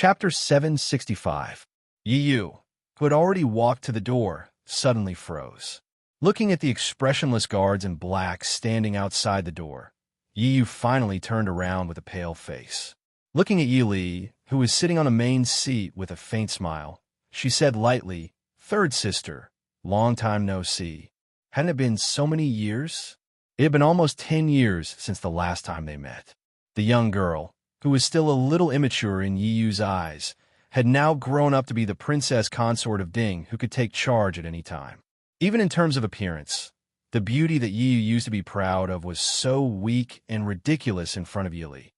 Chapter 765. Yu, who had already walked to the door, suddenly froze. Looking at the expressionless guards in black standing outside the door, Yu finally turned around with a pale face. Looking at Yili, who was sitting on a main seat with a faint smile, she said lightly, "Third sister, long time no see. Hadn't it been so many years?" It had been almost 10 years since the last time they met. The young girl, who was still a little immature in Yiyu's eyes, had now grown up to be the princess consort of Ding who could take charge at any time. Even in terms of appearance, the beauty that Yiyu used to be proud of was so weak and ridiculous in front of Yili.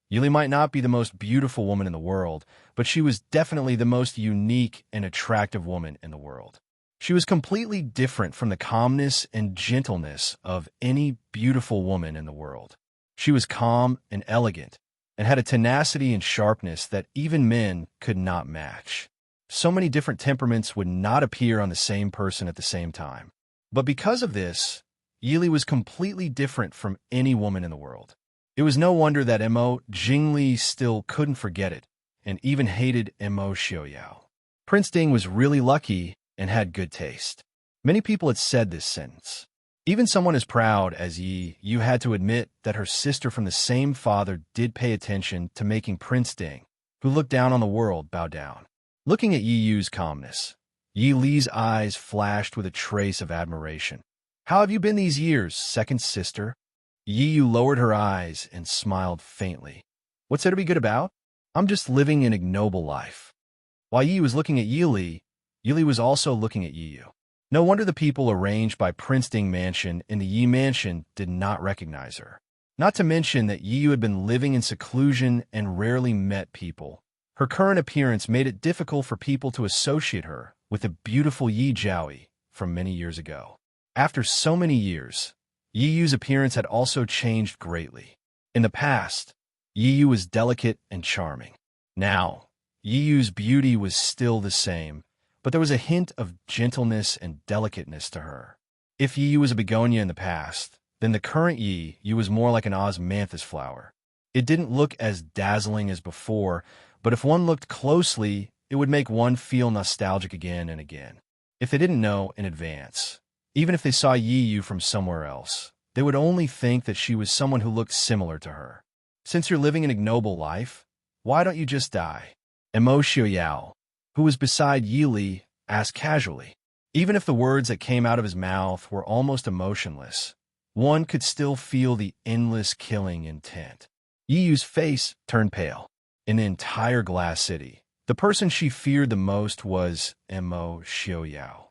Yili might not be the most beautiful woman in the world, but she was definitely the most unique and attractive woman in the world. She was completely different from the calmness and gentleness of any beautiful woman in the world. She was calm and elegant, and had a tenacity and sharpness that even men could not match. So many different temperaments would not appear on the same person at the same time. But because of this, Yili was completely different from any woman in the world. It was no wonder that Mo Jingli still couldn't forget it, and even hated Mo Xiaoyao. Prince Ding was really lucky and had good taste. Many people had said this sentence. Even someone as proud as Yu had to admit that her sister from the same father did pay attention to making Prince Ding, who looked down on the world, bow down. Looking at Yiyu's calmness, Yi Li's eyes flashed with a trace of admiration. "How have you been these years, second sister?" Yiyu lowered her eyes and smiled faintly. "What's there to be good about? I'm just living an ignoble life." While Yi was looking at Yili, Yili was also looking at Yiyu. No wonder the people arranged by Prince Ding Mansion in the Yi Mansion did not recognize her. Not to mention that Yiyu had been living in seclusion and rarely met people. Her current appearance made it difficult for people to associate her with the beautiful Yi Jiaoyi from many years ago. After so many years, Yiyu's appearance had also changed greatly. In the past, Yiyu was delicate and charming. Now, Yiyu's beauty was still the same, but there was a hint of gentleness and delicateness to her. If Yiyu was a begonia in the past, then the current Yiyu was more like an osmanthus flower. It didn't look as dazzling as before, but if one looked closely, it would make one feel nostalgic again and again. If they didn't know in advance, even if they saw Yiyu from somewhere else, they would only think that she was someone who looked similar to her. "Since you're living an ignoble life, why don't you just die?" Mo Xiaoyao, who was beside Yili, asked casually. Even if the words that came out of his mouth were almost emotionless, one could still feel the endless killing intent. Yiyu's face turned pale. In the entire glass city, the person she feared the most was Mo Xiaoyao.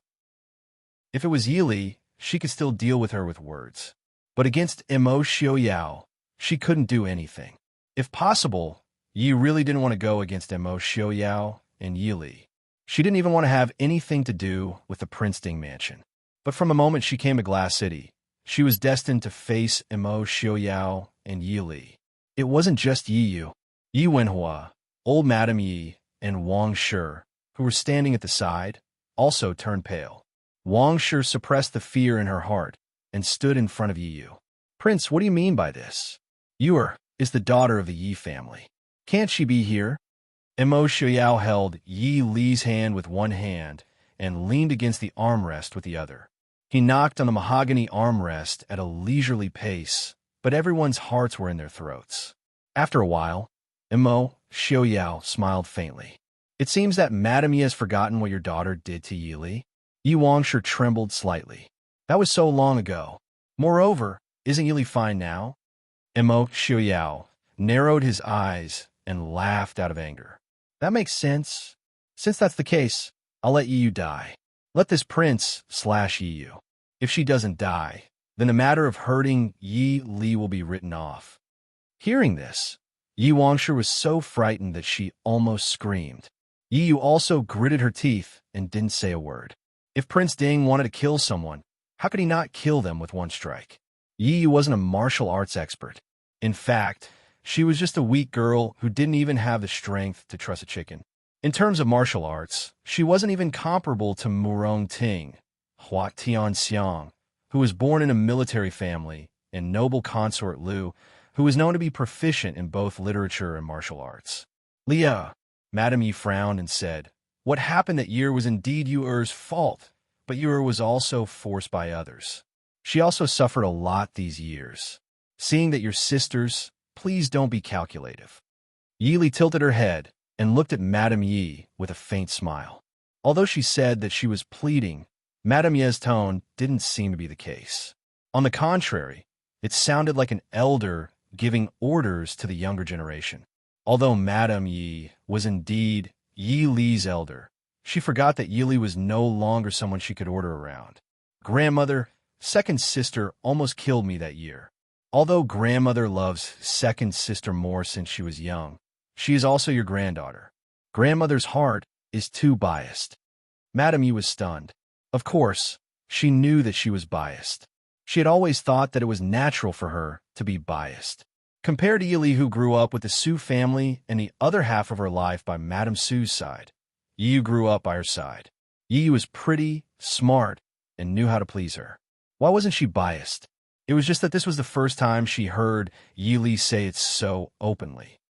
If it was Yili, she could still deal with her with words. But against Mo Xiaoyao, she couldn't do anything. If possible, Yi really didn't want to go against Mo Xiaoyao and Yili. She didn't even want to have anything to do with the Prince Ding Mansion. But from the moment she came to Glass City, she was destined to face Mo Xiaoyao and Yili. It wasn't just Yiyu. Yi Wenhua, old Madame Yi, and Wang Shi, who were standing at the side, also turned pale. Wang Shi suppressed the fear in her heart and stood in front of Yiyu. "Prince, what do you mean by this? Yu is the daughter of the Yi family. Can't she be here?" Mo Xiaoyao held Yi Li's hand with one hand and leaned against the armrest with the other. He knocked on the mahogany armrest at a leisurely pace, but everyone's hearts were in their throats. After a while, Mo Xiaoyao smiled faintly. "It seems that Madame Yi has forgotten what your daughter did to Yi Li." Yi Wangshu trembled slightly. "That was so long ago. Moreover, isn't Yi Li fine now?" Mo Xiaoyao narrowed his eyes and laughed out of anger. "That makes sense. Since that's the case, I'll let Yiyu die. Let this prince slash Yiyu. If she doesn't die, then the matter of hurting Yi Li will be written off." Hearing this, Yi Wangshu was so frightened that she almost screamed. Yiyu also gritted her teeth and didn't say a word. If Prince Ding wanted to kill someone, how could he not kill them with one strike? Yiyu wasn't a martial arts expert. In fact, she was just a weak girl who didn't even have the strength to truss a chicken. In terms of martial arts, she wasn't even comparable to Murong Ting, Hua Tianxiang, who was born in a military family, and noble consort Liu, who was known to be proficient in both literature and martial arts. Leah, Madame Yi frowned and said, "What happened that year was indeed Yuer's fault, but Yuer was also forced by others. She also suffered a lot these years. Seeing that your sisters, please don't be calculative." Yili tilted her head and looked at Madame Yi with a faint smile. Although she said that she was pleading, Madame Yi's tone didn't seem to be the case. On the contrary, it sounded like an elder giving orders to the younger generation. Although Madame Yi was indeed Yi Li's elder, she forgot that Yi Li was no longer someone she could order around. "Grandmother, second sister almost killed me that year. Although grandmother loves second sister more since she was young, she is also your granddaughter. Grandmother's heart is too biased." Madame Yi was stunned. Of course, she knew that she was biased. She had always thought that it was natural for her to be biased. Compared to Yi Li, who grew up with the Su family and the other half of her life by Madame Su's side, Yi Yu grew up by her side. Yi Yu was pretty, smart, and knew how to please her. Why wasn't she biased? It was just that this was the first time she heard Yi Li say it so openly.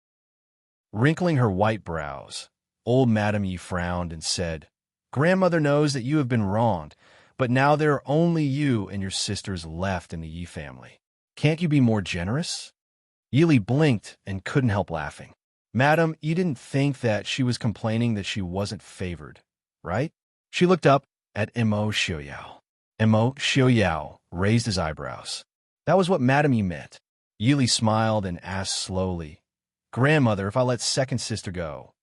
Wrinkling her white brows, old Madame Yi frowned and said, "Grandmother knows that you have been wronged, but now there are only you and your sisters left in the Yi family. Can't you be more generous?" Yi Li blinked and couldn't help laughing. "Madam, you didn't think that she was complaining that she wasn't favored, right?" She looked up at Mo Xiaoyao. Mo Xiaoyao raised his eyebrows. That was what Madame Yi meant. Yi Li smiled and asked slowly, "Grandmother, if I let second sister go,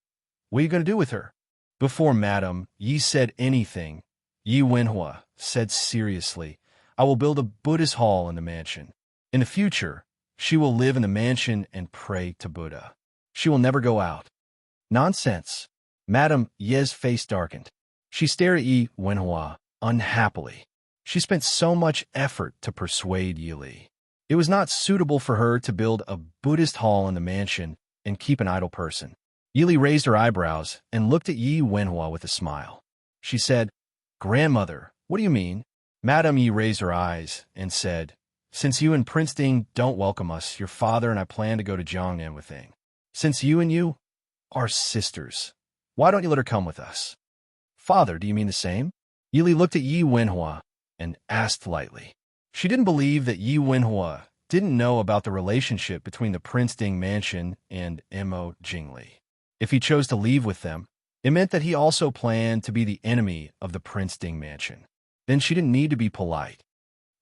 what are you going to do with her?" Before Madame Yi said anything, Yi Wenhua said seriously, "I will build a Buddhist hall in the mansion. In the future, she will live in the mansion and pray to Buddha. She will never go out." "Nonsense." Madame Yi's face darkened. She stared at Yi Wenhua unhappily. She spent so much effort to persuade Yi Li. It was not suitable for her to build a Buddhist hall in the mansion and keep an idle person. Yi Li raised her eyebrows and looked at Yi Wenhua with a smile. She said, "Grandmother, what do you mean?" Madame Yi raised her eyes and said, "Since you and Prince Ding don't welcome us, your father and I plan to go to Jiangnan with Ding. Since you and you are sisters, why don't you let her come with us?" "Father, do you mean the same?" Yi Li looked at Yi Wenhua and asked lightly. She didn't believe that Yi Wenhua didn't know about the relationship between the Prince Ding mansion and Mo Jingli. If he chose to leave with them, it meant that he also planned to be the enemy of the Prince Ding mansion. Then she didn't need to be polite.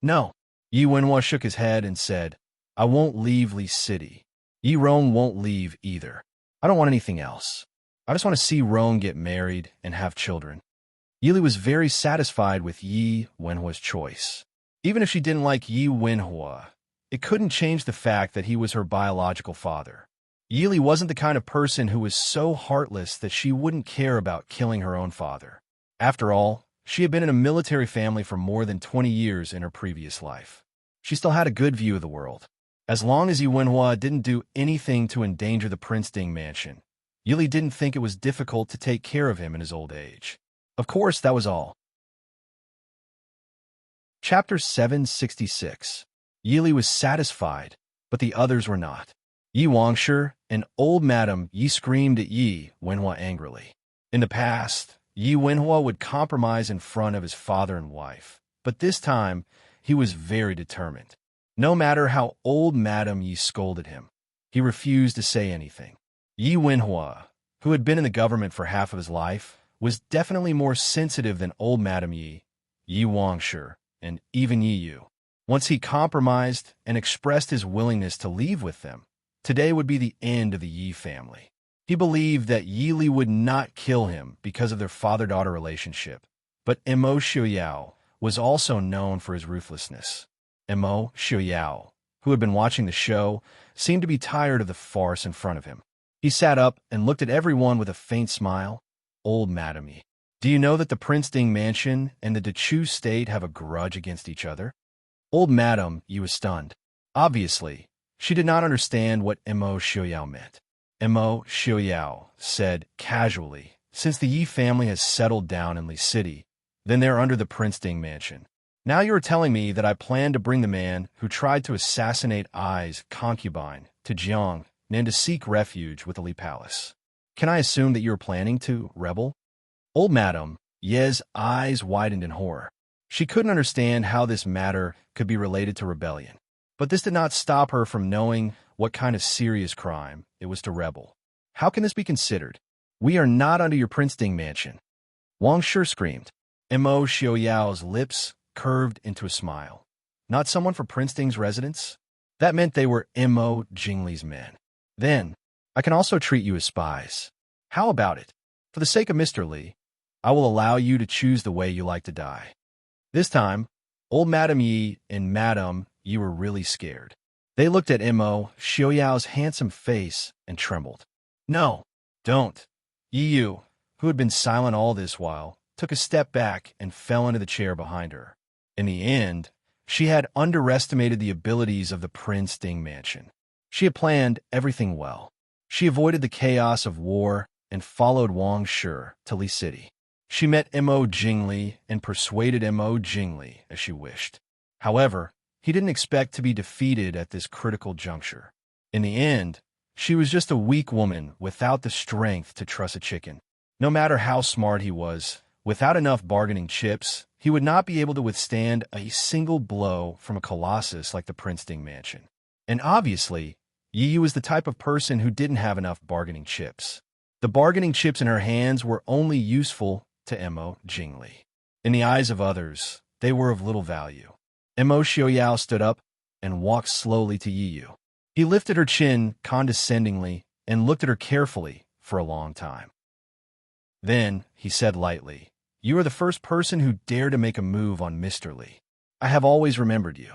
"No." Yi Wenhua shook his head and said, "I won't leave Li City. Yi Rong won't leave either. I don't want anything else. I just want to see Rong get married and have children." Yi Li was very satisfied with Yi Wenhua's choice. Even if she didn't like Yi Wenhua, it couldn't change the fact that he was her biological father. Yi Li wasn't the kind of person who was so heartless that she wouldn't care about killing her own father. After all, she had been in a military family for more than 20 years in her previous life. She still had a good view of the world. As long as Yi Wenhua didn't do anything to endanger the Prince Ding mansion, Yi Li didn't think it was difficult to take care of him in his old age. Of course, that was all. Chapter 766. Yi Li was satisfied, but the others were not. Yi Wangshi and old Madame Yi screamed at Yi Wenhua angrily. In the past, Yi Wenhua would compromise in front of his father and wife, but this time, he was very determined. No matter how old Madame Yi scolded him, he refused to say anything. Yi Wenhua, who had been in the government for half of his life, was definitely more sensitive than old Madame Yi, Yi Wangshi, and even Yi Yu. Once he compromised and expressed his willingness to leave with them, today would be the end of the Yi family. He believed that Yi Li would not kill him because of their father-daughter relationship, but Mo Xiaoyao was also known for his ruthlessness. Mo Xiaoyao, who had been watching the show, seemed to be tired of the farce in front of him. He sat up and looked at everyone with a faint smile. "Old Madame Yi, do you know that the Prince Ding mansion and the Dechu state have a grudge against each other?" Old Madame Yi was stunned. Obviously, she did not understand what Mo Xiaoyao meant. Mo Xiaoyao said casually, "Since the Yi family has settled down in Li City, then they're under the Prince Ding mansion. Now you are telling me that I plan to bring the man who tried to assassinate Ai's concubine to Jiang and to seek refuge with the Li Palace. Can I assume that you are planning to rebel? Old Madame Ye's eyes widened in horror. She couldn't understand how this matter could be related to rebellion. But this did not stop her from knowing what kind of serious crime it was to rebel. How can this be considered? We are not under your Prince Ding mansion. Wang Shi screamed. Mo Xiaoyao's lips curved into a smile. Not someone for Prince Ding's residence? That meant they were Mo Jingli's men. Then, I can also treat you as spies. How about it? For the sake of Mr. Li, I will allow you to choose the way you like to die. This time, old Madame Yi and Madame Yi were really scared. They looked at Mo Xiaoyao's handsome face and trembled. No, don't. Yi Yu, who had been silent all this while, took a step back and fell into the chair behind her. In the end, she had underestimated the abilities of the Prince Ding mansion. She had planned everything well. She avoided the chaos of war and followed Wang Shi to Li City. She met Mo Jingli and persuaded Mo Jingli as she wished. However, he didn't expect to be defeated at this critical juncture. In the end, she was just a weak woman without the strength to truss a chicken. No matter how smart he was, without enough bargaining chips, he would not be able to withstand a single blow from a colossus like the Prince Ding mansion. And obviously, Yi Yu was the type of person who didn't have enough bargaining chips. The bargaining chips in her hands were only useful to Mo Jingli. In the eyes of others, they were of little value. Mo Xiaoyao stood up and walked slowly to Yi Yu. He lifted her chin condescendingly and looked at her carefully for a long time. Then, he said lightly, "You are the first person who dared to make a move on Mr. Li. I have always remembered you."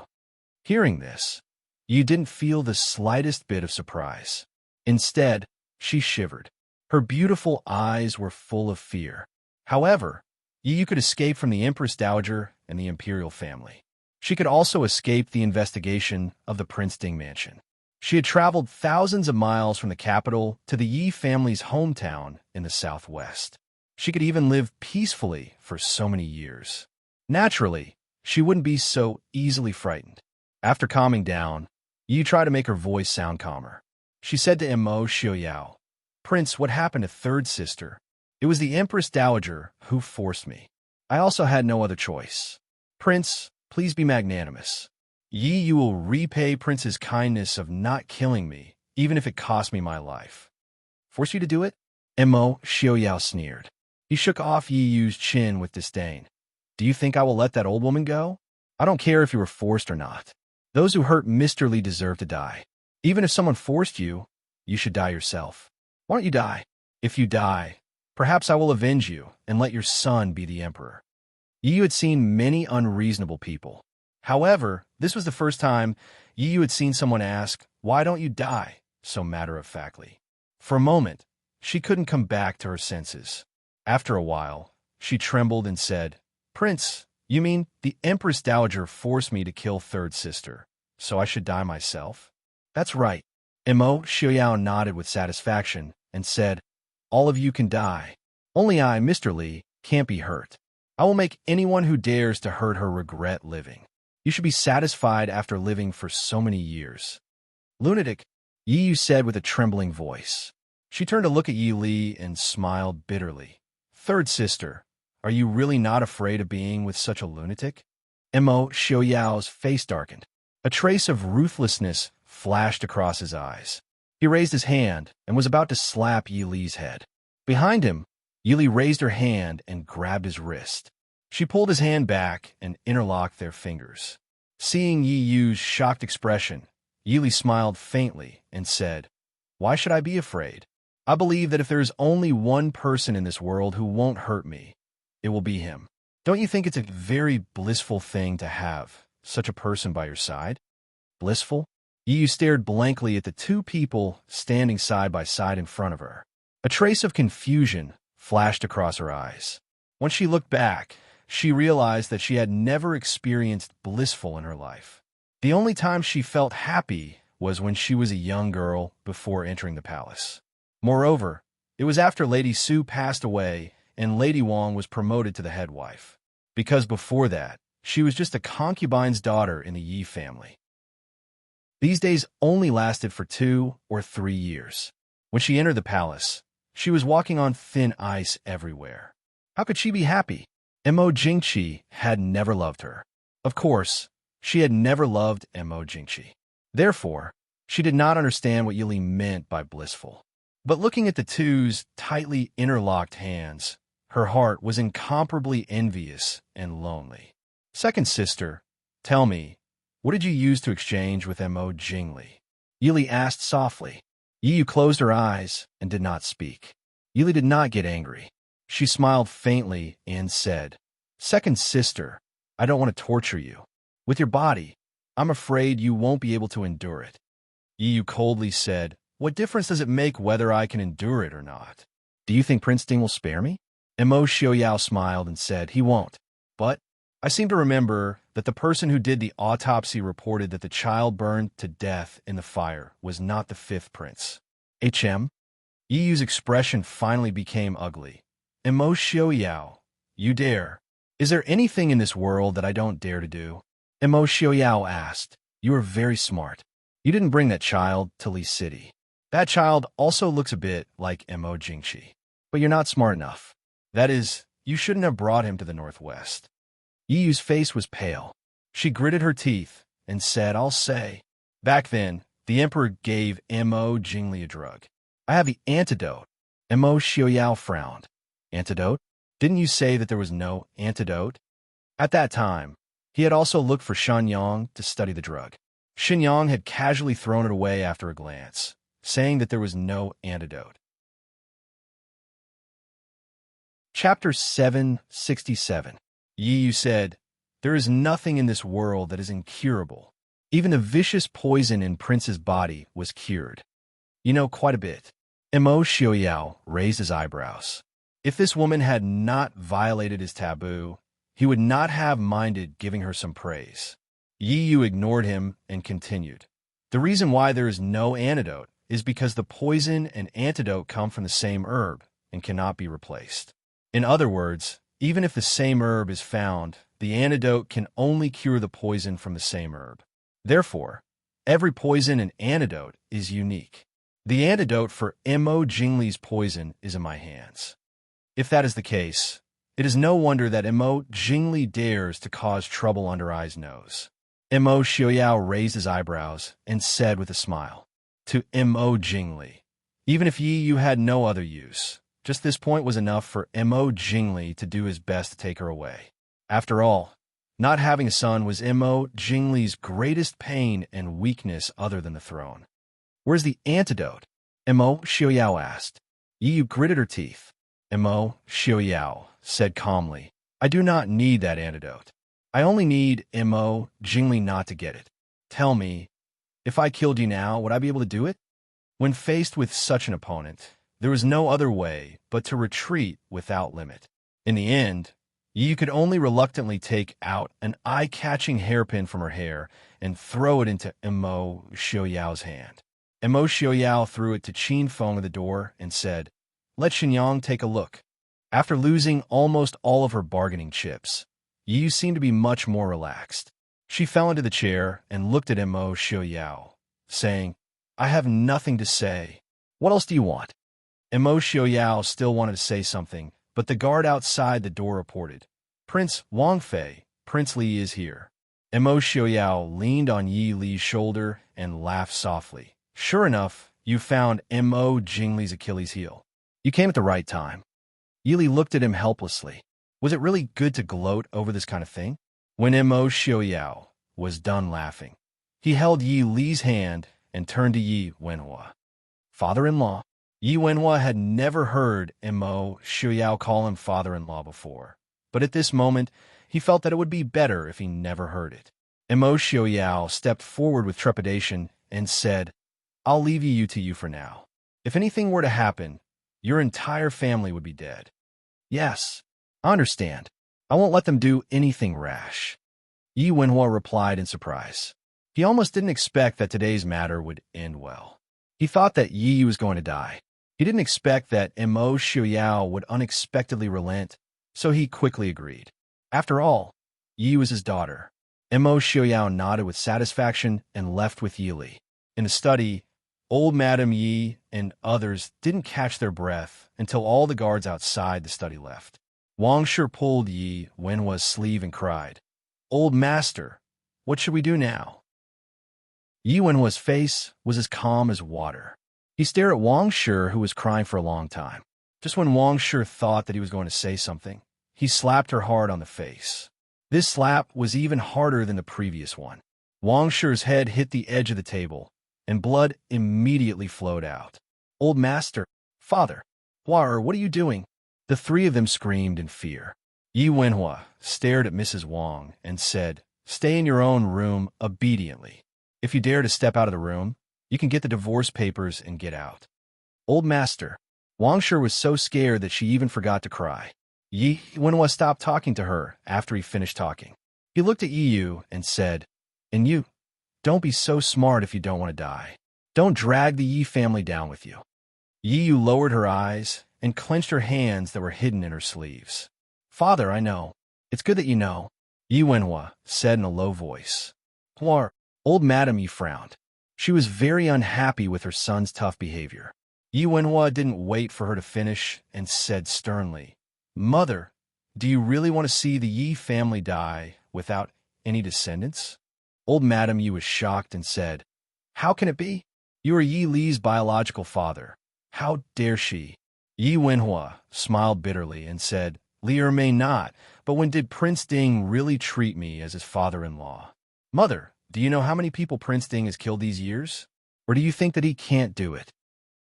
Hearing this, Yi didn't feel the slightest bit of surprise. Instead, she shivered. Her beautiful eyes were full of fear. However, Yi Yu could escape from the Empress Dowager and the imperial family. She could also escape the investigation of the Prince Ding mansion. She had traveled thousands of miles from the capital to the Yi family's hometown in the southwest. She could even live peacefully for so many years. Naturally, she wouldn't be so easily frightened. After calming down, Yi tried to make her voice sound calmer. She said to Mo Xiaoyao, "Prince, what happened to third sister? It was the Empress Dowager who forced me. I also had no other choice. Prince, please be magnanimous. Yi Yu will repay Prince's kindness of not killing me, even if it cost me my life." "Force you to do it?" Mo Xiaoyao sneered. He shook off Yi Yu's chin with disdain. "Do you think I will let that old woman go? I don't care if you were forced or not. Those who hurt Mr. Li deserve to die. Even if someone forced you, you should die yourself. Why don't you die? If you die, perhaps I will avenge you and let your son be the emperor." Yi Yu had seen many unreasonable people. However, this was the first time Yi Yu had seen someone ask, "Why don't you die?" so matter-of-factly. For a moment, she couldn't come back to her senses. After a while, she trembled and said, "Prince, you mean the Empress Dowager forced me to kill third sister, so I should die myself?" "That's right." Mo Xiaoyao nodded with satisfaction and said, "All of you can die. Only I, Mr. Li, can't be hurt. I will make anyone who dares to hurt her regret living. You should be satisfied after living for so many years." "Lunatic," Yi Yu said with a trembling voice. She turned to look at Yi Li and smiled bitterly. "Third sister, are you really not afraid of being with such a lunatic?" Mo Xiaoyao's face darkened. A trace of ruthlessness flashed across his eyes. He raised his hand and was about to slap Yi Li's head. Behind him, Yi Li raised her hand and grabbed his wrist. She pulled his hand back and interlocked their fingers. Seeing Yi Yu's shocked expression, Yi Li smiled faintly and said, "Why should I be afraid? I believe that if there is only one person in this world who won't hurt me, it will be him. Don't you think it's a very blissful thing to have such a person by your side?" "Blissful?" Yi Yu stared blankly at the two people standing side by side in front of her. A trace of confusion flashed across her eyes. When she looked back, she realized that she had never experienced blissful in her life. The only time she felt happy was when she was a young girl before entering the palace. Moreover, it was after Lady Su passed away and Lady Wang was promoted to the head wife. Because before that, she was just a concubine's daughter in the Yi family. These days only lasted for 2 or 3 years. When she entered the palace, She was walking on thin ice everywhere. How could she be happy? Mo Jingqi had never loved her. Of course, she had never loved Mo Jingqi. Therefore, she did not understand what Yili meant by blissful. But looking at the two's tightly interlocked hands, her heart was incomparably envious and lonely. Second sister, tell me, what did you use to exchange with Mo Jingli? Yili asked softly. Yiyu closed her eyes and did not speak. Yili did not get angry. She smiled faintly and said, Second sister, I don't want to torture you. With your body, I'm afraid you won't be able to endure it. Yiyu coldly said, What difference does it make whether I can endure it or not? Do you think Prince Ding will spare me? Mo Xiaoyao smiled and said, He won't. But I seem to remember that the person who did the autopsy reported that the child burned to death in the fire was not the fifth prince. HM? Yiyu's expression finally became ugly. Mo Xiaoyao, you dare. Is there anything in this world that I don't dare to do? Mo Xiaoyao asked. You are very smart. You didn't bring that child to Li City. That child also looks a bit like Mo Jingqi. But you're not smart enough. That is, you shouldn't have brought him to the Northwest. Yiyu's face was pale. She gritted her teeth and said, I'll say. Back then, the emperor gave Mo Jingli a drug. I have the antidote. Mo Xiaoyao frowned. Antidote? Didn't you say that there was no antidote? At that time, he had also looked for Shan Yang to study the drug. Shan Yang had casually thrown it away after a glance, saying that there was no antidote. Chapter 767. Yiyu said, There is nothing in this world that is incurable. Even the vicious poison in Prince's body was cured. You know quite a bit. Mo Xiaoyao raised his eyebrows. If this woman had not violated his taboo, he would not have minded giving her some praise. Yiyu ignored him and continued. The reason why there is no antidote is because the poison and antidote come from the same herb and cannot be replaced. In other words, even if the same herb is found, the antidote can only cure the poison from the same herb. Therefore, every poison and antidote is unique. The antidote for Mo Jingli's poison is in my hands. If that is the case, it is no wonder that Mo Jingli dares to cause trouble under I's nose. Mo Xiaoyao raised his eyebrows and said with a smile, To Mo Jingli, even if you had no other use, just this point was enough for Mo Jingli to do his best to take her away. After all, not having a son was Mo Jingli's greatest pain and weakness other than the throne. Where's the antidote? Mo Xiaoyao asked. Yiyu gritted her teeth. Mo Xiaoyao said calmly, I do not need that antidote. I only need Mo Jingli not to get it. Tell me, if I killed you now, would I be able to do it? When faced with such an opponent, there was no other way but to retreat without limit. In the end, Yiyu could only reluctantly take out an eye-catching hairpin from her hair and throw it into Mo Xiaoyao's hand. Mo Xiaoyao threw it to Qin Feng at the door and said, Let Xinyang take a look. After losing almost all of her bargaining chips, Yiyu seemed to be much more relaxed. She fell into the chair and looked at Mo Xiaoyao, saying, I have nothing to say. What else do you want? Mo Xiaoyao still wanted to say something, but the guard outside the door reported, Prince Wangfei, Prince Li is here. Mo Xiaoyao leaned on Yi Li's shoulder and laughed softly. Sure enough, you found Mo Jingli's Achilles heel. You came at the right time. Yi Li looked at him helplessly. Was it really good to gloat over this kind of thing? When Mo Xiaoyao was done laughing, he held Yi Li's hand and turned to Yi Wenhua. Father-in-law. Yi Wenhua had never heard Mo Xiaoyao call him father-in-law before, but at this moment, he felt that it would be better if he never heard it. Mo Xiaoyao stepped forward with trepidation and said, I'll leave you to you for now. If anything were to happen, your entire family would be dead. Yes, I understand. I won't let them do anything rash. Yi Wenhua replied in surprise. He almost didn't expect that today's matter would end well. He thought that Yi was going to die. He didn't expect that Mo Xiaoyao would unexpectedly relent, so he quickly agreed. After all, Yi was his daughter. Mo Xiaoyao nodded with satisfaction and left with Yi Li. In the study, Old Madam Yi and others didn't catch their breath until all the guards outside the study left. Wang Shi pulled Yi Wenhua's sleeve and cried, "Old master, what should we do now?" Yi Wenhua's face was as calm as water. He stared at Wang Shi, who was crying for a long time. Just when Wang Shi thought that he was going to say something, he slapped her hard on the face. This slap was even harder than the previous one. Wang Shi's head hit the edge of the table, and blood immediately flowed out. "Old master, father, what are you doing?" The three of them screamed in fear. Yi Wenhua stared at Mrs. Wang and said, "Stay in your own room obediently. If you dare to step out of the room, you can get the divorce papers and get out." "Old master." Wang Shi was so scared that she even forgot to cry. Yi Wenhua stopped talking to her after he finished talking. He looked at Yi Yu and said, "And you, don't be so smart if you don't want to die. Don't drag the Yi family down with you." Yi Yu lowered her eyes and clenched her hands that were hidden in her sleeves. "Father, I know. It's good that you know," Yi Wenhua said in a low voice. Old Madam Yi frowned. She was very unhappy with her son's tough behavior. Yi Wenhua didn't wait for her to finish and said sternly, "Mother, do you really want to see the Yi family die without any descendants?" Old Madam Yi was shocked and said, "How can it be? You are Yi Li's biological father. How dare she?" Yi Wenhua smiled bitterly and said, "Li may not, but when did Prince Ding really treat me as his father-in-law?" "Mother, do you know how many people Prince Ding has killed these years? Or do you think that he can't do it?"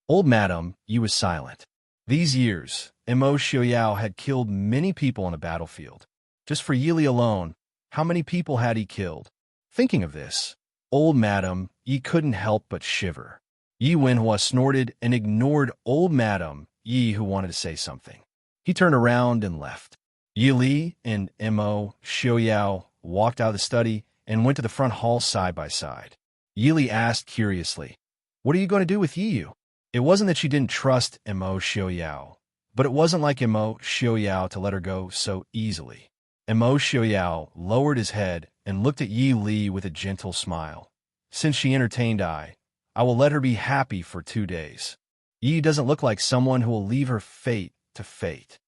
Old Madam Yi was silent. These years, Mo Xiaoyao had killed many people on the battlefield. Just for Yi Li alone, how many people had he killed? Thinking of this, Old Madam Yi couldn't help but shiver. Yi Wenhua snorted and ignored Old Madam Yi, who wanted to say something. He turned around and left. Yi Li and Mo Xiaoyao walked out of the study and went to the front hall side by side. Yi Li asked curiously, "What are you going to do with Yi Yu?" It wasn't that she didn't trust Mo Xiaoyao, but it wasn't like Mo Xiaoyao to let her go so easily. Mo Xiaoyao lowered his head and looked at Yi Li with a gentle smile. "Since she entertained I will let her be happy for 2 days. Yi doesn't look like someone who will leave her fate to fate.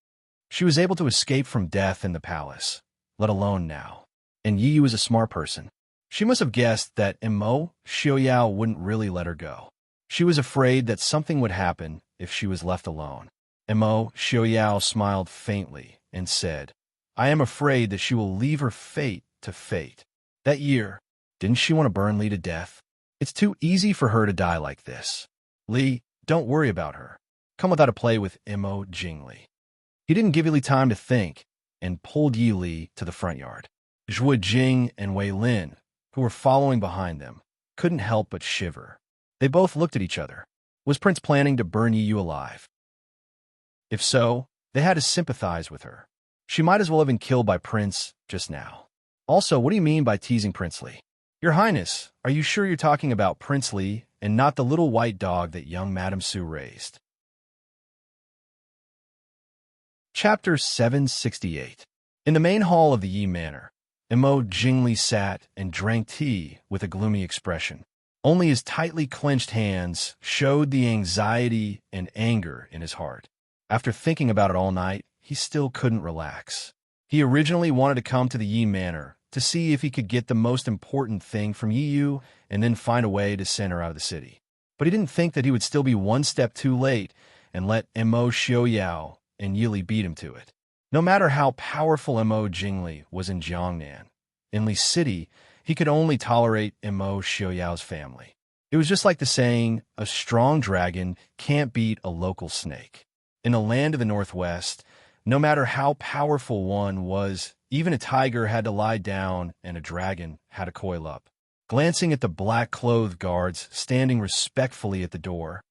She was able to escape from death in the palace, let alone now. And Yi was a smart person. She must have guessed that Mo Xiaoyao wouldn't really let her go. She was afraid that something would happen if she was left alone." Mo Xiaoyao smiled faintly and said, "I am afraid that she will leave her fate to fate. That year, didn't she want to burn Li to death? It's too easy for her to die like this. Li, don't worry about her. Come without a play with Mo Jingli." He didn't give Yi Li time to think and pulled Yi Li to the front yard. Zhuo Jing and Wei Lin, who were following behind them, couldn't help but shiver. They both looked at each other. Was Prince planning to burn Yi Yu alive? If so, they had to sympathize with her. She might as well have been killed by Prince just now. Also, what do you mean by teasing Prince Li? Your Highness, are you sure you're talking about Prince Li and not the little white dog that young Madame Su raised? Chapter 768. In the main hall of the Yi Manor, Mo Jingli sat and drank tea with a gloomy expression. Only his tightly clenched hands showed the anxiety and anger in his heart. After thinking about it all night, he still couldn't relax. He originally wanted to come to the Yi Manor to see if he could get the most important thing from Yi Yu and then find a way to send her out of the city. But he didn't think that he would still be one step too late and let Mo Xiaoyao and Yi Li beat him to it. No matter how powerful Mo Jingli was in Jiangnan, in Li City, he could only tolerate Mo Xiaoyao's family. It was just like the saying, a strong dragon can't beat a local snake. In the land of the Northwest, no matter how powerful one was, even a tiger had to lie down and a dragon had to coil up. Glancing at the black-clothed guards standing respectfully at the door,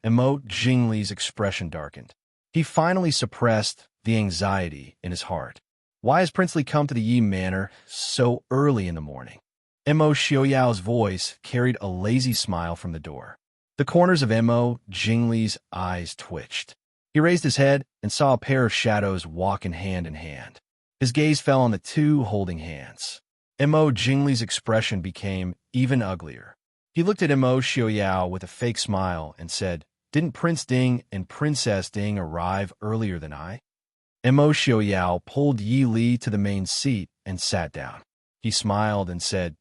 Mo Jingli's expression darkened. He finally suppressed the anxiety in his heart. Why has Prince Li come to the Yi Manor so early in the morning? Mo Xiaoyao's voice carried a lazy smile from the door. The corners of Mo Jingli's eyes twitched. He raised his head and saw a pair of shadows walking hand in hand. His gaze fell on the two holding hands. Mo Jingli's expression became even uglier. He looked at Mo Xiaoyao with a fake smile and said, "Didn't Prince Ding and Princess Ding arrive earlier than I?" Mo Xiaoyao pulled Yi Li to the main seat and sat down. He smiled and said,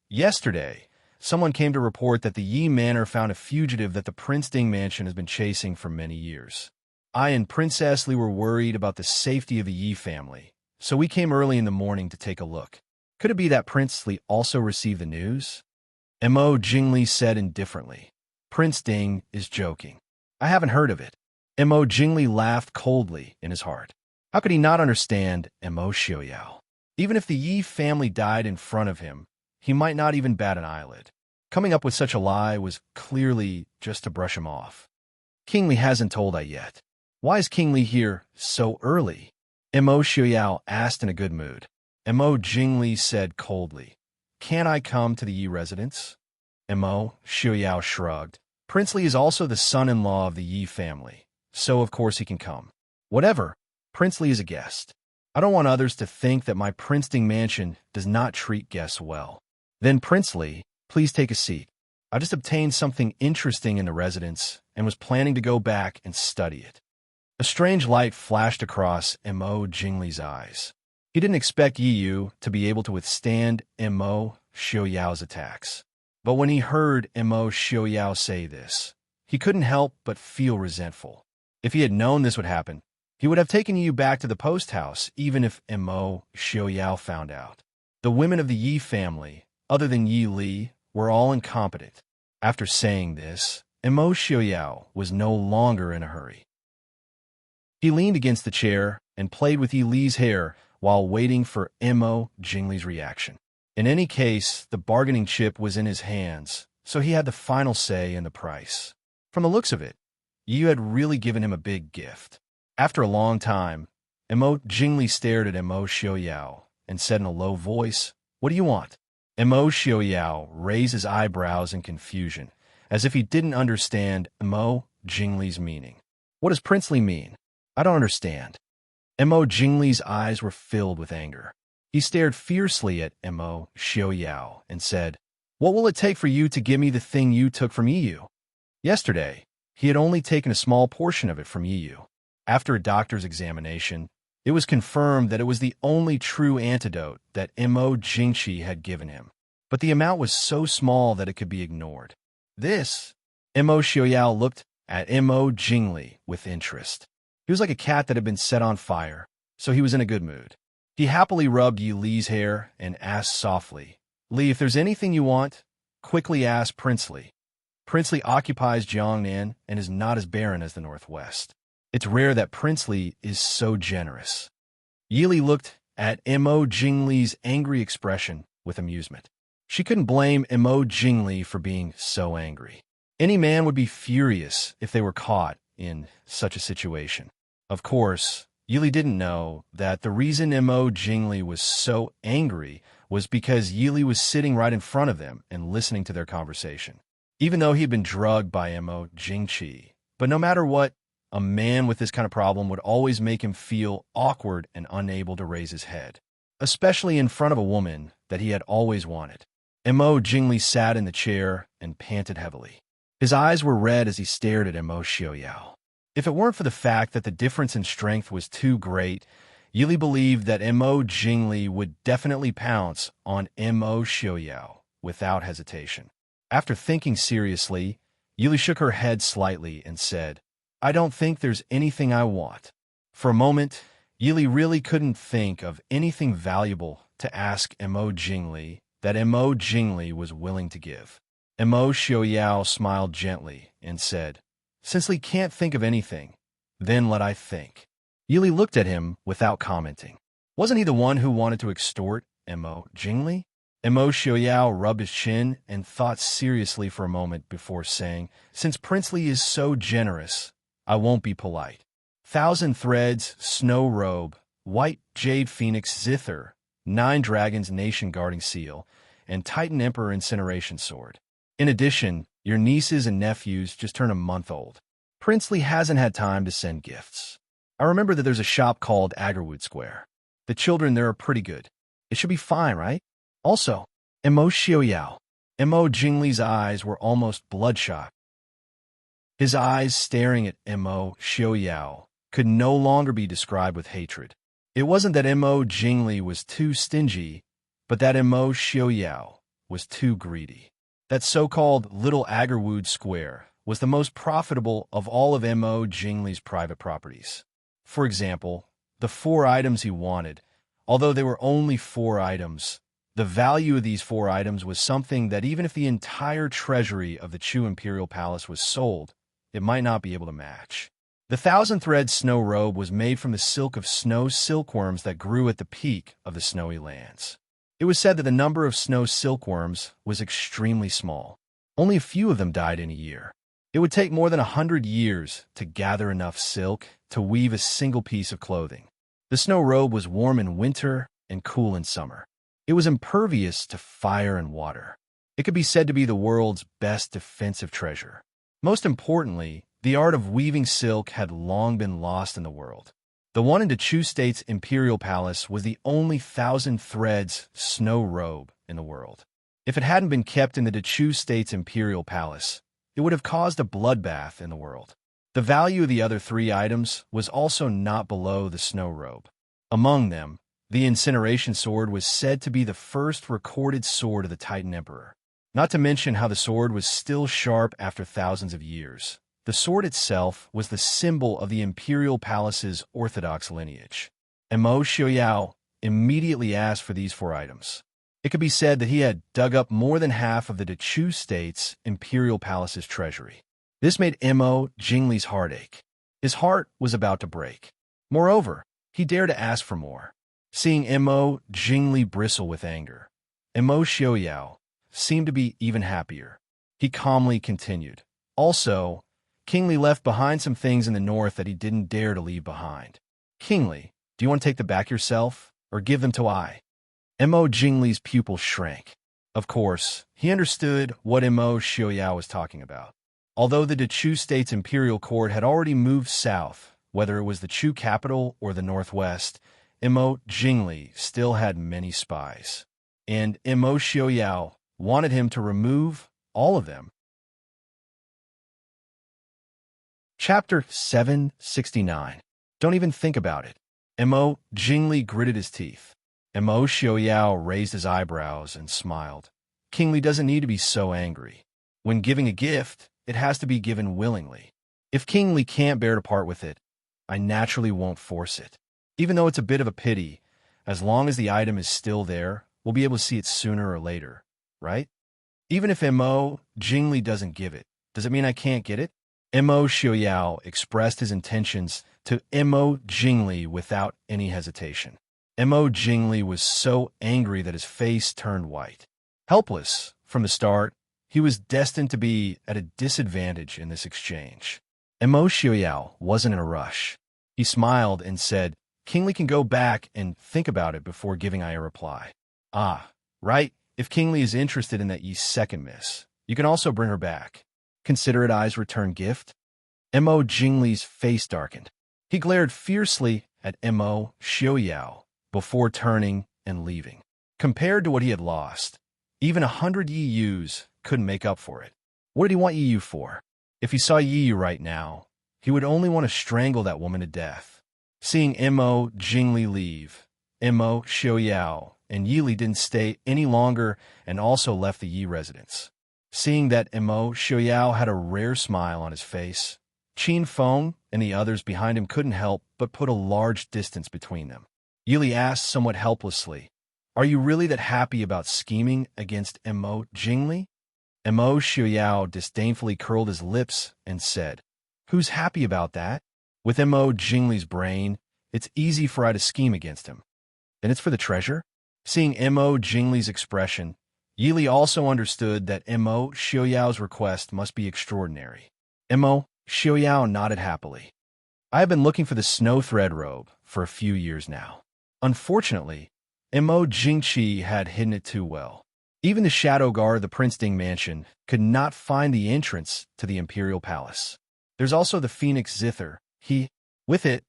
Yesterday, someone came to report that the Yi Manor found a fugitive that the Prince Ding mansion has been chasing for many years. I and Princess Li were worried about the safety of the Yi family, so we came early in the morning to take a look. Could it be that Prince Li also received the news?" Mo Jingli said indifferently, "Prince Ding is joking. I haven't heard of it." Mo Jingli laughed coldly in his heart. How could he not understand Mo Xiaoyao? Even if the Yi family died in front of him, he might not even bat an eyelid. Coming up with such a lie was clearly just to brush him off. "King Li hasn't told I yet. Why is King Li here so early?" Mo Xiaoyao asked in a good mood. Mo Jingli said coldly, "Can I come to the Yi residence?" Mo Xiaoyao shrugged. "Prince Li is also the son-in-law of the Yi family, so of course he can come. Whatever, Prince Li is a guest. I don't want others to think that my Prince Ding mansion does not treat guests well." "Then Prince Li, please take a seat. I just obtained something interesting in the residence and was planning to go back and study it." A strange light flashed across Mo Jingli's eyes. He didn't expect Yi Yu to be able to withstand Mo Xiaoyao's attacks. But when he heard Mo Xiaoyao say this, he couldn't help but feel resentful. If he had known this would happen, he would have taken Yi Yu back to the post house, even if Mo Xiaoyao found out. The women of the Yi family, other than Yi Li, were all incompetent. After saying this, Mo Xiaoyao was no longer in a hurry. He leaned against the chair and played with Yi Li's hair while waiting for Mo Jingli's reaction. In any case, the bargaining chip was in his hands, so he had the final say in the price. From the looks of it, Yi Yu had really given him a big gift. After a long time, Mo Jingli stared at Mo Xiaoyao and said in a low voice, "What do you want?" Mo Xiaoyao raised his eyebrows in confusion, as if he didn't understand Mo Jingli's meaning. "What does Prince Li mean? I don't understand." Mo Jingli's eyes were filled with anger. He stared fiercely at Mo Xiaoyao and said, "What will it take for you to give me the thing you took from Yi Yu?" Yesterday, he had only taken a small portion of it from Yi Yu. After a doctor's examination, it was confirmed that it was the only true antidote that Mo Jingqi had given him. But the amount was so small that it could be ignored. This, Mo Xiaoyao looked at Mo Jingli with interest. He was like a cat that had been set on fire, so he was in a good mood. He happily rubbed Yi Li's hair and asked softly, "Li, if there's anything you want, quickly ask Prince Li. Prince Li occupies Jiangnan and is not as barren as the Northwest. It's rare that Prince Li is so generous." Yi Li looked at Mo Jingli's angry expression with amusement. She couldn't blame Mo Jingli for being so angry. Any man would be furious if they were caught in such a situation. Of course, Yi Li didn't know that the reason Mo Jingli was so angry was because Yi Li was sitting right in front of them and listening to their conversation. Even though he had been drugged by Mo Jingqi, but no matter what, a man with this kind of problem would always make him feel awkward and unable to raise his head, especially in front of a woman that he had always wanted. Mo Jingli sat in the chair and panted heavily. His eyes were red as he stared at Mo Xiaoyao. If it weren't for the fact that the difference in strength was too great, Yi Li believed that Mo Jingli would definitely pounce on Mo Xiaoyao without hesitation. After thinking seriously, Yi Li shook her head slightly and said, "I don't think there's anything I want." For a moment, Yi Li really couldn't think of anything valuable to ask Mo Jingli that Mo Jingli was willing to give. Mo Xiaoyao smiled gently and said, "Since Li can't think of anything, then let I think." Yi Li looked at him without commenting. Wasn't he the one who wanted to extort Mo Jingli? Mo Xiaoyao rubbed his chin and thought seriously for a moment before saying, "Since Prince Li is so generous, I won't be polite. 1,000 threads, snow robe, white jade phoenix zither, 9 dragons nation guarding seal, and Titan Emperor incineration sword. In addition, your nieces and nephews just turned a month old. Prince Li hasn't had time to send gifts. I remember that there's a shop called Agarwood Square. The children there are pretty good. It should be fine, right? Also, Mo Xiaoyao, Mo Jingli's eyes were almost bloodshot. His eyes staring at Mo Xiaoyao could no longer be described with hatred. It wasn't that Mo Jingli was too stingy, but that Mo Xiaoyao was too greedy. That so-called Little Agarwood Square was the most profitable of all of Mo Jingli's private properties. For example, the 4 items he wanted, although they were only 4 items, the value of these 4 items was something that even if the entire treasury of the Chu Imperial Palace was sold, it might not be able to match. The 1,000-thread snow robe was made from the silk of snow silkworms that grew at the peak of the snowy lands. It was said that the number of snow silkworms was extremely small. Only a few of them died in a year. It would take more than 100 years to gather enough silk to weave a single piece of clothing. The snow robe was warm in winter and cool in summer. It was impervious to fire and water. It could be said to be the world's best defensive treasure. Most importantly, the art of weaving silk had long been lost in the world. The one in the Chu State's Imperial Palace was the only 1,000 threads snow robe in the world. If it hadn't been kept in the Chu State's Imperial Palace, it would have caused a bloodbath in the world. The value of the other 3 items was also not below the snow robe. Among them, the incineration sword was said to be the first recorded sword of the Titan Emperor. Not to mention how the sword was still sharp after thousands of years. The sword itself was the symbol of the Imperial Palace's orthodox lineage. Mo Xiaoyao immediately asked for these 4 items. It could be said that he had dug up more than half of the Chu State's Imperial Palace's treasury. This made Mo Jingli's heart ache. His heart was about to break. Moreover, he dared to ask for more. Seeing Mo Jingli bristle with anger, Mo Xiaoyao seemed to be even happier. He calmly continued. Also, Kingly left behind some things in the north that he didn't dare to leave behind. Kingly, do you want to take them back yourself, or give them to I? Mo Jingli's pupils shrank. Of course, he understood what Mo Xiaoyao was talking about. Although the Chu State's imperial court had already moved south, whether it was the Chu capital or the northwest, Mo Jingli still had many spies. And Mo Xiaoyao wanted him to remove all of them. Chapter 769. Don't even think about it. Mo Jingli gritted his teeth. Mo Xiaoyao raised his eyebrows and smiled. Kingly doesn't need to be so angry. When giving a gift, it has to be given willingly. If Kingly can't bear to part with it, I naturally won't force it. Even though it's a bit of a pity, as long as the item is still there, we'll be able to see it sooner or later, right? Even if Mo Jingli doesn't give it, does it mean I can't get it? Mo Xiaoyao expressed his intentions to Mo Jingli without any hesitation. Mo Jingli was so angry that his face turned white. Helpless from the start, he was destined to be at a disadvantage in this exchange. Mo Xiaoyao wasn't in a rush. He smiled and said, Kingly can go back and think about it before giving I a reply. Ah, right, if Kingly is interested in that ye second miss, you can also bring her back. Consider it I's return gift? Mo Jingli's face darkened. He glared fiercely at Mo Xiaoyao before turning and leaving. Compared to what he had lost, even 100 Yiyus couldn't make up for it. What did he want Yiyu for? If he saw Yiyu right now, he would only want to strangle that woman to death. Seeing Mo Jingli leave, Mo Xiaoyao and Yili didn't stay any longer and also left the Yi residence. Seeing that Mo Xiaoyao had a rare smile on his face, Qin Feng and the others behind him couldn't help but put a large distance between them. Yili asked somewhat helplessly, Are you really that happy about scheming against Mo Jingli? Mo Xiaoyao disdainfully curled his lips and said, Who's happy about that? With Mo Jingli's brain, it's easy for I to scheme against him. Then it's for the treasure? Seeing Mo Jingli's expression, Yili also understood that Mo Xiaoyao's request must be extraordinary. Mo Xiaoyao nodded happily. I have been looking for the snow thread robe for a few years now. Unfortunately, Mo Jingqi had hidden it too well. Even the shadow guard of the Prince Ding mansion could not find the entrance to the Imperial Palace. There's also the Phoenix Zither. With it,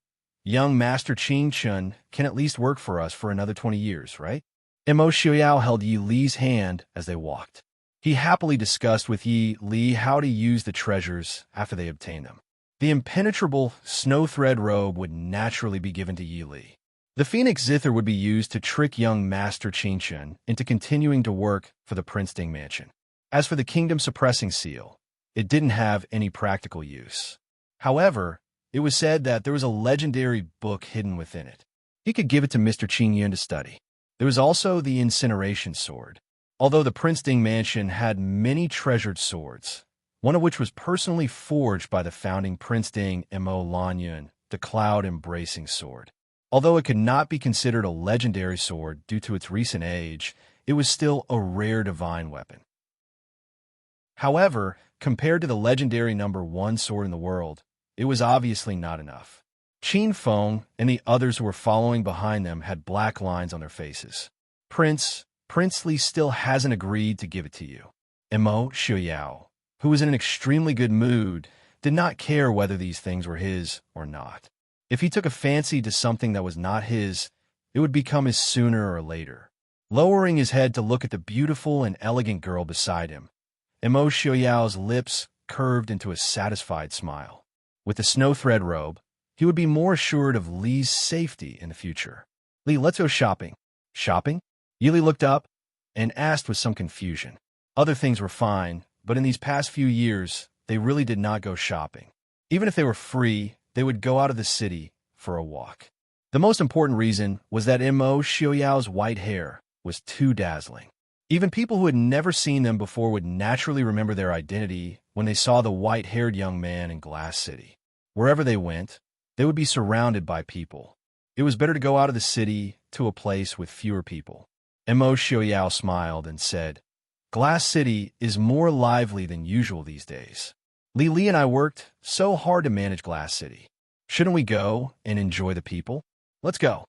young Master Qing Chun can at least work for us for another 20 years, right? Mo Xiaoyao held Yi Li's hand as they walked. He happily discussed with Yi Li how to use the treasures after they obtained them. The impenetrable snow thread robe would naturally be given to Yi Li. The phoenix zither would be used to trick young Master Qingchen into continuing to work for the Prince Ding mansion. As for the kingdom suppressing seal, it didn't have any practical use. However, it was said that there was a legendary book hidden within it. He could give it to Mr. Qingyun to study. There was also the incineration sword. Although the Prince Ding mansion had many treasured swords, one of which was personally forged by the founding Prince Ding Mo Lanyun, the cloud-embracing sword. Although it could not be considered a legendary sword due to its recent age, it was still a rare divine weapon. However, compared to the legendary #1 sword in the world, it was obviously not enough. Qin Feng and the others who were following behind them had black lines on their faces. Prince Li still hasn't agreed to give it to you. Mo Xiuyao, who was in an extremely good mood, did not care whether these things were his or not. If he took a fancy to something that was not his, it would become his sooner or later. Lowering his head to look at the beautiful and elegant girl beside him, Mo Xiuyao's lips curved into a satisfied smile. With the snow thread robe, he would be more assured of Li's safety in the future. Li, let's go shopping. Shopping? Yi Li looked up and asked with some confusion. Other things were fine, but in these past few years, they really did not go shopping. Even if they were free, they would go out of the city for a walk. The most important reason was that Mo Xiuyao's white hair was too dazzling. Even people who had never seen them before would naturally remember their identity when they saw the white-haired young man in Glass City. Wherever they went, they would be surrounded by people. It was better to go out of the city to a place with fewer people. Mo Xiuyao smiled and said, "Glass City is more lively than usual these days. Li and I worked so hard to manage Glass City. Shouldn't we go and enjoy the people? Let's go."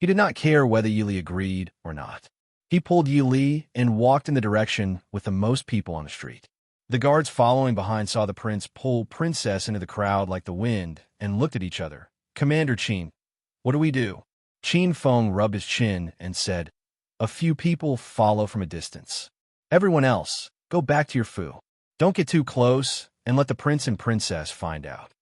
He did not care whether Yi Li agreed or not. He pulled Yi Li and walked in the direction with the most people on the street. The guards following behind saw the prince pull Princess into the crowd like the wind and looked at each other. "Commander Qin, what do we do?" Qin Feng rubbed his chin and said, "A few people follow from a distance. Everyone else, go back to your fu. Don't get too close and let the prince and princess find out."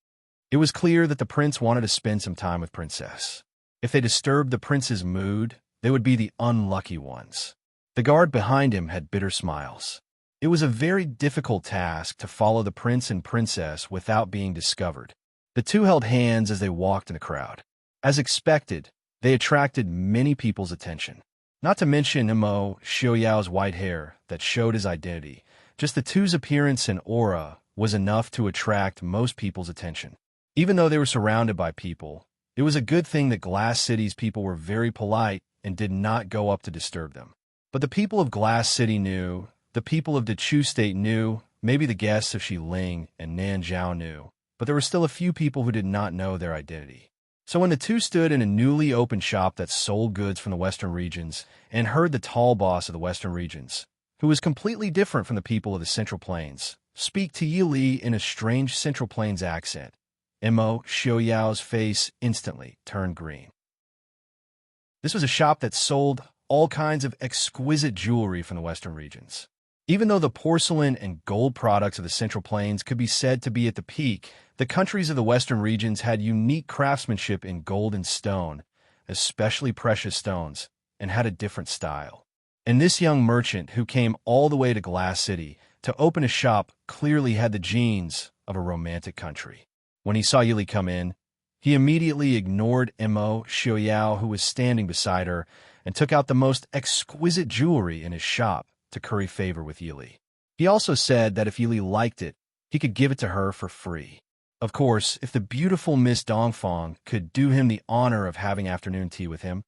It was clear that the prince wanted to spend some time with Princess. If they disturbed the prince's mood, they would be the unlucky ones. The guard behind him had bitter smiles. It was a very difficult task to follow the prince and princess without being discovered. The two held hands as they walked in the crowd. As expected, they attracted many people's attention. Not to mention Mo Xiuyao's white hair that showed his identity. Just the two's appearance and aura was enough to attract most people's attention. Even though they were surrounded by people, it was a good thing that Glass City's people were very polite and did not go up to disturb them. But the people of Glass City knew, the people of Dechu State knew, maybe the guests of Xiling and Nanzhao knew, but there were still a few people who did not know their identity. So when the two stood in a newly opened shop that sold goods from the Western regions and heard the tall boss of the Western regions, who was completely different from the people of the Central Plains, speak to Yi Li in a strange Central Plains accent, Mo Xiuyao's face instantly turned green. This was a shop that sold all kinds of exquisite jewelry from the Western regions. Even though the porcelain and gold products of the Central Plains could be said to be at the peak, the countries of the Western regions had unique craftsmanship in gold and stone, especially precious stones, and had a different style. And this young merchant who came all the way to Glass City to open a shop clearly had the genes of a romantic country. When he saw Yi Li come in, he immediately ignored Mo Xiuyao, who was standing beside her, and took out the most exquisite jewelry in his shop to curry favor with Yi Li. He also said that if Yi Li liked it, he could give it to her for free. Of course, if the beautiful Miss Dongfang could do him the honor of having afternoon tea with him,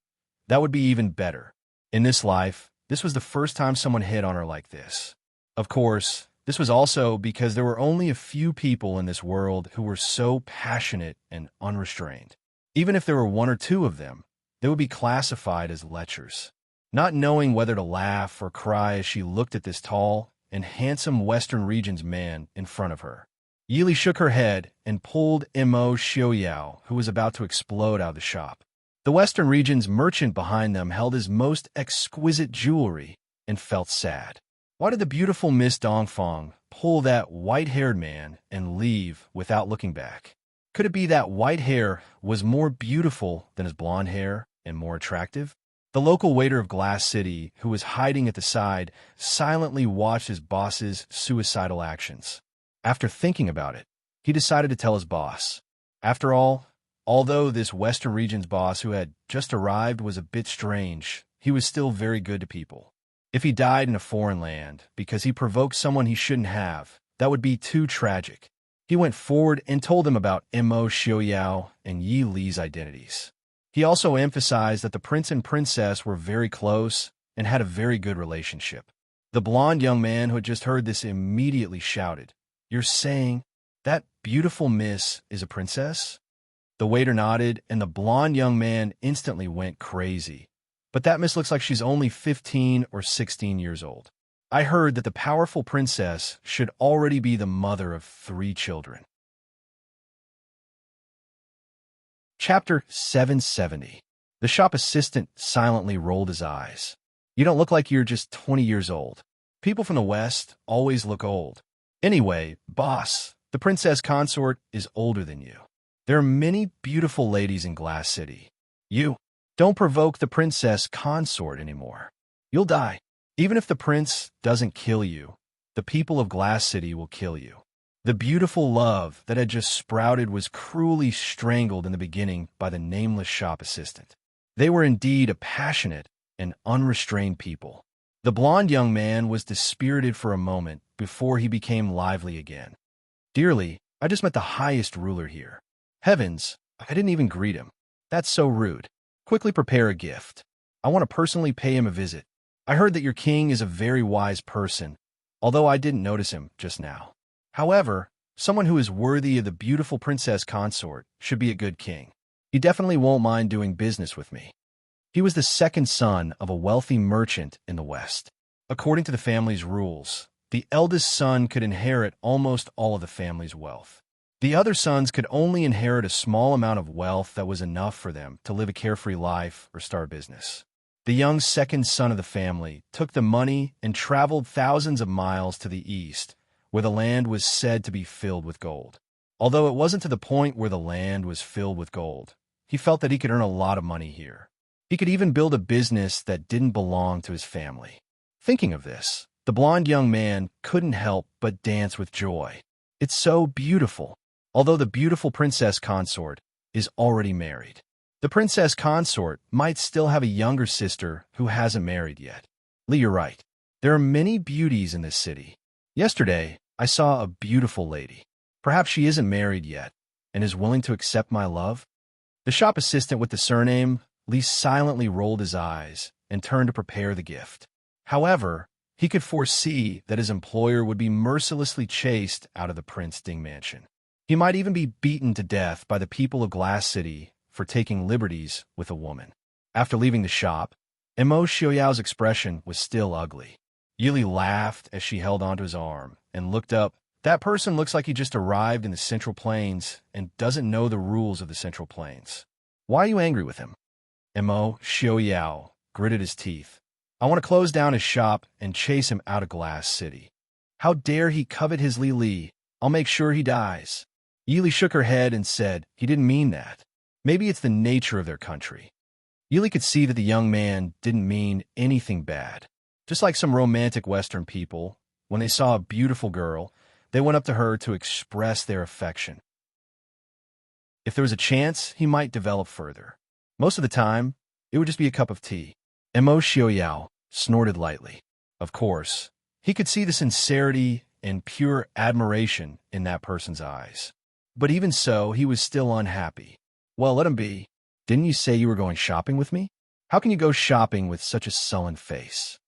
that would be even better. In this life, this was the first time someone hit on her like this. Of course, this was also because there were only a few people in this world who were so passionate and unrestrained. Even if there were one or two of them, they would be classified as lechers. Not knowing whether to laugh or cry as she looked at this tall and handsome Western region's man in front of her, Yi Li shook her head and pulled Mo Xiuyao, who was about to explode out of the shop. The Western region's merchant behind them held his most exquisite jewelry and felt sad. Why did the beautiful Miss Dongfang pull that white-haired man and leave without looking back? Could it be that white hair was more beautiful than his blonde hair and more attractive? The local waiter of Glass City, who was hiding at the side, silently watched his boss's suicidal actions. After thinking about it, he decided to tell his boss. After all, although this Western region's boss who had just arrived was a bit strange, he was still very good to people. If he died in a foreign land because he provoked someone he shouldn't have, that would be too tragic. He went forward and told him about Immerse Xiaoyao and Yi Li's identities. He also emphasized that the prince and princess were very close and had a very good relationship. The blonde young man who had just heard this immediately shouted, "You're saying that beautiful miss is a princess?" The waiter nodded, and the blonde young man instantly went crazy. "But that miss looks like she's only 15 or 16 years old. I heard that the powerful princess should already be the mother of 3 children." Chapter 770. The shop assistant silently rolled his eyes. "You don't look like you're just 20 years old. People from the West always look old. Anyway, boss, the princess consort is older than you. There are many beautiful ladies in Glass City. You don't provoke the princess consort anymore. You'll die. Even if the prince doesn't kill you, the people of Glass City will kill you." The beautiful love that had just sprouted was cruelly strangled in the beginning by the nameless shop assistant. They were indeed a passionate and unrestrained people. The blonde young man was dispirited for a moment before he became lively again. "Dearly, I just met the highest ruler here. Heavens, I didn't even greet him. That's so rude. Quickly prepare a gift. I want to personally pay him a visit. I heard that your king is a very wise person, although I didn't notice him just now. However, someone who is worthy of the beautiful princess consort should be a good king. He definitely won't mind doing business with me." He was the second son of a wealthy merchant in the West. According to the family's rules, the eldest son could inherit almost all of the family's wealth. The other sons could only inherit a small amount of wealth that was enough for them to live a carefree life or start a business. The young second son of the family took the money and traveled thousands of miles to the east, where the land was said to be filled with gold. Although it wasn't to the point where the land was filled with gold, he felt that he could earn a lot of money here. He could even build a business that didn't belong to his family. Thinking of this, the blonde young man couldn't help but dance with joy. It's so beautiful, although the beautiful princess consort is already married. The princess consort might still have a younger sister who hasn't married yet. Lee, you're right. There are many beauties in this city. Yesterday, I saw a beautiful lady. Perhaps she isn't married yet and is willing to accept my love. The shop assistant with the surname Lee silently rolled his eyes and turned to prepare the gift. However, he could foresee that his employer would be mercilessly chased out of the Prince Ding mansion. He might even be beaten to death by the people of Glass City for taking liberties with a woman. After leaving the shop, Immerse Xiaoyao's expression was still ugly. Yili laughed as she held onto his arm and looked up. "That person looks like he just arrived in the Central Plains and doesn't know the rules of the Central Plains. Why are you angry with him?" Immerse Xiaoyao gritted his teeth. "I want to close down his shop and chase him out of Glass City. How dare he covet his Li? I'll make sure he dies." Yili shook her head and said he didn't mean that. Maybe it's the nature of their country. Yili could see that the young man didn't mean anything bad. Just like some romantic Western people, when they saw a beautiful girl, they went up to her to express their affection. If there was a chance, he might develop further. Most of the time, it would just be a cup of tea. Immerse Xiaoyao snorted lightly. Of course, he could see the sincerity and pure admiration in that person's eyes. But even so, he was still unhappy. "Well, let him be. Didn't you say you were going shopping with me? How can you go shopping with such a sullen face?"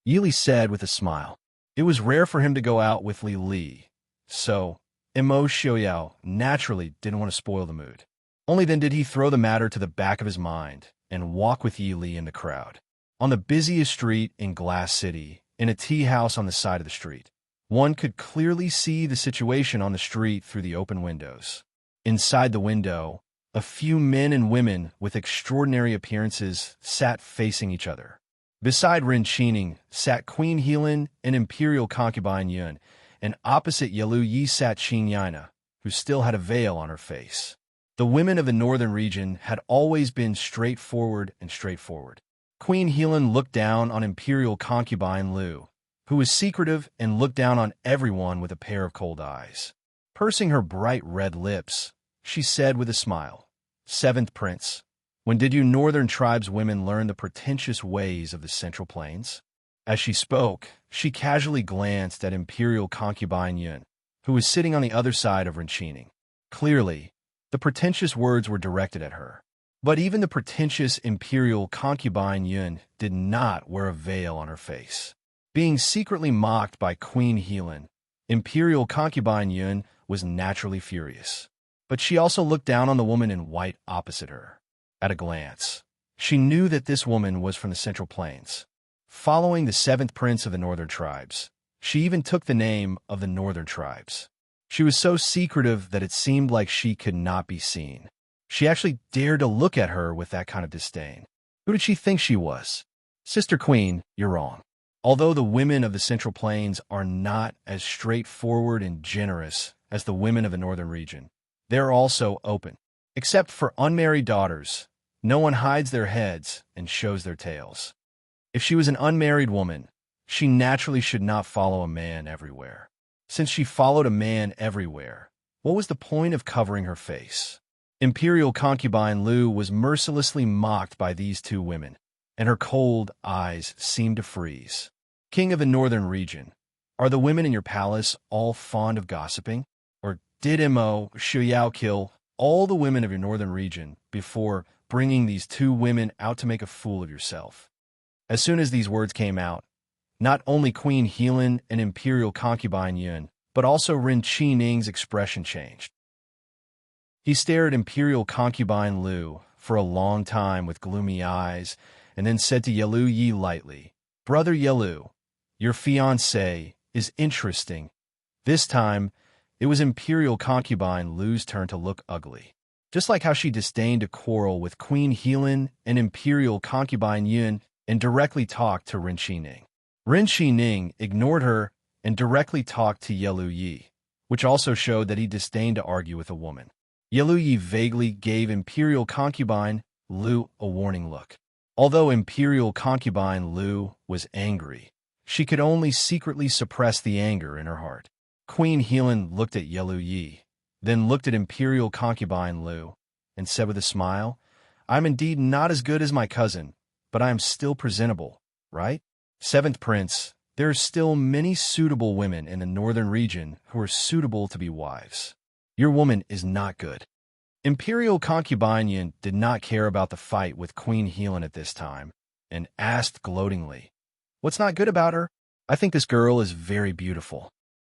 Yili said with a smile. It was rare for him to go out with Li, so Immerse Xiaoyao naturally didn't want to spoil the mood. Only then did he throw the matter to the back of his mind and walk with Yili in the crowd. On the busiest street in Glass City, in a tea house on the side of the street, one could clearly see the situation on the street through the open windows. Inside the window, a few men and women with extraordinary appearances sat facing each other. Beside Rin Qining sat Queen Helan and imperial concubine Yun, and opposite Yalu Yi sat Qing Yana, who still had a veil on her face. The women of the northern region had always been straightforward. Queen Helan looked down on imperial concubine Lu, who was secretive and looked down on everyone with a pair of cold eyes. Pursing her bright red lips, she said with a smile, "Seventh Prince, when did you northern tribes women learn the pretentious ways of the Central Plains?" As she spoke, she casually glanced at imperial concubine Yun, who was sitting on the other side of Rin Qining. Clearly, the pretentious words were directed at her. But even the pretentious imperial concubine Yun did not wear a veil on her face. Being secretly mocked by Queen Helan, imperial concubine Yun was naturally furious. But she also looked down on the woman in white opposite her. At a glance, she knew that this woman was from the Central Plains. Following the seventh prince of the northern tribes, she even took the name of the northern tribes. She was so secretive that it seemed like she could not be seen. She actually dared to look at her with that kind of disdain. Who did she think she was? Sister Queen, you're wrong. Although the women of the Central Plains are not as straightforward and generous as the women of the northern region, they're also open. Except for unmarried daughters, no one hides their heads and shows their tails. If she was an unmarried woman, she naturally should not follow a man everywhere. Since she followed a man everywhere, what was the point of covering her face? Imperial concubine Lu was mercilessly mocked by these two women, and her cold eyes seemed to freeze. King of the northern region, are the women in your palace all fond of gossiping? Or did Mo Shuyao kill all the women of your northern region before bringing these two women out to make a fool of yourself? As soon as these words came out, not only Queen Helan and imperial concubine Yun, but also Rin Qining's expression changed. He stared at imperial concubine Lu for a long time with gloomy eyes, and then said to Yalu Yi lightly, "Brother Yalu, your fiancé is interesting." This time, it was imperial concubine Lu's turn to look ugly. Just like how she disdained to quarrel with Queen Helan and imperial concubine Yun and directly talked to Rin Qining. Rin Qining ignored her and directly talked to Yalu Yi, which also showed that he disdained to argue with a woman. Yalu Yi vaguely gave imperial concubine Lu a warning look. Although imperial concubine Lu was angry, she could only secretly suppress the anger in her heart. Queen Helan looked at Yalu Yi, then looked at imperial concubine Lu, and said with a smile, "I'm indeed not as good as my cousin, but I am still presentable, right? Seventh Prince, there are still many suitable women in the northern region who are suitable to be wives. Your woman is not good." Imperial concubine Yun did not care about the fight with Queen Helan at this time, and asked gloatingly, "What's not good about her? I think this girl is very beautiful.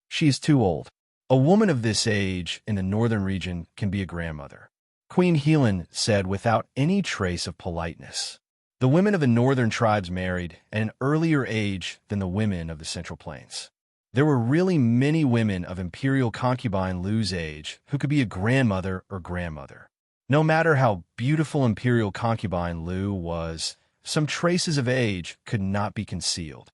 She is too old. A woman of this age in the northern region can be a grandmother." Queen Helan said without any trace of politeness. The women of the northern tribes married at an earlier age than the women of the Central Plains. There were really many women of imperial concubine Lu's age who could be a grandmother or grandmother. No matter how beautiful imperial concubine Lu was, some traces of age could not be concealed.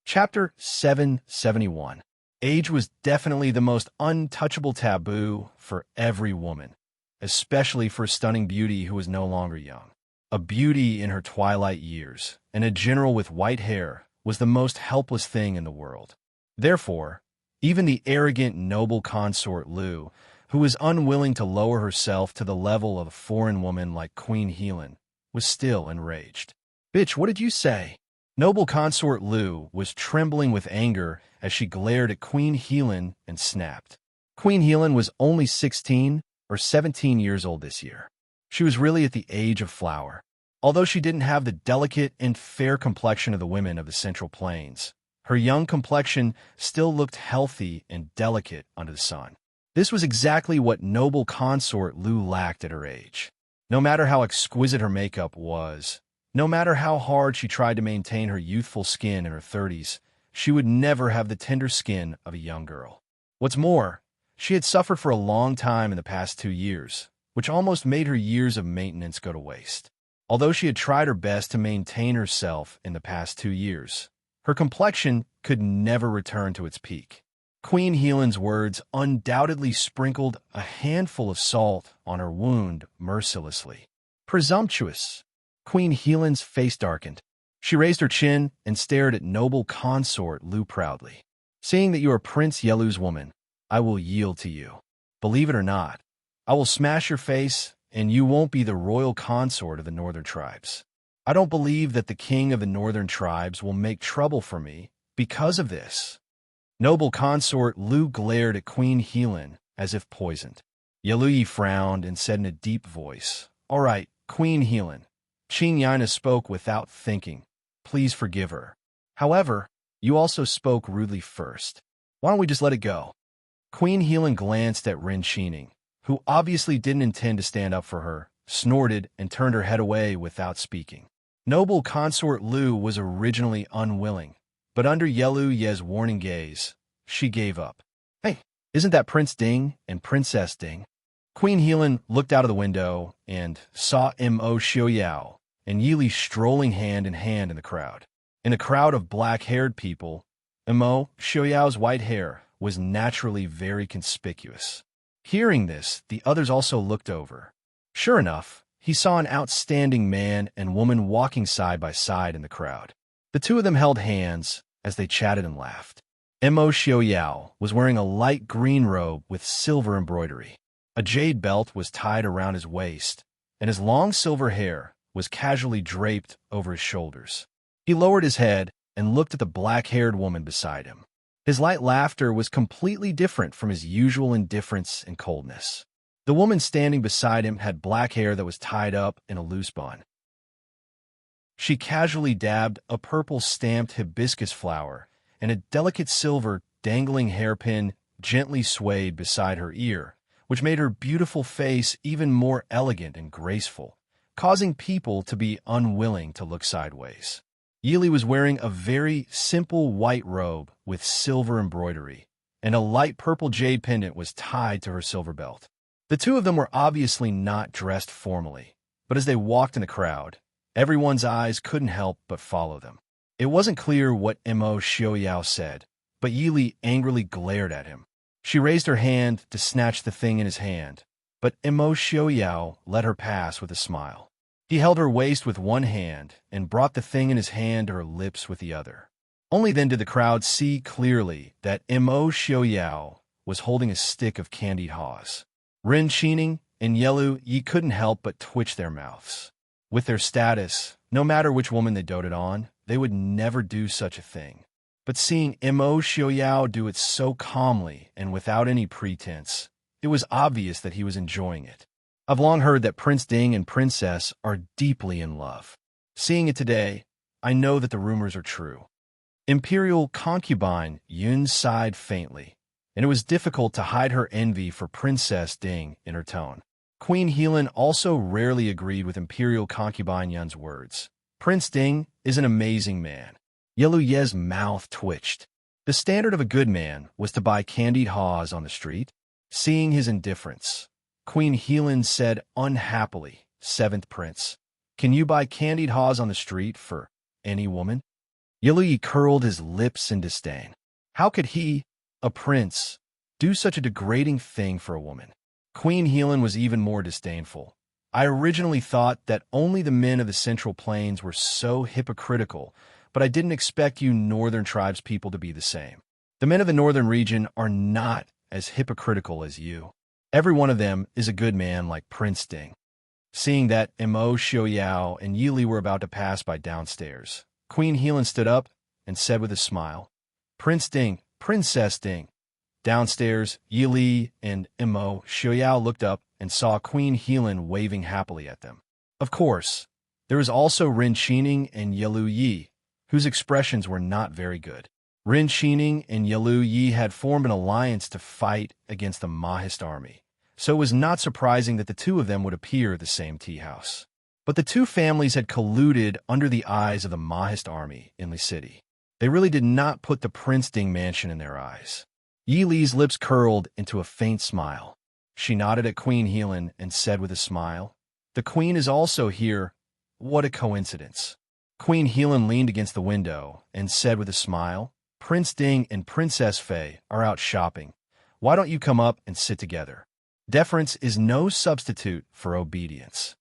Chapter 771. Age was definitely the most untouchable taboo for every woman, especially for a stunning beauty who was no longer young. A beauty in her twilight years, and a general with white hair, was the most helpless thing in the world. Therefore, even the arrogant noble consort Lu, who was unwilling to lower herself to the level of a foreign woman like Queen Helan, was still enraged. "Bitch, what did you say?" Noble consort Lu was trembling with anger as she glared at Queen Helan and snapped. Queen Helan was only 16 or 17 years old this year. She was really at the age of flower. Although she didn't have the delicate and fair complexion of the women of the Central Plains, her young complexion still looked healthy and delicate under the sun. This was exactly what noble consort Lu lacked at her age. No matter how exquisite her makeup was, no matter how hard she tried to maintain her youthful skin in her 30s, she would never have the tender skin of a young girl. What's more, she had suffered for a long time in the past 2 years, which almost made her years of maintenance go to waste. Although she had tried her best to maintain herself in the past 2 years, her complexion could never return to its peak. Queen Helen's words undoubtedly sprinkled a handful of salt on her wound mercilessly. Presumptuous! Queen Helen's face darkened. She raised her chin and stared at noble consort Lu proudly. Seeing that you are Prince Yelu's woman, I will yield to you. Believe it or not, I will smash your face, and you won't be the royal consort of the northern tribes. I don't believe that the king of the northern tribes will make trouble for me because of this. Noble consort Lu glared at Queen Helen as if poisoned. Yelui frowned and said in a deep voice, "All right, Queen Helen." Qing Yana spoke without thinking. "Please forgive her. However, you also spoke rudely first. Why don't we just let it go?" Queen Helen glanced at Ren Qining, who obviously didn't intend to stand up for her, snorted, and turned her head away without speaking. Noble consort Lu was originally unwilling, but under Yelu Ye's warning gaze, she gave up. "Hey, isn't that Prince Ding and Princess Ding?" Queen Helen looked out of the window and saw Mo Xiaoyao and Yili strolling hand in hand in the crowd. In a crowd of black-haired people, Mo Xiaoyao's white hair was naturally very conspicuous. Hearing this, the others also looked over. Sure enough, he saw an outstanding man and woman walking side by side in the crowd. The two of them held hands as they chatted and laughed. Mo Xiaoyao was wearing a light green robe with silver embroidery. A jade belt was tied around his waist, and his long silver hair was casually draped over his shoulders. He lowered his head and looked at the black-haired woman beside him. His light laughter was completely different from his usual indifference and coldness. The woman standing beside him had black hair that was tied up in a loose bun. She casually dabbed a purple stamped hibiscus flower, and a delicate silver dangling hairpin gently swayed beside her ear, which made her beautiful face even more elegant and graceful, causing people to be unwilling to look sideways. Yili was wearing a very simple white robe with silver embroidery, and a light purple jade pendant was tied to her silver belt. The two of them were obviously not dressed formally, but as they walked in the crowd, everyone's eyes couldn't help but follow them. It wasn't clear what Mo Xiaoyao said, but Yili angrily glared at him. She raised her hand to snatch the thing in his hand, but Mo Xiaoyao let her pass with a smile. He held her waist with one hand and brought the thing in his hand to her lips with the other. Only then did the crowd see clearly that Mo Xiaoyao was holding a stick of candied haws. Ren Qining and Yelu Yi couldn't help but twitch their mouths. With their status, no matter which woman they doted on, they would never do such a thing. But seeing Mo Xiaoyao do it so calmly and without any pretense, it was obvious that he was enjoying it. I've long heard that Prince Ding and Princess are deeply in love. Seeing it today, I know that the rumors are true. Imperial concubine Yun sighed faintly, and it was difficult to hide her envy for Princess Ding in her tone. Queen Helen also rarely agreed with Imperial concubine Yun's words. Prince Ding is an amazing man. Yelu Ye's mouth twitched. The standard of a good man was to buy candied haws on the street. Seeing his indifference, Queen Helen said unhappily, "Seventh Prince, can you buy candied haws on the street for any woman?" Yelu curled his lips in disdain. How could he, a prince, do such a degrading thing for a woman? Queen Helen was even more disdainful. I originally thought that only the men of the Central Plains were so hypocritical, but I didn't expect you northern tribes people to be the same. The men of the northern region are not as hypocritical as you. Every one of them is a good man like Prince Ding. Seeing that Mo Xiaoyao and Yili were about to pass by downstairs, Queen Helen stood up and said with a smile, "Prince Ding, Princess Ding." Downstairs, Yili and Mo Xiaoyao looked up and saw Queen Helen waving happily at them. Of course, there was also Ren Qining and Yelu Yi, whose expressions were not very good. Ren Qining and Yelu Yi had formed an alliance to fight against the Mahist army, so it was not surprising that the two of them would appear at the same tea house. But the two families had colluded under the eyes of the Mahist army in the city. They really did not put the Prince Ding mansion in their eyes. Yi Li's lips curled into a faint smile. She nodded at Queen Helen and said with a smile, "The queen is also here, What a coincidence. Queen Helan leaned against the window and said with a smile, Prince Ding and Princess Fei are out shopping. Why don't you come up and sit together? Deference is no substitute for obedience.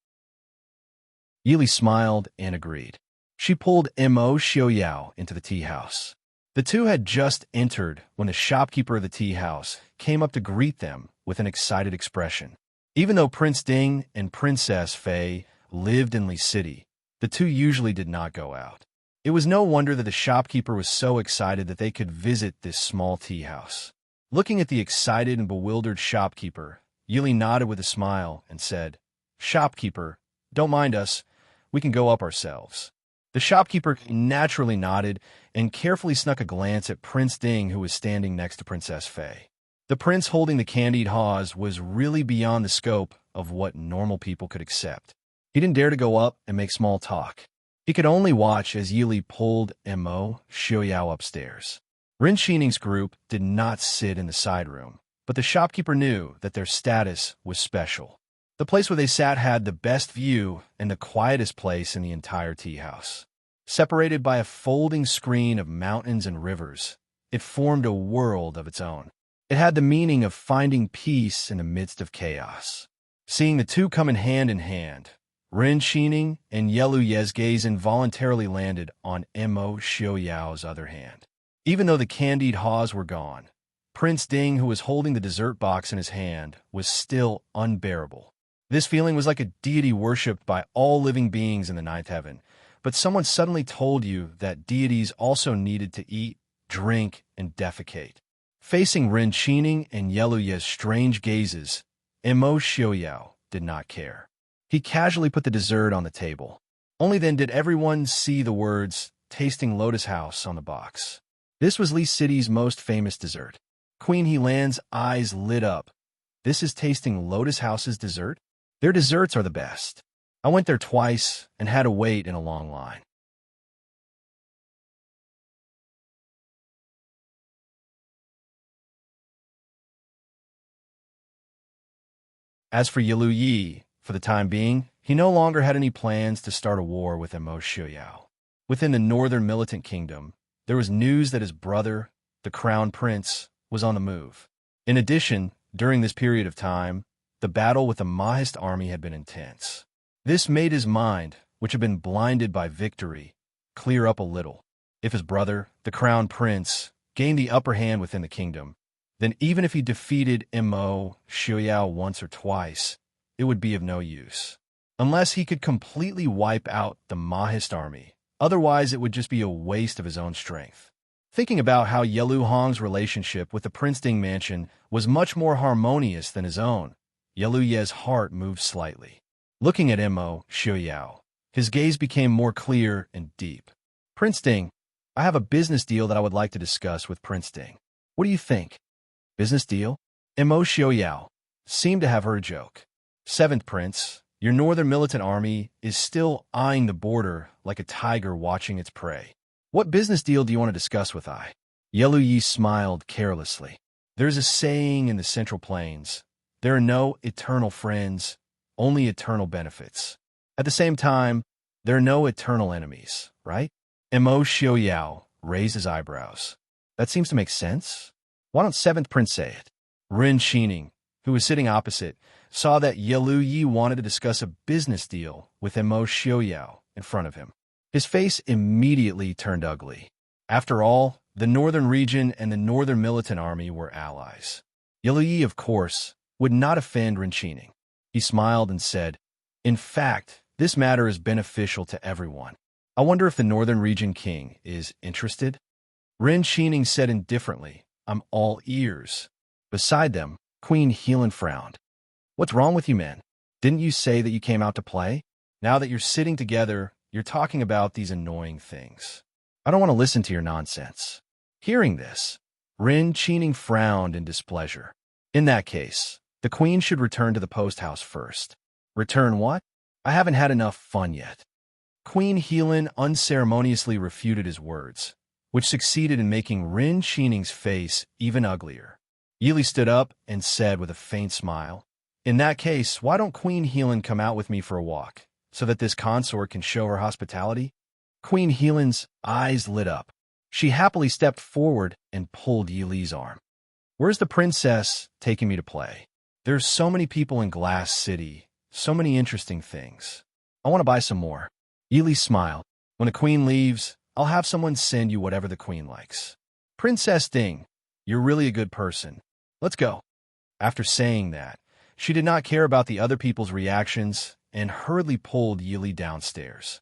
Yili smiled and agreed. She pulled Mo Xiaoyao into the tea house. The two had just entered when the shopkeeper of the tea house came up to greet them with an excited expression. Even though Prince Ding and Princess Fei lived in Li City, the two usually did not go out. It was no wonder that the shopkeeper was so excited that they could visit this small tea house. Looking at the excited and bewildered shopkeeper, Yili nodded with a smile and said, Shopkeeper, don't mind us. We can go up ourselves. The shopkeeper naturally nodded and carefully snuck a glance at Prince Ding, who was standing next to Princess Fei. The prince holding the candied haws was really beyond the scope of what normal people could accept. He didn't dare to go up and make small talk. He could only watch as Yili pulled Mo Xiaoyao upstairs. Ren Xining's group did not sit in the side room, but the shopkeeper knew that their status was special. The place where they sat had the best view and the quietest place in the entire tea house. Separated by a folding screen of mountains and rivers, it formed a world of its own. It had the meaning of finding peace in the midst of chaos. Seeing the two come in hand, Ren Xining and Yelu Ye's gaze involuntarily landed on Mo Xiaoyao's other hand. Even though the candied haws were gone, Prince Ding, who was holding the dessert box in his hand, was still unbearable. This feeling was like a deity worshipped by all living beings in the ninth heaven, but someone suddenly told you that deities also needed to eat, drink, and defecate. Facing Ren Xining and Yelu Ye's strange gazes, Mo Xiaoyao did not care. He casually put the dessert on the table. Only then did everyone see the words, Tasting Lotus House, on the box. This was Li City's most famous dessert. Queen Helan's eyes lit up. This is Tasting Lotus House's dessert? Their desserts are the best. I went there twice and had to wait in a long line. As for Yilu Yi, for the time being, he no longer had any plans to start a war with Mo Xiaoyao. Within the northern militant kingdom, there was news that his brother, the crown prince, was on the move. In addition, during this period of time, the battle with the Mahist army had been intense. This made his mind, which had been blinded by victory, clear up a little. If his brother, the crown prince, gained the upper hand within the kingdom, then even if he defeated Mo Xiaoyao once or twice, it would be of no use. Unless he could completely wipe out the Mahist army, otherwise it would just be a waste of his own strength. Thinking about how Yelu Hong's relationship with the Prince Ding mansion was much more harmonious than his own, Yelu Ye's heart moved slightly. Looking at Mo Xiaoyao, his gaze became more clear and deep. Prince Ding, I have a business deal that I would like to discuss with Prince Ding. What do you think? Business deal? Mo Xiaoyao seemed to have heard a joke. Seventh Prince, your northern militant army is still eyeing the border like a tiger watching its prey. What business deal do you want to discuss with I? Yelu Yi smiled carelessly. There's a saying in the Central Plains, there are no eternal friends, only eternal benefits. At the same time, there are no eternal enemies, right? Mo Xiaoyao raised his eyebrows. That seems to make sense. Why don't Seventh Prince say it? Ren Xining, who was sitting opposite, saw that Yelu Yi wanted to discuss a business deal with Mo Xiaoyao in front of him. His face immediately turned ugly. After all, the northern region and the northern militant army were allies. Yelu Yi, of course, would not offend Ren Xining. He smiled and said, in fact, this matter is beneficial to everyone. I wonder if the northern region king is interested? Ren Xining said indifferently, I'm all ears. Beside them, Queen Helan frowned. What's wrong with you men? Didn't you say that you came out to play? Now that you're sitting together, you're talking about these annoying things. I don't want to listen to your nonsense. Hearing this, Ren Xining frowned in displeasure. In that case, the queen should return to the post house first. Return what? I haven't had enough fun yet. Queen Helan unceremoniously refuted his words, which succeeded in making Ren Xining's face even uglier. Yili stood up and said with a faint smile, in that case, why don't Queen Helan come out with me for a walk, so that this consort can show her hospitality? Queen Helen's eyes lit up. She happily stepped forward and pulled Yi Li's arm. Where's the princess taking me to play? There's so many people in Glass City, so many interesting things. I want to buy some more. Yi Li smiled. When the queen leaves, I'll have someone send you whatever the queen likes. Princess Ding, you're really a good person. Let's go. After saying that, she did not care about the other people's reactions and hurriedly pulled Yi Li downstairs.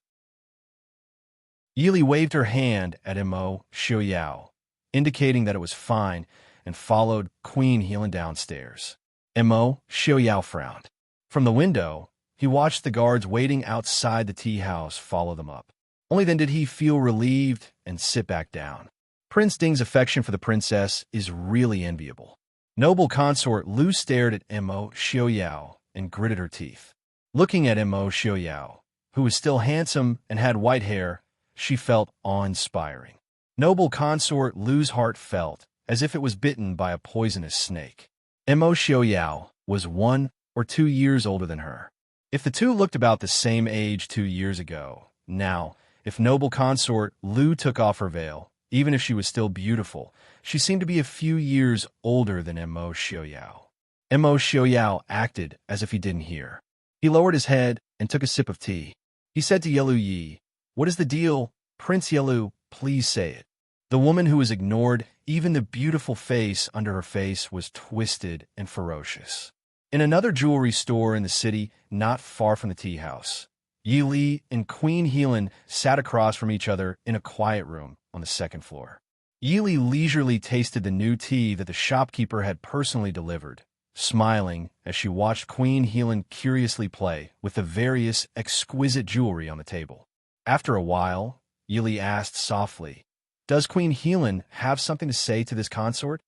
Yi Li waved her hand at Mo Xiaoyao, indicating that it was fine, and followed Queen Helen downstairs. Mo Xiaoyao frowned. From the window, he watched the guards waiting outside the tea house follow them up. Only then did he feel relieved and sit back down. Prince Ding's affection for the princess is really enviable. Noble consort Lu stared at Mo Xiaoyao and gritted her teeth. Looking at Mo Xiaoyao, who was still handsome and had white hair, she felt awe-inspiring. Noble consort Lu's heart felt as if it was bitten by a poisonous snake. Mo Xiaoyao was 1 or 2 years older than her. If the two looked about the same age 2 years ago, now, if noble consort Lu took off her veil, even if she was still beautiful, she seemed to be a few years older than Mo Xiaoyao. Mo Xiaoyao acted as if he didn't hear. He lowered his head and took a sip of tea. He said to Yelu Yi, "What is the deal? Prince Yelu, please say it." The woman who was ignored, even the beautiful face under her face was twisted and ferocious. In another jewelry store in the city, not far from the tea house, Yi Li and Queen Helen sat across from each other in a quiet room on the second floor. Yi Li leisurely tasted the new tea that the shopkeeper had personally delivered, smiling as she watched Queen Helen curiously play with the various exquisite jewelry on the table. After a while, Yi Li asked softly, "Does Queen Helen have something to say to this consort?"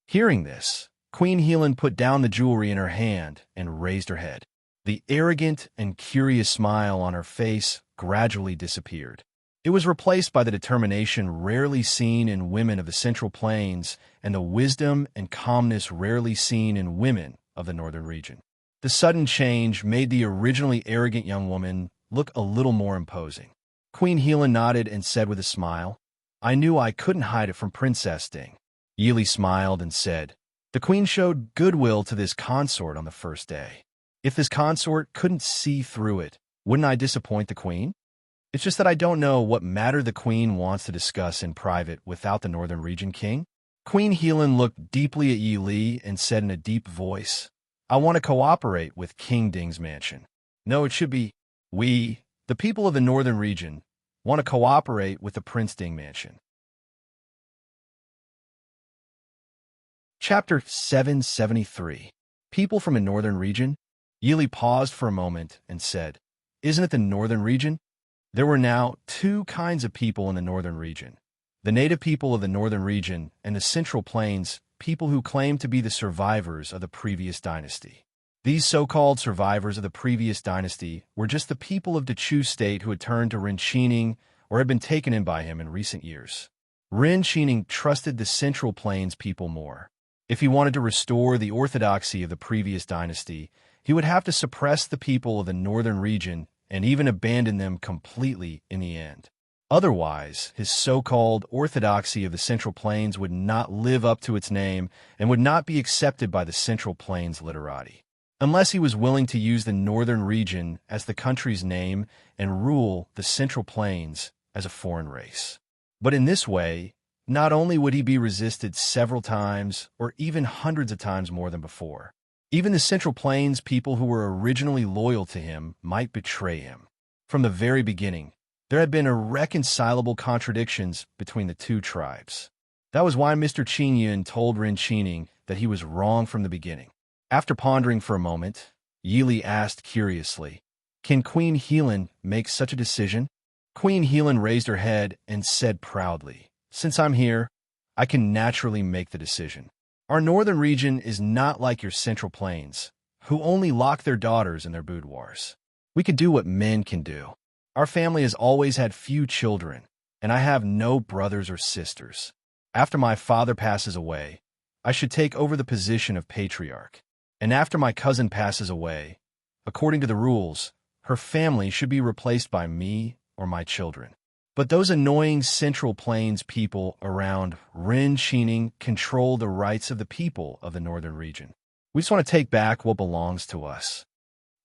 Hearing this, Queen Helen put down the jewelry in her hand and raised her head. The arrogant and curious smile on her face gradually disappeared. It was replaced by the determination rarely seen in women of the Central Plains and the wisdom and calmness rarely seen in women of the northern region. The sudden change made the originally arrogant young woman look a little more imposing. Queen Helen nodded and said with a smile, "I knew I couldn't hide it from Princess Ding." Yi Li smiled and said, "The queen showed goodwill to this consort on the first day. If this consort couldn't see through it, wouldn't I disappoint the queen? It's just that I don't know what matter the queen wants to discuss in private without the Northern Region King." Queen Helen looked deeply at Yi Li and said in a deep voice, "I want to cooperate with King Ding's mansion. No, it should be, we, the people of the Northern Region, want to cooperate with the Prince Ding mansion." Chapter 773. People from a Northern Region? Yi Li paused for a moment and said, "Isn't it the Northern Region?" There were now 2 kinds of people in the Northern Region. The native people of the Northern Region and the Central Plains, people who claimed to be the survivors of the previous dynasty. These so-called survivors of the previous dynasty were just the people of the Chu state who had turned to Ren Qining or had been taken in by him in recent years. Ren Qining trusted the Central Plains people more. If he wanted to restore the orthodoxy of the previous dynasty, he would have to suppress the people of the Northern Region and even abandon them completely in the end. Otherwise, his so-called orthodoxy of the Central Plains would not live up to its name and would not be accepted by the Central Plains literati, unless he was willing to use the Northern Region as the country's name and rule the Central Plains as a foreign race. But in this way, not only would he be resisted several times or even hundreds of times more than before, even the Central Plains people who were originally loyal to him might betray him. From the very beginning, there had been irreconcilable contradictions between the 2 tribes. That was why Mr. Qin Yun told Ren Qining that he was wrong from the beginning. After pondering for a moment, Yi Li asked curiously, "Can Queen Helen make such a decision?" Queen Helen raised her head and said proudly, "Since I'm here, I can naturally make the decision. Our Northern Region is not like your Central Plains, who only lock their daughters in their boudoirs. We could do what men can do. Our family has always had few children, and I have no brothers or sisters. After my father passes away, I should take over the position of patriarch. And after my cousin passes away, according to the rules, her family should be replaced by me or my children. But those annoying Central Plains people around Rendezvous control the rights of the people of the northern region. We just want to take back what belongs to us.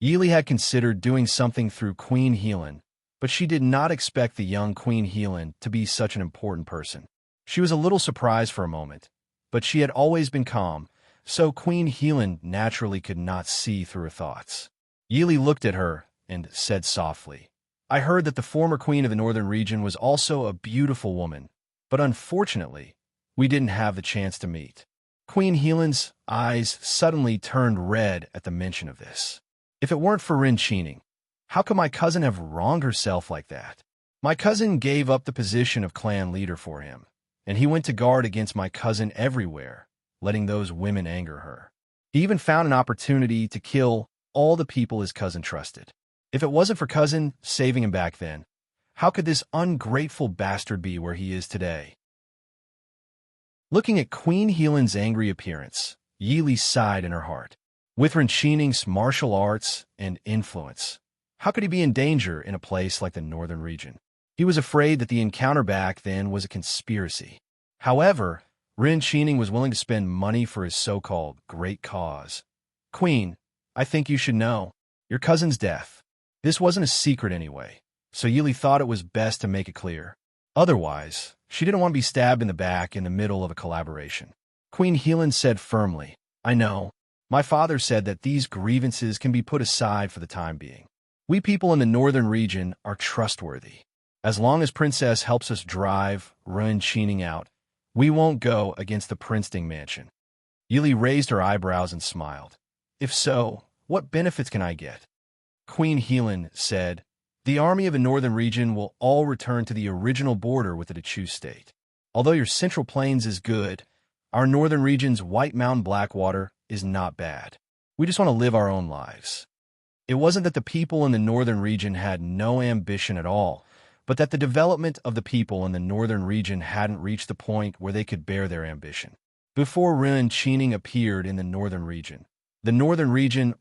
Yili had considered doing something through Queen Helen, but she did not expect the young Queen Helen to be such an important person. She was a little surprised for a moment, but she had always been calm, so Queen Helen naturally could not see through her thoughts. Yili looked at her and said softly, "I heard that the former queen of the northern region was also a beautiful woman, but unfortunately, we didn't have the chance to meet." Queen Helen's eyes suddenly turned red at the mention of this. If it weren't for Rendezvous, how could my cousin have wronged herself like that? My cousin gave up the position of clan leader for him, and he went to guard against my cousin everywhere, letting those women anger her. He even found an opportunity to kill all the people his cousin trusted. If it wasn't for cousin saving him back then, how could this ungrateful bastard be where he is today? Looking at Queen Helen's angry appearance, Yili sighed in her heart. With Rendezvous' martial arts and influence, how could he be in danger in a place like the northern region? He was afraid that the encounter back then was a conspiracy. However, Rendezvous was willing to spend money for his so-called great cause. "Queen, I think you should know. Your cousin's death. This wasn't a secret anyway, so Yili thought it was best to make it clear. Otherwise, she didn't want to be stabbed in the back in the middle of a collaboration." Queen Helen said firmly, "I know. My father said that these grievances can be put aside for the time being. We people in the northern region are trustworthy. As long as Princess helps us drive Rendezvous out, we won't go against the Princeton mansion." Yili raised her eyebrows and smiled. "If so, what benefits can I get?" Queen Helen said, "The army of the northern region will all return to the original border with the Dechu state. Although your Central Plains is good, our northern region's White Mountain Blackwater is not bad. We just want to live our own lives." It wasn't that the people in the northern region had no ambition at all, but that the development of the people in the northern region hadn't reached the point where they could bear their ambition. Before Rendezvous appeared in the northern region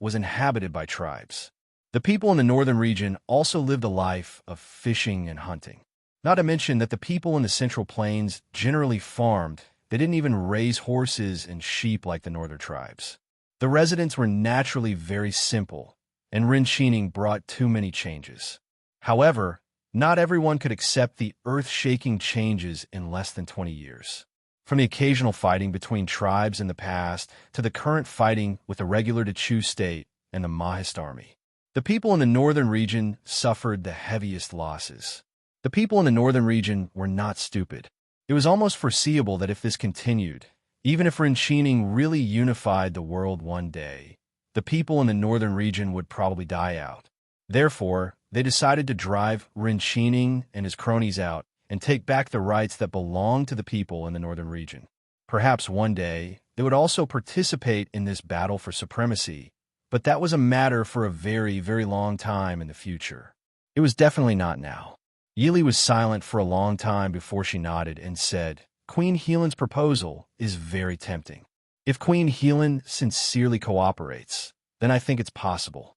was inhabited by tribes. The people in the northern region also lived a life of fishing and hunting. Not to mention that the people in the Central Plains generally farmed. They didn't even raise horses and sheep like the northern tribes. The residents were naturally very simple, and Rendezvous brought too many changes. However, not everyone could accept the earth-shaking changes in less than 20 years. From the occasional fighting between tribes in the past to the current fighting with the regular Dechu state and the Mahist army, the people in the northern region suffered the heaviest losses. The people in the northern region were not stupid. It was almost foreseeable that if this continued, even if Rendezvous really unified the world one day, the people in the northern region would probably die out. Therefore, they decided to drive Rendezvous and his cronies out and take back the rights that belonged to the people in the northern region. Perhaps one day, they would also participate in this battle for supremacy, but that was a matter for a very, very long time in the future. It was definitely not now. Yili was silent for a long time before she nodded and said, "Queen Helen's proposal is very tempting. If Queen Helen sincerely cooperates, then I think it's possible."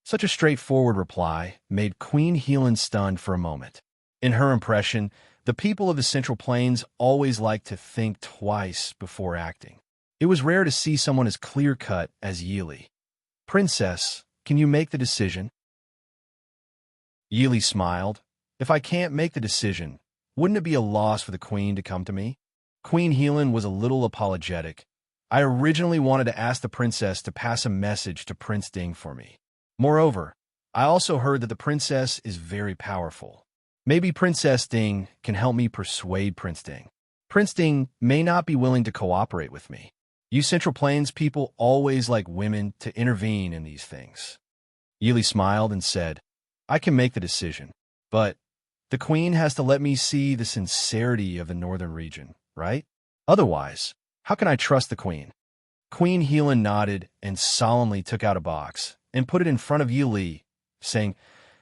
Such a straightforward reply made Queen Helen stunned for a moment. In her impression, the people of the Central Plains always liked to think twice before acting. It was rare to see someone as clear-cut as Yili. "Princess, can you make the decision?" Yili smiled. "If I can't make the decision, wouldn't it be a loss for the queen to come to me?" Queen Helen was a little apologetic. "I originally wanted to ask the princess to pass a message to Prince Ding for me. Moreover, I also heard that the princess is very powerful. Maybe Princess Ding can help me persuade Prince Ding. Prince Ding may not be willing to cooperate with me. You Central Plains people always like women to intervene in these things." Yili smiled and said, "I can make the decision, but the queen has to let me see the sincerity of the northern region, right? Otherwise, how can I trust the queen?" Queen Helen nodded and solemnly took out a box and put it in front of Yili, saying,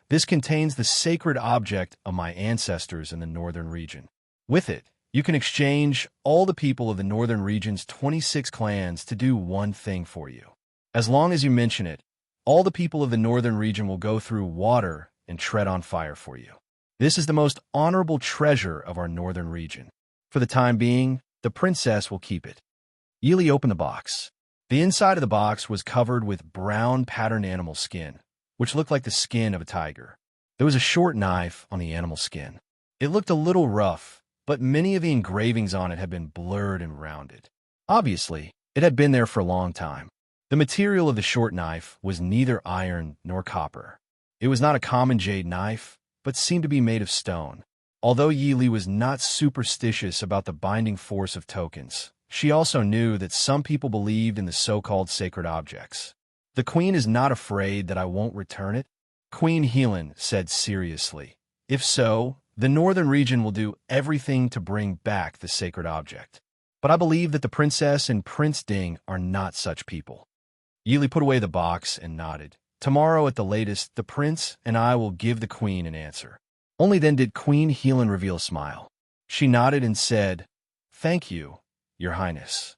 "This contains the sacred object of my ancestors in the northern region. With it, you can exchange all the people of the northern region's 26 clans to do one thing for you. As long as you mention it, All the people of the northern region will go through water and tread on fire for you. This is the most honorable treasure of our northern region. For the time being, the princess will keep it." Yili opened the box. The inside of the box was covered with brown patterned animal skin, which looked like the skin of a tiger. There was a short knife on the animal skin. It looked a little rough, but many of the engravings on it had been blurred and rounded. Obviously, it had been there for a long time. The material of the short knife was neither iron nor copper. It was not a common jade knife, but seemed to be made of stone. Although Yili was not superstitious about the binding force of tokens, she also knew that some people believed in the so-called sacred objects. "The queen is not afraid that I won't return it?" Queen Helan said seriously. "If so, the northern region will do everything to bring back the sacred object. But I believe that the princess and Prince Ding are not such people." Yili put away the box and nodded. "Tomorrow at the latest, the prince and I will give the queen an answer." Only then did Queen Helan reveal a smile. She nodded and said, "Thank you, Your Highness."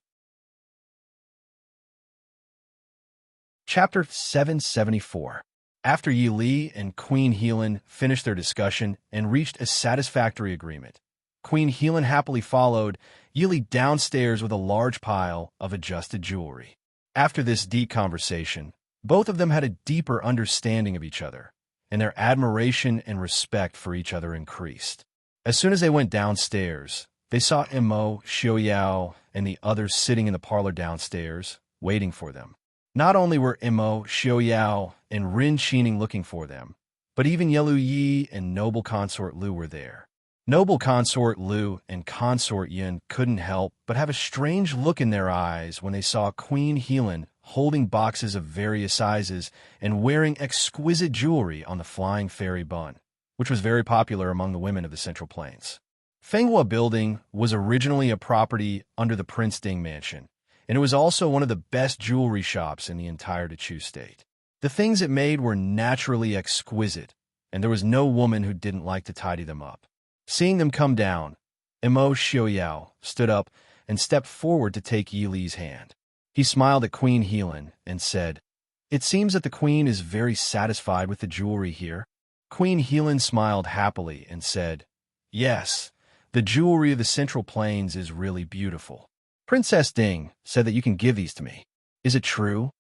Chapter 774. After Yi Li and Queen Helan finished their discussion and reached a satisfactory agreement, Queen Helan happily followed Yi Li downstairs with a large pile of adjusted jewelry. After this deep conversation, both of them had a deeper understanding of each other, and their admiration and respect for each other increased. As soon as they went downstairs, they saw Imo, Xiaoyao, and the others sitting in the parlor downstairs, waiting for them. Not only were Imo, Xiaoyao, and Rin Qining looking for them, but even Yelu Yi and noble consort Lu were there. Noble consort Lu and consort Yin couldn't help but have a strange look in their eyes when they saw Queen Helan holding boxes of various sizes and wearing exquisite jewelry on the flying fairy bun, which was very popular among the women of the Central Plains. Fenghua Building was originally a property under the Prince Ding Mansion, and it was also one of the best jewelry shops in the entire Dechu state. The things it made were naturally exquisite, and there was no woman who didn't like to tidy them up. Seeing them come down, Imo Xiaoyao stood up and stepped forward to take Yi Li's hand. He smiled at Queen Helan and said, "It seems that the queen is very satisfied with the jewelry here." Queen Helan smiled happily and said, "Yes, the jewelry of the Central Plains is really beautiful. Princess Ding said that you can give these to me. Is it true?"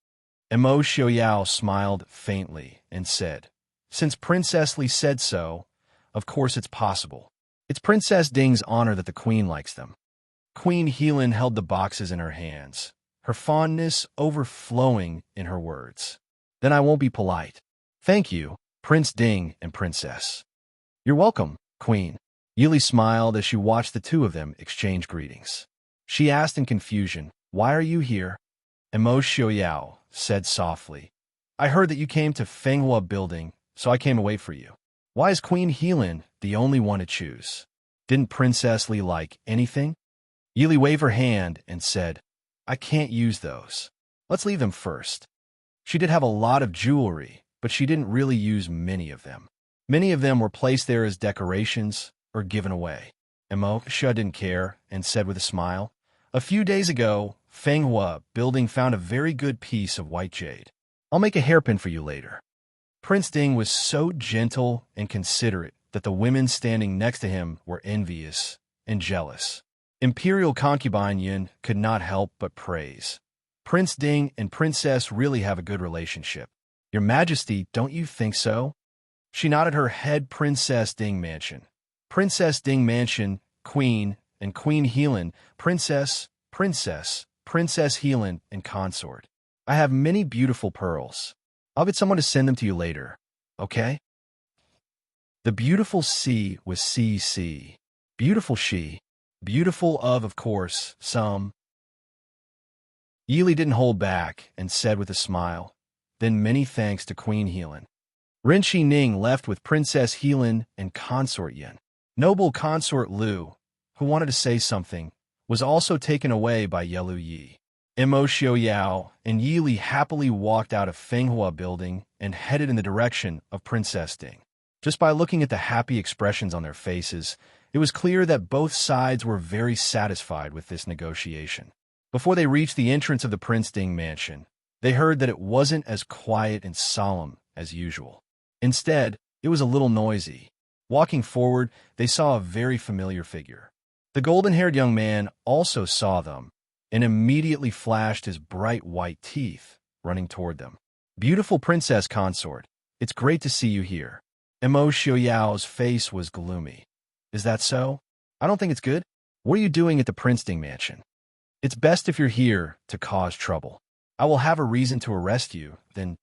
Imo Xiaoyao smiled faintly and said, "Since Princess Li said so, of course it's possible. It's Princess Ding's honor that the queen likes them." Queen Helan held the boxes in her hands, her fondness overflowing in her words. "Then I won't be polite. Thank you, Prince Ding and Princess." "You're welcome, Queen." Yi Li smiled as she watched the two of them exchange greetings. She asked in confusion, "Why are you here?" Imo Xiaoyao said softly, "I heard that you came to Fenghua Building, so I came to wait for you." "Why is Queen Helan the only one to choose? Didn't Princess Li like anything?" Yi Li waved her hand and said, "I can't use those. Let's leave them first." She did have a lot of jewelry, but she didn't really use many of them. Many of them were placed there as decorations or given away. Imo Xia didn't care and said with a smile, "A few days ago, Fenghua Building found a very good piece of white jade. I'll make a hairpin for you later." Prince Ding was so gentle and considerate that the women standing next to him were envious and jealous. Imperial concubine Yin could not help but praise. "Prince Ding and Princess really have a good relationship. Your Majesty, don't you think so?" She nodded her head. Princess Ding Mansion. Princess Ding Mansion, Queen, and Queen Helan, Princess Helan, and consort. "I have many beautiful pearls. I'll get someone to send them to you later, okay?" The beautiful C was CC. Beautiful she. Beautiful of course, some. Yi Li didn't hold back and said with a smile, "Then many thanks to Queen Helan." Rin Qining left with Princess Helan and consort Yin. Noble consort Lu, who wanted to say something, was also taken away by Yelu Yi. Imo Xiaoyao and Yi Li happily walked out of Fenghua Building and headed in the direction of Princess Ding. Just by looking at the happy expressions on their faces, it was clear that both sides were very satisfied with this negotiation. Before they reached the entrance of the Prince Ding Mansion, They heard that it wasn't as quiet and solemn as usual. Instead, it was a little noisy. Walking forward, they saw a very familiar figure. The golden-haired young man also saw them and immediately flashed his bright white teeth, running toward them. "Beautiful princess consort, it's great to see you here." Mo Xiaoyao's face was gloomy. "Is that so? I don't think it's good. What are you doing at the Princeton mansion? It's best if you're here to cause trouble. I will have a reason to arrest you, then."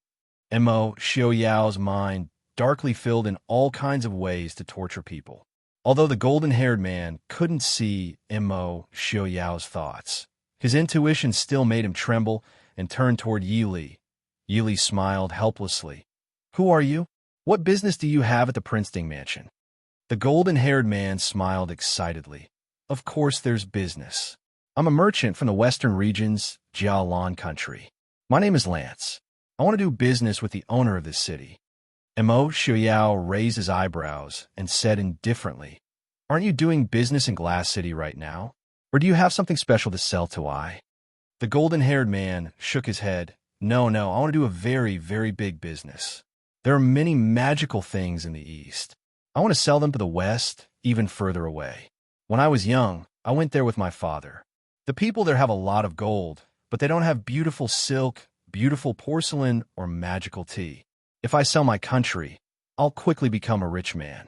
Mo Xiaoyao's mind darkly filled in all kinds of ways to torture people. Although the golden-haired man couldn't see Mo Xiaoyao's thoughts, his intuition still made him tremble and turn toward Yi Li. Yi Li smiled helplessly. "Who are you? What business do you have at the Princeton mansion?" The golden-haired man smiled excitedly. "Of course there's business. I'm a merchant from the western region's Jialan country. My name is Lance. I want to do business with the owner of this city." Mo Xiaoyao raised his eyebrows and said indifferently, "Aren't you doing business in Glass City right now? Or do you have something special to sell to I?" The golden-haired man shook his head. No, I want to do a very, very big business. There are many magical things in the East. I want to sell them to the West, even further away. When I was young, I went there with my father. The people there have a lot of gold, but they don't have beautiful silk, beautiful porcelain, or magical tea. If I sell my country, I'll quickly become a rich man."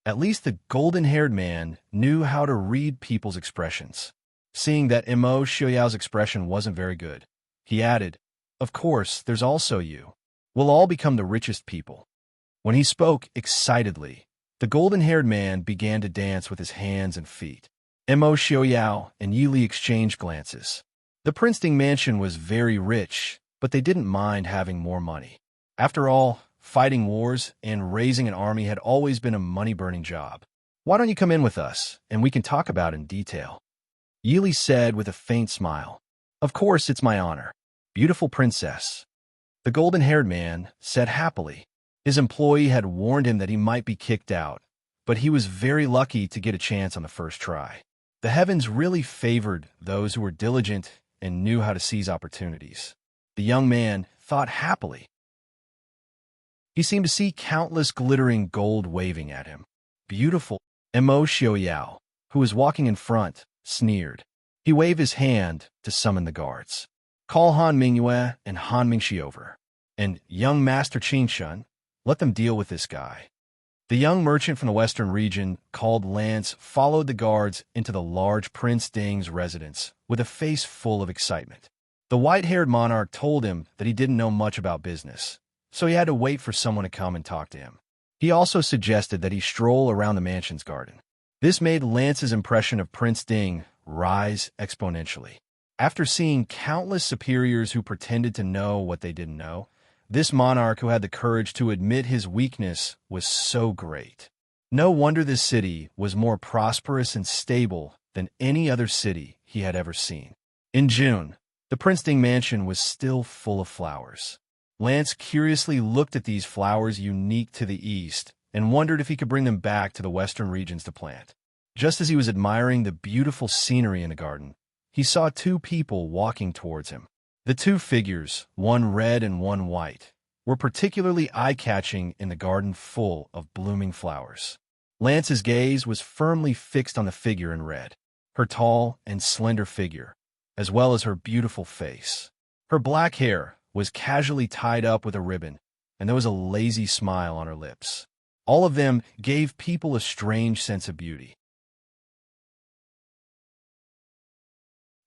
At least the golden-haired man knew how to read people's expressions. Seeing that Mo Xiaoyao's expression wasn't very good, he added, "Of course, there's also you. We'll all become the richest people." When he spoke excitedly, the golden-haired man began to dance with his hands and feet. Mo Xiaoyao and Yi Li exchanged glances. The Princeton mansion was very rich, but they didn't mind having more money. After all, fighting wars and raising an army had always been a money-burning job. "Why don't you come in with us, and we can talk about it in detail?" Yi Li said with a faint smile. "Of course, it's my honor. Beautiful princess." The golden-haired man said happily. His employee had warned him that he might be kicked out, but he was very lucky to get a chance on the first try. The heavens really favored those who were diligent and knew how to seize opportunities. The young man thought happily. He seemed to see countless glittering gold waving at him. "Beautiful." Mo Xiaoyao, who was walking in front, sneered. He waved his hand to summon the guards. "Call Han Mingyue and Han Mingxi over. And young Master Qingshun, let them deal with this guy." The young merchant from the western region, called Lance, followed the guards into the large Prince Ding's residence with a face full of excitement. The white-haired monarch told him that he didn't know much about business, so he had to wait for someone to come and talk to him. He also suggested that he stroll around the mansion's garden. This made Lance's impression of Prince Ding rise exponentially. After seeing countless superiors who pretended to know what they didn't know, this monarch who had the courage to admit his weakness was so great. No wonder this city was more prosperous and stable than any other city he had ever seen. In June, the Princeton mansion was still full of flowers. Lance curiously looked at these flowers unique to the East and wondered if he could bring them back to the western regions to plant. Just as he was admiring the beautiful scenery in the garden, he saw two people walking towards him. The two figures, one red and one white, were particularly eye-catching in the garden full of blooming flowers. Lance's gaze was firmly fixed on the figure in red, her tall and slender figure, as well as her beautiful face. Her black hair was casually tied up with a ribbon, and there was a lazy smile on her lips. All of them gave people a strange sense of beauty.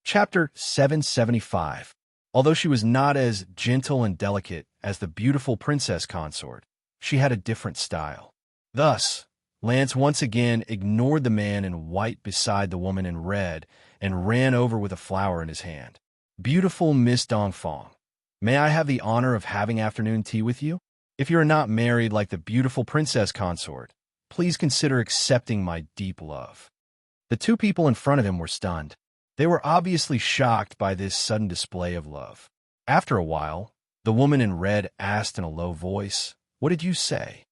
Chapter 775. Although she was not as gentle and delicate as the beautiful princess consort, she had a different style. Thus, Lance once again ignored the man in white beside the woman in red and ran over with a flower in his hand. "Beautiful Miss Dongfang, may I have the honor of having afternoon tea with you? If you are not married like the beautiful princess consort, please consider accepting my deep love." The two people in front of him were stunned. They were obviously shocked by this sudden display of love. After a while, the woman in red asked in a low voice, "What did you say?"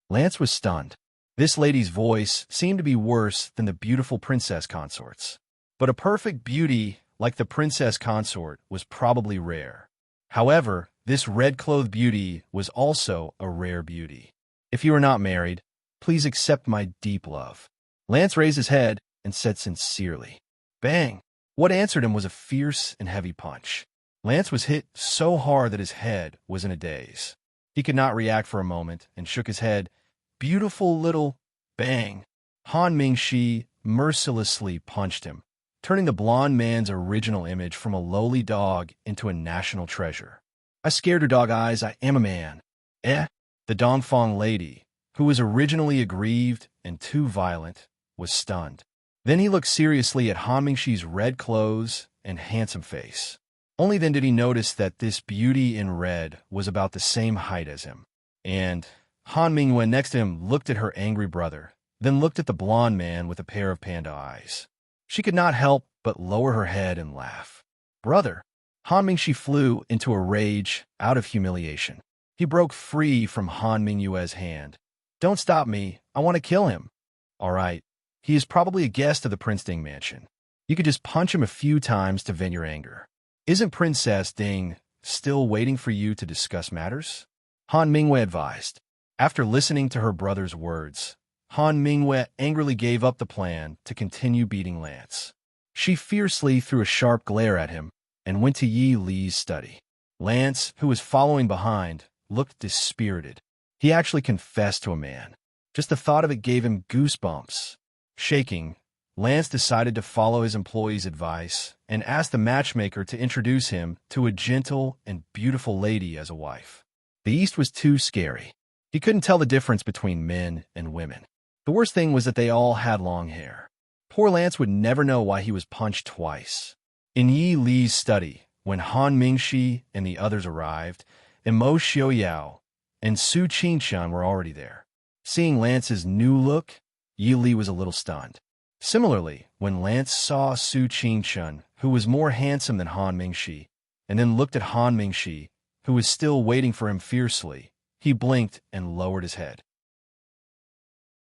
Lance was stunned. This lady's voice seemed to be worse than the beautiful princess consort's. But a perfect beauty like the princess consort was probably rare. However, this red-clothed beauty was also a rare beauty. If you are not married, please accept my deep love. Lance raised his head and said sincerely. Bang! What answered him was a fierce and heavy punch. Lance was hit so hard that his head was in a daze. He could not react for a moment and shook his head. Beautiful little... Bang! Han Mingxi mercilessly punched him, turning the blonde man's original image from a lowly dog into a national treasure. I scared her dog eyes, I am a man. Eh? The Dongfang lady, who was originally aggrieved and too violent, was stunned. Then he looked seriously at Han Mingxi's red clothes and handsome face. Only then did he notice that this beauty in red was about the same height as him. And Han Mingwen next to him looked at her angry brother, then looked at the blonde man with a pair of panda eyes. She could not help but lower her head and laugh. Brother! Han Mingxi flew into a rage out of humiliation. He broke free from Han Mingyue's hand. Don't stop me. I want to kill him. All right. He is probably a guest of the Prince Ding mansion. You could just punch him a few times to vent your anger. Isn't Princess Ding still waiting for you to discuss matters? Han Mingwei advised. After listening to her brother's words, Han Mingwei angrily gave up the plan to continue beating Lance. She fiercely threw a sharp glare at him and went to Yi Li's study. Lance, who was following behind, looked dispirited. He actually confessed to a man. Just the thought of it gave him goosebumps. Shaking, Lance decided to follow his employee's advice and asked the matchmaker to introduce him to a gentle and beautiful lady as a wife. The East was too scary. He couldn't tell the difference between men and women. The worst thing was that they all had long hair. Poor Lance would never know why he was punched twice. In Yi Li's study, when Han Mingxi and the others arrived, Mo Xiaoyao and Su Qingqian were already there. Seeing Lance's new look, Yi Li was a little stunned. Similarly, when Lance saw Su Qingqian, who was more handsome than Han Mingxi, and then looked at Han Mingxi, who was still waiting for him fiercely, he blinked and lowered his head.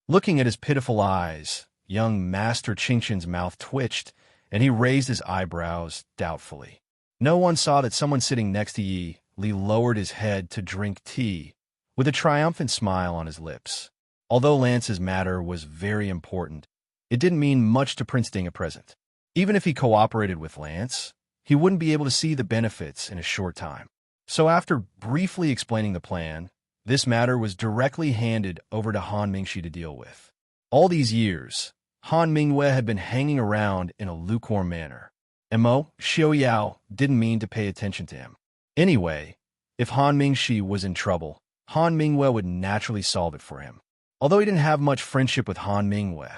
Looking at his pitiful eyes, young Master Qingqian's mouth twitched, and he raised his eyebrows doubtfully. No one saw that someone sitting next to Yi Li lowered his head to drink tea, with a triumphant smile on his lips. Although Lance's matter was very important, it didn't mean much to Prince Ding at present. Even if he cooperated with Lance, he wouldn't be able to see the benefits in a short time. So after briefly explaining the plan, this matter was directly handed over to Han Mingxi to deal with. All these years, Han Mingwei had been hanging around in a lukewarm manner. Mo Xiaoyao didn't mean to pay attention to him. Anyway, if Han Mingxi was in trouble, Han Mingwei would naturally solve it for him. Although he didn't have much friendship with Han Mingwei,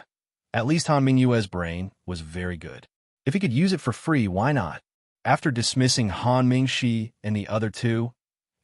at least Han Mingyue's brain was very good. If he could use it for free, why not? After dismissing Han Mingxi and the other two,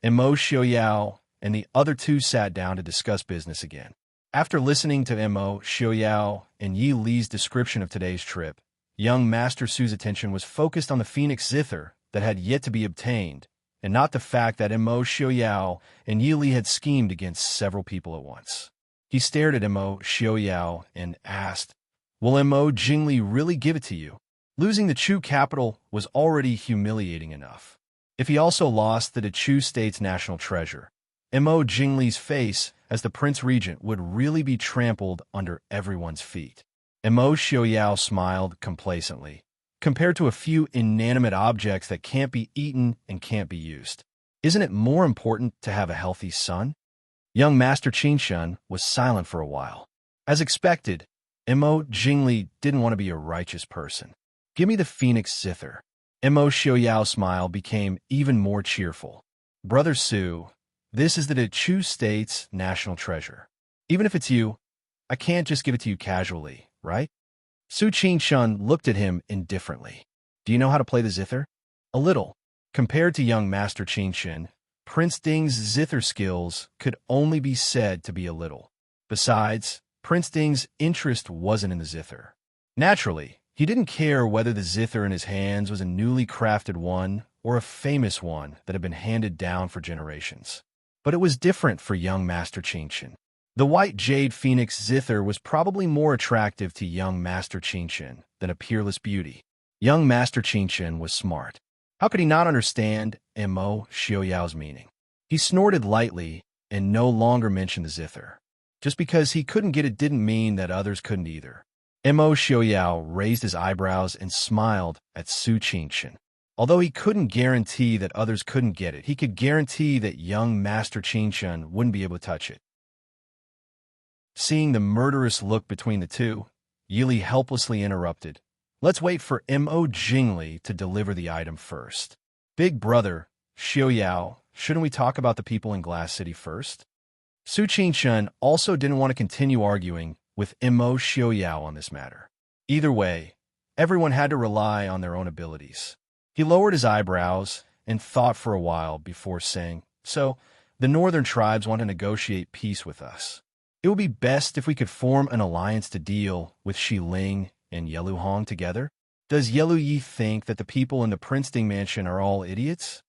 Mo Xiaoyao and the other two sat down to discuss business again. After listening to Mo Xiaoyao and Yi Li's description of today's trip, young Master Su's attention was focused on the Phoenix Zither that had yet to be obtained, and not the fact that Mo Xiaoyao and Yi Li had schemed against several people at once. He stared at Mo Xiaoyao and asked, "Will Mo Jingli really give it to you?" Losing the Chu capital was already humiliating enough. If he also lost the Chu state's national treasure, Mo Jingli's face as the Prince Regent would really be trampled under everyone's feet. Mo Xiaoyao smiled complacently, compared to a few inanimate objects that can't be eaten and can't be used. Isn't it more important to have a healthy son? Young Master Qingqian was silent for a while. As expected, Mo Jingli didn't want to be a righteous person. Give me the Phoenix Zither. Mo Xiaoyao's smile became even more cheerful. Brother Su, this is the Chu state's national treasure. Even if it's you, I can't just give it to you casually, right? Su Qingqian looked at him indifferently. Do you know how to play the zither? A little. Compared to young Master Qingqian, Prince Ding's zither skills could only be said to be a little. Besides, Prince Ding's interest wasn't in the zither. Naturally, he didn't care whether the zither in his hands was a newly crafted one or a famous one that had been handed down for generations. But it was different for young Master Qingqian. The white jade phoenix zither was probably more attractive to young Master Qingqian than a peerless beauty. Young Master Qingqian was smart. How could he not understand Mo Xiaoyao's meaning? He snorted lightly and no longer mentioned the zither. Just because he couldn't get it didn't mean that others couldn't either. Mo Xiaoyao raised his eyebrows and smiled at Su Qingshan. Although he couldn't guarantee that others couldn't get it, he could guarantee that young Master Qingshan wouldn't be able to touch it. Seeing the murderous look between the two, Yili helplessly interrupted. Let's wait for Mo Jingli to deliver the item first. Big brother, Xiaoyao, shouldn't we talk about the people in Glass City first? Su Qingshan also didn't want to continue arguing with Mo Xiaoyao on this matter. Either way, everyone had to rely on their own abilities. He lowered his eyebrows and thought for a while before saying, So, the northern tribes want to negotiate peace with us. It would be best if we could form an alliance to deal with Shi Ling and Yelu Hong together. Does Yelu Yi think that the people in the Princeton Mansion are all idiots?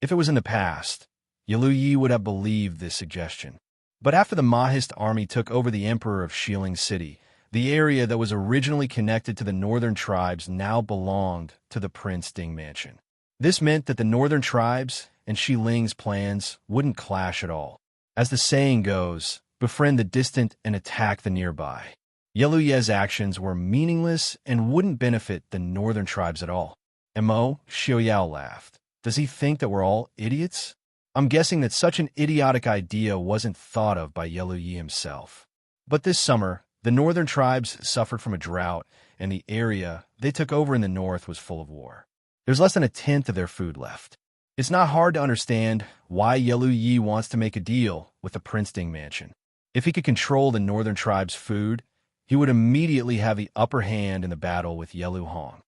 If it was in the past, Yelu Yi would have believed this suggestion. But after the Mahist army took over the emperor of Xiling City, the area that was originally connected to the northern tribes now belonged to the Prince Ding Mansion. This meant that the northern tribes and Shi Ling's plans wouldn't clash at all. As the saying goes, befriend the distant and attack the nearby. Yelu Ye's actions were meaningless and wouldn't benefit the northern tribes at all. Mo Xiaoyao laughed. Does he think that we're all idiots? I'm guessing that such an idiotic idea wasn't thought of by Yelu Yi himself. But this summer, the northern tribes suffered from a drought, and the area they took over in the north was full of war. There's less than a tenth of their food left. It's not hard to understand why Yelu Yi wants to make a deal with the Prince Ding Mansion. If he could control the northern tribes' food, he would immediately have the upper hand in the battle with Yelu Hong.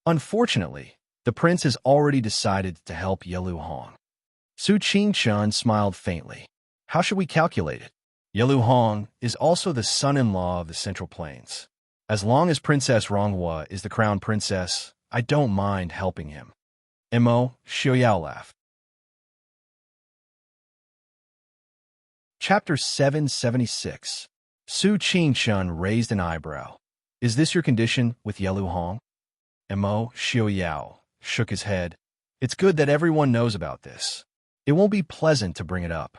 Unfortunately, the prince has already decided to help Yelu Hong. Su Qingshan smiled faintly. How should we calculate it? Yelu Hong is also the son-in-law of the Central Plains. As long as Princess Ronghua is the crown princess, I don't mind helping him. Mo Xiaoyao laughed. Chapter 776. Su Qingshan raised an eyebrow. Is this your condition with Yelu Hong? Mo Xiaoyao shook his head. It's good that everyone knows about this. It won't be pleasant to bring it up.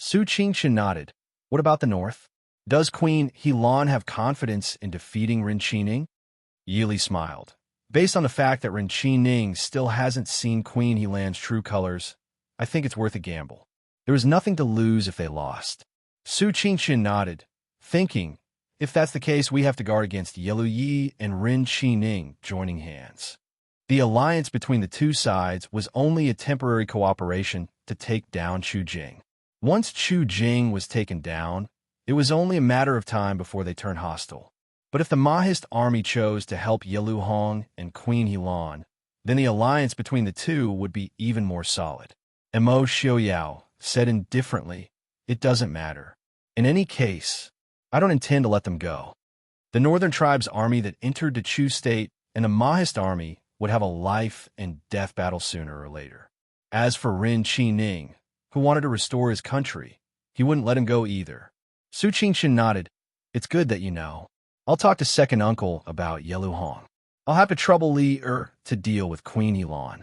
Su Qingshan nodded. What about the north? Does Queen Helan have confidence in defeating Ren Qining? Yili smiled. Based on the fact that Ren Qining still hasn't seen Queen Helan's true colors, I think it's worth a gamble. There is nothing to lose if they lost. Su Qingshan nodded, thinking, if that's the case, we have to guard against Yelu Yi and Ren Qining joining hands. The alliance between the two sides was only a temporary cooperation to take down Chu Jing. Once Chu Jing was taken down, it was only a matter of time before they turned hostile. But if the Mahist army chose to help Yelu Hong and Queen Helan, then the alliance between the two would be even more solid. Mo Xiaoyao said indifferently, it doesn't matter. In any case, I don't intend to let them go. The northern tribes' army that entered the Chu state and the Mahist army would have a life and death battle sooner or later. As for Ren Qining, who wanted to restore his country, he wouldn't let him go either. Su Qingshan nodded. It's good that you know. I'll talk to second uncle about Yelu Hong. I'll have to trouble Li to deal with Queen Helan.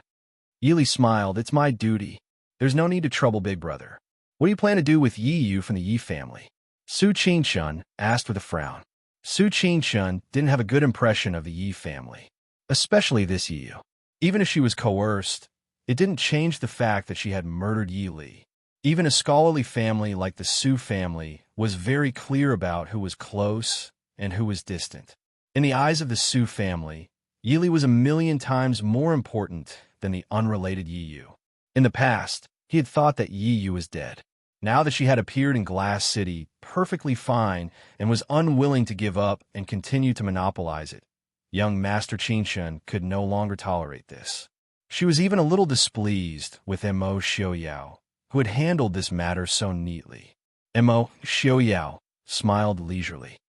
Yili smiled. It's my duty. There's no need to trouble big brother. What do you plan to do with Yi Yu from the Yi family? Su Qingshan asked with a frown. Su Qingshan didn't have a good impression of the Yi family, especially this Yi Yu. Even if she was coerced, it didn't change the fact that she had murdered Yi Li. Even a scholarly family like the Su family was very clear about who was close and who was distant. In the eyes of the Su family, Yi Li was 1,000,000 times more important than the unrelated Yi Yu. In the past, he had thought that Yi Yu was dead. Now that she had appeared in Glass City perfectly fine and was unwilling to give up and continue to monopolize it, young Master Qingshan could no longer tolerate this. She was even a little displeased with Mo Xiaoyao, who had handled this matter so neatly. Mo Xiaoyao smiled leisurely.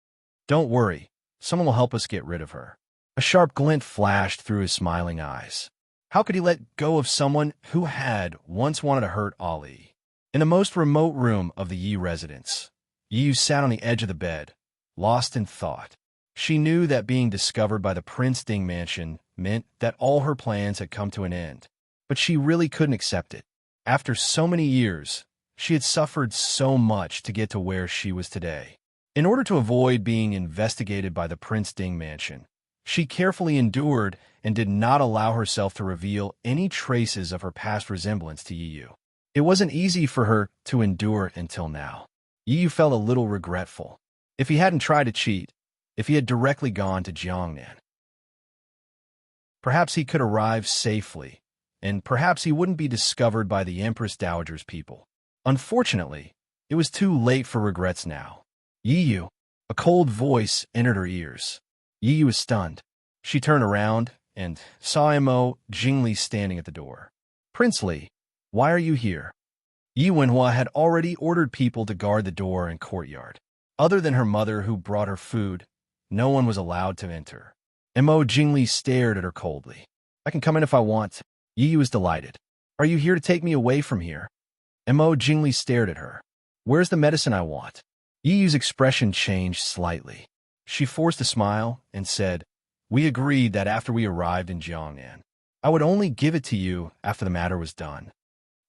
Don't worry, someone will help us get rid of her. A sharp glint flashed through his smiling eyes. How could he let go of someone who had once wanted to hurt Ali? In the most remote room of the Yi residence, Yi sat on the edge of the bed, lost in thought. She knew that being discovered by the Prince Ding Mansion meant that all her plans had come to an end. but she really couldn't accept it. After so many years, she had suffered so much to get to where she was today. In order to avoid being investigated by the Prince Ding mansion, she carefully endured and did not allow herself to reveal any traces of her past resemblance to Yiyu. It wasn't easy for her to endure until now. Yiyu felt a little regretful. If he hadn't tried to cheat, if he had directly gone to Jiangnan, perhaps he could arrive safely, and perhaps he wouldn't be discovered by the Empress Dowager's people. Unfortunately, it was too late for regrets now. Yiyu, a cold voice entered her ears. Yiyu was stunned. She turned around and saw Mo Jingli standing at the door. Prince Li, why are you here? Yi Wenhua had already ordered people to guard the door and courtyard. Other than her mother who brought her food, no one was allowed to enter. Mo Jingli stared at her coldly. I can come in if I want. Yi was delighted. Are you here to take me away from here? Mo Jingli stared at her. Where's the medicine I want? Yi's expression changed slightly. She forced a smile and said, We agreed that after we arrived in Jiangnan, I would only give it to you after the matter was done.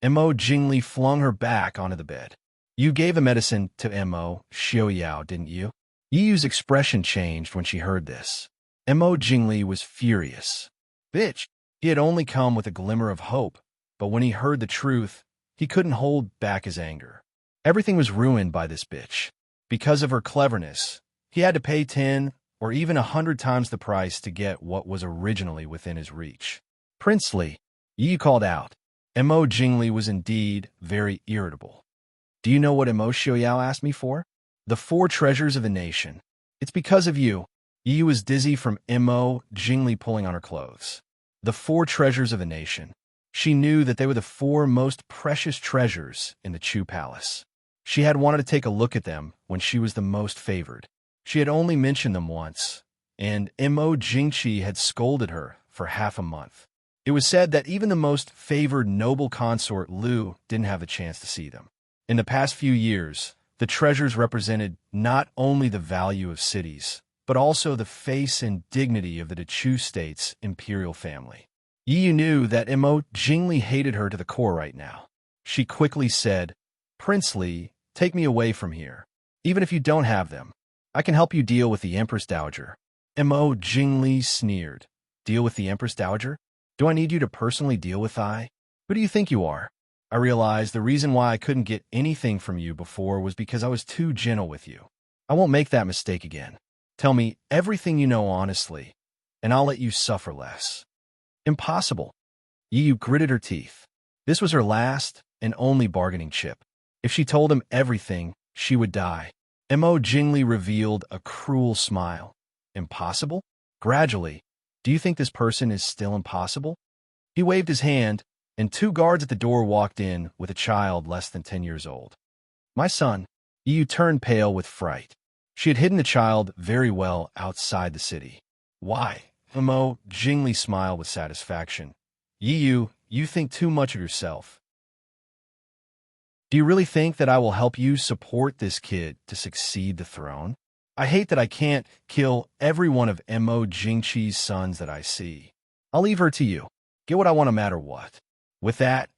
Mo Jingli flung her back onto the bed. You gave the medicine to Mo Xiaoyao, didn't you? Yi's expression changed when she heard this. Mo Jingli was furious. Bitch! He had only come with a glimmer of hope, but when he heard the truth, he couldn't hold back his anger. Everything was ruined by this bitch. Because of her cleverness, he had to pay 10 or even 100 times the price to get what was originally within his reach. Prince Li, Yi called out. Mo Jingli was indeed very irritable. Do you know what Mo Xiaoyao asked me for? The 4 treasures of the nation. It's because of you. Yi was dizzy from Mo Jingli pulling on her clothes. The 4 treasures of the nation. She knew that they were the 4 most precious treasures in the Chu Palace. She had wanted to take a look at them when she was the most favored. She had only mentioned them once, and Mo Jingqi had scolded her for half a month. It was said that even the most favored noble consort Lu didn't have the chance to see them. In the past few years, the treasures represented not only the value of cities, but also the face and dignity of the Chu state's imperial family. Yi knew that Mo Jingli hated her to the core right now. She quickly said, Prince Li, take me away from here. Even if you don't have them, I can help you deal with the Empress Dowager. Mo Jingli sneered. Deal with the Empress Dowager? Do I need you to personally deal with I? Who do you think you are? I realized the reason why I couldn't get anything from you before was because I was too gentle with you. I won't make that mistake again. Tell me everything you know honestly, and I'll let you suffer less. Impossible. Yi gritted her teeth. This was her last and only bargaining chip. If she told him everything, she would die. Mo Jingli revealed a cruel smile. Impossible? Gradually, do you think this person is still impossible? He waved his hand, and 2 guards at the door walked in with a child less than 10 years old. My son. Yi turned pale with fright. She had hidden the child very well outside the city. Why? Mo Jingli smiled with satisfaction. Yi, you think too much of yourself. Do you really think that I will help you support this kid to succeed the throne? I hate that I can't kill every one of Mo Jingqi's sons that I see. I'll leave her to you. Get what I want no matter what. With that,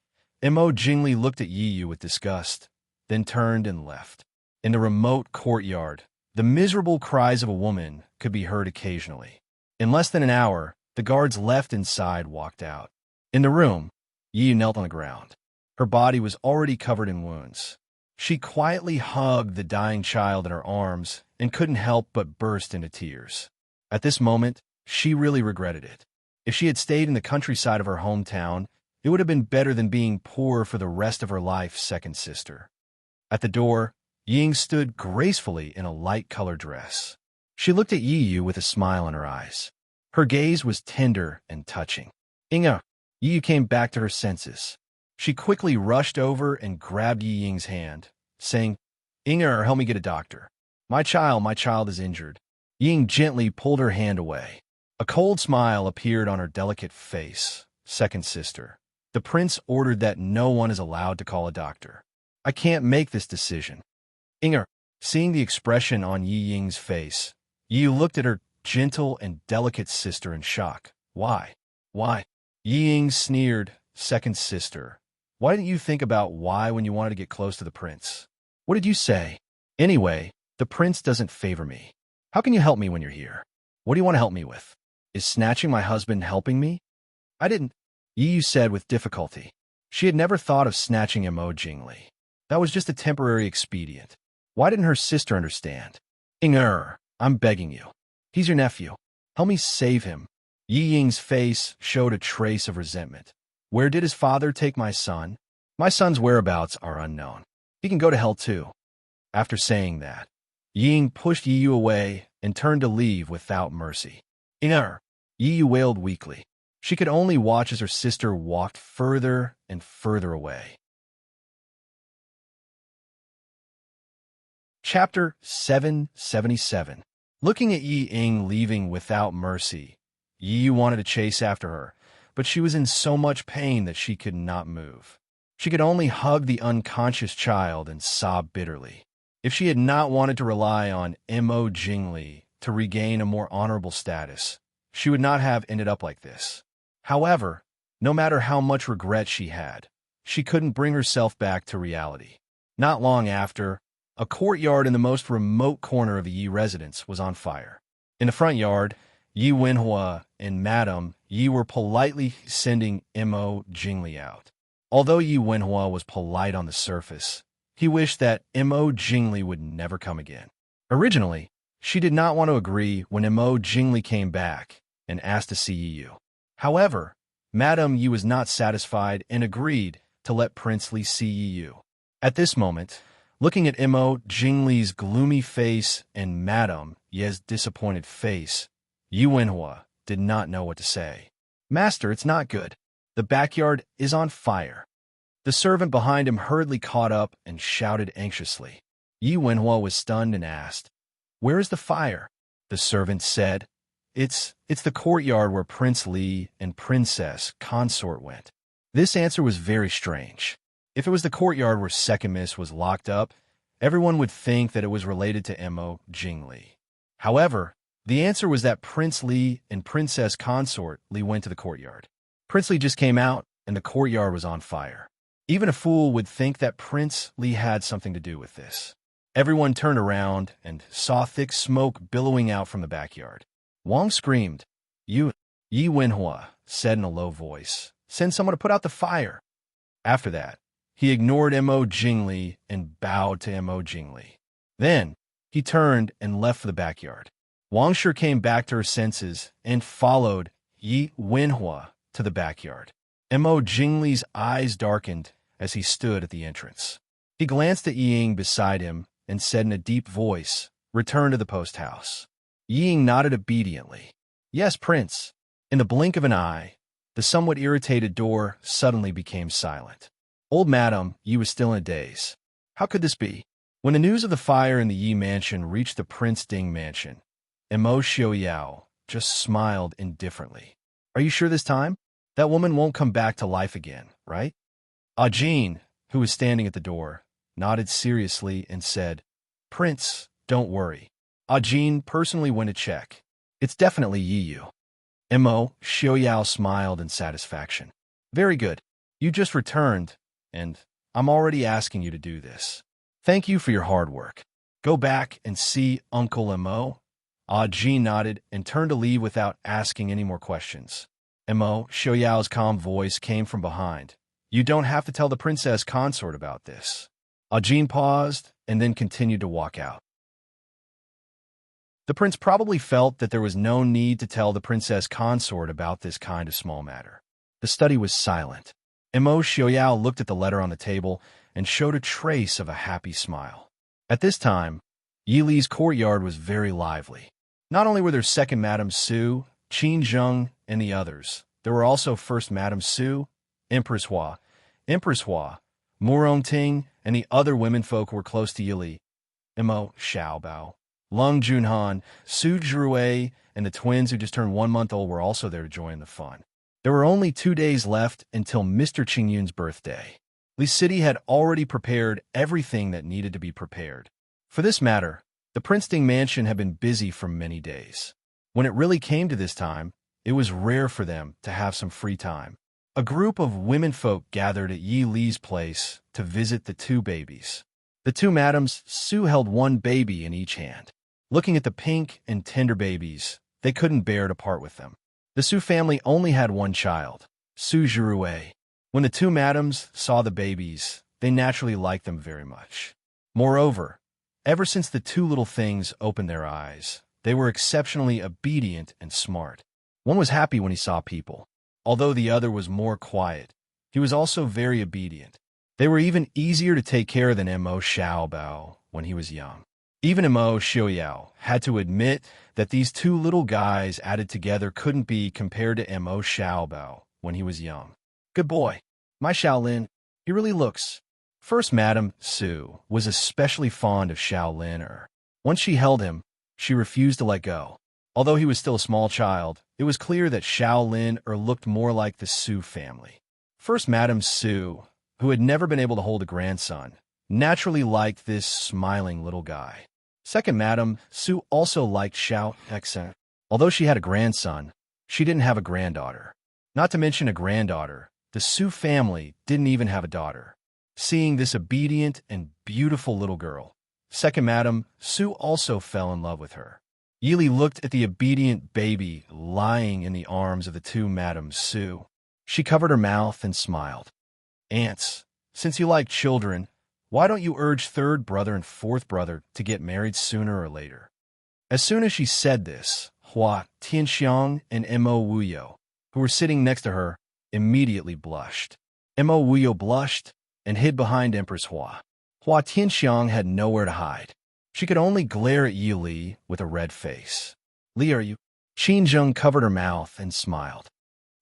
Mo Jingli looked at Yi with disgust, then turned and left. In the remote courtyard, the miserable cries of a woman could be heard occasionally. In less than an hour, the guards left inside walked out. In the room, Yi knelt on the ground. Her body was already covered in wounds. She quietly hugged the dying child in her arms and couldn't help but burst into tears. At this moment, she really regretted it. If she had stayed in the countryside of her hometown, it would have been better than being poor for the rest of her life, second sister. At the door, Ying stood gracefully in a light-colored dress. She looked at Yi with a smile in her eyes. Her gaze was tender and touching. Inga, Yi came back to her senses. She quickly rushed over and grabbed Yi Ying's hand, saying, Inga, help me get a doctor. My child is injured. Ying gently pulled her hand away. A cold smile appeared on her delicate face. Second sister. The prince ordered that no one is allowed to call a doctor. I can't make this decision. Inga, seeing the expression on Yi Ying's face, Yi looked at her gentle and delicate sister in shock. Why? Yi Ying sneered, second sister. Why didn't you think about why when you wanted to get close to the prince? What did you say? Anyway, the prince doesn't favor me. How can you help me when you're here? What do you want to help me with? Is snatching my husband helping me? I didn't, Yu said with difficulty. She had never thought of snatching Imo Jingli. That was just a temporary expedient. Why didn't her sister understand? I'm begging you. He's your nephew. Help me save him. Yi Ying's face showed a trace of resentment. Where did his father take my son? My son's whereabouts are unknown. He can go to hell too. After saying that, Yi Ying pushed Yi Yu away and turned to leave without mercy. Yi Yu wailed weakly. She could only watch as her sister walked further and further away. Chapter 777. Looking at Yi Ying leaving without mercy, Yi Yu wanted to chase after her, but she was in so much pain that she could not move. She could only hug the unconscious child and sob bitterly. If she had not wanted to rely on Imo Jingli to regain a more honorable status, she would not have ended up like this. However, no matter how much regret she had, she couldn't bring herself back to reality. Not long after, a courtyard in the most remote corner of the Yi residence was on fire. In the front yard, Yi Wenhua and Madame Yi were politely sending Imo Jingli out. Although Yi Wenhua was polite on the surface, he wished that Imo Jingli would never come again. Originally, she did not want to agree when Imo Jingli came back and asked to see Yi Yu. However, Madame Yi was not satisfied and agreed to let Prince Li see Yi Yu. At this moment, looking at Imo Jingli's gloomy face and Madame Yi's disappointed face, Yi Wenhua did not know what to say. Master, it's not good. The backyard is on fire. The servant behind him hurriedly caught up and shouted anxiously. Yi Wenhua was stunned and asked, "Where is the fire?" The servant said, It's the courtyard where Prince Li and Princess Consort went." This answer was very strange. If it was the courtyard where Second Miss was locked up, everyone would think that it was related to Imo Jingli. However, the answer was that Prince Li and Princess Consort Li went to the courtyard. Prince Li just came out, and the courtyard was on fire. Even a fool would think that Prince Li had something to do with this. Everyone turned around and saw thick smoke billowing out from the backyard. Wang screamed. Yi Wenhua said in a low voice, "Send someone to put out the fire." After that, he ignored Imo Jingli and bowed to Imo Jingli. Then, he turned and left for the backyard. Wang Shi came back to her senses and followed Yi Wenhua to the backyard. Imo Jingli's eyes darkened as he stood at the entrance. He glanced at Yi Ying beside him and said in a deep voice, "Return to the post house." Yi Ying nodded obediently. "Yes, Prince." In the blink of an eye, the somewhat irritated door suddenly became silent. Old Madame Yi was still in a daze. How could this be? When the news of the fire in the Yi mansion reached the Prince Ding mansion, Imo Xiaoyao just smiled indifferently. "Are you sure this time? That woman won't come back to life again, right?" Jean, who was standing at the door, nodded seriously and said, "Prince, don't worry. Jean personally went to check. It's definitely Yi Yu." Imo Xiaoyao smiled in satisfaction. "Very good. You just returned, and I'm already asking you to do this. Thank you for your hard work. Go back and see Uncle Imo." Jean nodded and turned to leave without asking any more questions. Imo Xiaoyao's calm voice came from behind. "You don't have to tell the princess consort about this." Jean paused and then continued to walk out. The prince probably felt that there was no need to tell the princess consort about this kind of small matter. The study was silent. Imo Xiaoyao looked at the letter on the table and showed a trace of a happy smile. At this time, Yi Li's courtyard was very lively. Not only were there second Madame Su, Qin Zheng, and the others, there were also first Madame Su, Empress Hua, Murong Ting, and the other womenfolk who were close to Yi Li. Imo Xiaobao, Lung Junhan, Su Zhiwei, and the twins who just turned 1 month old were also there to join the fun. There were only 2 days left until Mr. Qingyun's birthday. Li City had already prepared everything that needed to be prepared. For this matter, the Princeton mansion had been busy for many days. When it really came to this time, it was rare for them to have some free time. A group of womenfolk gathered at Yi Li's place to visit the two babies. The two madams Su held one baby in each hand. Looking at the pink and tender babies, they couldn't bear to part with them. The Su family only had one child, Su Jirue. When the two madams saw the babies, they naturally liked them very much. Moreover, ever since the two little things opened their eyes, they were exceptionally obedient and smart. One was happy when he saw people. Although the other was more quiet, he was also very obedient. They were even easier to take care of than Mo Xiaobao when he was young. Even Mo Xiaoyao had to admit that these two little guys added together couldn't be compared to Mo Xiaobao when he was young. Good boy. My Xiaolin, he really looks. First Madame Su was especially fond of Xiaolin. Once she held him, she refused to let go. Although he was still a small child, it was clear that Xiaolin looked more like the Su family. First Madame Su, who had never been able to hold a grandson, naturally liked this smiling little guy. Second Madame Su also liked Xiao Xen. Although she had a grandson, she didn't have a granddaughter. Not to mention a granddaughter, the Su family didn't even have a daughter. Seeing this obedient and beautiful little girl, Second Madame Su also fell in love with her. Yi Li looked at the obedient baby lying in the arms of the two Madame Su. She covered her mouth and smiled. Aunts, since you like children, why don't you urge third brother and fourth brother to get married sooner or later? As soon as she said this, Hua Tianxiang and Mo Wuyo, who were sitting next to her, immediately blushed. Mo Wuyo blushed and hid behind Empress Hua. Hua Tianxiang had nowhere to hide. She could only glare at Yi Li with a red face. Li, are you? Qinzheng covered her mouth and smiled.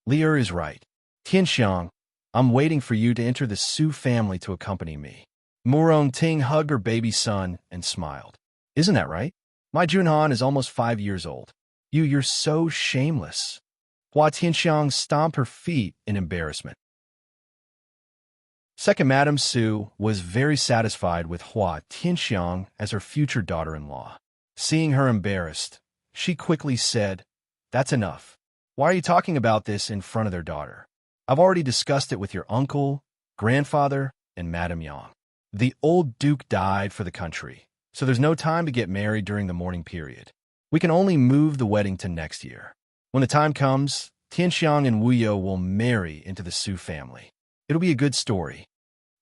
Li is right. Tianxiang, I'm waiting for you to enter the Su family to accompany me. Murong Ting hugged her baby son and smiled. Isn't that right? My Junhan is almost 5 years old. You're so shameless. Hua Tianxiang stomped her feet in embarrassment. Second Madame Su was very satisfied with Hua Tianxiang as her future daughter-in-law. Seeing her embarrassed, she quickly said, That's enough. Why are you talking about this in front of their daughter? I've already discussed it with your uncle, grandfather, and Madame Yang. The old duke died for the country, so there's no time to get married during the mourning period. We can only move the wedding to next year. When the time comes, Tianxiang and Wuyo will marry into the Su family. It'll be a good story.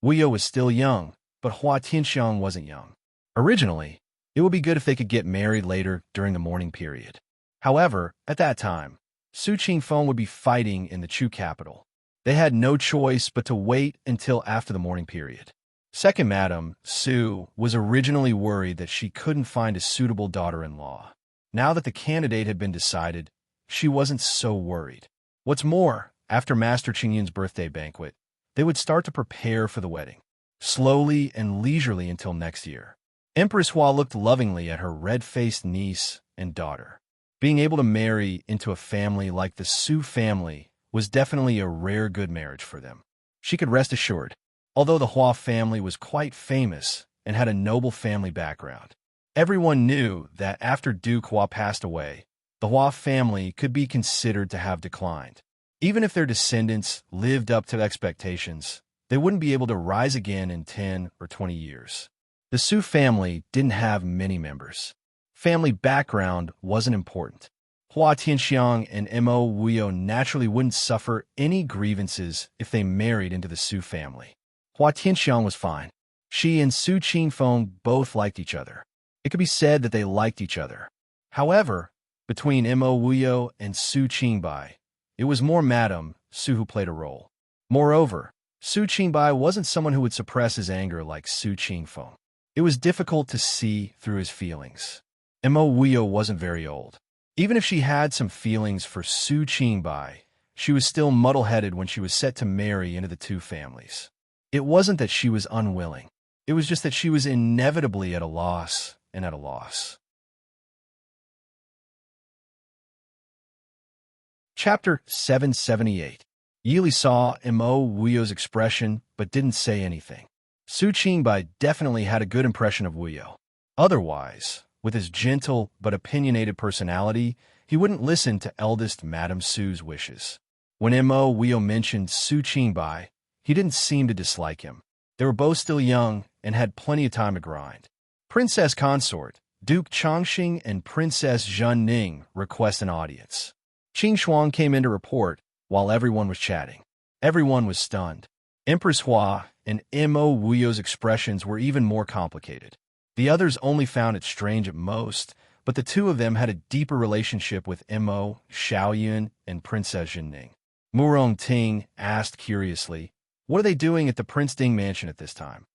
Wuyo was still young, but Hua Tianxiang wasn't young. Originally, it would be good if they could get married later during the mourning period. However, at that time, Su Qingfeng would be fighting in the Chu capital. They had no choice but to wait until after the mourning period. Second Madame Su was originally worried that she couldn't find a suitable daughter-in-law. Now that the candidate had been decided, she wasn't so worried. What's more, after Master Qingyun's birthday banquet, they would start to prepare for the wedding, slowly and leisurely until next year. Empress Hua looked lovingly at her red-faced niece and daughter. Being able to marry into a family like the Su family was definitely a rare good marriage for them. She could rest assured, although the Hua family was quite famous and had a noble family background. Everyone knew that after Duke Hua passed away, the Hua family could be considered to have declined. Even if their descendants lived up to expectations, they wouldn't be able to rise again in 10 or 20 years. The Su family didn't have many members. Family background wasn't important. Hua Tianxiang and Mo Wuyo naturally wouldn't suffer any grievances if they married into the Su family. Hua Tianxiang was fine. She and Su Qingfeng both liked each other. It could be said that they liked each other. However, between Mo Wuyo and Su Qingbai, it was more Madame Su who played a role. Moreover, Su Qingbai wasn't someone who would suppress his anger like Su Qingfeng. It was difficult to see through his feelings. Mo Wuyo wasn't very old. Even if she had some feelings for Su Qingbai, she was still muddle-headed when she was set to marry into the two families. It wasn't that she was unwilling. It was just that she was inevitably at a loss and at a loss. Chapter 778. Yi Li saw Mo Wuyo's expression but didn't say anything. Su Qingbai definitely had a good impression of Wuyo. Otherwise, with his gentle but opinionated personality, he wouldn't listen to eldest Madame Su's wishes. When Mo Weo mentioned Su Qingbai, he didn't seem to dislike him. They were both still young and had plenty of time to grind. Princess Consort, Duke Chongqing and Princess Zhen Ning request an audience. Qing Shuang came in to report while everyone was chatting. Everyone was stunned. Empress Hua and Mo Wuyo's expressions were even more complicated. The others only found it strange at most, but the two of them had a deeper relationship with Mo Xiaoyun and Princess Jinning. Murong Ting asked curiously, "What are they doing at the Prince Ding mansion at this time?"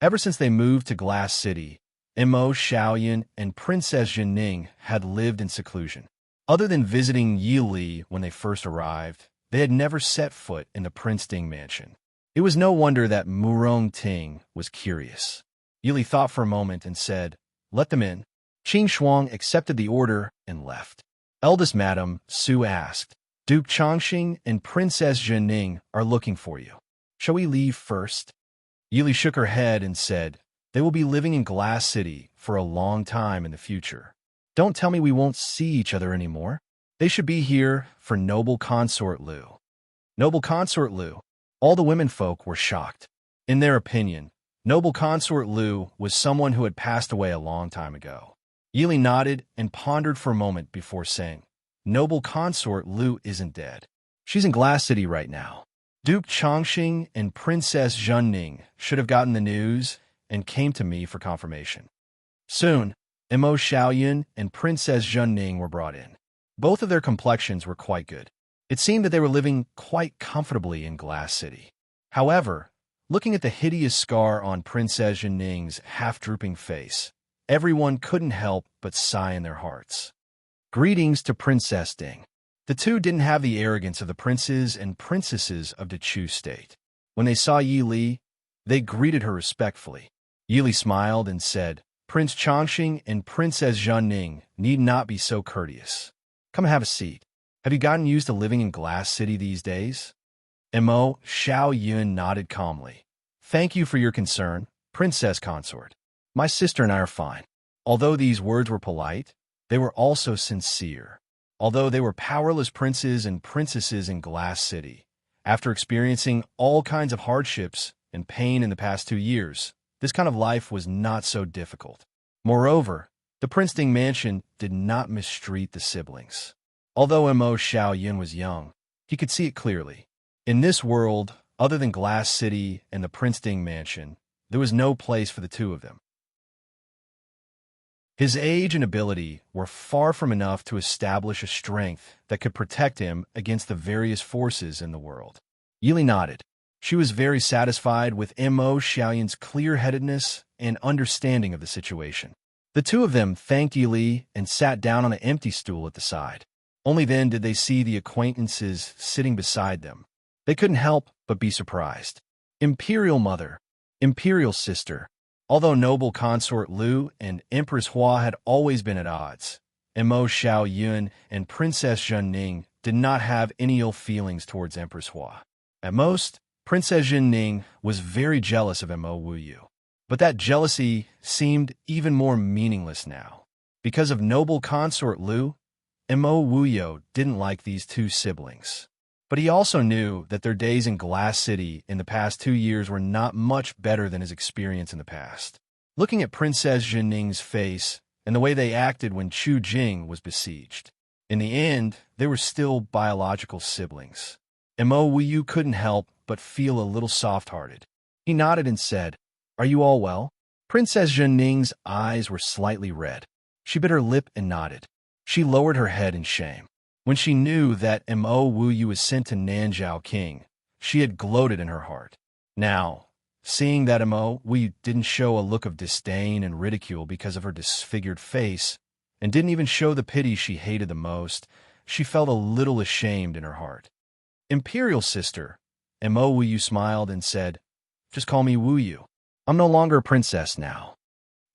Ever since they moved to Glass City, Mo Xiaoyun and Princess Jinning had lived in seclusion. Other than visiting Yi Li when they first arrived, they had never set foot in the Prince Ding mansion. It was no wonder that Murong Ting was curious. Yi Li thought for a moment and said, "Let them in." Qing Shuang accepted the order and left. Eldest Madam Su asked, "Duke Chongqing and Princess Jinning are looking for you. Shall we leave first?" Yi Li shook her head and said, "They will be living in Glass City for a long time in the future. Don't tell me we won't see each other anymore. They should be here for Noble Consort Lu." Noble Consort Lu. All the womenfolk were shocked. In their opinion, Noble Consort Lu was someone who had passed away a long time ago. Yi Li nodded and pondered for a moment before saying, "Noble Consort Lu isn't dead. She's in Glass City right now. Duke Chongqing and Princess Zhen Ning should have gotten the news and came to me for confirmation." Soon, Mo Xiaoyun and Princess Zhen Ning were brought in. Both of their complexions were quite good. It seemed that they were living quite comfortably in Glass City. However, looking at the hideous scar on Princess Zhen Ning's half-drooping face, everyone couldn't help but sigh in their hearts. Greetings to Princess Ding. The two didn't have the arrogance of the princes and princesses of the Chu state. When they saw Yi Li, they greeted her respectfully. Yi Li smiled and said, "Prince Chongqing and Princess Zhen Ning need not be so courteous. Come and have a seat. Have you gotten used to living in Glass City these days?" Mo Xiaoyun nodded calmly. "Thank you for your concern, Princess Consort. My sister and I are fine." Although these words were polite, they were also sincere. Although they were powerless princes and princesses in Glass City, after experiencing all kinds of hardships and pain in the past 2 years, this kind of life was not so difficult. Moreover, the Prince Ding mansion did not mistreat the siblings. Although Mo Xiaoyun was young, he could see it clearly. In this world, other than Glass City and the Prince Ding mansion, there was no place for the two of them. His age and ability were far from enough to establish a strength that could protect him against the various forces in the world. Yi Li nodded. She was very satisfied with Mo Xiaoyun's clear-headedness and understanding of the situation. The two of them thanked Yi Li and sat down on an empty stool at the side. Only then did they see the acquaintances sitting beside them. They couldn't help but be surprised. Imperial Mother, Imperial Sister. Although Noble Consort Lu and Empress Hua had always been at odds, Mo Xiaoyun and Princess Zhen Ning did not have any ill feelings towards Empress Hua. At most, Princess Zhen Ning was very jealous of Mo Wuyu. But that jealousy seemed even more meaningless now. Because of Noble Consort Lu, Mo Wuyu didn't like these two siblings. But he also knew that their days in Glass City in the past 2 years were not much better than his experience in the past. Looking at Princess Zhen Ning's face and the way they acted when Chu Jing was besieged, in the end, they were still biological siblings. Mo Wuyu couldn't help but feel a little soft-hearted. He nodded and said, "Are you all well?" Princess Zhen Ning's eyes were slightly red. She bit her lip and nodded. She lowered her head in shame. When she knew that Mo Wuyu was sent to Nanzhao King, she had gloated in her heart. Now, seeing that Mo Wuyu didn't show a look of disdain and ridicule because of her disfigured face, and didn't even show the pity she hated the most, she felt a little ashamed in her heart. "Imperial Sister," Mo Wuyu smiled and said, "Just call me Wuyu. I'm no longer a princess now."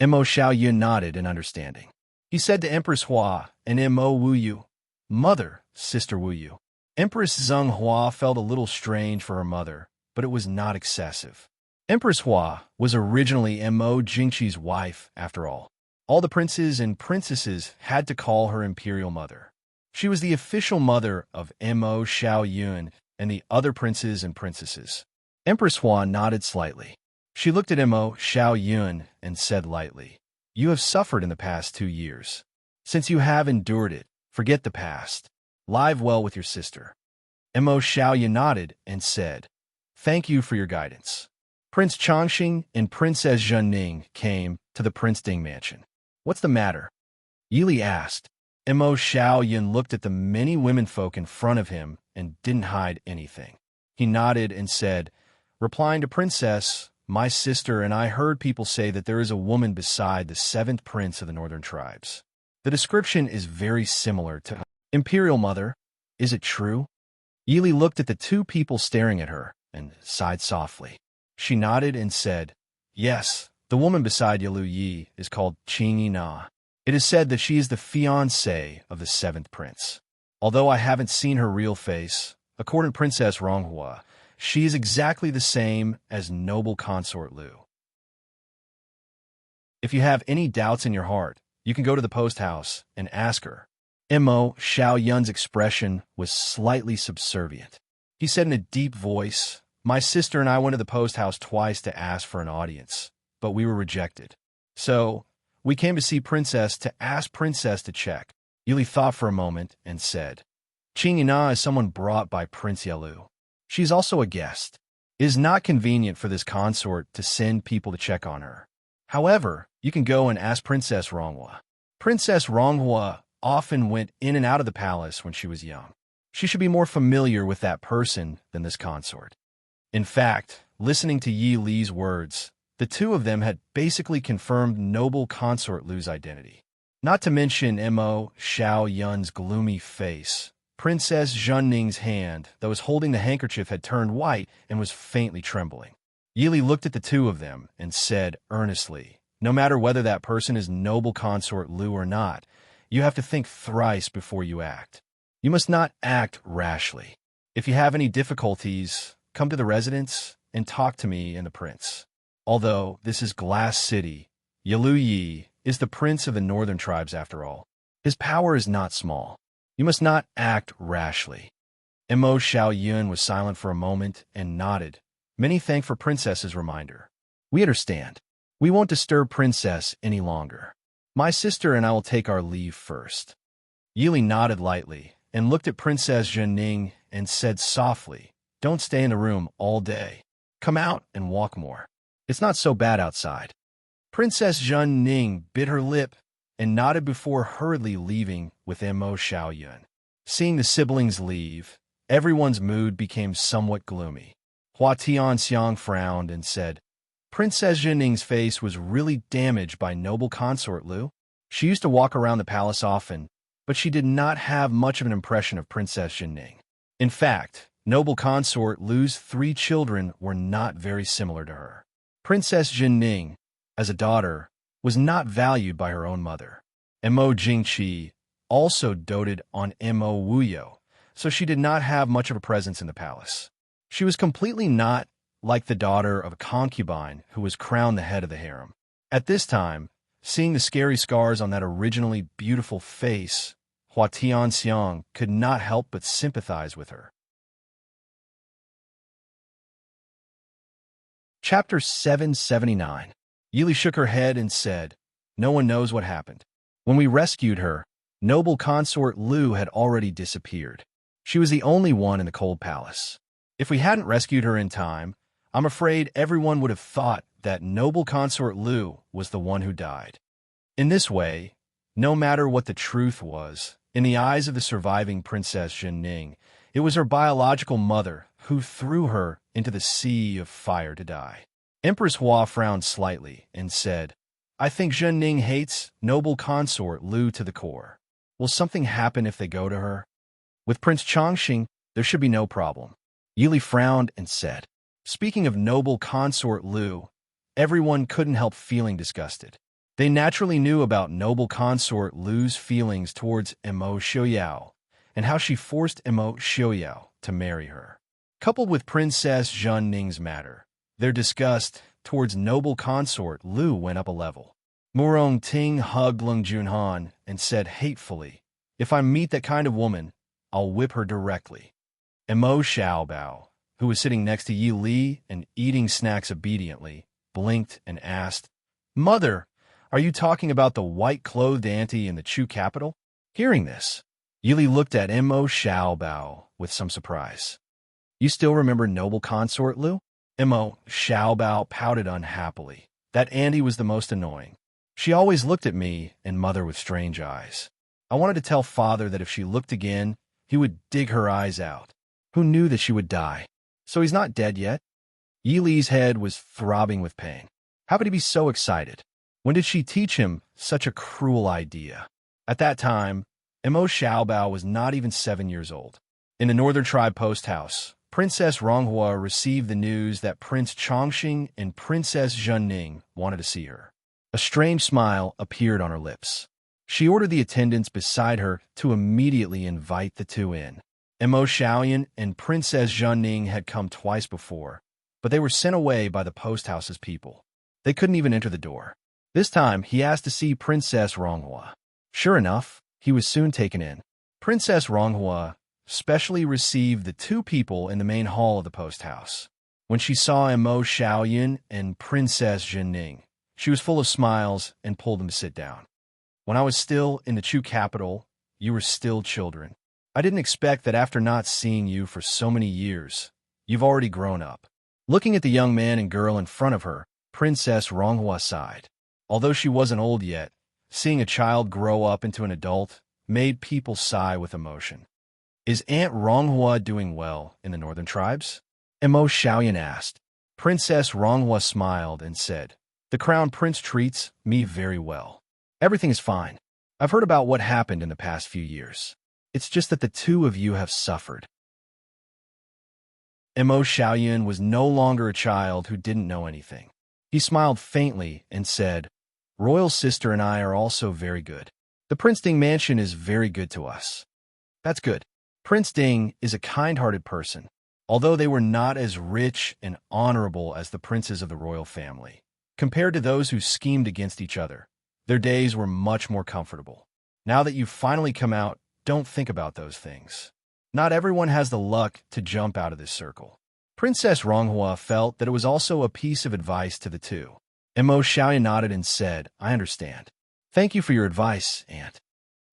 Mo Xiaoyun nodded in understanding. He said to Empress Hua and Mo Wuyu, "Mother, Sister Wuyu." Empress Zheng Hua felt a little strange for her mother, but it was not excessive. Empress Hua was originally Mo Jingqi's wife, after all. All the princes and princesses had to call her imperial mother. She was the official mother of Mo Xiaoyun and the other princes and princesses. Empress Hua nodded slightly. She looked at Mo Xiao Yun and said lightly, "You have suffered in the past 2 years. Since you have endured it, forget the past. Live well with your sister." Mo Xiao Yun nodded and said, "Thank you for your guidance." Prince Chongqing and Princess Zhenning came to the Prince Ding mansion. "What's the matter?" Yili asked. Mo Xiao Yun looked at the many womenfolk in front of him and didn't hide anything. He nodded and said, replying to Princess, "My sister and I heard people say that there is a woman beside the 7th prince of the northern tribes. The description is very similar to Imperial Mother. Is it true?" Yili looked at the 2 people staring at her and sighed softly. She nodded and said, "Yes, the woman beside Yalu Yi is called Qing Na. It is said that she is the fiancée of the 7th prince. Although I haven't seen her real face, according to Princess Ronghua, she is exactly the same as noble consort Lu. If you have any doubts in your heart, you can go to the post house and ask her." Mo Xiao Yun's expression was slightly subservient. He said in a deep voice, "My sister and I went to the post house twice to ask for an audience, but we were rejected. So, we came to see Princess to ask Princess to check." Yuli thought for a moment and said, "Qing Yina is someone brought by Prince Yalu. She's also a guest. It is not convenient for this consort to send people to check on her. However, you can go and ask Princess Ronghua. Princess Ronghua often went in and out of the palace when she was young. She should be more familiar with that person than this consort." In fact, listening to Yi Li's words, the 2 of them had basically confirmed noble consort Lu's identity. Not to mention Mo Xiao Yun's gloomy face. Princess Zhenning's hand that was holding the handkerchief had turned white and was faintly trembling. Yili looked at the 2 of them and said earnestly, "No matter whether that person is noble consort Lu or not, you have to think thrice before you act. You must not act rashly. If you have any difficulties, come to the residence and talk to me and the prince. Although this is Glass City, Yalu Yi is the prince of the northern tribes after all. His power is not small. You must not act rashly." Mo Xiao Yun was silent for a moment and nodded. Many thanked for Princess's reminder. "We understand. We won't disturb Princess any longer. My sister and I will take our leave first." Yili nodded lightly and looked at Princess Zhenning and said softly, "Don't stay in the room all day. Come out and walk more. It's not so bad outside." Princess Zhenning bit her lip and nodded before hurriedly leaving with Mo Xiao Yun. Seeing the siblings leave, everyone's mood became somewhat gloomy. Hua Tianxiang frowned and said, "Princess Zhenning's face was really damaged by noble consort Lu. She used to walk around the palace often, but she did not have much of an impression of Princess Zhenning. In fact, noble consort Lu's 3 children were not very similar to her. Princess Zhenning, as a daughter, was not valued by her own mother. Mo Jingqi also doted on Mo Wuyo, so she did not have much of a presence in the palace. She was completely not like the daughter of a concubine who was crowned the head of the harem. At this time, seeing the scary scars on that originally beautiful face, Hua Tianxiang could not help but sympathize with her. Chapter 779. Yili shook her head and said, "No one knows what happened. When we rescued her, noble consort Lu had already disappeared. She was the only one in the cold palace. If we hadn't rescued her in time, I'm afraid everyone would have thought that noble consort Lu was the one who died. In this way, no matter what the truth was, in the eyes of the surviving Princess Zhenning, it was her biological mother who threw her into the sea of fire to die." Empress Hua frowned slightly and said, "I think Zhenning hates noble consort Lu to the core. Will something happen if they go to her? With Prince Chongqing, there should be no problem." Yili frowned and said, "Speaking of noble consort Lu, everyone couldn't help feeling disgusted. They naturally knew about noble consort Lu's feelings towards Mo Xiaoyao and how she forced Mo Xiaoyao to marry her. Coupled with Princess Zhenning's matter, their disgust towards noble consort Lu went up a level. Murong Ting hugged Lung Junhan and said hatefully, "If I meet that kind of woman, I'll whip her directly." Mo Xiaobao, who was sitting next to Yi Li and eating snacks obediently, blinked and asked, "Mother, are you talking about the white-clothed auntie in the Chu capital?" Hearing this, Yi Li looked at Mo Xiaobao with some surprise. "You still remember noble consort Lu?" Mo Xiaobao pouted unhappily. "That auntie was the most annoying. She always looked at me and mother with strange eyes. I wanted to tell father that if she looked again, he would dig her eyes out. Who knew that she would die? So he's not dead yet?" Yi Li's head was throbbing with pain. How could he be so excited? When did she teach him such a cruel idea? At that time, Mo Xiaobao was not even 7 years old. In the Northern Tribe post house, Princess Ronghua received the news that Prince Chongqing and Princess Zhenning wanted to see her. A strange smile appeared on her lips. She ordered the attendants beside her to immediately invite the two in. Mo Xiaoyan and Princess Zhenning had come twice before, but they were sent away by the post house's people. They couldn't even enter the door. This time, he asked to see Princess Ronghua. Sure enough, he was soon taken in. Princess Ronghua specially received the two people in the main hall of the post house. When she saw Mo Xiaoyan and Princess Zhenning, she was full of smiles and pulled them to sit down. "When I was still in the Chu capital, you were still children. I didn't expect that after not seeing you for so many years, you've already grown up." Looking at the young man and girl in front of her, Princess Ronghua sighed. Although she wasn't old yet, seeing a child grow up into an adult made people sigh with emotion. "Is Aunt Ronghua doing well in the Northern Tribes?" Mo Xiaoyan asked. Princess Ronghua smiled and said, "The Crown Prince treats me very well. Everything is fine. I've heard about what happened in the past few years. It's just that the two of you have suffered." Mo Xiaoyan was no longer a child who didn't know anything. He smiled faintly and said, "Royal sister and I are also very good. The Prince Ding mansion is very good to us." "That's good. Prince Ding is a kind-hearted person, although they were not as rich and honorable as the princes of the royal family. Compared to those who schemed against each other, their days were much more comfortable. Now that you've finally come out, don't think about those things. Not everyone has the luck to jump out of this circle." Princess Ronghua felt that it was also a piece of advice to the two. Mo Xiaoyan nodded and said, "I understand. Thank you for your advice, Aunt."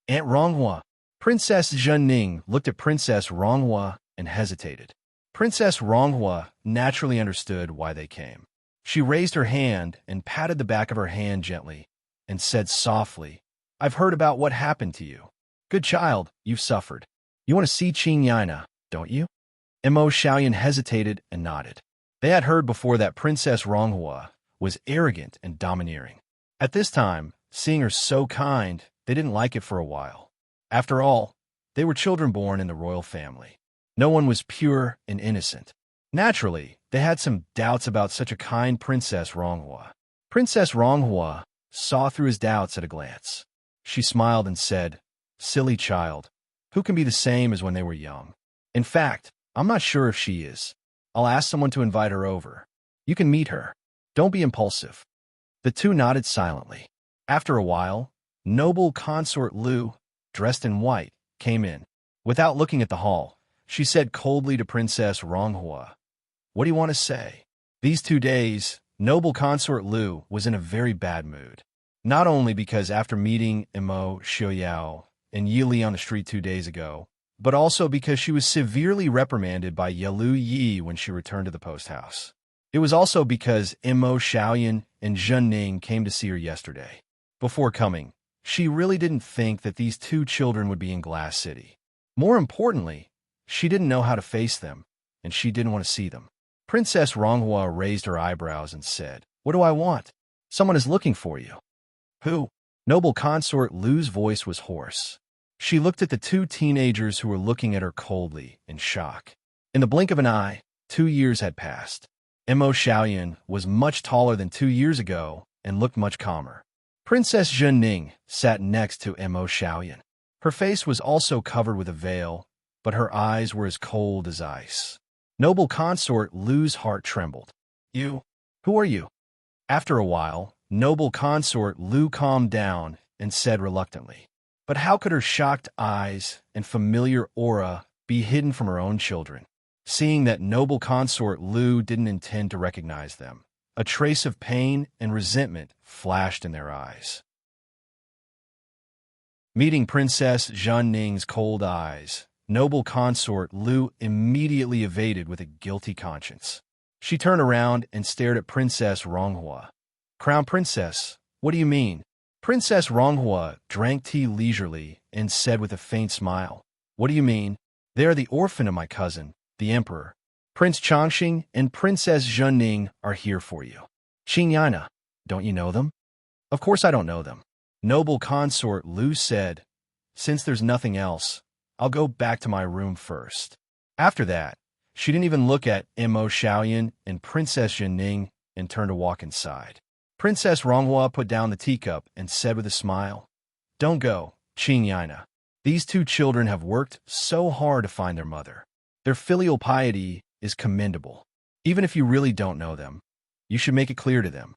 "Aunt Ronghua." Princess Zhenning looked at Princess Ronghua and hesitated. Princess Ronghua naturally understood why they came. She raised her hand and patted the back of her hand gently and said softly, "I've heard about what happened to you. Good child, you've suffered. You want to see Qing Yana, don't you?" Mo Xiaoyan hesitated and nodded. They had heard before that Princess Ronghua was arrogant and domineering. At this time, seeing her so kind, they didn't like it for a while. After all, they were children born in the royal family. No one was pure and innocent. Naturally, they had some doubts about such a kind Princess Ronghua. Princess Ronghua saw through his doubts at a glance. She smiled and said, "Silly child, who can be the same as when they were young? In fact, I'm not sure if she is. I'll ask someone to invite her over. You can meet her. Don't be impulsive." The two nodded silently. After a while, noble consort Lu, dressed in white, came in. Without looking at the hall, she said coldly to Princess Ronghua, "What do you want to say?" These 2 days, noble consort Lu was in a very bad mood. Not only because after meeting Mo Xiaoyao and Yi Li on the street 2 days ago, but also because she was severely reprimanded by Yalu Yi when she returned to the post house. It was also because Mo Xiaoyan and Zhenning came to see her yesterday. Before coming, she really didn't think that these two children would be in Glass City. More importantly, she didn't know how to face them, and she didn't want to see them. Princess Ronghua raised her eyebrows and said, "What do I want? Someone is looking for you." "Who?" Noble consort Lu's voice was hoarse. She looked at the two teenagers who were looking at her coldly, in shock. In the blink of an eye, 2 years had passed. Mo Xiaoyan was much taller than 2 years ago and looked much calmer. Princess Zhenning sat next to Mo Xiaoyan. Her face was also covered with a veil, but her eyes were as cold as ice. Noble consort Lu's heart trembled. "You? Who are you?" After a while, noble consort Lu calmed down and said reluctantly, but how could her shocked eyes and familiar aura be hidden from her own children. Seeing that noble consort Lu didn't intend to recognize them, a trace of pain and resentment flashed in their eyes. Meeting Princess Zhenning's cold eyes, noble consort Lu immediately evaded with a guilty conscience. She turned around and stared at Princess Ronghua. "Crown Princess, what do you mean?" Princess Ronghua drank tea leisurely and said with a faint smile, "What do you mean? They are the orphan of my cousin, the Emperor. Prince Chongqing and Princess Zhenning are here for you." "Qingyana, don't you know them?" "Of course I don't know them." Noble consort Lu said, "Since there's nothing else, I'll go back to my room first." After that, she didn't even look at Mo Xiaoyan and Princess Zhenning and turned to walk inside. Princess Ronghua put down the teacup and said with a smile, "Don't go, Qingyana. These two children have worked so hard to find their mother. Their filial piety is commendable. Even if you really don't know them, you should make it clear to them."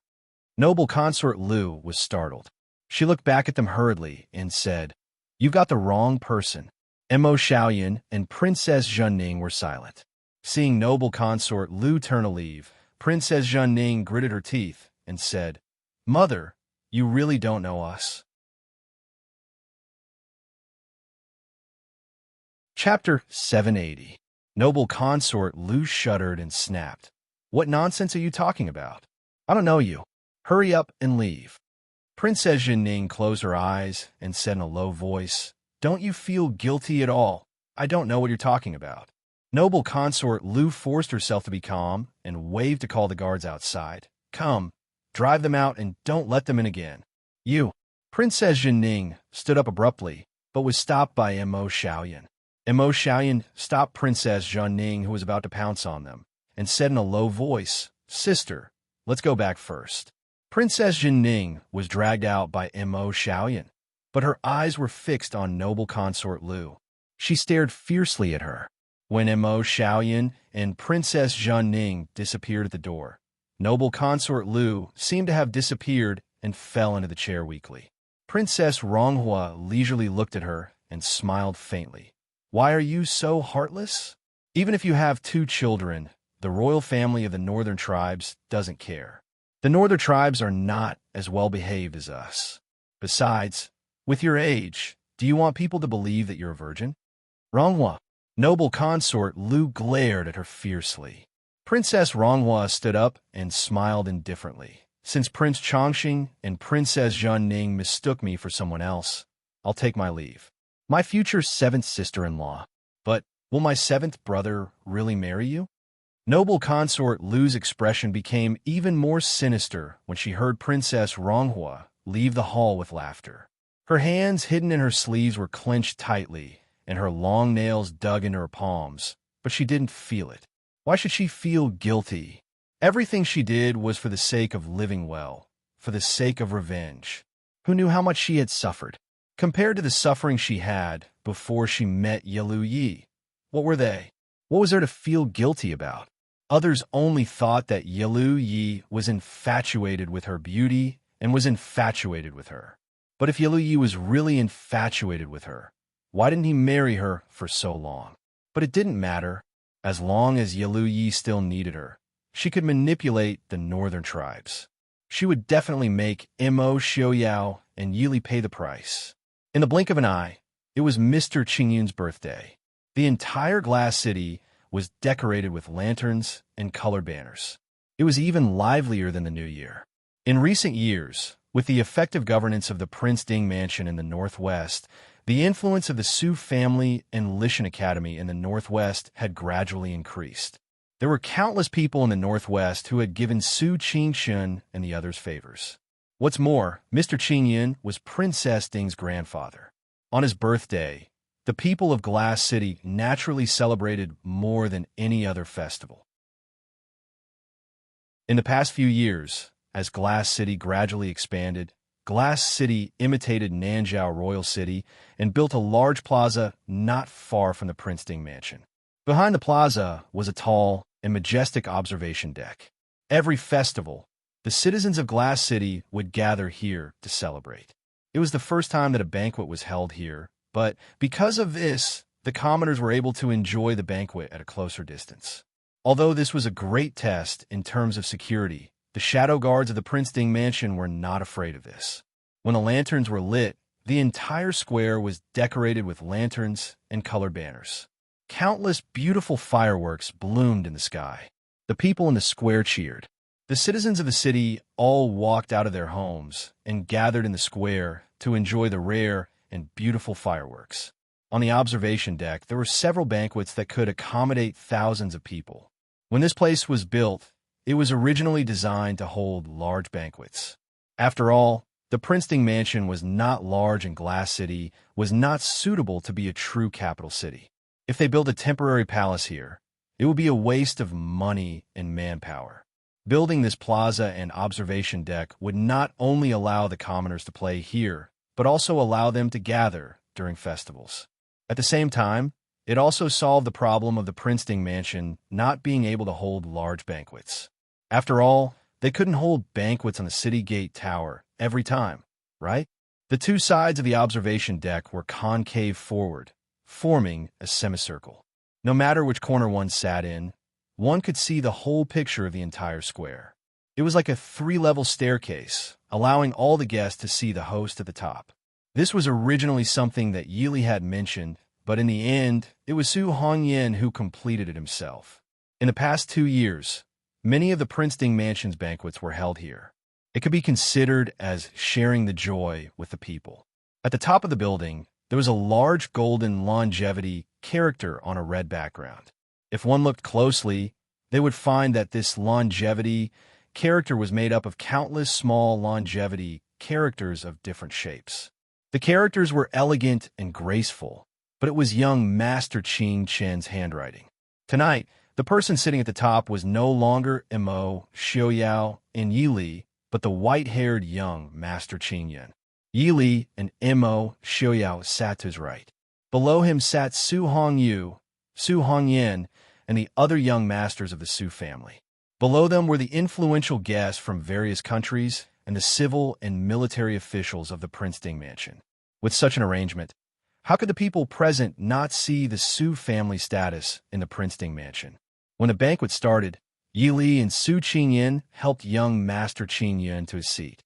Noble consort Lu was startled. She looked back at them hurriedly and said, "You've got the wrong person." Mo Xiaoyan and Princess Zhenning were silent. Seeing noble consort Lu turn to leave, Princess Zhenning gritted her teeth and said, "Mother, you really don't know us." Chapter 780. Noble consort Lu shuddered and snapped. "What nonsense are you talking about? I don't know you. Hurry up and leave." Princess Zhenning closed her eyes and said in a low voice, "Don't you feel guilty at all? I don't know what you're talking about." Noble consort Lu forced herself to be calm and waved to call the guards outside. "Come, drive them out and don't let them in again." "You." Princess Zhenning stood up abruptly, but was stopped by Mo Xiaoyan. Mo Xiaoyan stopped Princess Zhenning, who was about to pounce on them, and said in a low voice, "Sister, let's go back first." Princess Zhenning was dragged out by Mo Xiaoyan, but her eyes were fixed on noble consort Lu. She stared fiercely at her. When Mo Xiaoyan and Princess Zhenning disappeared at the door, noble consort Lu seemed to have disappeared and fell into the chair weakly. Princess Ronghua leisurely looked at her and smiled faintly. "Why are you so heartless? Even if you have two children, the royal family of the northern tribes doesn't care. The northern tribes are not as well behaved as us. Besides, with your age, do you want people to believe that you're a virgin?" "Ronghua." Noble consort Lu glared at her fiercely. Princess Ronghua stood up and smiled indifferently. "Since Prince Chongqing and Princess Zhenning mistook me for someone else, I'll take my leave. My future seventh sister-in-law. But will my seventh brother really marry you?" Noble consort Lu's expression became even more sinister when she heard Princess Ronghua leave the hall with laughter. Her hands hidden in her sleeves were clenched tightly, and her long nails dug into her palms, but she didn't feel it. Why should she feel guilty? Everything she did was for the sake of living well, for the sake of revenge. Who knew how much she had suffered? Compared to the suffering she had before she met Yilu Yi, what were they? What was there to feel guilty about? Others only thought that Yilu Yi was infatuated with her beauty and was infatuated with her. But if Yilu Yi was really infatuated with her, why didn't he marry her for so long? But it didn't matter. As long as Yilu Yi still needed her, she could manipulate the northern tribes. She would definitely make Mo Xiaoyao and Yili pay the price. In the blink of an eye, it was Mr. Qingyun's birthday. The entire glass city was decorated with lanterns and colored banners. It was even livelier than the New Year. In recent years, with the effective governance of the Prince Ding Mansion in the Northwest, the influence of the Su family and Lishan Academy in the Northwest had gradually increased. There were countless people in the Northwest who had given Su Qingxun and the others favors. What's more, Mr. Qingyun was Princess Ding's grandfather. On his birthday, the people of Glass City naturally celebrated more than any other festival. In the past few years, as Glass City gradually expanded, Glass City imitated Nanzhao Royal City and built a large plaza not far from the Prince Ding Mansion. Behind the plaza was a tall and majestic observation deck. Every festival, the citizens of Glass City would gather here to celebrate. It was the first time that a banquet was held here, but because of this, the commoners were able to enjoy the banquet at a closer distance. Although this was a great test in terms of security, the shadow guards of the Prince Ding mansion were not afraid of this. When the lanterns were lit, the entire square was decorated with lanterns and colored banners. Countless beautiful fireworks bloomed in the sky. The people in the square cheered. The citizens of the city all walked out of their homes and gathered in the square to enjoy the rare and beautiful fireworks. On the observation deck, there were several banquets that could accommodate thousands of people. When this place was built, it was originally designed to hold large banquets. After all, the Prince Ding mansion was not large and Glass City was not suitable to be a true capital city. If they built a temporary palace here, it would be a waste of money and manpower. Building this plaza and observation deck would not only allow the commoners to play here, but also allow them to gather during festivals. At the same time, it also solved the problem of the Prince Ding mansion not being able to hold large banquets. After all, they couldn't hold banquets on the city gate tower every time, right? The two sides of the observation deck were concave forward, forming a semicircle. No matter which corner one sat in, one could see the whole picture of the entire square. It was like a 3-level staircase, allowing all the guests to see the host at the top. This was originally something that Yili had mentioned, but in the end, it was Su Hongyan who completed it himself. In the past 2 years, many of the Prince Ding mansion's banquets were held here. It could be considered as sharing the joy with the people. At the top of the building, there was a large golden longevity character on a red background. If one looked closely, they would find that this longevity character was made up of countless small longevity characters of different shapes. The characters were elegant and graceful, but it was young Master Qing Chen's handwriting. Tonight, the person sitting at the top was no longer Imo, Xiaoyao, and Yili, but the white-haired young Master Qing Yan. Yili and Imo, Xiaoyao sat to his right. Below him sat Su Hongyu, Su Hongyan, and the other young masters of the Su family. Below them were the influential guests from various countries and the civil and military officials of the Prince Ding mansion. With such an arrangement, how could the people present not see the Su family status in the Prince Ding mansion? When the banquet started, Yili and Su Qingyan helped young Master Qingyan to his seat.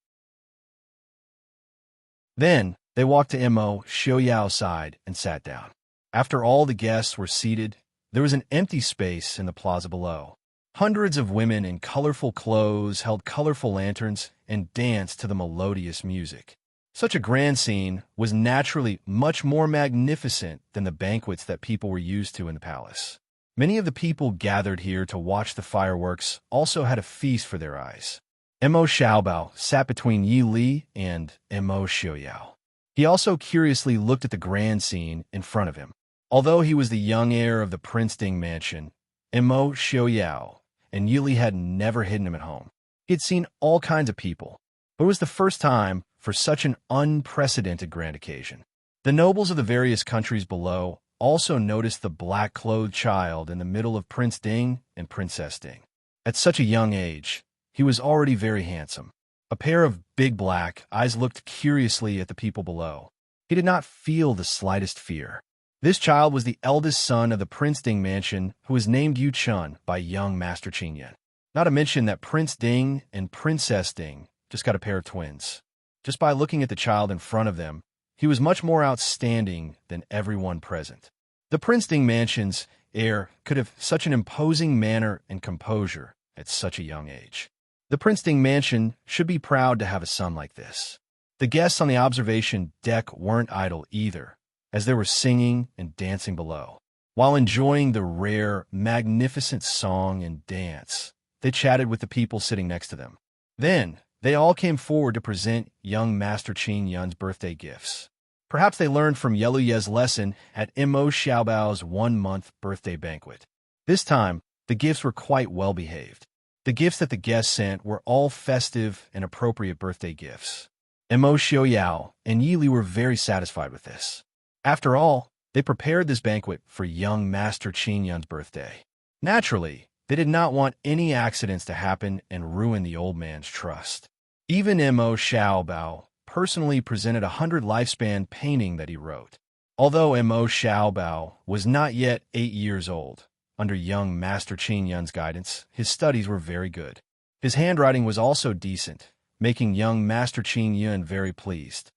Then, they walked to Imo, Xiaoyao's side and sat down. After all the guests were seated, there was an empty space in the plaza below. Hundreds of women in colorful clothes held colorful lanterns and danced to the melodious music. Such a grand scene was naturally much more magnificent than the banquets that people were used to in the palace. Many of the people gathered here to watch the fireworks also had a feast for their eyes. Imo Xiaobao sat between Yi Li and Imo Xiaoyao. He also curiously looked at the grand scene in front of him. Although he was the young heir of the Prince Ding mansion, Imo Xiaoyao and Yili had never hidden him at home. He had seen all kinds of people, but it was the first time for such an unprecedented grand occasion. The nobles of the various countries below also noticed the black-clothed child in the middle of Prince Ding and Princess Ding. At such a young age, he was already very handsome. A pair of big black eyes looked curiously at the people below. He did not feel the slightest fear. This child was the eldest son of the Prince Ding mansion, who was named Yu Chun by young Master Qingyan. Not to mention that Prince Ding and Princess Ding just got a pair of twins. Just by looking at the child in front of them, he was much more outstanding than everyone present. The Prince Ding mansion's heir could have such an imposing manner and composure at such a young age. The Prince Ding mansion should be proud to have a son like this. The guests on the observation deck weren't idle either, as they were singing and dancing below. While enjoying the rare, magnificent song and dance, they chatted with the people sitting next to them. Then, they all came forward to present young Master Qing Yun's birthday gifts. Perhaps they learned from Yelu Ye's lesson at Imo Xiaobao's 1-month birthday banquet. This time, the gifts were quite well behaved. The gifts that the guests sent were all festive and appropriate birthday gifts. Imo Xiaoyao and Yili were very satisfied with this. After all, they prepared this banquet for young Master Qing Yun's birthday. Naturally, they did not want any accidents to happen and ruin the old man's trust. Even Imo Xiaobao personally presented a 100 lifespan painting that he wrote. Although Mo Xiaobao was not yet 8 years old, under young Master Qin Yun's guidance, his studies were very good. His handwriting was also decent, making young Master Qin Yun very pleased.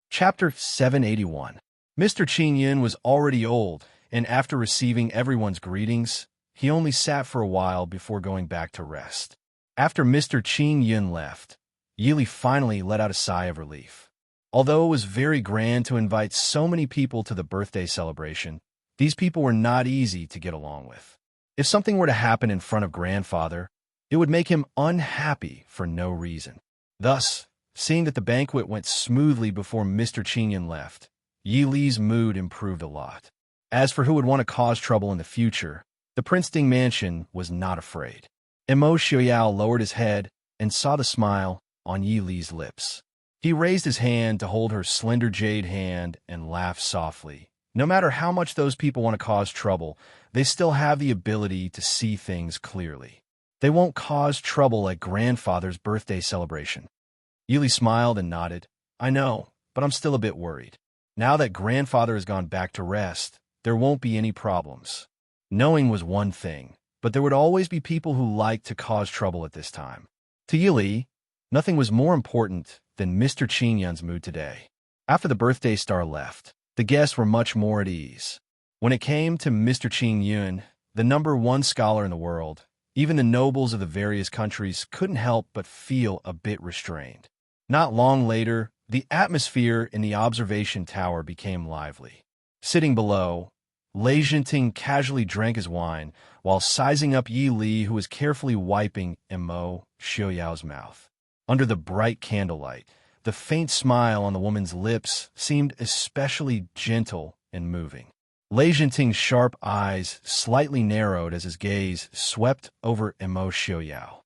Chapter 781. Mr. Qin Yun was already old, and after receiving everyone's greetings, he only sat for a while before going back to rest. After Mr. Qin Yun left, Yili finally let out a sigh of relief. Although it was very grand to invite so many people to the birthday celebration, these people were not easy to get along with. If something were to happen in front of grandfather, it would make him unhappy for no reason. Thus, seeing that the banquet went smoothly before Mr. Qin Yun left, Yi Li's mood improved a lot. As for who would want to cause trouble in the future, the Prince Ding mansion was not afraid. Mo Xiaoyao lowered his head and saw the smile on Yi Li's lips. He raised his hand to hold her slender jade hand and laughed softly. No matter how much those people want to cause trouble, they still have the ability to see things clearly. They won't cause trouble at grandfather's birthday celebration. Yili smiled and nodded. I know, but I'm still a bit worried. Now that grandfather has gone back to rest, there won't be any problems. Knowing was one thing, but there would always be people who liked to cause trouble at this time. To Yili, nothing was more important than Mr. Qin Yun's mood today. After the birthday star left, the guests were much more at ease. When it came to Mr. Qin Yun, the #1 scholar in the world, even the nobles of the various countries couldn't help but feel a bit restrained. Not long later, the atmosphere in the observation tower became lively. Sitting below, Lei Jinting casually drank his wine while sizing up Yi Li, who was carefully wiping Mo Xiaoyao's mouth. Under the bright candlelight, the faint smile on the woman's lips seemed especially gentle and moving. Lei Jinting's sharp eyes slightly narrowed as his gaze swept over Mo Xiaoyao.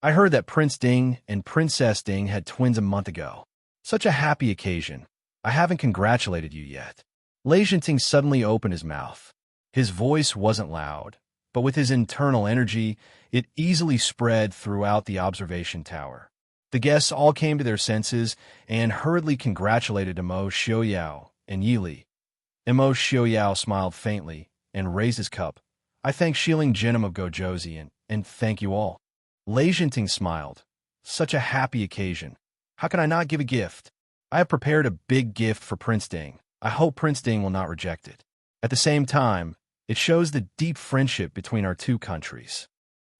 I heard that Prince Ding and Princess Ding had twins a month ago. Such a happy occasion. I haven't congratulated you yet. Lei Jinting suddenly opened his mouth. His voice wasn't loud, but with his internal energy, it easily spread throughout the observation tower. The guests all came to their senses and hurriedly congratulated Mo Xiaoyao and Yili. Mo Xiaoyao smiled faintly and raised his cup. I thank Shilin Jinim of Gojoseon, and thank you all. Lei Jinting smiled. Such a happy occasion. How can I not give a gift? I have prepared a big gift for Prince Ding. I hope Prince Ding will not reject it. At the same time, it shows the deep friendship between our two countries.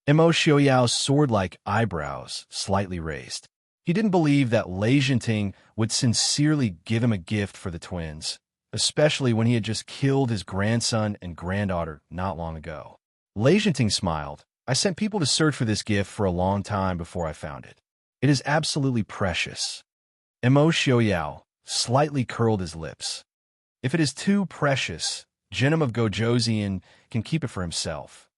Mo Xiaoyao's sword-like eyebrows slightly raised. He didn't believe that Lei Jinting would sincerely give him a gift for the twins, especially when he had just killed his grandson and granddaughter not long ago. Lei Jinting smiled. I sent people to search for this gift for a long time before I found it. It is absolutely precious. Mo Xiaoyao slightly curled his lips. If it is too precious, Jinim of Gojoseon can keep it for himself.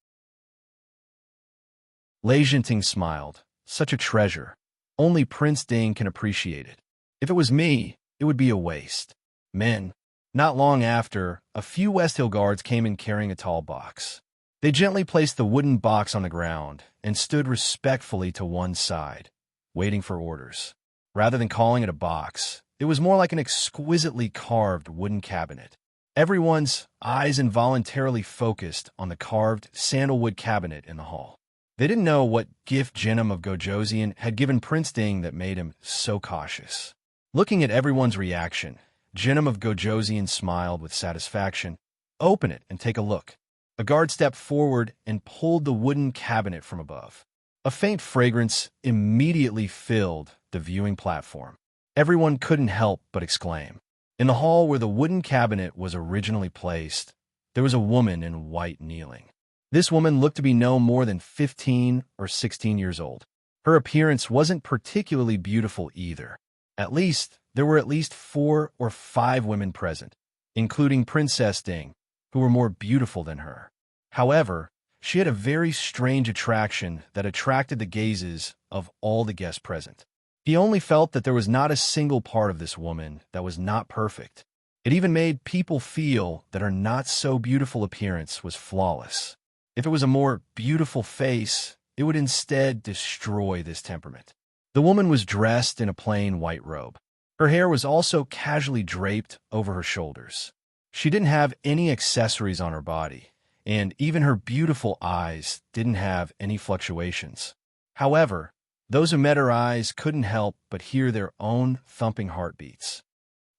Lei Jinting smiled. Such a treasure. Only Prince Ding can appreciate it. If it was me, it would be a waste. Men. Not long after, a few West Hill guards came in carrying a tall box. They gently placed the wooden box on the ground and stood respectfully to one side, waiting for orders. Rather than calling it a box, it was more like an exquisitely carved wooden cabinet. Everyone's eyes involuntarily focused on the carved sandalwood cabinet in the hall. They didn't know what gift Jinim of Gojoseon had given Prince Ding that made him so cautious. Looking at everyone's reaction, Jinim of Gojoseon smiled with satisfaction. Open it and take a look. A guard stepped forward and pulled the wooden cabinet from above. A faint fragrance immediately filled the viewing platform. Everyone couldn't help but exclaim. In the hall where the wooden cabinet was originally placed, there was a woman in white kneeling. This woman looked to be no more than 15 or 16 years old. Her appearance wasn't particularly beautiful either. At least, there were at least 4 or 5 women present, including Princess Ding, who were more beautiful than her. However, she had a very strange attraction that attracted the gazes of all the guests present. He only felt that there was not a single part of this woman that was not perfect. It even made people feel that her not-so-beautiful appearance was flawless. If it was a more beautiful face, it would instead destroy this temperament. The woman was dressed in a plain white robe. Her hair was also casually draped over her shoulders. She didn't have any accessories on her body, and even her beautiful eyes didn't have any fluctuations. However, those who met her eyes couldn't help but hear their own thumping heartbeats.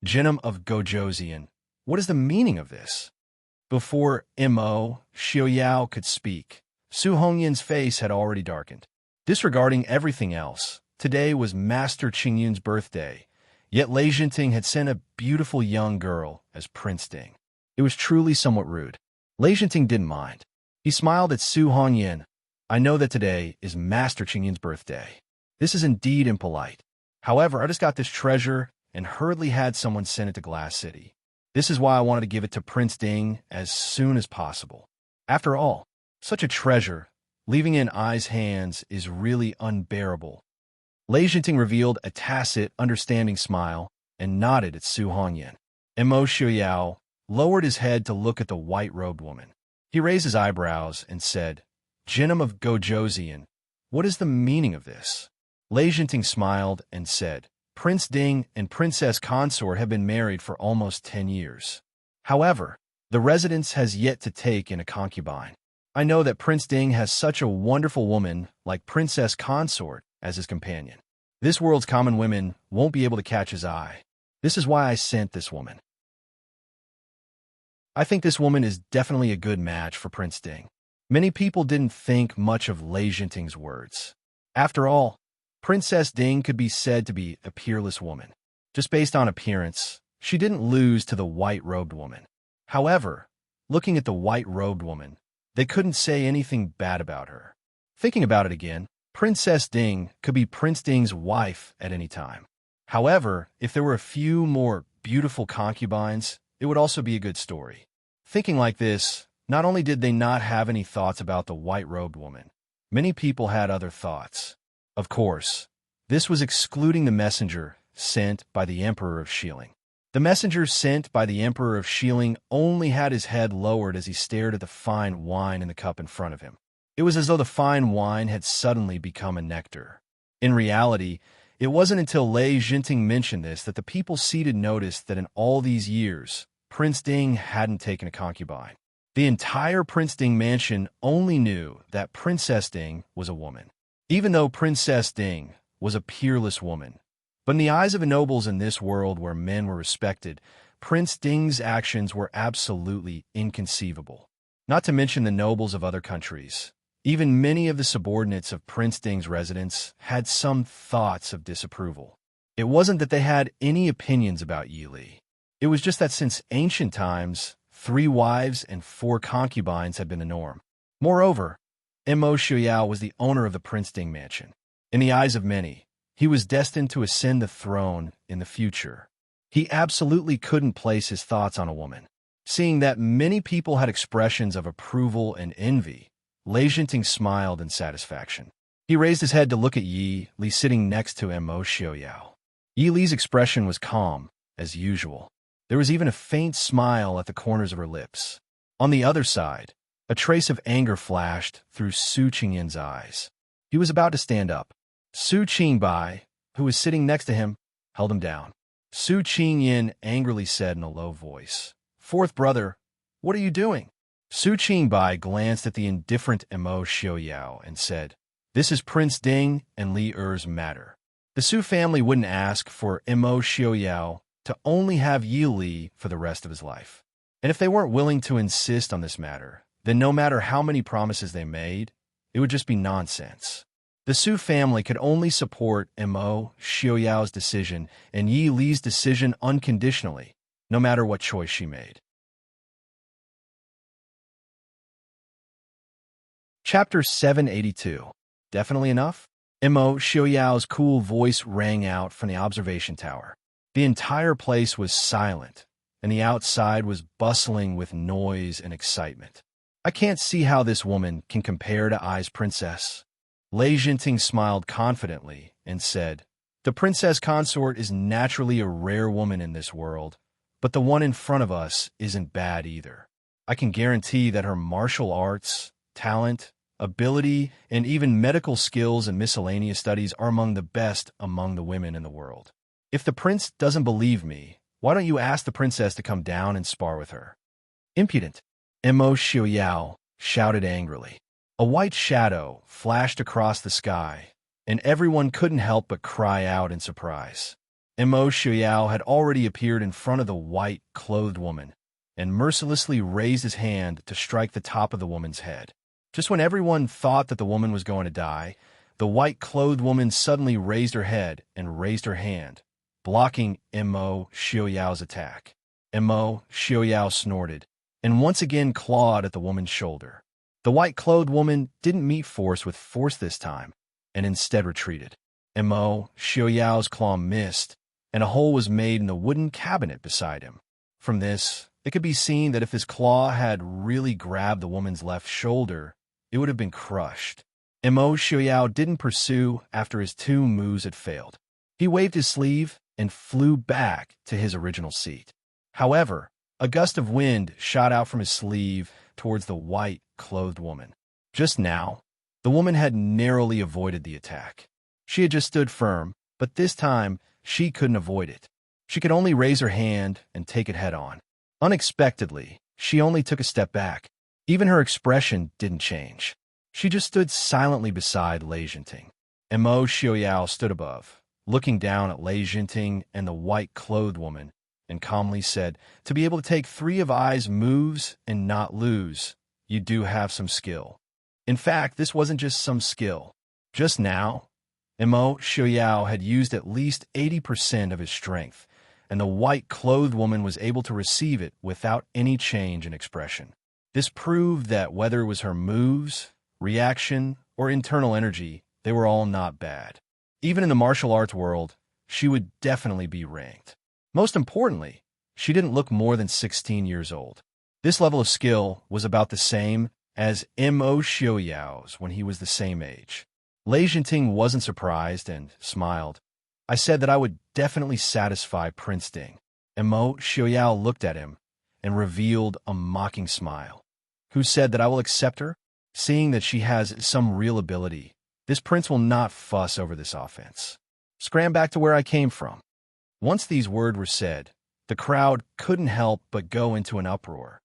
Jinam of Gojoseon, what is the meaning of this? Before Mo Xiaoyao could speak, Su Hongyan's face had already darkened. Disregarding everything else, today was Master Qingyun's birthday, yet Lei Jinting had sent a beautiful young girl as Prince Ding. It was truly somewhat rude. Lei Jinting didn't mind. He smiled at Su Hongyan. I know that today is Master Qingyun's birthday. This is indeed impolite. However, I just got this treasure and hurriedly had someone send it to Glass City. This is why I wanted to give it to Prince Ding as soon as possible. After all, such a treasure, leaving it in Ai's hands is really unbearable. Lei Jinting revealed a tacit, understanding smile and nodded at Su Hongyan. Mo Xiaoyao lowered his head to look at the white-robed woman. He raised his eyebrows and said, Jinam of Gojoseon, what is the meaning of this? Lei Jinting smiled and said, Prince Ding and Princess Consort have been married for almost 10 years. However, the residence has yet to take in a concubine. I know that Prince Ding has such a wonderful woman like Princess Consort as his companion. This world's common women won't be able to catch his eye. This is why I sent this woman. I think this woman is definitely a good match for Prince Ding. Many people didn't think much of Lei Jinting's words. After all, Princess Ding could be said to be a peerless woman. Just based on appearance, she didn't lose to the white-robed woman. However, looking at the white-robed woman, they couldn't say anything bad about her. Thinking about it again, Princess Ding could be Prince Ding's wife at any time. However, if there were a few more beautiful concubines, it would also be a good story. Thinking like this, not only did they not have any thoughts about the white-robed woman, many people had other thoughts. Of course, this was excluding the messenger sent by the Emperor of Shilling. The messenger sent by the Emperor of Shilling only had his head lowered as he stared at the fine wine in the cup in front of him. It was as though the fine wine had suddenly become a nectar. In reality, it wasn't until Lei Jinting mentioned this that the people seated noticed that in all these years, Prince Ding hadn't taken a concubine. The entire Prince Ding mansion only knew that Princess Ding was a woman. Even though Princess Ding was a peerless woman, but in the eyes of the nobles in this world where men were respected, Prince Ding's actions were absolutely inconceivable. Not to mention the nobles of other countries. Even many of the subordinates of Prince Ding's residence had some thoughts of disapproval. It wasn't that they had any opinions about Yi Li. It was just that since ancient times, 3 wives and 4 concubines had been the norm. Moreover, Mo Xiaoyao was the owner of the Prince Ding mansion. In the eyes of many, he was destined to ascend the throne in the future. He absolutely couldn't place his thoughts on a woman. Seeing that many people had expressions of approval and envy, Lei Jinting smiled in satisfaction. He raised his head to look at Yi Li sitting next to Mo Xiaoyao. Yi Li's expression was calm, as usual. There was even a faint smile at the corners of her lips. On the other side, a trace of anger flashed through Su Qingyan's eyes. He was about to stand up. Su Qingbai, who was sitting next to him, held him down. Su Qingyan angrily said in a low voice, "Fourth brother, what are you doing?" Su Qingbai glanced at the indifferent Mo Xiaoyao and said, "This is Prince Ding and Li Er's matter." The Su family wouldn't ask for Mo Xiaoyao to only have Yi Li for the rest of his life. And if they weren't willing to insist on this matter, then no matter how many promises they made, it would just be nonsense. The Su family could only support Mo Xiaoyao's decision and Yi Li's decision unconditionally, no matter what choice she made. Chapter 782. Definitely enough? Mo Xiaoyao's cool voice rang out from the observation tower. The entire place was silent, and the outside was bustling with noise and excitement. I can't see how this woman can compare to Ai's princess. Lei Jinting smiled confidently and said, "The princess consort is naturally a rare woman in this world, but the one in front of us isn't bad either. I can guarantee that her martial arts, talent, ability, and even medical skills and miscellaneous studies are among the best among the women in the world. If the prince doesn't believe me, why don't you ask the princess to come down and spar with her? Impudent! Mo Xiaoyao shouted angrily. A white shadow flashed across the sky, and everyone couldn't help but cry out in surprise. Mo Xiaoyao had already appeared in front of the white-clothed woman, and mercilessly raised his hand to strike the top of the woman's head. Just when everyone thought that the woman was going to die, the white-clothed woman suddenly raised her head and raised her hand, blocking Mo Xiaoyao's attack. Mo Xiaoyao snorted, and once again clawed at the woman's shoulder. The white-clothed woman didn't meet force with force this time, and instead retreated. Mo Xiaoyao's claw missed, and a hole was made in the wooden cabinet beside him. From this, it could be seen that if his claw had really grabbed the woman's left shoulder, it would have been crushed. Mo Xiaoyao didn't pursue after his two moves had failed. He waved his sleeve and flew back to his original seat. However, a gust of wind shot out from his sleeve towards the white-clothed woman. Just now, the woman had narrowly avoided the attack. She had just stood firm, but this time she couldn't avoid it. She could only raise her hand and take it head-on. Unexpectedly, she only took a step back. Even her expression didn't change. She just stood silently beside Lei Jinting. Mo Xiaoyao stood above, looking down at Lei Jinting and the white-clothed woman, and calmly said, "To be able to take 3 of I's moves and not lose, you do have some skill." In fact, this wasn't just some skill. Just now, Mo Xiaoyao had used at least 80% of his strength, and the white-clothed woman was able to receive it without any change in expression. This proved that whether it was her moves, reaction, or internal energy, they were all not bad. Even in the martial arts world, she would definitely be ranked. Most importantly, she didn't look more than 16 years old. This level of skill was about the same as Mo Xiaoyao's when he was the same age. Lei Jinting wasn't surprised and smiled. "I said that I would definitely satisfy Prince Ding." Mo Xiaoyao looked at him and revealed a mocking smile. "Who said that I will accept her? Seeing that she has some real ability, this prince will not fuss over this offense. Scram back to where I came from." Once these words were said, the crowd couldn't help but go into an uproar.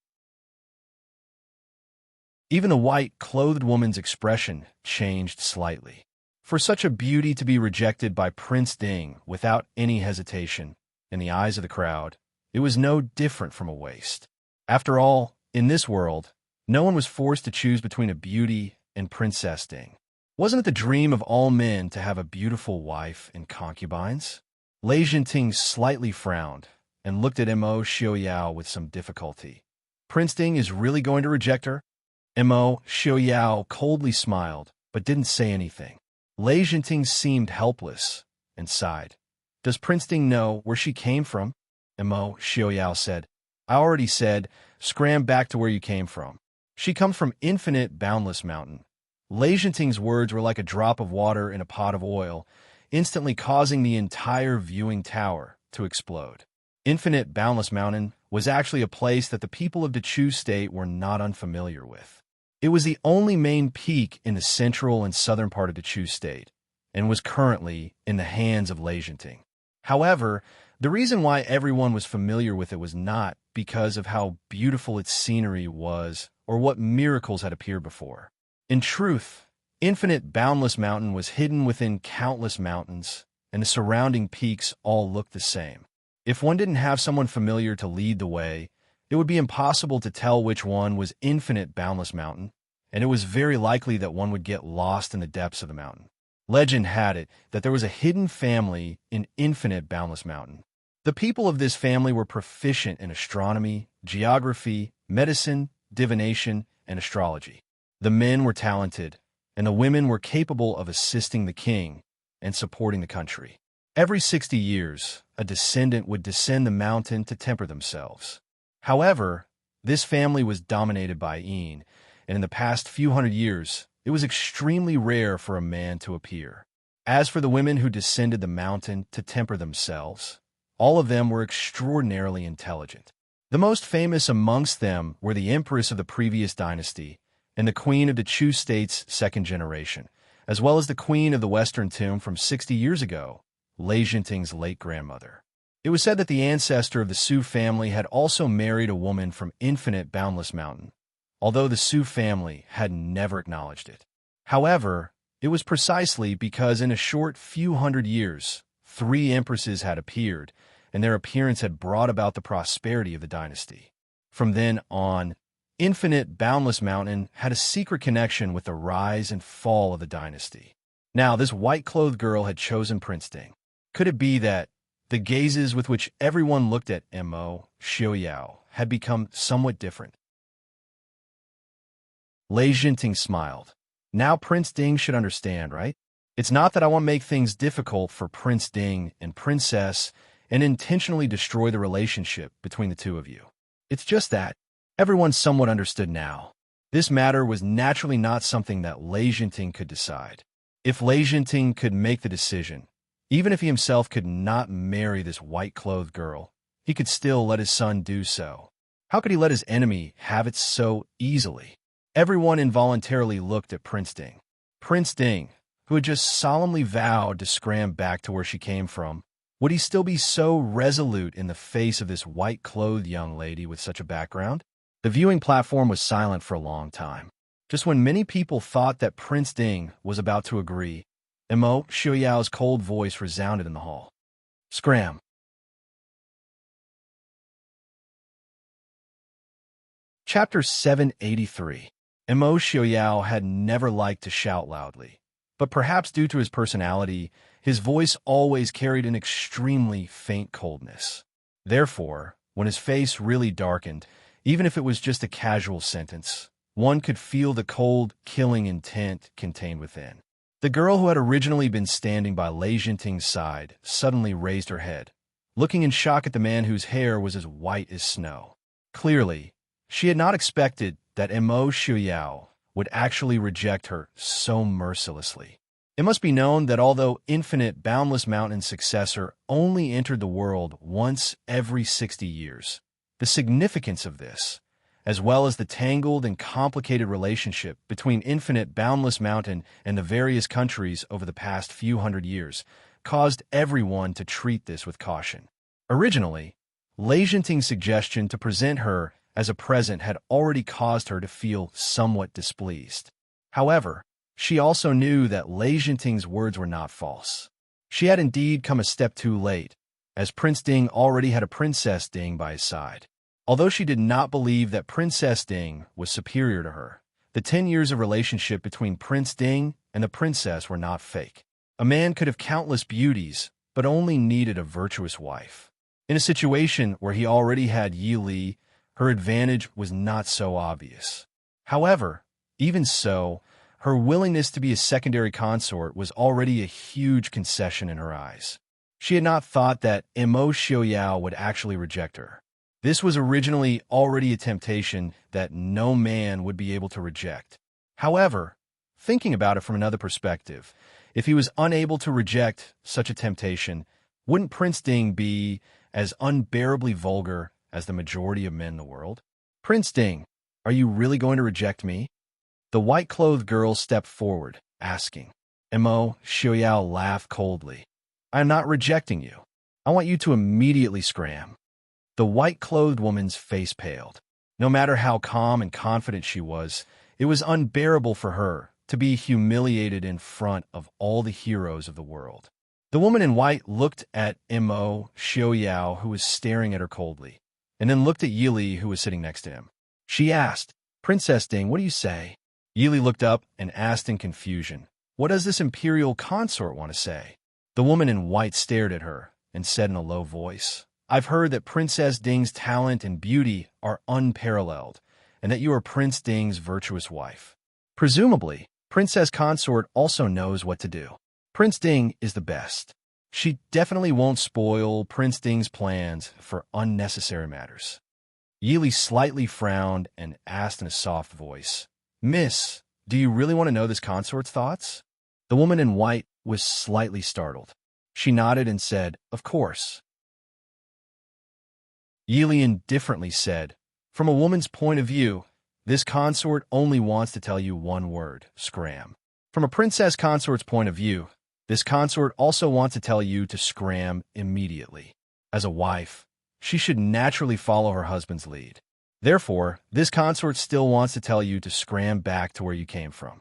Even the white-clothed woman's expression changed slightly. For such a beauty to be rejected by Prince Ding without any hesitation, in the eyes of the crowd, it was no different from a waste. After all, in this world, no one was forced to choose between a beauty and Princess Ding. Wasn't it the dream of all men to have a beautiful wife and concubines? Lei Jinting slightly frowned and looked at Mo Xiaoyao with some difficulty. "Prince Ding is really going to reject her?" Mo Xiaoyao coldly smiled, but didn't say anything. Lei Jinting seemed helpless and sighed. "Does Prince Ding know where she came from?" Mo Xiaoyao said, "I already said, scram back to where you came from. She comes from Infinite Boundless Mountain." Lei Jinting's words were like a drop of water in a pot of oil, instantly causing the entire viewing tower to explode. Infinite Boundless Mountain was actually a place that the people of Dechu State were not unfamiliar with. It was the only main peak in the central and southern part of Dechu State, and was currently in the hands of Lei Jinting. However, the reason why everyone was familiar with it was not because of how beautiful its scenery was or what miracles had appeared before. In truth, Infinite Boundless Mountain was hidden within countless mountains, and the surrounding peaks all looked the same. If one didn't have someone familiar to lead the way, it would be impossible to tell which one was Infinite Boundless Mountain, and it was very likely that one would get lost in the depths of the mountain. Legend had it that there was a hidden family in Infinite Boundless Mountain. The people of this family were proficient in astronomy, geography, medicine, divination, and astrology. The men were talented, and the women were capable of assisting the king and supporting the country. Every 60 years, a descendant would descend the mountain to temper themselves. However, this family was dominated by Yin, and in the past few hundred years, it was extremely rare for a man to appear. As for the women who descended the mountain to temper themselves, all of them were extraordinarily intelligent. The most famous amongst them were the empress of the previous dynasty and the queen of the Chu state's second generation, as well as the queen of the Western tomb from 60 years ago, Lei Jinting's late grandmother. It was said that the ancestor of the Su family had also married a woman from infinite Boundless Mountain, although the Su family had never acknowledged it. However, it was precisely because in a short few hundred years, 3 empresses had appeared, and their appearance had brought about the prosperity of the dynasty. From then on, infinite Boundless Mountain had a secret connection with the rise and fall of the dynasty. Now, this white-clothed girl had chosen Prince Ding. Could it be that the gazes with which everyone looked at Mo Xiaoyao had become somewhat different? Lei Jinting smiled. Now Prince Ding should understand, right? It's not that I want to make things difficult for Prince Ding and Princess and intentionally destroy the relationship between the two of you. It's just that everyone somewhat understood now. This matter was naturally not something that Lei Jinting could decide. If Lei Jinting could make the decision, even if he himself could not marry this white-clothed girl, he could still let his son do so. How could he let his enemy have it so easily? Everyone involuntarily looked at Prince Ding. Prince Ding, who had just solemnly vowed to scram back to where she came from, would he still be so resolute in the face of this white-clothed young lady with such a background? The viewing platform was silent for a long time. Just when many people thought that Prince Ding was about to agree, Mo Xiaoyao's cold voice resounded in the hall. Scram. Chapter 783. Mo Xiaoyao had never liked to shout loudly, but perhaps due to his personality, his voice always carried an extremely faint coldness. Therefore, when his face really darkened, even if it was just a casual sentence, one could feel the cold, killing intent contained within. The girl who had originally been standing by Lei Jinting's side suddenly raised her head, looking in shock at the man whose hair was as white as snow. Clearly, she had not expected that Mo Xiaoyao would actually reject her so mercilessly. It must be known that although Infinite Boundless Mountain's successor only entered the world once every 60 years, the significance of this, as well as the tangled and complicated relationship between Infinite Boundless Mountain and the various countries over the past few hundred years, caused everyone to treat this with caution. Originally, Lei Jinting's suggestion to present her as a present had already caused her to feel somewhat displeased. However, she also knew that Lei Jinting's words were not false. She had indeed come a step too late, as Prince Ding already had a Princess Ding by his side. Although she did not believe that Princess Ding was superior to her, the 10 years of relationship between Prince Ding and the princess were not fake. A man could have countless beauties, but only needed a virtuous wife. In a situation where he already had Yi Li, her advantage was not so obvious. However, even so, her willingness to be a secondary consort was already a huge concession in her eyes. She had not thought that Mo Xiaoyao would actually reject her. This was originally already a temptation that no man would be able to reject. However, thinking about it from another perspective, if he was unable to reject such a temptation, wouldn't Prince Ding be as unbearably vulgar as the majority of men in the world? Prince Ding, are you really going to reject me? The white-clothed girl stepped forward, asking. Mo Xiaoyao laughed coldly. I am not rejecting you. I want you to immediately scram. The white-clothed woman's face paled. No matter how calm and confident she was, it was unbearable for her to be humiliated in front of all the heroes of the world. The woman in white looked at Mo Xiaoyao, who was staring at her coldly, and then looked at Yi Li, who was sitting next to him. She asked, Princess Ding, what do you say? Yi Li looked up and asked in confusion, what does this imperial consort want to say? The woman in white stared at her and said in a low voice, I've heard that Princess Ding's talent and beauty are unparalleled, and that you are Prince Ding's virtuous wife. Presumably, Princess Consort also knows what to do. Prince Ding is the best. She definitely won't spoil Prince Ding's plans for unnecessary matters. Yi Li slightly frowned and asked in a soft voice, Miss, do you really want to know this consort's thoughts? The woman in white was slightly startled. She nodded and said, Of course. Yi Li indifferently said, From a woman's point of view, This consort only wants to tell you one word, scram. From a princess consort's point of view, this consort also wants to tell you to scram immediately. As a wife, she should naturally follow her husband's lead. Therefore, this consort still wants to tell you to scram back to where you came from.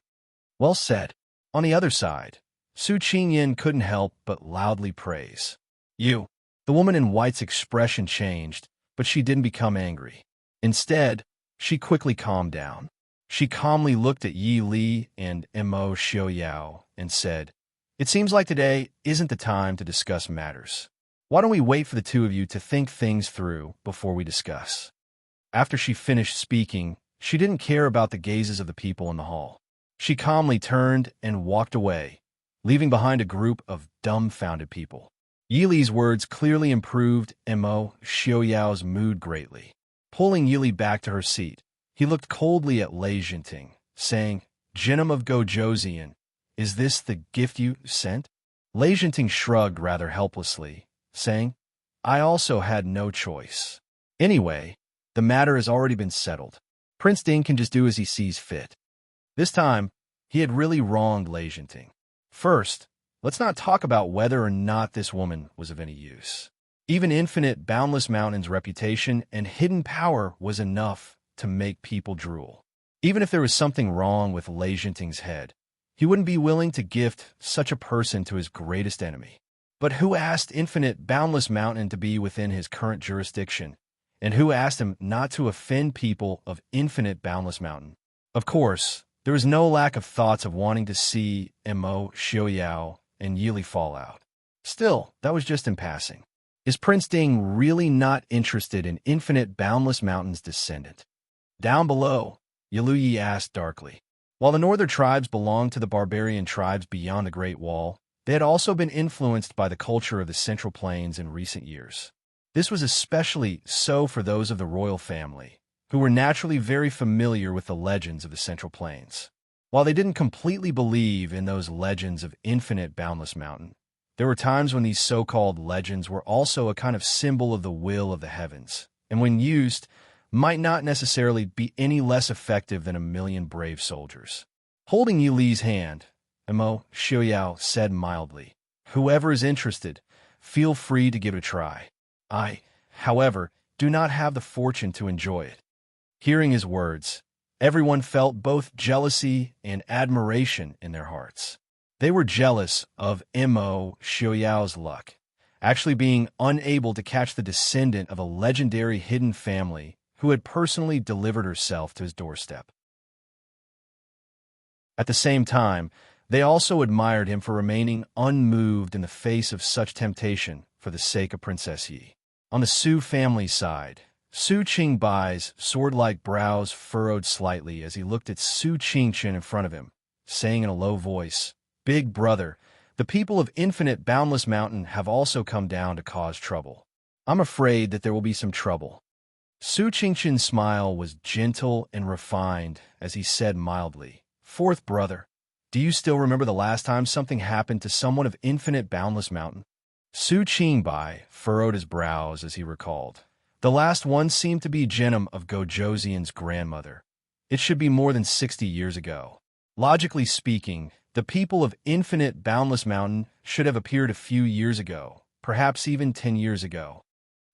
Well said. On the other side, Su Qingyin couldn't help but loudly praise. You. The woman in white's expression changed, but she didn't become angry. Instead, she quickly calmed down. She calmly looked at Yi Li and Mo Xiaoyao and said, "It seems like today isn't the time to discuss matters. Why don't we wait for the two of you to think things through before we discuss?" After she finished speaking, she didn't care about the gazes of the people in the hall. She calmly turned and walked away, leaving behind a group of dumbfounded people. Yi Li's words clearly improved Mo Xiaoyao's mood greatly. Pulling Yi Li back to her seat, he looked coldly at Lei Jinting, saying, "Jinim of Gojoseon, is this the gift you sent?" Lei Jinting shrugged rather helplessly, saying, "I also had no choice. Anyway, the matter has already been settled. Prince Ding can just do as he sees fit." This time, he had really wronged Lei Jinting. First, let's not talk about whether or not this woman was of any use. Even Infinite Boundless Mountain's reputation and hidden power was enough to make people drool. Even if there was something wrong with Lei Jinting's head, he wouldn't be willing to gift such a person to his greatest enemy. But who asked Infinite Boundless Mountain to be within his current jurisdiction? And who asked him not to offend people of Infinite Boundless Mountain? Of course, there was no lack of thoughts of wanting to see Mo Xiaoyao and Yi Li fall out. Still, that was just in passing. Is Prince Ding really not interested in Infinite Boundless Mountain's descendant? Down below, Yaluyi asked darkly. While the northern tribes belonged to the barbarian tribes beyond the Great Wall, they had also been influenced by the culture of the Central Plains in recent years. This was especially so for those of the royal family, who were naturally very familiar with the legends of the Central Plains. While they didn't completely believe in those legends of Infinite Boundless Mountain, there were times when these so-called legends were also a kind of symbol of the will of the heavens, and when used, might not necessarily be any less effective than a million brave soldiers. Holding Yi Li's hand, Mo Xiaoyao said mildly, "Whoever is interested, feel free to give it a try. I, however, do not have the fortune to enjoy it." Hearing his words, everyone felt both jealousy and admiration in their hearts. They were jealous of Mo Xiaoyao's luck, actually being unable to catch the descendant of a legendary hidden family who had personally delivered herself to his doorstep. At the same time, they also admired him for remaining unmoved in the face of such temptation for the sake of Princess Yi. On the Su family's side, Su Qingbai's sword-like brows furrowed slightly as he looked at Su Qingchen in front of him, saying in a low voice, "Big brother, the people of Infinite Boundless Mountain have also come down to cause trouble. I'm afraid that there will be some trouble." Su Qingchen's smile was gentle and refined as he said mildly, "Fourth brother, do you still remember the last time something happened to someone of Infinite Boundless Mountain?" Su Qingbai furrowed his brows as he recalled. The last one seemed to be Jinim of Gojoseon's grandmother. It should be more than 60 years ago. Logically speaking, the people of Infinite Boundless Mountain should have appeared a few years ago, perhaps even 10 years ago.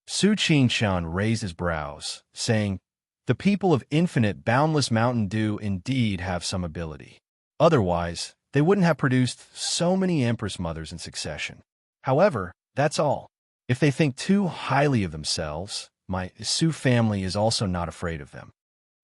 Su Qingshan raised his brows, saying, "The people of Infinite Boundless Mountain do indeed have some ability. Otherwise, they wouldn't have produced so many Empress mothers in succession. However, that's all. If they think too highly of themselves, my Su family is also not afraid of them."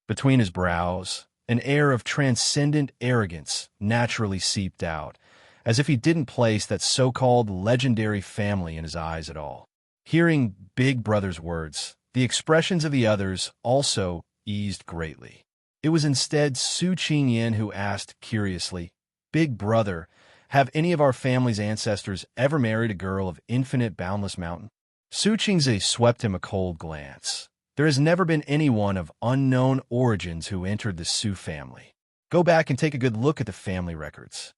Between his brows, an air of transcendent arrogance naturally seeped out, as if he didn't place that so-called legendary family in his eyes at all. Hearing Big Brother's words, the expressions of the others also eased greatly. It was instead Su Qingyan who asked curiously, "Big Brother, have any of our family's ancestors ever married a girl of Infinite Boundless Mountain?" Su Qingze swept him a cold glance. There has never been anyone of unknown origins who entered the Su family. Go back and take a good look at the family records.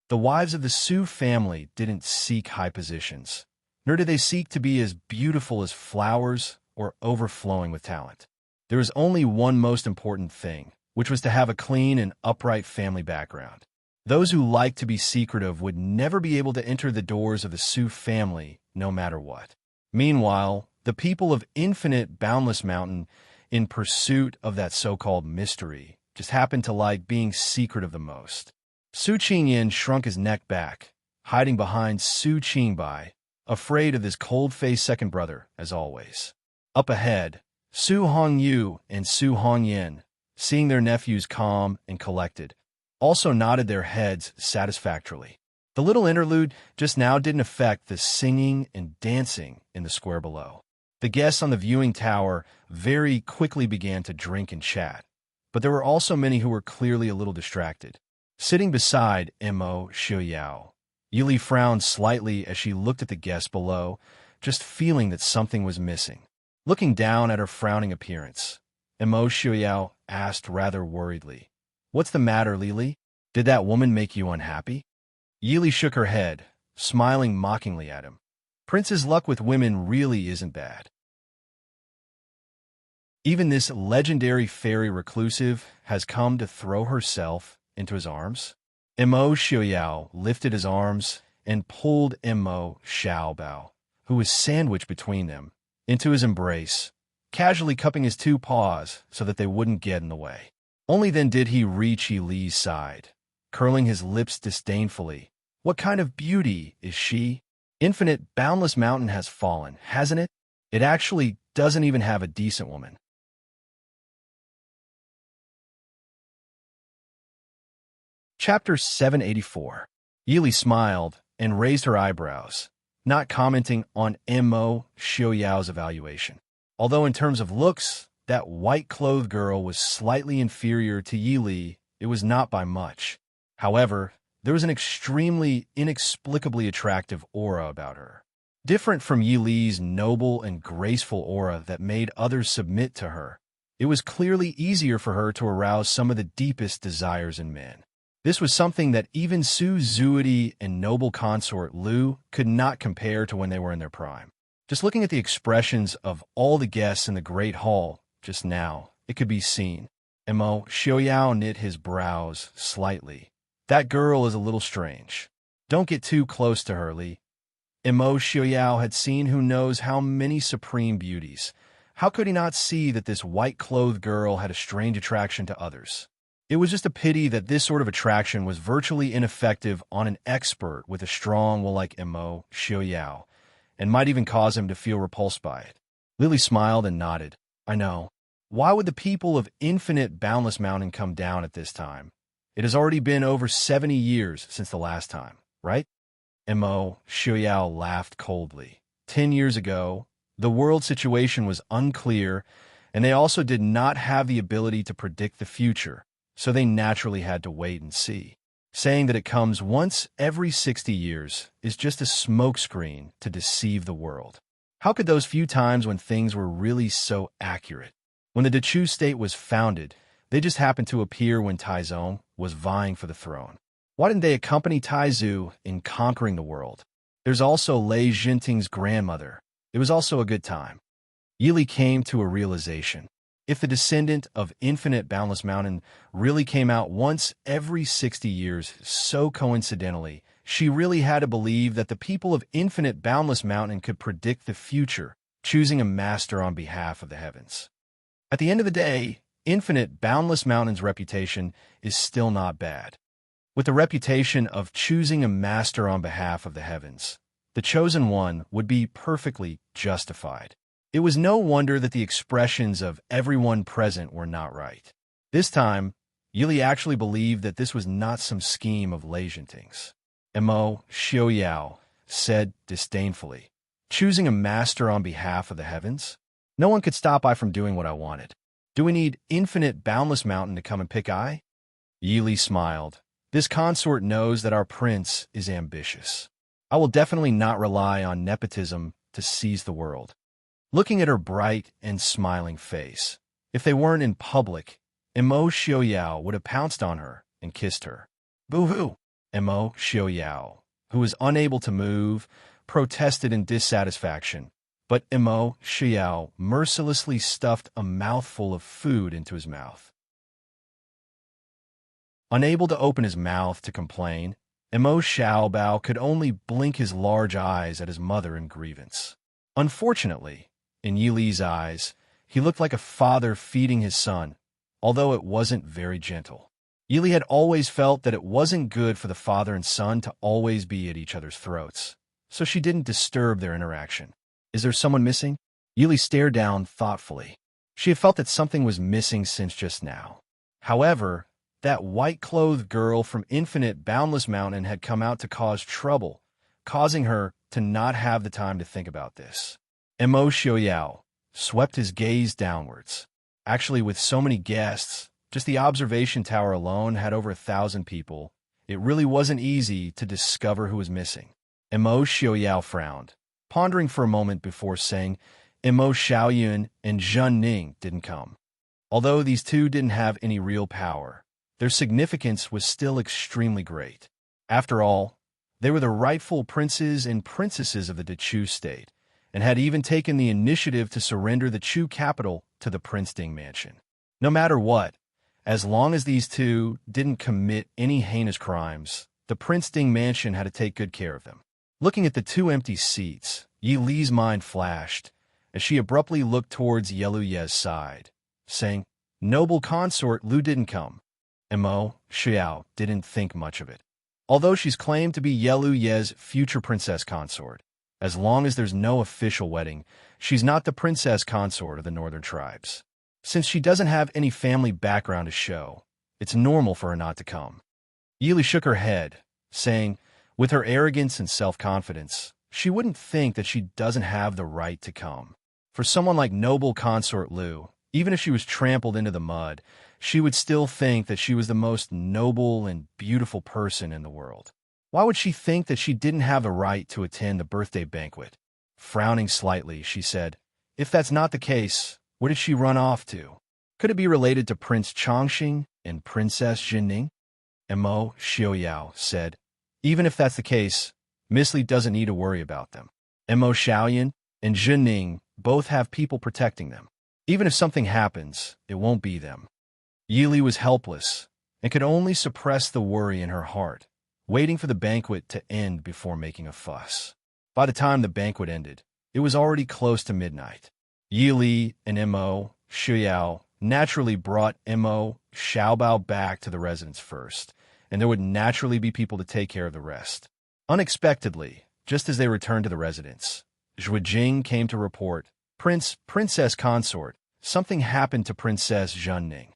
The wives of the Su family didn't seek high positions, nor did they seek to be as beautiful as flowers or overflowing with talent. There is only one most important thing, which was to have a clean and upright family background. Those who liked to be secretive would never be able to enter the doors of the Su family, no matter what. Meanwhile, the people of Infinite Boundless Mountain, in pursuit of that so-called mystery, just happened to like being secretive the most. Su Qingyan shrunk his neck back, hiding behind Su Qingbai, afraid of this cold-faced second brother, as always. Up ahead, Su Hongyu and Su Hongyan, seeing their nephews calm and collected, also nodded their heads satisfactorily. The little interlude just now didn't affect the singing and dancing in the square below. The guests on the viewing tower very quickly began to drink and chat, but there were also many who were clearly a little distracted. Sitting beside Mo Xiuyao, Yili frowned slightly as she looked at the guests below, just feeling that something was missing. Looking down at her frowning appearance, Mo Xiuyao asked rather worriedly, "What's the matter, Lili? Did that woman make you unhappy?" Yili shook her head, smiling mockingly at him. Prince's luck with women really isn't bad. Even this legendary fairy reclusive has come to throw herself into his arms. Mo Xiuyao lifted his arms and pulled Mo Xiaobao, who was sandwiched between them, into his embrace, casually cupping his two paws so that they wouldn't get in the way. Only then did he reach Yili's side, curling his lips disdainfully. What kind of beauty is she? Infinite Boundless Mountain has fallen, hasn't it? It actually doesn't even have a decent woman. Chapter 784. Yili smiled and raised her eyebrows, not commenting on Mo Xiuyao's evaluation. Although in terms of looks, that white-clothed girl was slightly inferior to Yili, it was not by much. However, there was an extremely, inexplicably attractive aura about her. Different from Yili's noble and graceful aura that made others submit to her, it was clearly easier for her to arouse some of the deepest desires in men. This was something that even Su Zuidi and noble consort Lu could not compare to when they were in their prime. Just looking at the expressions of all the guests in the Great Hall just now, it could be seen. Mo Xiuyao knit his brows slightly. That girl is a little strange. Don't get too close to her, Li. Mo Xiuyao had seen who knows how many supreme beauties. How could he not see that this white-clothed girl had a strange attraction to others? It was just a pity that this sort of attraction was virtually ineffective on an expert with a strong will like Mo Xiuyao, and might even cause him to feel repulsed by it. Lily smiled and nodded. I know. Why would the people of Infinite Boundless Mountain come down at this time? It has already been over 70 years since the last time, right? Mo Xiuyao laughed coldly. 10 years ago, the world situation was unclear, and they also did not have the ability to predict the future, so they naturally had to wait and see. Saying that it comes once every 60 years is just a smokescreen to deceive the world. How could those few times when things were really so accurate? When the Dechu state was founded, they just happened to appear when Taizong was vying for the throne. Why didn't they accompany Taizu in conquering the world? There's also Lei Jinting's grandmother. It was also a good time. Yili came to a realization. If the descendant of Infinite Boundless Mountain really came out once every 60 years so coincidentally, she really had to believe that the people of Infinite Boundless Mountain could predict the future, choosing a master on behalf of the heavens. At the end of the day, Infinite Boundless Mountain's reputation is still not bad. With the reputation of choosing a master on behalf of the heavens, the chosen one would be perfectly justified. It was no wonder that the expressions of everyone present were not right. This time, Yili actually believed that this was not some scheme of Lei Jinting's. Mo Xiuyao said disdainfully, "Choosing a master on behalf of the heavens? No one could stop I from doing what I wanted. Do we need Infinite Boundless Mountain to come and pick I?" Yili smiled. This consort knows that our prince is ambitious. I will definitely not rely on nepotism to seize the world. Looking at her bright and smiling face, if they weren't in public, Mo Xiuyao would have pounced on her and kissed her. Boo-hoo! Mo Xiuyao, who was unable to move, protested in dissatisfaction, but Mo Xiuyao mercilessly stuffed a mouthful of food into his mouth. Unable to open his mouth to complain, Emo Xiaobao could only blink his large eyes at his mother in grievance. Unfortunately, in Yi Li's eyes, he looked like a father feeding his son, although it wasn't very gentle. Yi Li had always felt that it wasn't good for the father and son to always be at each other's throats, so she didn't disturb their interaction. Is there someone missing? Yi Li stared down thoughtfully. She had felt that something was missing since just now. However, that white-clothed girl from Infinite Boundless Mountain had come out to cause trouble, causing her to not have the time to think about this. Emo Xiaoyao swept his gaze downwards. Actually, with so many guests, just the observation tower alone had over 1,000 people. It really wasn't easy to discover who was missing. Emo Xiaoyao frowned, pondering for a moment before saying Emo Xiaoyun and Zhen Ning didn't come. Although these two didn't have any real power, their significance was still extremely great. After all, they were the rightful princes and princesses of the Dechu state, and had even taken the initiative to surrender the Chu capital to the Prince Ding mansion. No matter what, as long as these two didn't commit any heinous crimes, the Prince Ding mansion had to take good care of them. Looking at the two empty seats, Yi Li's mind flashed, as she abruptly looked towards Yelu Ye's side, saying, "Noble consort Lu didn't come." Emo Xiao didn't think much of it. Although she's claimed to be Yelu Ye's future princess consort, as long as there's no official wedding, she's not the princess consort of the northern tribes. Since she doesn't have any family background to show, it's normal for her not to come. Yi Li shook her head, saying, with her arrogance and self-confidence, she wouldn't think that she doesn't have the right to come. For someone like noble consort Lu, even if she was trampled into the mud, she would still think that she was the most noble and beautiful person in the world. Why would she think that she didn't have the right to attend the birthday banquet? Frowning slightly, she said, "If that's not the case, where did she run off to? Could it be related to Prince Chongqing and Princess Jinning?" Emo Xiaoyao said, "Even if that's the case, Miss Li doesn't need to worry about them. Emo Xiaoyan and Jinning both have people protecting them. Even if something happens, it won't be them." Yi Li was helpless and could only suppress the worry in her heart, waiting for the banquet to end before making a fuss. By the time the banquet ended, it was already close to midnight. Yi Li and Emo Xiaoyao naturally brought Emo Xiaobao back to the residence first, and there would naturally be people to take care of the rest. Unexpectedly, just as they returned to the residence, Zhuijing came to report, Princess consort, something happened to Princess Zhenning."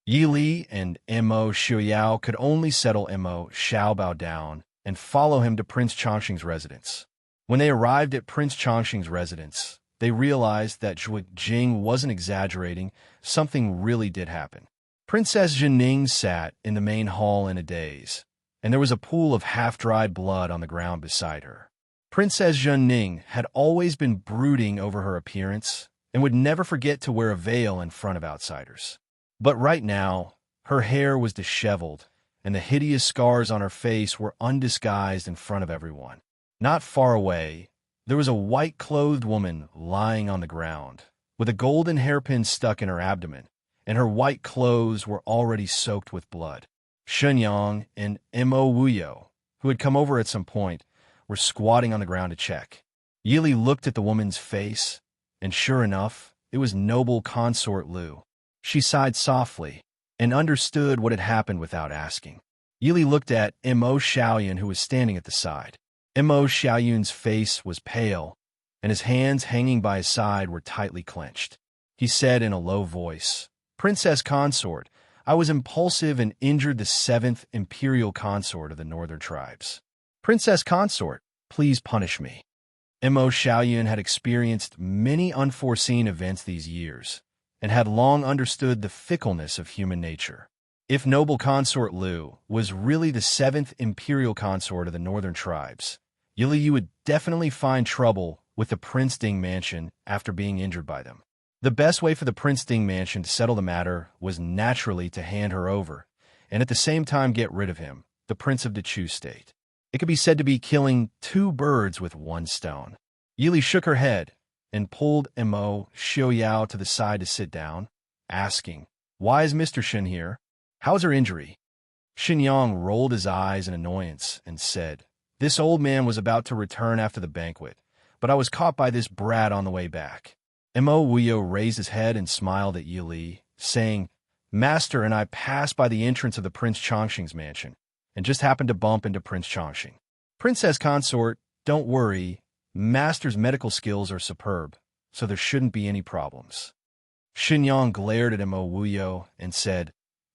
Yi Li and Emo Xiaoyao could only settle Emo Xiaobao down and follow him to Prince Chongqing's residence. When they arrived at Prince Chongqing's residence, they realized that Zhuijing wasn't exaggerating. Something really did happen. Princess Zhenning sat in the main hall in a daze, and there was a pool of half-dried blood on the ground beside her. Princess Zhenning had always been brooding over her appearance and would never forget to wear a veil in front of outsiders. But right now, her hair was disheveled, and the hideous scars on her face were undisguised in front of everyone. Not far away, there was a white-clothed woman lying on the ground, with a golden hairpin stuck in her abdomen, and her white clothes were already soaked with blood. Shenyang and Emo Wuyo, who had come over at some point, were squatting on the ground to check. Yi Li looked at the woman's face, and sure enough, it was noble consort Lu. She sighed softly and understood what had happened without asking. Yi Li looked at Emo Xiaoyun, who was standing at the side. Emo Xiaoyun's face was pale, and his hands hanging by his side were tightly clenched. He said in a low voice, "Princess consort, I was impulsive and injured the 7th imperial consort of the northern tribes. Princess consort, please punish me." Emo Xiaoyun had experienced many unforeseen events these years, and had long understood the fickleness of human nature. If noble consort Lu was really the 7th imperial consort of the northern tribes, Yi Li would definitely find trouble with the Prince Ding mansion after being injured by them. The best way for the Prince Ding mansion to settle the matter was naturally to hand her over, and at the same time get rid of him, the Prince of the Chu state. It could be said to be killing two birds with one stone. Yi Li shook her head and pulled Emo Xiaoyao to the side to sit down, asking, Why is Mr. Shen here? How's her injury? Yang rolled his eyes in annoyance and said, This old man was about to return after the banquet, but I was caught by this brat on the way back. Mo Wuyo raised his head and smiled at Yi Li, saying, Master and I passed by the entrance of the Prince Chongqing's mansion, and just happened to bump into Prince Chongqing. Princess Consort, don't worry, Master's medical skills are superb, so there shouldn't be any problems. Yang glared at Mo Wuyo and said,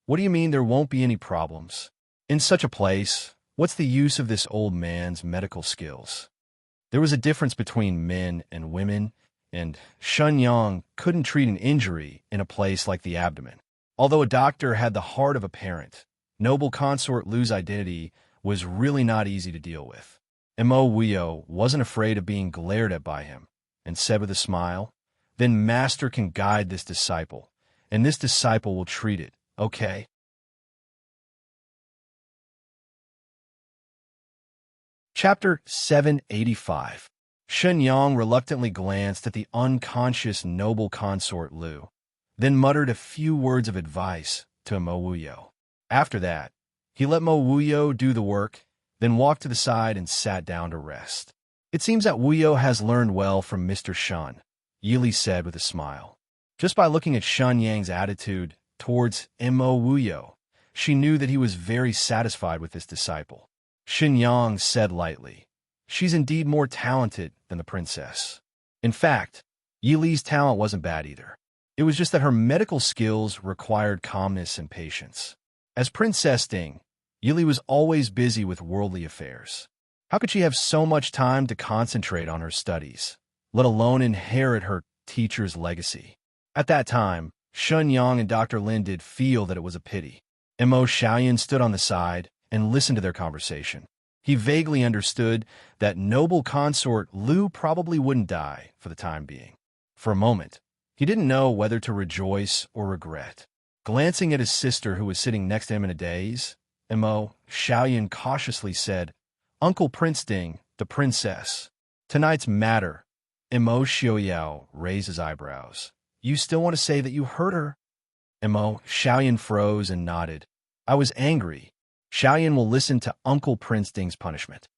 What do you mean there won't be any problems? In such a place, what's the use of this old man's medical skills? There was a difference between men and women, and Yang couldn't treat an injury in a place like the abdomen. Although a doctor had the heart of a parent, noble consort Lu's identity was really not easy to deal with. Mo Wuyo wasn't afraid of being glared at by him, and said with a smile, Then Master can guide this disciple, and this disciple will treat it, okay? Chapter 785. Yang reluctantly glanced at the unconscious noble consort Lu, then muttered a few words of advice to Mo Wuyo. After that, he let Mo Wuyo do the work, then walked to the side and sat down to rest. It seems that Wuyo has learned well from Mr. Shen, Yi Li said with a smile. Just by looking at Shen Yang's attitude towards Mo Wuyo, she knew that he was very satisfied with this disciple. Yang said lightly, She's indeed more talented than the princess. In fact, Yi Li's talent wasn't bad either. It was just that her medical skills required calmness and patience. As Princess Ding, Yi Li was always busy with worldly affairs. How could she have so much time to concentrate on her studies, let alone inherit her teacher's legacy? At that time, Yang and Dr. Lin did feel that it was a pity. Mo Xiaoyan stood on the side and listened to their conversation. He vaguely understood that noble consort Lu probably wouldn't die for the time being. For a moment, he didn't know whether to rejoice or regret. Glancing at his sister who was sitting next to him in a daze, Mo Xiaoyan cautiously said, Uncle Prince Ding, the princess. Tonight's matter. Mo Xiaoyao raised his eyebrows. You still want to say that you hurt her? Mo Xiaoyan froze and nodded. I was angry. Xiaoyan will listen to Uncle Prince Ding's punishment.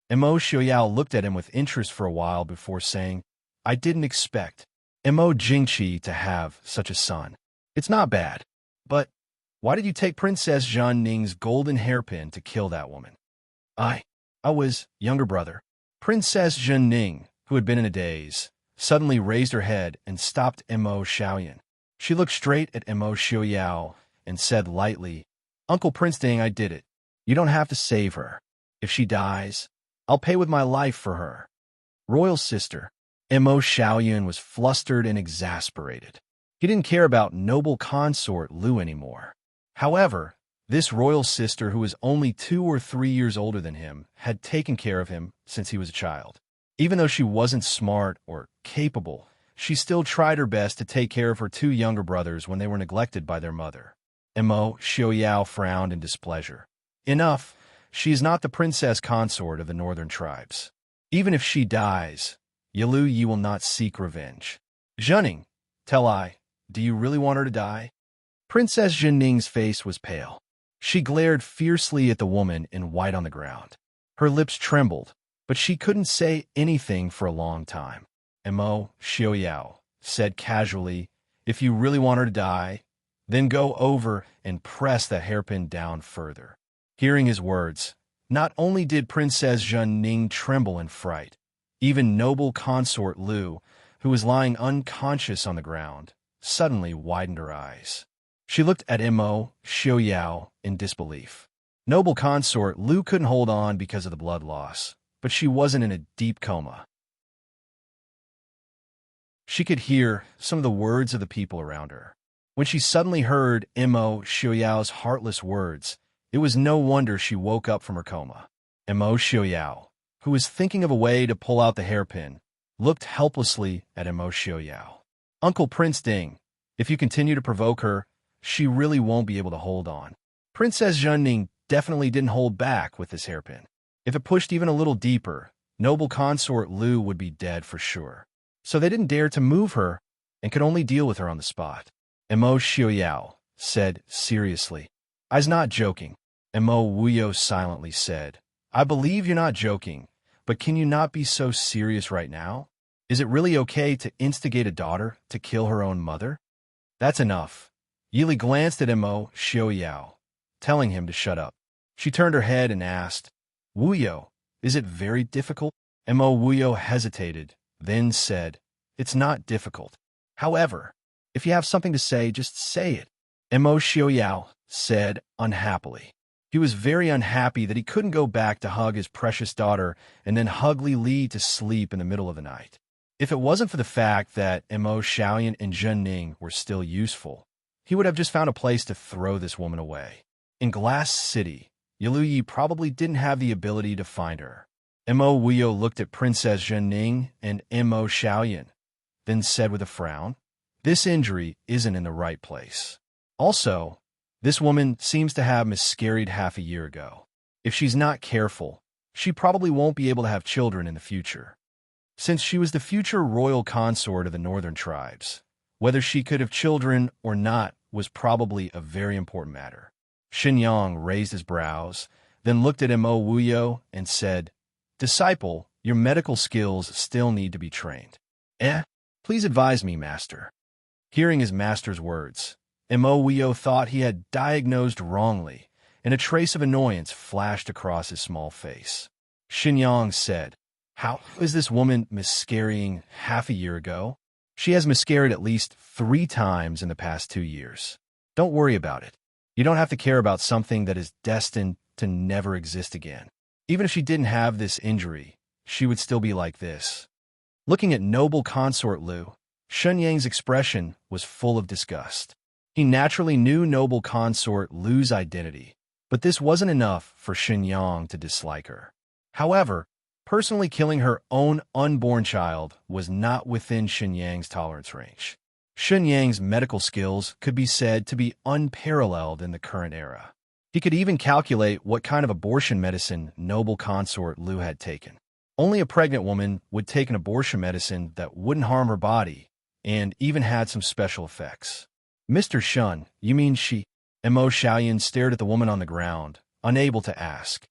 Mo Xiaoyao looked at him with interest for a while before saying, I didn't expect Mo Jingqi to have such a son. It's not bad. But why did you take Princess Zhan Ning's golden hairpin to kill that woman? I was younger brother. Princess Zhan Ning, who had been in a daze, suddenly raised her head and stopped Mo Xiaoyan. She looked straight at Mo Xiaoyao and said lightly, Uncle Prince Ding, I did it. You don't have to save her. If she dies, I'll pay with my life for her. Royal sister. Mo Xiaoyan was flustered and exasperated. He didn't care about noble consort Lu anymore. However, this royal sister, who was only 2 or 3 years older than him, had taken care of him since he was a child. Even though she wasn't smart or capable, she still tried her best to take care of her 2 younger brothers when they were neglected by their mother. Mo Xiaoyao frowned in displeasure. Enough, she is not the princess consort of the northern tribes. Even if she dies, Yilu Yi will not seek revenge. Zhening, tell I, do you really want her to die? Princess Zhening's face was pale. She glared fiercely at the woman in white on the ground. Her lips trembled, but she couldn't say anything for a long time. Mo Xiaoyao said casually, if you really want her to die, then go over and press the hairpin down further. Hearing his words, not only did Princess Zhen Ning tremble in fright, even noble consort Lu, who was lying unconscious on the ground, suddenly widened her eyes. She looked at Mo Xiaoyao in disbelief. Noble consort Lu couldn't hold on because of the blood loss, but she wasn't in a deep coma. She could hear some of the words of the people around her. When she suddenly heard Mo Xiaoyao's heartless words, it was no wonder she woke up from her coma. Mo Xiaoyao, who was thinking of a way to pull out the hairpin, looked helplessly at Mo Xiaoyao. Uncle Prince Ding, if you continue to provoke her, she really won't be able to hold on. Princess Zhen Ning definitely didn't hold back with this hairpin. If it pushed even a little deeper, noble consort Lu would be dead for sure. So they didn't dare to move her and could only deal with her on the spot. Mo Xiaoyao, said seriously. "I's not joking," Mo Wuyo silently said. "I believe you're not joking, but can you not be so serious right now? Is it really okay to instigate a daughter to kill her own mother?" "That's enough." Yili glanced at Mo Xiaoyao, telling him to shut up. She turned her head and asked, "Wuyo, is it very difficult?" Mo Wuyo hesitated, then said, "It's not difficult. However, if you have something to say, just say it," Mo Xiaoyao said unhappily. He was very unhappy that he couldn't go back to hug his precious daughter and then hug Li Li to sleep in the middle of the night. If it wasn't for the fact that Mo Xiaoyan and Zhen Ning were still useful, he would have just found a place to throw this woman away. In Glass City, Yiluyi probably didn't have the ability to find her. Mo Wuyo looked at Princess Zhen Ning and Mo Xiaoyan, then said with a frown, "This injury isn't in the right place. Also, this woman seems to have miscarried half a year ago. If she's not careful, she probably won't be able to have children in the future." Since she was the future royal consort of the northern tribes, whether she could have children or not was probably a very important matter. Xinyang raised his brows, then looked at Mo Wuyo and said, "Disciple, your medical skills still need to be trained." Please advise me, master." Hearing his master's words, Mo Wuyo thought he had diagnosed wrongly, and a trace of annoyance flashed across his small face. Xinyang said, "How is this woman miscarrying half a year ago? She has miscarried at least 3 times in the past 2 years. Don't worry about it. You don't have to care about something that is destined to never exist again. Even if she didn't have this injury, she would still be like this." Looking at noble consort Lu, Shenyang's expression was full of disgust. He naturally knew noble consort Lu's identity, but this wasn't enough for Shenyang to dislike her. However, personally killing her own unborn child was not within Shenyang's tolerance range. Shenyang's medical skills could be said to be unparalleled in the current era. He could even calculate what kind of abortion medicine noble consort Lu had taken. Only a pregnant woman would take an abortion medicine that wouldn't harm her body and even had some special effects. "Mr. Shun, you mean she?" Mo Xiaoyan stared at the woman on the ground, unable to ask.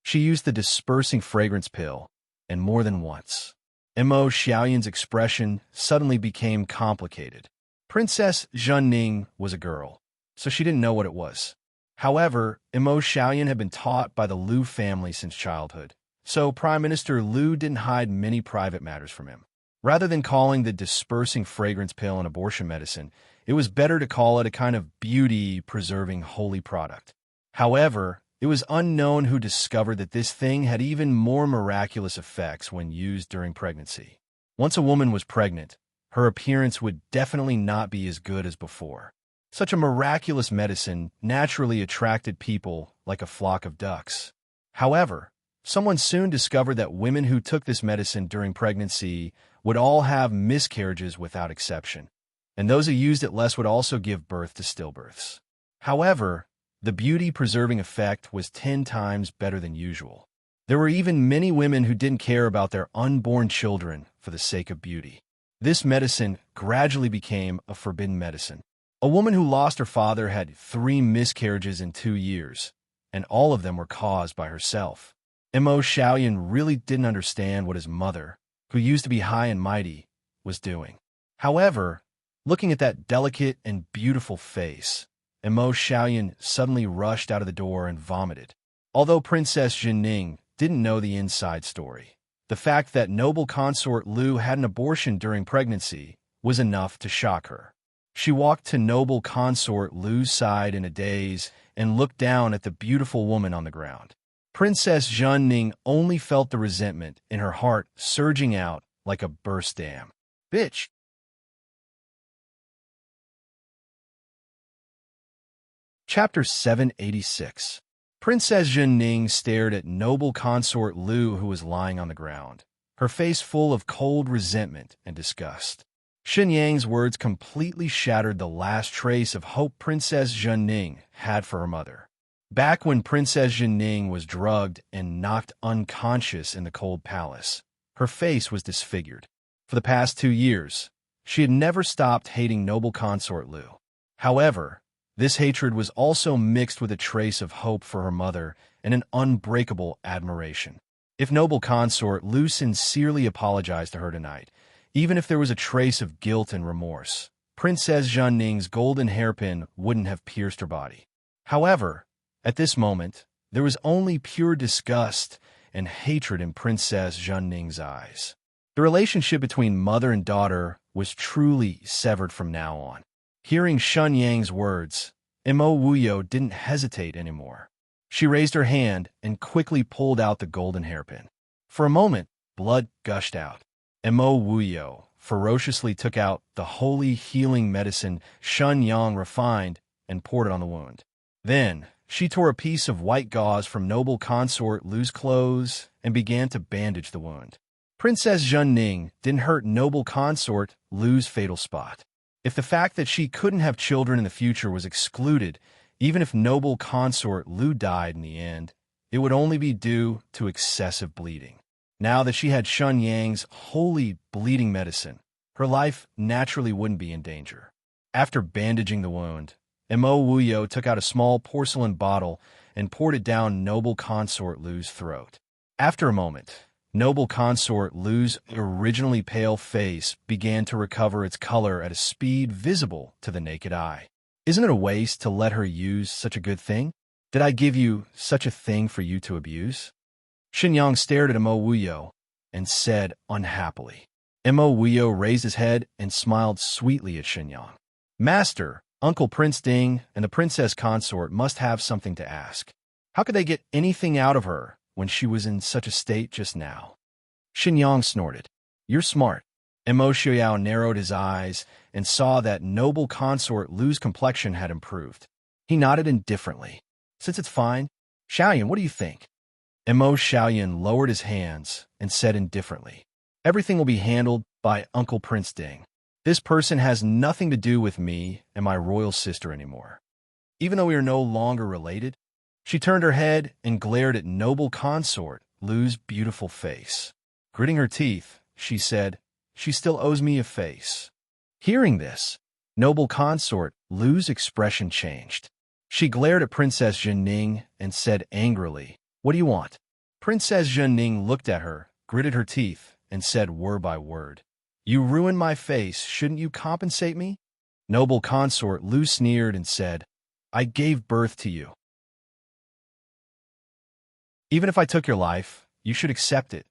"She used the dispersing fragrance pill, and more than once." Mo Xiaoyan's expression suddenly became complicated. Princess Zhen Ning was a girl, so she didn't know what it was. However, Mo Xiaoyan had been taught by the Lu family since childhood, so Prime Minister Lu didn't hide many private matters from him. Rather than calling the dispersing fragrance pill an abortion medicine, it was better to call it a kind of beauty-preserving holy product. However, it was unknown who discovered that this thing had even more miraculous effects when used during pregnancy. Once a woman was pregnant, her appearance would definitely not be as good as before. Such a miraculous medicine naturally attracted people like a flock of ducks. However, someone soon discovered that women who took this medicine during pregnancy would all have miscarriages without exception, and those who used it less would also give birth to stillbirths. However, the beauty-preserving effect was 10 times better than usual. There were even many women who didn't care about their unborn children for the sake of beauty. This medicine gradually became a forbidden medicine. A woman who lost her father had 3 miscarriages in 2 years, and all of them were caused by herself. Mo Xiaoyan really didn't understand what his mother, who used to be high and mighty, was doing. However, looking at that delicate and beautiful face, Mo Xiaoyan suddenly rushed out of the door and vomited. Although Princess Zhen Ning didn't know the inside story, the fact that noble consort Lu had an abortion during pregnancy was enough to shock her. She walked to noble consort Lu's side in a daze and looked down at the beautiful woman on the ground. Princess Zhen Ning only felt the resentment in her heart surging out like a burst dam. "Bitch!" Chapter 786. Princess Zhen Ning stared at noble consort Lu, who was lying on the ground, her face full of cold resentment and disgust. Xinyang's words completely shattered the last trace of hope Princess Zhen Ning had for her mother. Back when Princess Zhen Ning was drugged and knocked unconscious in the cold palace, her face was disfigured. For the past 2 years, She had never stopped hating noble consort Lu. However, this hatred was also mixed with a trace of hope for her mother and an unbreakable admiration. If noble consort Lu sincerely apologized to her tonight, even if there was a trace of guilt and remorse, Princess Zhenning's golden hairpin wouldn't have pierced her body. However, at this moment, there was only pure disgust and hatred in Princess Zhenning's eyes. The relationship between mother and daughter was truly severed from now on. Hearing Shun Yang's words, Mo Wuyo didn't hesitate anymore. She raised her hand and quickly pulled out the golden hairpin. For a moment, blood gushed out. Mo Wuyo ferociously took out the holy healing medicine Shun Yang refined and poured it on the wound. Then, she tore a piece of white gauze from noble consort Lu's clothes and began to bandage the wound. Princess Zhenning didn't hurt noble consort Lu's fatal spot. If the fact that she couldn't have children in the future was excluded, even if noble consort Lu died in the end, it would only be due to excessive bleeding. Now that she had Shun Yang's holy bleeding medicine, her life naturally wouldn't be in danger. After bandaging the wound, Mo Wuyo took out a small porcelain bottle and poured it down noble consort Lu's throat. After a moment, noble consort Lu's originally pale face began to recover its color at a speed visible to the naked eye. Isn't it a waste to let her use such a good thing? Did I give you such a thing for you to abuse? Xinyang stared at Mo Wuyo and said unhappily. Mo Wuyo raised his head and smiled sweetly at Xinyang. Master, Uncle Prince Ding and the princess consort must have something to ask. How could they get anything out of her when she was in such a state just now? Xinyang snorted. You're smart. Mo Xiaoyao narrowed his eyes and saw that noble consort Lu's complexion had improved. He nodded indifferently. Since it's fine, Xiaoyan, what do you think? Mo Xiaoyan lowered his hands and said indifferently. Everything will be handled by Uncle Prince Ding. This person has nothing to do with me and my royal sister anymore. Even though we are no longer related, she turned her head and glared at noble consort Lu's beautiful face. Gritting her teeth, she said, she still owes me a face. Hearing this, noble consort Lu's expression changed. She glared at Princess Zhenning and said angrily, What do you want? Princess Zhenning looked at her, gritted her teeth, and said word by word, You ruined my face, shouldn't you compensate me? Noble consort Lu sneered and said, I gave birth to you. Even if I took your life, you should accept it,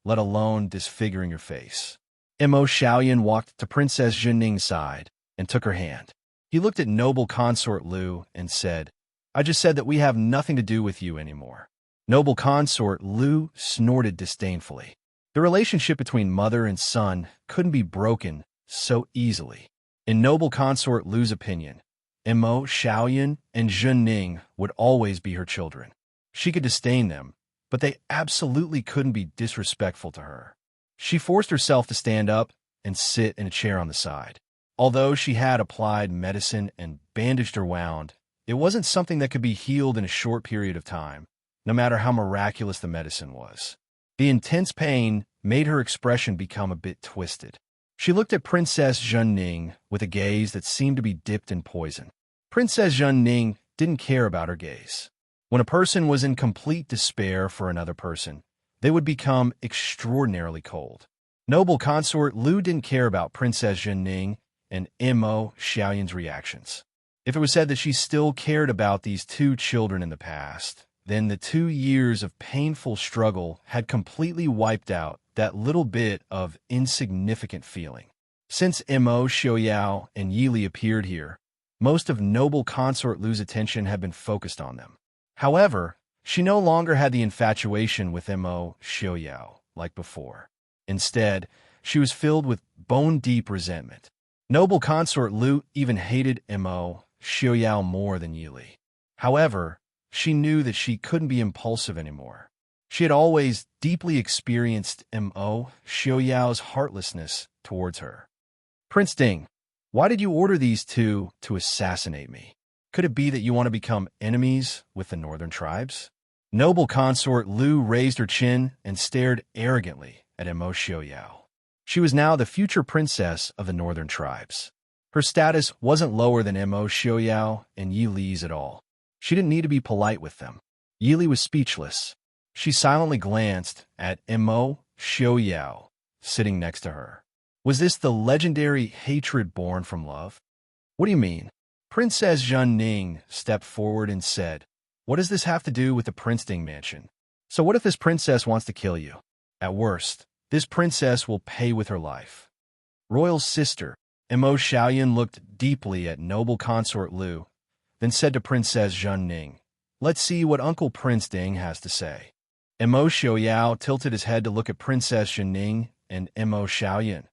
let alone disfiguring your face. Mo Xiaoyan walked to Princess Zhenning's side and took her hand. He looked at noble consort Lu and said, I just said that we have nothing to do with you anymore. Noble consort Lu snorted disdainfully. The relationship between mother and son couldn't be broken so easily. In noble consort Lu's opinion, Mo Xiaoyan and Zhenning would always be her children. She could disdain them, but they absolutely couldn't be disrespectful to her. She forced herself to stand up and sit in a chair on the side. Although she had applied medicine and bandaged her wound, it wasn't something that could be healed in a short period of time, no matter how miraculous the medicine was. The intense pain made her expression become a bit twisted. She looked at Princess Zhenning with a gaze that seemed to be dipped in poison. Princess Zhenning didn't care about her gaze. When a person was in complete despair for another person, they would become extraordinarily cold. Noble consort Lu didn't care about Princess Zhenning and Mo Xiaoyan's reactions. If it was said that she still cared about these two children in the past, then the 2 years of painful struggle had completely wiped out that little bit of insignificant feeling. Since Mo Xiaoyao and Yili appeared here, most of noble consort Lu's attention had been focused on them. However, she no longer had the infatuation with Mo Xiaoyao like before. Instead, she was filled with bone-deep resentment. Noble consort Lu even hated Mo Xiaoyao more than Yili. However, she knew that she couldn't be impulsive anymore. She had always deeply experienced Mo Xiaoyao's heartlessness towards her. Prince Ding, why did you order these two to assassinate me? Could it be that you want to become enemies with the northern tribes? Noble consort Lu raised her chin and stared arrogantly at Mo Xiaoyao. She was now the future princess of the northern tribes. Her status wasn't lower than Mo Xiaoyao and Yi Li's at all. She didn't need to be polite with them. Yi Li was speechless. She silently glanced at Mo Xiaoyao, sitting next to her. Was this the legendary hatred born from love? What do you mean? Princess Zhen Ning stepped forward and said, "What does this have to do with the Prince Ding mansion? So what if this princess wants to kill you? At worst, this princess will pay with her life." Royal sister, Mo Xiaoyan looked deeply at noble consort Lu, then said to Princess Zhen Ning, "Let's see what Uncle Prince Ding has to say." Mo Xiaoyao tilted his head to look at Princess Zhen Ning and Mo Xiaoyan,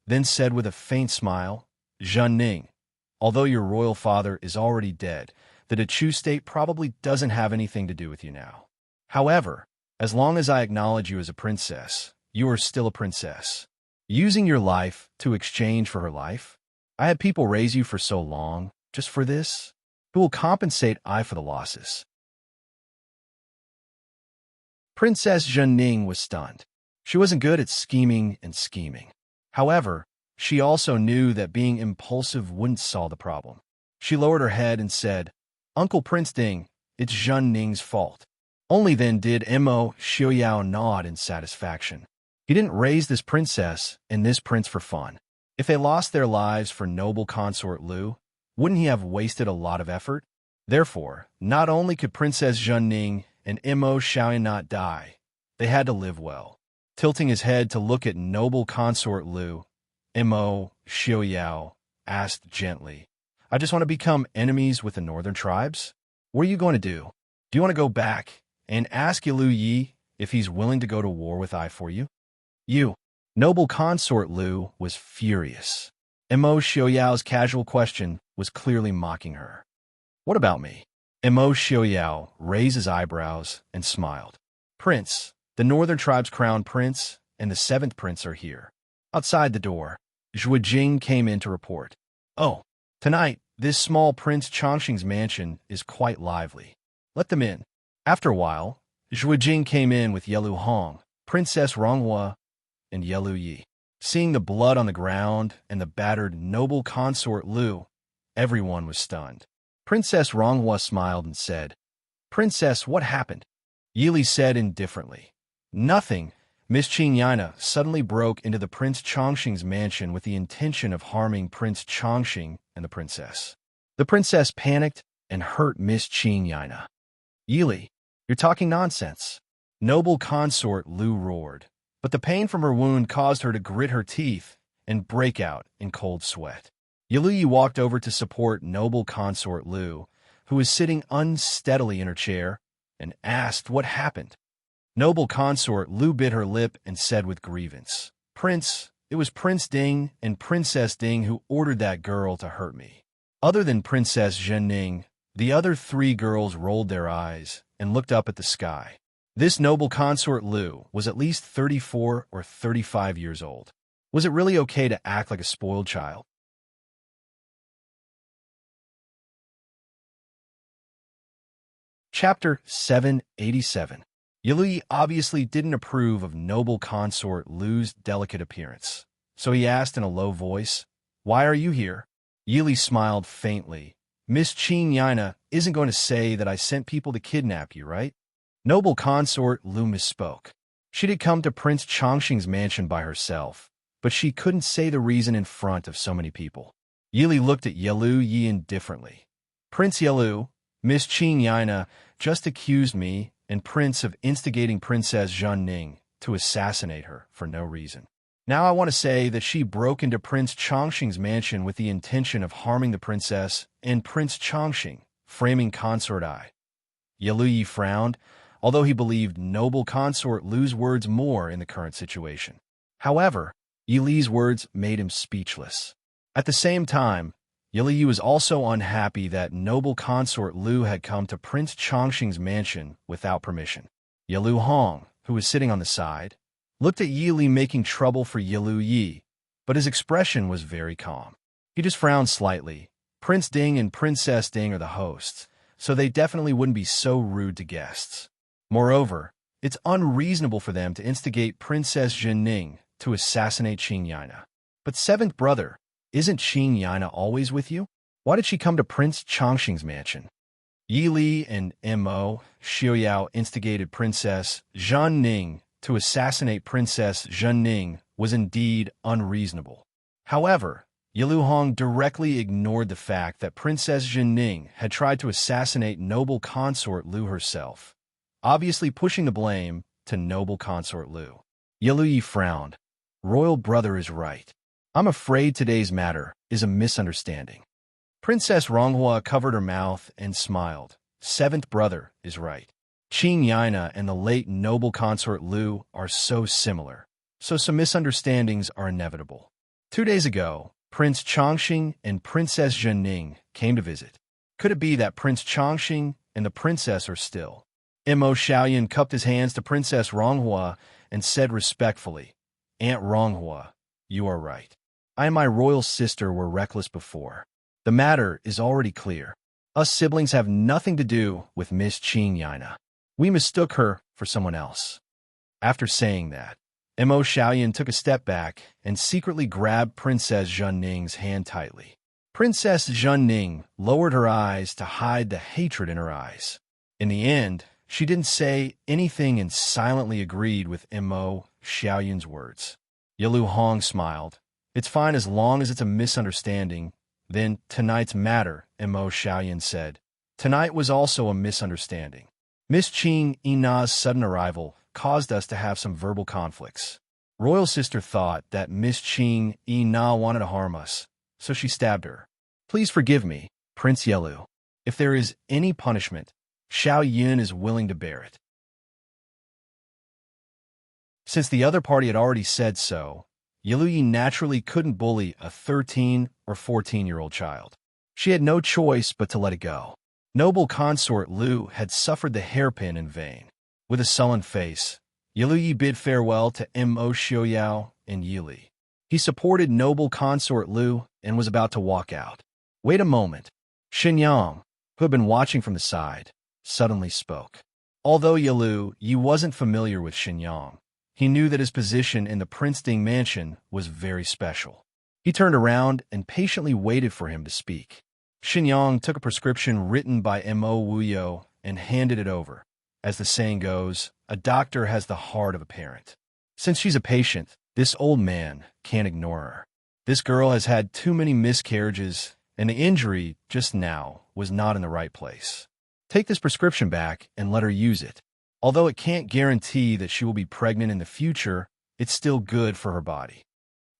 then said with a faint smile, "Zhen Ning, although your royal father is already dead, the Dechu state probably doesn't have anything to do with you now. However, as long as I acknowledge you as a princess, you are still a princess. Using your life to exchange for her life? I had people raise you for so long, just for this? Who will compensate I for the losses?" Princess Zhen Ning was stunned. She wasn't good at scheming and scheming. However, she also knew that being impulsive wouldn't solve the problem. She lowered her head and said, "Uncle Prince Ding, it's Zhen Ning's fault." Only then did Mo Xiaoyao nod in satisfaction. He didn't raise this princess and this prince for fun. If they lost their lives for noble consort Lu, wouldn't he have wasted a lot of effort? Therefore, not only could Princess Zhen Ning and Mo Xiaoyan not die, they had to live well. Tilting his head to look at noble consort Lu, Mo Xiaoyao asked gently, "I just want to become enemies with the northern tribes? What are you going to do? Do you want to go back and ask Yilu Yi if he's willing to go to war with I for you?" "You." Noble consort Lu was furious. Mo Xiaoyao's casual question was clearly mocking her. "What about me?" Mo Xiaoyao raised his eyebrows and smiled. "Prince, the northern tribe's crown prince and the seventh prince are here." Outside the door, Zhuo Jing came in to report. "Oh, tonight, this small Prince Chongqing's mansion is quite lively. Let them in." After a while, Zhuo Jing came in with Yelu Hong, Princess Ronghua, and Yelu Yi. Seeing the blood on the ground and the battered noble consort Lu, everyone was stunned. Princess Ronghua smiled and said, "Princess, what happened?" Yili said indifferently, "Nothing." Miss Qing Yana suddenly broke into the Prince Chongqing's mansion with the intention of harming Prince Chongqing and the princess. The princess panicked and hurt Miss Qing Yana. "Yili, you're talking nonsense." Noble consort Lu roared, but the pain from her wound caused her to grit her teeth and break out in cold sweat. Yilu walked over to support noble consort Lu, who was sitting unsteadily in her chair, and asked what happened. Noble consort Lu bit her lip and said with grievance, "Prince, it was Prince Ding and Princess Ding who ordered that girl to hurt me." Other than Princess Zhen Ning, the other three girls rolled their eyes and looked up at the sky. This noble consort Lu was at least 34 or 35 years old. Was it really okay to act like a spoiled child? Chapter 787. Yili obviously didn't approve of noble consort Lu's delicate appearance, so he asked in a low voice, "Why are you here?" Yili smiled faintly. "Miss Qing Yana isn't going to say that I sent people to kidnap you, right?" Noble consort Lu misspoke. She did come to Prince Chongqing's mansion by herself, but she couldn't say the reason in front of so many people. Yili looked at Yelu Yi indifferently. "Prince Yelu, Miss Qing Yana just accused me and Prince of instigating Princess Zhen Ning to assassinate her for no reason. Now I want to say that she broke into Prince Chongqing's mansion with the intention of harming the princess and Prince Chongqing, framing consort I." Yelu Yi frowned, although he believed noble consort Lu's words more in the current situation. However, Yili's words made him speechless. At the same time, Yili was also unhappy that noble consort Lu had come to Prince Chongqing's mansion without permission. Yelu Hong, who was sitting on the side, looked at Yili making trouble for Yilu Yi, but his expression was very calm. He just frowned slightly. Prince Ding and Princess Ding are the hosts, so they definitely wouldn't be so rude to guests. Moreover, it's unreasonable for them to instigate Princess Zhen Ning to assassinate Qing Yana. But seventh brother, isn't Qing Yana always with you? Why did she come to Prince Chongqing's mansion? Yi Li and Mo Xiaoyao instigated Princess Zhenning to assassinate Princess Zhenning was indeed unreasonable. However, Yilu Hong directly ignored the fact that Princess Zhenning had tried to assassinate noble consort Lu herself, obviously pushing the blame to noble consort Lu. Yilu Yi frowned. Royal brother is right. I'm afraid today's matter is a misunderstanding. Princess Ronghua covered her mouth and smiled. Seventh brother is right. Qing Yana and the late noble consort Lu are so similar, so some misunderstandings are inevitable. 2 days ago, Prince Chongqing and Princess Zhenning came to visit. Could it be that Prince Chongqing and the princess are still? Mo Xiaoyan cupped his hands to Princess Ronghua and said respectfully, Aunt Ronghua, you are right. I and my royal sister were reckless before. The matter is already clear. Us siblings have nothing to do with Miss Qing Yana. We mistook her for someone else. After saying that, Mo Xiaoyan took a step back and secretly grabbed Princess Zhenning's hand tightly. Princess Zhenning lowered her eyes to hide the hatred in her eyes. In the end, she didn't say anything and silently agreed with Mo Xiaoyan's words. Yilu Hong smiled. It's fine as long as it's a misunderstanding. Then, tonight's matter, Mo Xiaoyan said. Tonight was also a misunderstanding. Miss Qing Yina's sudden arrival caused us to have some verbal conflicts. Royal sister thought that Miss Qing Yina wanted to harm us, so she stabbed her. Please forgive me, Prince Yelu. If there is any punishment, Xiao Yun is willing to bear it. Since the other party had already said so, Yilu Yi naturally couldn't bully a 13 or 14-year-old child. She had no choice but to let it go. Noble consort Lu had suffered the hairpin in vain. With a sullen face, Yilu Yi bid farewell to Mo Xiaoyao and Yi Li. He supported noble consort Lu and was about to walk out. Wait a moment. Xinyang, who had been watching from the side, suddenly spoke. Although Yilu Yi wasn't familiar with Xinyang, he knew that his position in the Prince Ding mansion was very special. He turned around and patiently waited for him to speak. Xinyang took a prescription written by Mo Wuyo and handed it over. As the saying goes, a doctor has the heart of a parent. Since she's a patient, this old man can't ignore her. This girl has had too many miscarriages, and the injury just now was not in the right place. Take this prescription back and let her use it. Although it can't guarantee that she will be pregnant in the future, it's still good for her body.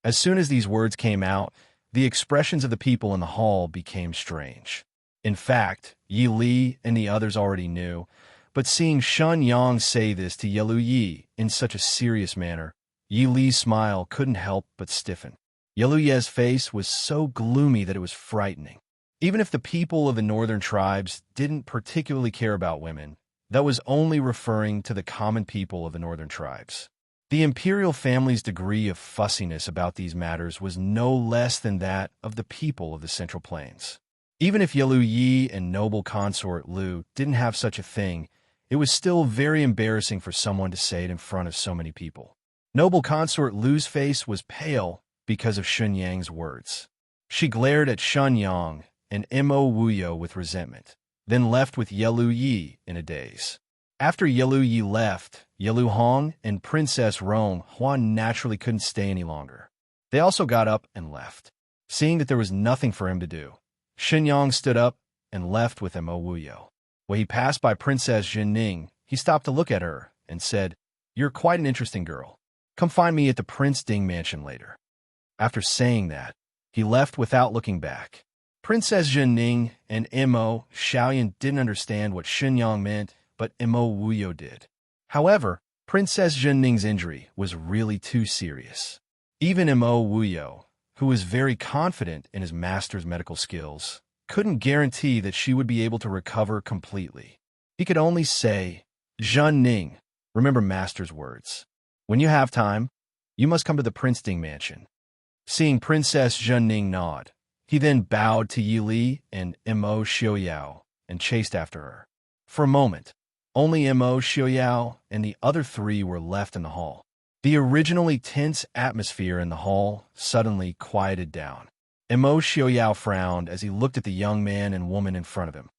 As soon as these words came out, the expressions of the people in the hall became strange. In fact, Yi Li and the others already knew, but seeing Shen Yang say this to Yilu Yi in such a serious manner, Yi Li's smile couldn't help but stiffen. Yilu Ye's face was so gloomy that it was frightening. Even if the people of the northern tribes didn't particularly care about women, that was only referring to the common people of the northern tribes. The imperial family's degree of fussiness about these matters was no less than that of the people of the Central Plains. Even if Yilu Yi and noble consort Lu didn't have such a thing, it was still very embarrassing for someone to say it in front of so many people. Noble consort Lu's face was pale because of Shun Yang's words. She glared at Shun Yang and Mo Wuyo with resentment, then left with Yilu Yi in a daze. After Yilu Yi left, Yilu Hong and Princess Rong Huan naturally couldn't stay any longer. They also got up and left. Seeing that there was nothing for him to do, Xinyang stood up and left with Mo Wuyo. When he passed by Princess Zhenning, he stopped to look at her and said, "You're quite an interesting girl. Come find me at the Prince Ding mansion later." After saying that, he left without looking back. Princess Zhenning and Mo Xiaoyan didn't understand what Xinyang meant, but Mo Wuyo did. However, Princess Zhenning's injury was really too serious. Even Mo Wuyo, who was very confident in his master's medical skills, couldn't guarantee that she would be able to recover completely. He could only say, "Zhenning, remember master's words. When you have time, you must come to the Prince Ding mansion." Seeing Princess Zhenning nod, he then bowed to Yi Li and Mo Xiaoyao and chased after her. For a moment, only Mo Xiaoyao and the other three were left in the hall. The originally tense atmosphere in the hall suddenly quieted down. Mo Xiaoyao frowned as he looked at the young man and woman in front of him.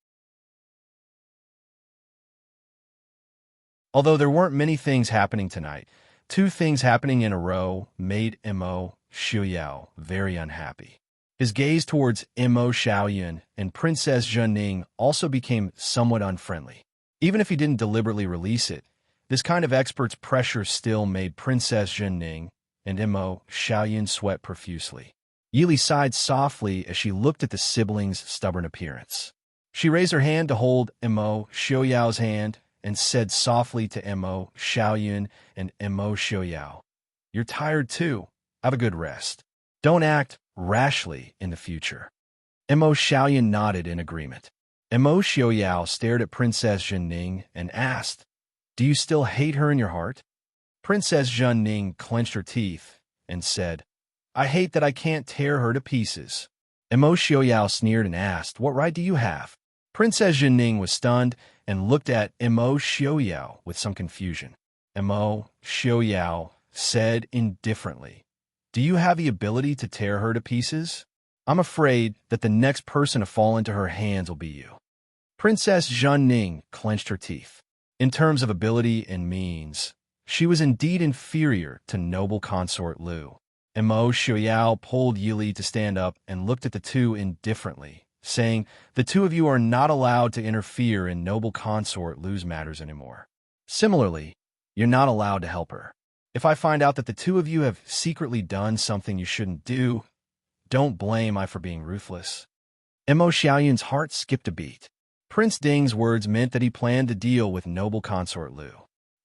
Although there weren't many things happening tonight, two things happening in a row made Mo Xiaoyao very unhappy. His gaze towards Mo Xiaoyun and Princess Zhenning also became somewhat unfriendly. Even if he didn't deliberately release it, this kind of expert's pressure still made Princess Zhenning and Mo Xiaoyun sweat profusely. Yili sighed softly as she looked at the siblings' stubborn appearance. She raised her hand to hold Mo Xiaoyao's hand and said softly to Mo Xiaoyun and Mo Xiaoyao, "You're tired too. Have a good rest. Don't act rashly in the future." Mo Xiaoyun nodded in agreement. Mo Xiaoyao stared at Princess Zhenning and asked, "Do you still hate her in your heart?" Princess Zhenning clenched her teeth and said, "I hate that I can't tear her to pieces." Mo Xiaoyao sneered and asked, "What right do you have?" Princess Zhenning was stunned and looked at Mo Xiaoyao with some confusion. Mo Xiaoyao said indifferently, "Do you have the ability to tear her to pieces? I'm afraid that the next person to fall into her hands will be you." Princess Zhenning clenched her teeth. In terms of ability and means, she was indeed inferior to noble consort Lu. Mo Xiaoyao pulled Yili to stand up and looked at the two indifferently, saying, "The two of you are not allowed to interfere in noble consort Lu's matters anymore. Similarly, you're not allowed to help her. If I find out that the two of you have secretly done something you shouldn't do, don't blame me for being ruthless." Mo Xiaoyun's heart skipped a beat. Prince Ding's words meant that he planned to deal with noble consort Lu.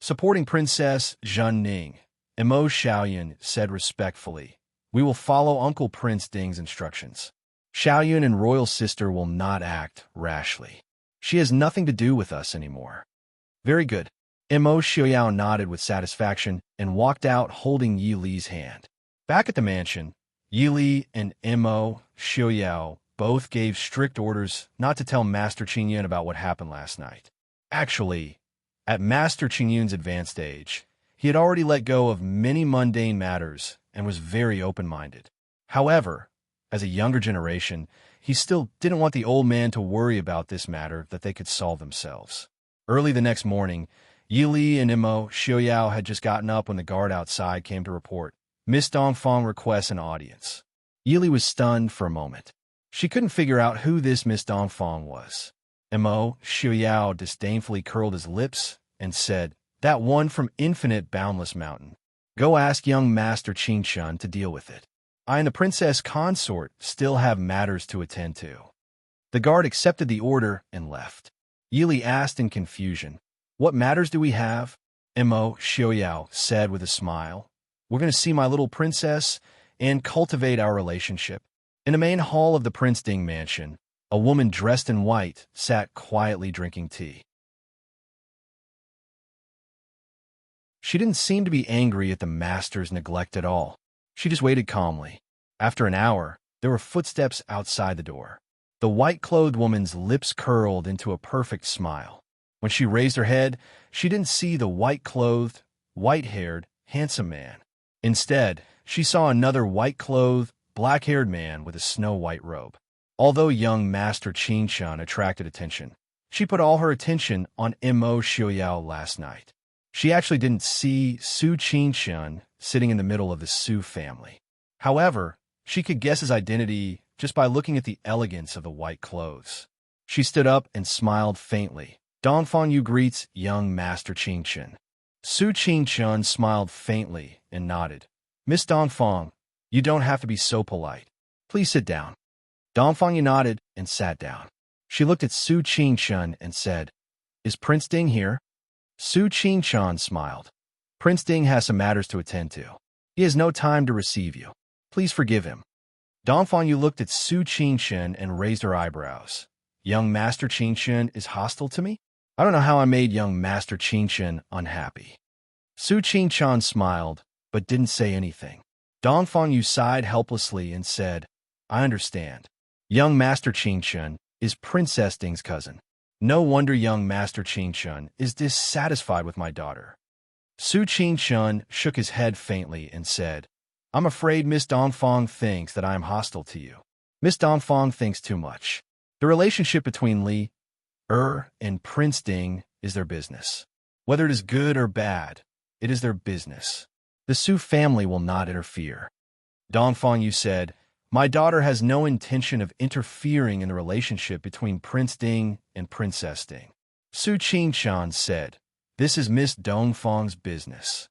Supporting Princess Zhenning, Mo Xiaoyun said respectfully, "We will follow Uncle Prince Ding's instructions. Xiaoyun and royal sister will not act rashly. She has nothing to do with us anymore." "Very good." Mo Xiaoyao nodded with satisfaction and walked out holding Yi Li's hand. Back at the mansion, Yi Li and Mo Xiaoyao both gave strict orders not to tell Master Qingyun about what happened last night. Actually, at Master Qingyun's advanced age, he had already let go of many mundane matters and was very open-minded. However, as a younger generation, he still didn't want the old man to worry about this matter that they could solve themselves. Early the next morning, Yi Li and Mo Xiaoyao had just gotten up when the guard outside came to report, "Miss Dongfang requests an audience." Yi Li was stunned for a moment. She couldn't figure out who this Miss Dongfang was. Mo Xiaoyao disdainfully curled his lips and said, "That one from Infinite Boundless Mountain. Go ask young Master Qingshun to deal with it. I and the princess consort still have matters to attend to." The guard accepted the order and left. Yi Li asked in confusion, "What matters do we have?" Mo Xiaoyao said with a smile, "We're going to see my little princess and cultivate our relationship." In the main hall of the Prince Ding mansion, a woman dressed in white sat quietly drinking tea. She didn't seem to be angry at the master's neglect at all. She just waited calmly. After an hour, there were footsteps outside the door. The white-clothed woman's lips curled into a perfect smile. When she raised her head, she didn't see the white-clothed, white-haired, handsome man. Instead, she saw another white-clothed, black-haired man with a snow-white robe. Although young Master Qingshun attracted attention, she put all her attention on Mo Xiaoyao last night. She actually didn't see Su Qingshun sitting in the middle of the Su family. However, she could guess his identity just by looking at the elegance of the white clothes. She stood up and smiled faintly. "Dongfang Yu greets young Master Qingshun." Su Qingshun smiled faintly and nodded. "Miss Dongfang, you don't have to be so polite. Please sit down." Dongfang Yu nodded and sat down. She looked at Su Qingshun and said, "Is Prince Ding here?" Su Qingshun smiled. "Prince Ding has some matters to attend to. He has no time to receive you. Please forgive him." Dongfang Yu looked at Su Qingshun and raised her eyebrows. "Young Master Qingshun is hostile to me? I don't know how I made young Master Qingshun unhappy." Su Qingshun smiled, but didn't say anything. Dongfang Yu sighed helplessly and said, "I understand. Young Master Qingshun is Princess Ding's cousin. No wonder young Master Qingshun is dissatisfied with my daughter." Su Qingshun shook his head faintly and said, I'm afraid Miss Dongfang thinks that I am hostile to you. Miss Dongfang thinks too much. The relationship between Li and Prince Ding is their business. Whether it is good or bad, it is their business. The Su family will not interfere. Dongfang Yu said, my daughter has no intention of interfering in the relationship between Prince Ding and Princess Ding. Su Qingshan said, this is Miss Dongfang's business.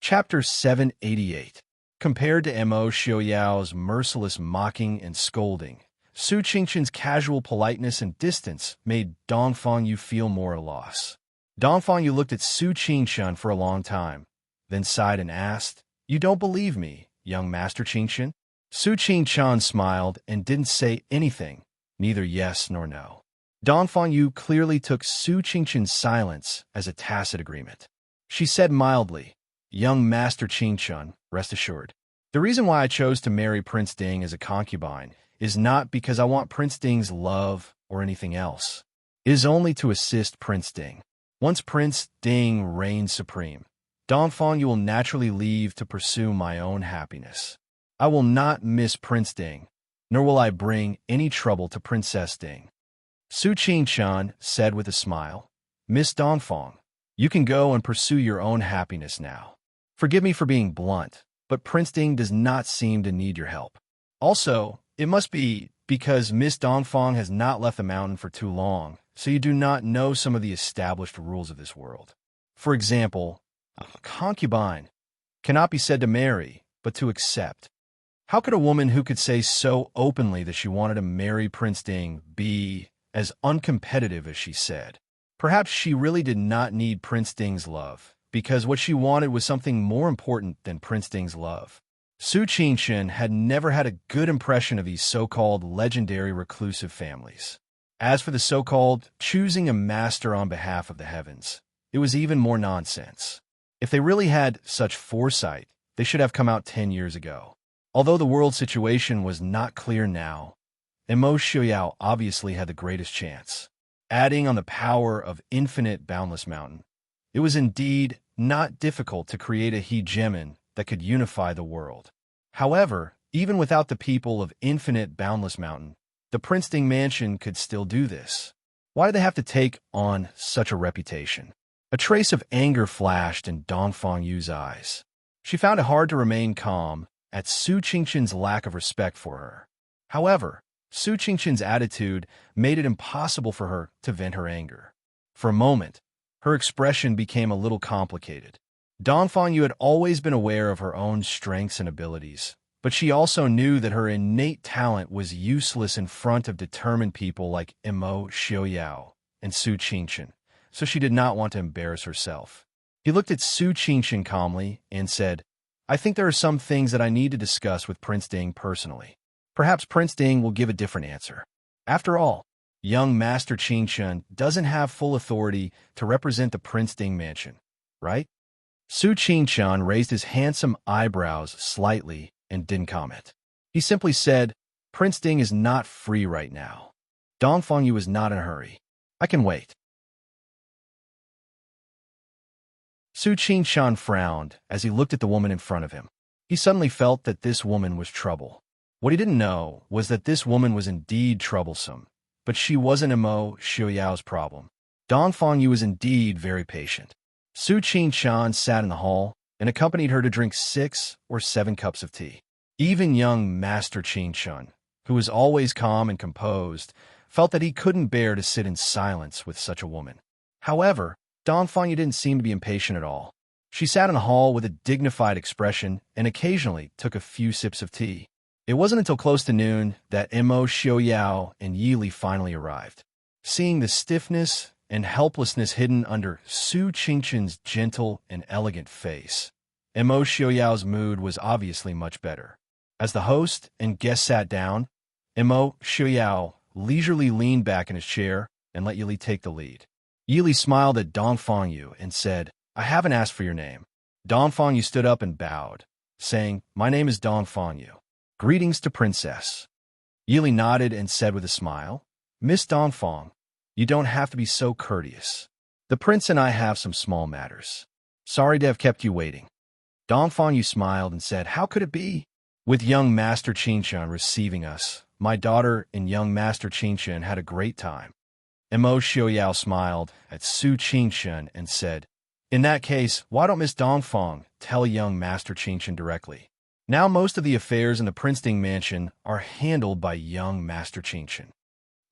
Chapter 788. Compared to Mo Xiaoyao's merciless mocking and scolding, Su Qingshan's casual politeness and distance made Dongfang Yu feel more a loss. Dongfang Yu looked at Su Qingshan for a long time, then sighed and asked, you don't believe me, young Master Qingshan? Su Qingshan smiled and didn't say anything, neither yes nor no. Dongfang Yu clearly took Su Qingshan's silence as a tacit agreement. She said mildly, young Master Qingshan, rest assured. The reason why I chose to marry Prince Ding as a concubine is not because I want Prince Ding's love or anything else. It is only to assist Prince Ding. Once Prince Ding reigns supreme, Dongfang Yu will naturally leave to pursue my own happiness. I will not miss Prince Ding, nor will I bring any trouble to Princess Ding. Su Qingshan said with a smile, Miss Dongfang, you can go and pursue your own happiness now. Forgive me for being blunt, but Prince Ding does not seem to need your help. Also, it must be because Miss Dongfang has not left the mountain for too long, so you do not know some of the established rules of this world. For example, a concubine cannot be said to marry, but to accept. How could a woman who could say so openly that she wanted to marry Prince Ding be as uncompetitive as she said? Perhaps she really did not need Prince Ding's love, because what she wanted was something more important than Prince Ding's love. Su Qingshan had never had a good impression of these so-called legendary reclusive families. As for the so-called choosing a master on behalf of the heavens, it was even more nonsense. If they really had such foresight, they should have come out 10 years ago. Although the world situation was not clear now, Mo Xiaoyao obviously had the greatest chance. Adding on the power of infinite boundless mountain, it was indeed not difficult to create a hegemon that could unify the world. However, even without the people of infinite boundless mountain, the Prince Ding mansion could still do this. Why did they have to take on such a reputation? A trace of anger flashed in Dongfang Yu's eyes. She found it hard to remain calm at Su Qingshan's lack of respect for her. However, Su Qingshan's attitude made it impossible for her to vent her anger. For a moment, her expression became a little complicated. Dongfang Yu had always been aware of her own strengths and abilities, but she also knew that her innate talent was useless in front of determined people like Mo Xiaoyao and Su Qingshan, so she did not want to embarrass herself. He looked at Su Qingshan calmly and said, I think there are some things that I need to discuss with Prince Ding personally. Perhaps Prince Ding will give a different answer. After all, young Master Qingshan doesn't have full authority to represent the Prince Ding mansion, right? Su Qingshan raised his handsome eyebrows slightly and didn't comment. He simply said, Prince Ding is not free right now. Dongfang Yu is not in a hurry. I can wait. Su Qingshan frowned as he looked at the woman in front of him. He suddenly felt that this woman was trouble. What he didn't know was that this woman was indeed troublesome, but she wasn't Mo Xiaoyao's problem. Dongfang Yu was indeed very patient. Su Qingshan sat in the hall and accompanied her to drink 6 or 7 cups of tea. Even young Master Qingshan, who was always calm and composed, felt that he couldn't bear to sit in silence with such a woman. However, Dongfang Yu didn't seem to be impatient at all. She sat in the hall with a dignified expression and occasionally took a few sips of tea. It wasn't until close to noon that Mo Xiaoyao and Yili finally arrived. Seeing the stiffness and helplessness hidden under Su Qingshan's gentle and elegant face, Mo Xiaoyao's mood was obviously much better. As the host and guest sat down, Mo Xiaoyao leisurely leaned back in his chair and let Yili take the lead. Yili smiled at Dongfang Yu and said, I haven't asked for your name. Dongfang Yu stood up and bowed, saying, My name is Dongfang Yu. Greetings to Princess. Yili nodded and said with a smile, Miss Dongfang, you don't have to be so courteous. The prince and I have some small matters. Sorry to have kept you waiting. Dongfang Yu smiled and said, How could it be? With young Master Qingshan receiving us, my daughter and young Master Qingshan had a great time. Mo Xiaoyao smiled at Su Qingshan and said, In that case, why don't Miss Dongfang tell young Master Qingshan directly? Now most of the affairs in the Prince Ding mansion are handled by young Master Qingshan.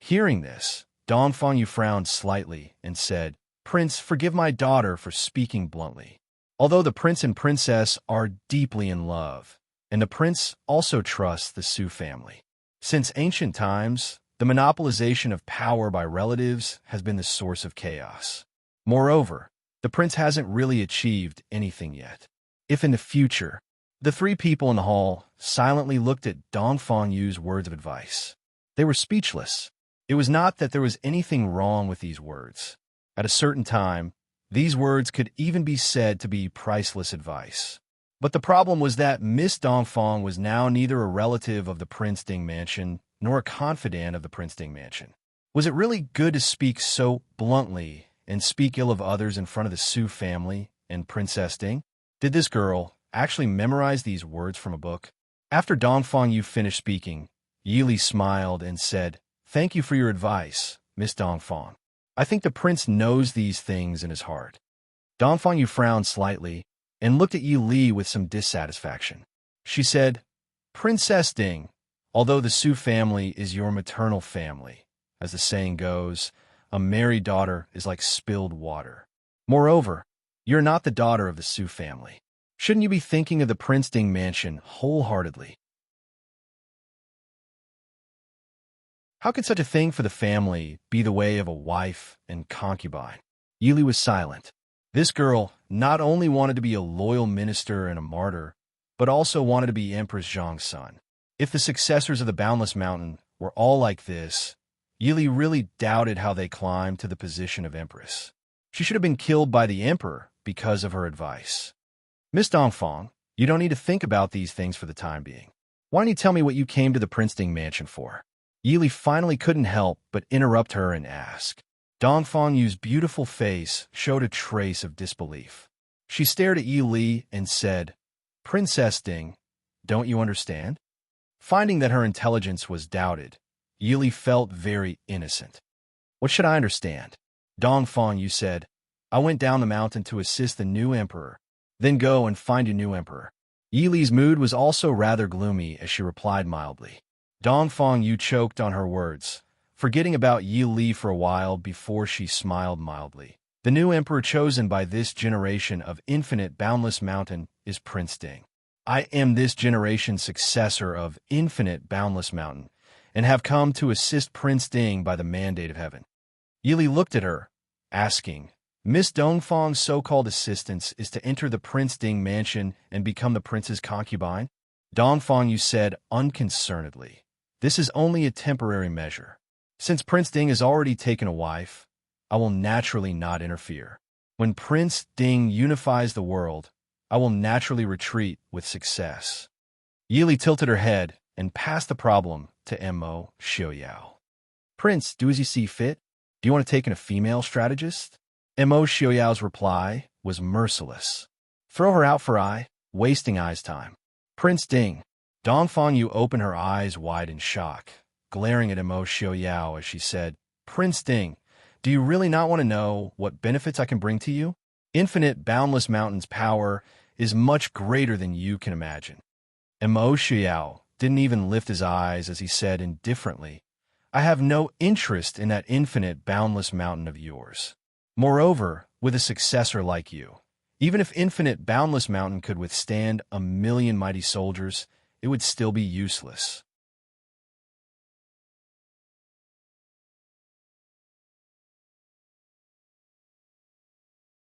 Hearing this, Dongfang Yu frowned slightly and said, Prince, forgive my daughter for speaking bluntly. Although the prince and princess are deeply in love, and the prince also trusts the Su family. Since ancient times, the monopolization of power by relatives has been the source of chaos. Moreover, the prince hasn't really achieved anything yet. If in the future, the three people in the hall silently looked at Dongfang Yu's words of advice. They were speechless. It was not that there was anything wrong with these words. At a certain time, these words could even be said to be priceless advice. But the problem was that Miss Dongfang was now neither a relative of the Prince Ding mansion nor a confidant of the Prince Ding mansion. Was it really good to speak so bluntly and speak ill of others in front of the Su family and Princess Ding? Did this girl actually memorize these words from a book? After Dongfang Yu finished speaking, Yili smiled and said, Thank you for your advice, Miss Dongfang. I think the prince knows these things in his heart. Dongfang Yu frowned slightly and looked at Yi Li with some dissatisfaction. She said, Princess Ding, although the Su family is your maternal family, as the saying goes, a married daughter is like spilled water. Moreover, you're not the daughter of the Su family. Shouldn't you be thinking of the Prince Ding mansion wholeheartedly? How could such a thing for the family be the way of a wife and concubine? Yili was silent. This girl not only wanted to be a loyal minister and a martyr, but also wanted to be Empress Zhang's son. If the successors of the Boundless Mountain were all like this, Yili really doubted how they climbed to the position of empress. She should have been killed by the emperor because of her advice. Miss Dongfang, you don't need to think about these things for the time being. Why don't you tell me what you came to the Prince Ding mansion for? Yili finally couldn't help but interrupt her and ask. Dongfang Yu's beautiful face showed a trace of disbelief. She stared at Yi Li and said, Princess Ding, don't you understand? Finding that her intelligence was doubted, Yi Li felt very innocent. What should I understand? Dongfang Yu said, I went down the mountain to assist the new emperor, then go and find a new emperor. Yi Li's mood was also rather gloomy as she replied mildly. Dongfang Yu choked on her words, forgetting about Yi Li for a while before she smiled mildly. The new emperor chosen by this generation of infinite boundless mountain is Prince Ding. I am this generation's successor of infinite boundless mountain, and have come to assist Prince Ding by the mandate of heaven. Yi Li looked at her, asking, Miss Dongfang's so-called assistance is to enter the Prince Ding mansion and become the prince's concubine? Dongfang Yu said unconcernedly, This is only a temporary measure. Since Prince Ding has already taken a wife, I will naturally not interfere. When Prince Ding unifies the world, I will naturally retreat with success. Yi Li tilted her head and passed the problem to Mo Xiaoyao. Prince, do as you see fit. Do you want to take in a female strategist? Mo Xiaoyao's reply was merciless. Throw her out for eye, wasting Ai's time. Prince Ding. Dongfang Yu opened her eyes wide in shock, glaring at Mo Xiaoyao as she said, Prince Ding, do you really not want to know what benefits I can bring to you? Infinite Boundless Mountain's power is much greater than you can imagine. Mo Xiaoyao didn't even lift his eyes as he said indifferently, I have no interest in that infinite boundless mountain of yours. Moreover, with a successor like you, even if infinite boundless mountain could withstand 1,000,000 mighty soldiers, it would still be useless.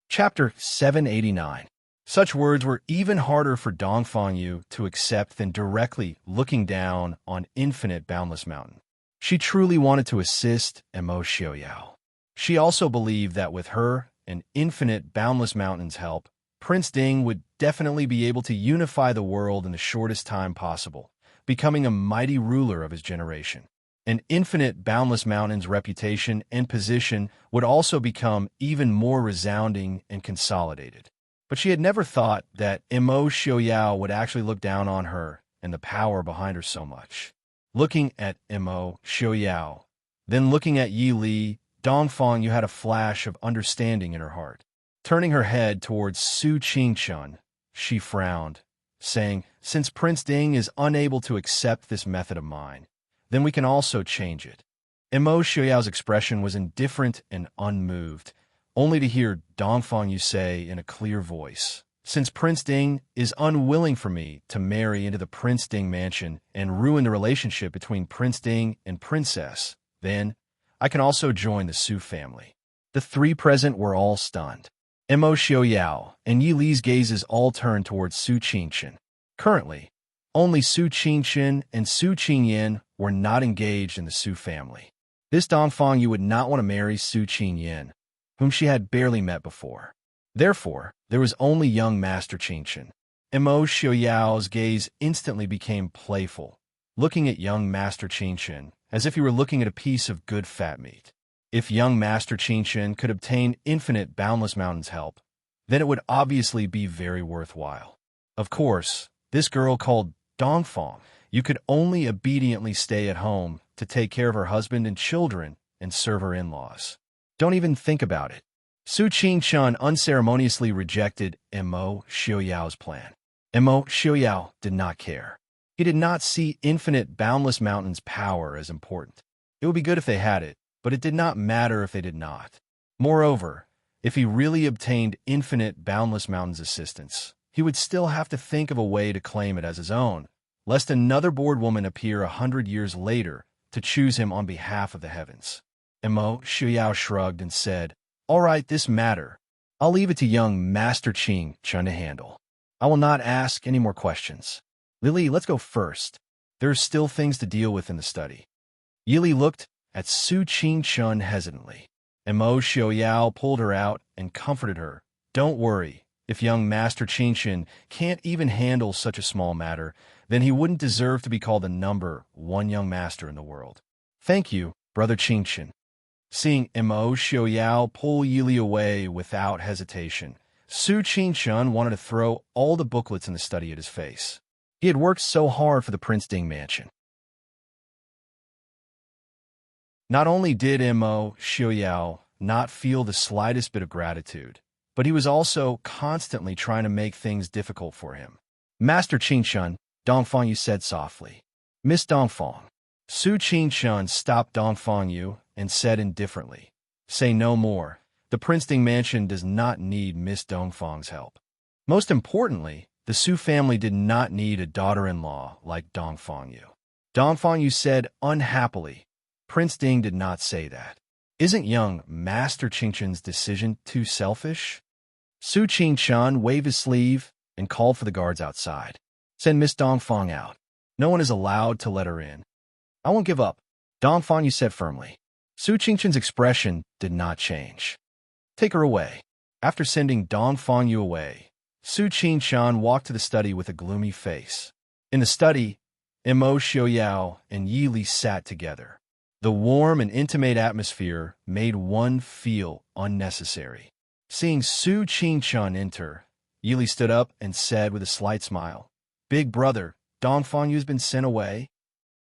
Chapter 789. Such words were even harder for Dongfang Yu to accept than directly looking down on infinite boundless mountain. She truly wanted to assist Mo Xiaoyao. She also believed that with her and infinite boundless mountain's help, Prince Ding would definitely be able to unify the world in the shortest time possible, becoming a mighty ruler of his generation. and infinite boundless mountain's reputation and position would also become even more resounding and consolidated. But she had never thought that Immerse Xiaoyao would actually look down on her and the power behind her so much. Looking at Immerse Xiaoyao, then looking at Yi Li, Dongfang Yu had a flash of understanding in her heart. Turning her head towards Su Qingchun, she frowned, saying, "Since Prince Ding is unable to accept this method of mine, then we can also change it." Immerse Xiaoyao's expression was indifferent and unmoved, only to hear Dongfang Yu say in a clear voice, "Since Prince Ding is unwilling for me to marry into the Prince Ding mansion and ruin the relationship between Prince Ding and Princess, then I can also join the Su family." The three present were all stunned. Immerse Xiaoyao and Yi Li's gazes all turned towards Su Qingchen. Currently, only Su Qingchen and Su Qingyin were not engaged in the Su family. This Dongfang Yu would not want to marry Su Qingyin, whom she had barely met before. Therefore, there was only young Master Qingchen. Immerse Xiaoyao's gaze instantly became playful, looking at young Master Qingchen as if he were looking at a piece of good fat meat. If young Master Qingchen could obtain infinite boundless mountain's help, then it would obviously be very worthwhile. Of course, this girl called Dongfang Yu could only obediently stay at home to take care of her husband and children and serve her in-laws. Don't even think about it. Su Qingchun unceremoniously rejected Immerse Xiaoyao's plan. Immerse Xiaoyao did not care. He did not see infinite boundless mountain's power as important. It would be good if they had it, but it did not matter if they did not. Moreover, if he really obtained infinite boundless mountain's assistance, he would still have to think of a way to claim it as his own, lest another bored woman appear 100 years later to choose him on behalf of the heavens. Immerse Xiaoyao shrugged and said, "All right, this matter. I'll leave it to young Master Qingchun to handle. I will not ask any more questions. Lily, let's go first. There are still things to deal with in the study." Yi Li looked at Su Qingchun hesitantly. Immerse Xiaoyao pulled her out and comforted her. "Don't worry. If young Master Qingchun can't even handle such a small matter, then he wouldn't deserve to be called the number one young master in the world." "Thank you, Brother Qingchun." Seeing Immerse Xiaoyao pull Yi Li away without hesitation, Su Qingchun wanted to throw all the booklets in the study at his face. He had worked so hard for the Prince Ding mansion. Not only did Immerse Xiaoyao not feel the slightest bit of gratitude, but he was also constantly trying to make things difficult for him. "Master Qingchun," Dongfang Yu said softly. "Miss Dongfang." Su Qingchun stopped Dongfang Yu and said indifferently, "Say no more. The Prince Ding mansion does not need Miss Dongfang's help. Most importantly, the Su family did not need a daughter-in-law like Dongfang Yu." Dongfang Yu said unhappily, "Prince Ding did not say that. Isn't young Master Qingchun's decision too selfish?" Su Qingchun waved his sleeve and called for the guards outside. "Send Miss Dongfang out. No one is allowed to let her in." "I won't give up," Dongfang Yu said firmly. Su Qingchun's expression did not change. "Take her away." After sending Dongfang Yu away, Su Qingchun walked to the study with a gloomy face. In the study, Immerse Xiaoyao and Yi Li sat together. The warm and intimate atmosphere made one feel unnecessary. Seeing Su Qingchun enter, Yi Li stood up and said with a slight smile, "Big brother, Dongfang Yu's been sent away?"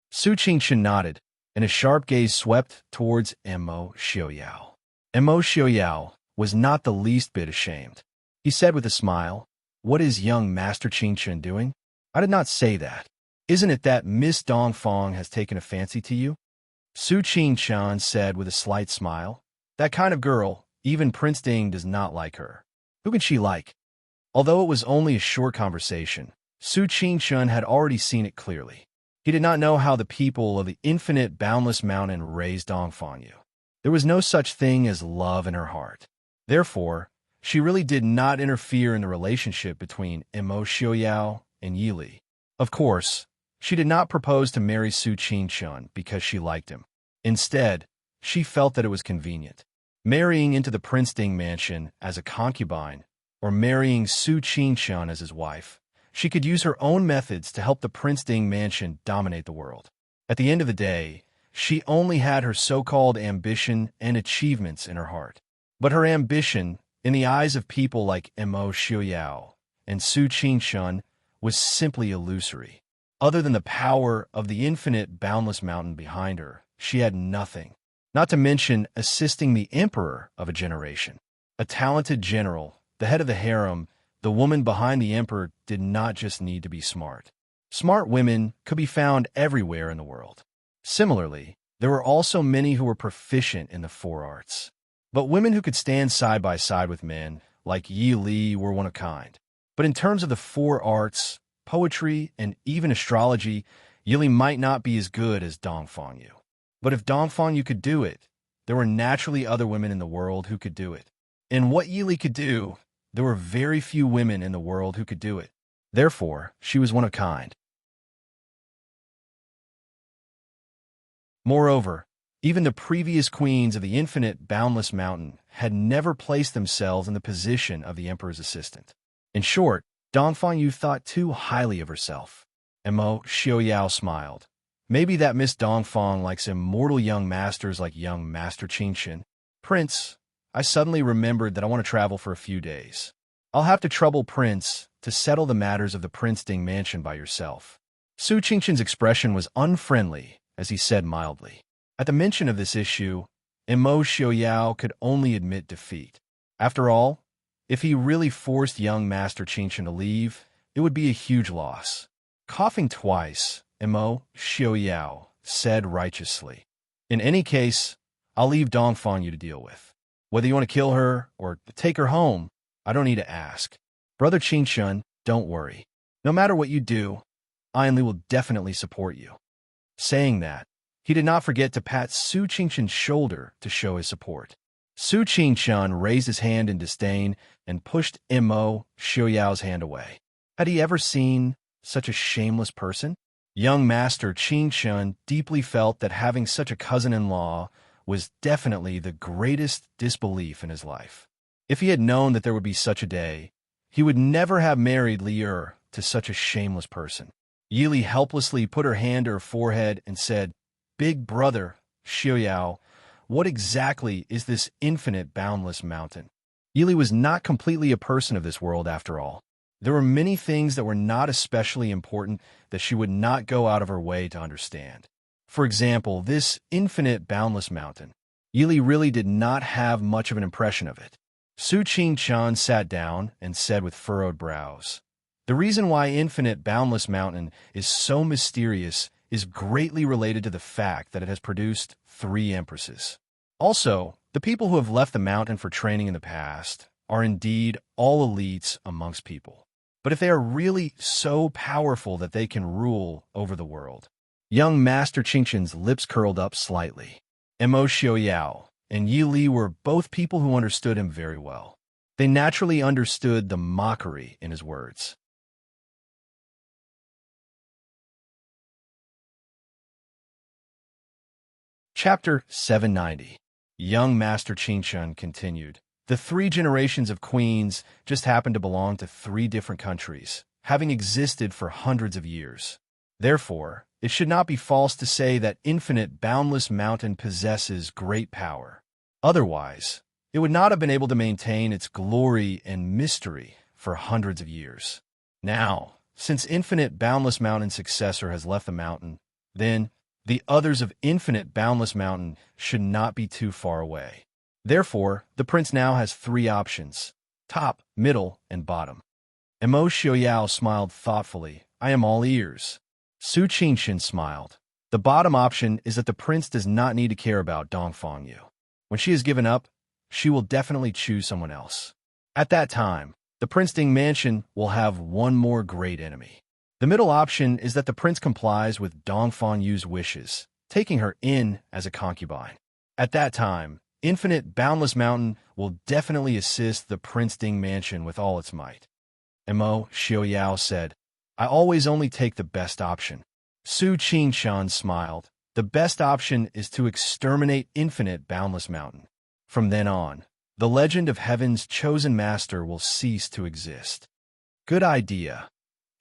Su Qingchun nodded, and a sharp gaze swept towards Immerse Xiaoyao. Immerse Xiaoyao was not the least bit ashamed. He said with a smile, "What is young Master Qingchun doing? I did not say that. Isn't it that Miss Dongfang has taken a fancy to you?" Su Qingchun said with a slight smile, "That kind of girl, even Prince Ding does not like her. Who can she like?" Although it was only a short conversation, Su Qingchun had already seen it clearly. He did not know how the people of the infinite boundless mountain raised Dongfang Yu. There was no such thing as love in her heart. Therefore, she really did not interfere in the relationship between Immerse Xiaoyao and Yi Li. Of course, she did not propose to marry Su Qingchun because she liked him. Instead, she felt that it was convenient. Marrying into the Prince Ding mansion as a concubine, or marrying Su Qingchun as his wife, she could use her own methods to help the Prince Ding mansion dominate the world. At the end of the day, She only had her so-called ambition and achievements in her heart. But her ambition, in the eyes of people like Mo Xiaoyao and Su Qingshun, was simply illusory. Other than the power of the infinite boundless mountain behind her, she had nothing. Not to mention assisting the emperor of a generation. A talented general, the head of the harem, the woman behind the emperor did not just need to be smart. Smart women could be found everywhere in the world. Similarly, there were also many who were proficient in the four arts. But women who could stand side by side with men, like Yi Li, were one of a kind. But in terms of the four arts, poetry, and even astrology, Yi Li might not be as good as Dongfang Yu. But if Dongfang Yu could do it, there were naturally other women in the world who could do it. And what Yi Li could do, there were very few women in the world who could do it. Therefore, she was one of a kind. Moreover, even the previous queens of the infinite boundless mountain had never placed themselves in the position of the emperor's assistant. In short, Dongfang Yu thought too highly of herself. Mo Xiaoyao smiled. Maybe that Miss Dongfang likes immortal young masters like young Master Qingxin. Prince, I suddenly remembered that I want to travel for a few days. I'll have to trouble Prince to settle the matters of the Prince Ding mansion by yourself. Su Qingxin's expression was unfriendly as he said mildly. At the mention of this issue, Mo Xiaoyao could only admit defeat. After all, if he really forced young Master Qingxin to leave, it would be a huge loss. Coughing twice, Mo Xiaoyao said righteously. In any case, I'll leave Dongfang Yu to deal with. Whether you want to kill her or take her home, I don't need to ask. Brother Qingxun, don't worry. No matter what you do, Ainli will definitely support you. Saying that, he did not forget to pat Su Qingxun's shoulder to show his support. Su Qingxun raised his hand in disdain and pushed Mo Xiaoyao's hand away. Had he ever seen such a shameless person? Young Master Qingxun deeply felt that having such a cousin-in-law was definitely the greatest disbelief in his life. If he had known that there would be such a day, he would never have married Li Er to such a shameless person. Yi Li helplessly put her hand to her forehead and said, "Big brother, Xiaoyao, what exactly is this infinite boundless mountain?" Yi Li was not completely a person of this world after all. There were many things that were not especially important that she would not go out of her way to understand. For example, this infinite boundless mountain. Yi Li really did not have much of an impression of it. Su Qingxun sat down and said with furrowed brows, "The reason why infinite boundless mountain is so mysterious is greatly related to the fact that it has produced 3 empresses. Also, the people who have left the mountain for training in the past are indeed all elites amongst people. But if they are really so powerful that they can rule over the world..." Young Master Qingxun's lips curled up slightly. Mo Xiaoyao and Yi Li were both people who understood him very well. They naturally understood the mockery in his words. Chapter 790. Young Master Qingxun continued. The 3 generations of queens just happened to belong to 3 different countries, having existed for hundreds of years. Therefore, it should not be false to say that infinite boundless mountain possesses great power. Otherwise, it would not have been able to maintain its glory and mystery for hundreds of years. Now, since infinite boundless mountain's successor has left the mountain, then the others of infinite boundless mountain should not be too far away. Therefore, the prince now has 3 options: top, middle, and bottom. Mo Xiaoyao smiled thoughtfully. "I am all ears." Su Qingxun smiled. "The bottom option is that the prince does not need to care about Dongfang Yu. When she has given up, she will definitely choose someone else. At that time, the Prince Ding mansion will have one more great enemy. The middle option is that the prince complies with Dongfang Yu's wishes, taking her in as a concubine. At that time, infinite boundless mountain will definitely assist the Prince Ding mansion with all its might." Mo Xiaoyao said, "I always only take the best option." Su Qingxun smiled. "The best option is to exterminate infinite boundless mountain. From then on, the legend of heaven's chosen master will cease to exist." "Good idea."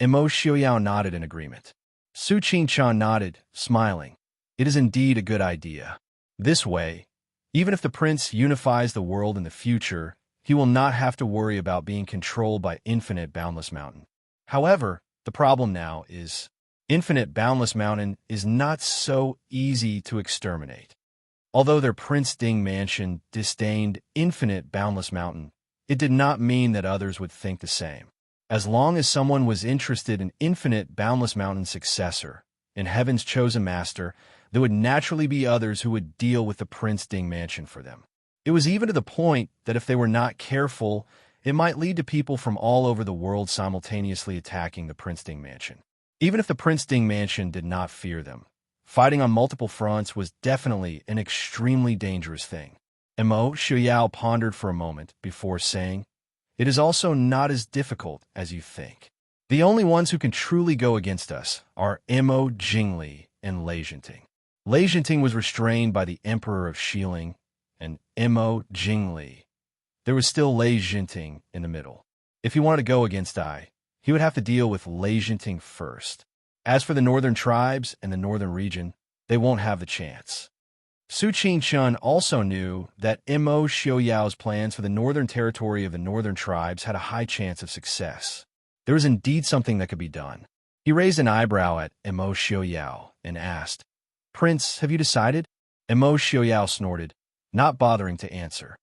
Mo Xiaoyao nodded in agreement. Su Qingxun nodded, smiling. It is indeed a good idea. This way, even if the prince unifies the world in the future, he will not have to worry about being controlled by Infinite Boundless Mountain. However, the problem now is Infinite Boundless Mountain is not so easy to exterminate. Although their Prince Ding mansion disdained Infinite Boundless Mountain, it did not mean that others would think the same. As long as someone was interested in Infinite Boundless Mountain's successor, in Heaven's chosen master, there would naturally be others who would deal with the Prince Ding mansion for them. It was even to the point that if they were not careful, it might lead to people from all over the world simultaneously attacking the Prince Ding mansion. Even if the Prince Ding mansion did not fear them, fighting on multiple fronts was definitely an extremely dangerous thing. Mo Xiaoyao pondered for a moment before saying, "It is also not as difficult as you think. The only ones who can truly go against us are Mo Jingli and Lei Jinting." Lei Jinting was restrained by the Emperor of Xiling, and Mo Jingli. There was still Lei Jinting in the middle. If he wanted to go against I, he would have to deal with Lei Jinting first. As for the northern tribes and the northern region, they won't have the chance. Su Qingshun also knew that Mo Xiaoyao's plans for the northern territory of the northern tribes had a high chance of success. There was indeed something that could be done. He raised an eyebrow at Mo Xiaoyao and asked, "Prince, have you decided?" Mo Xiaoyao snorted, not bothering to answer.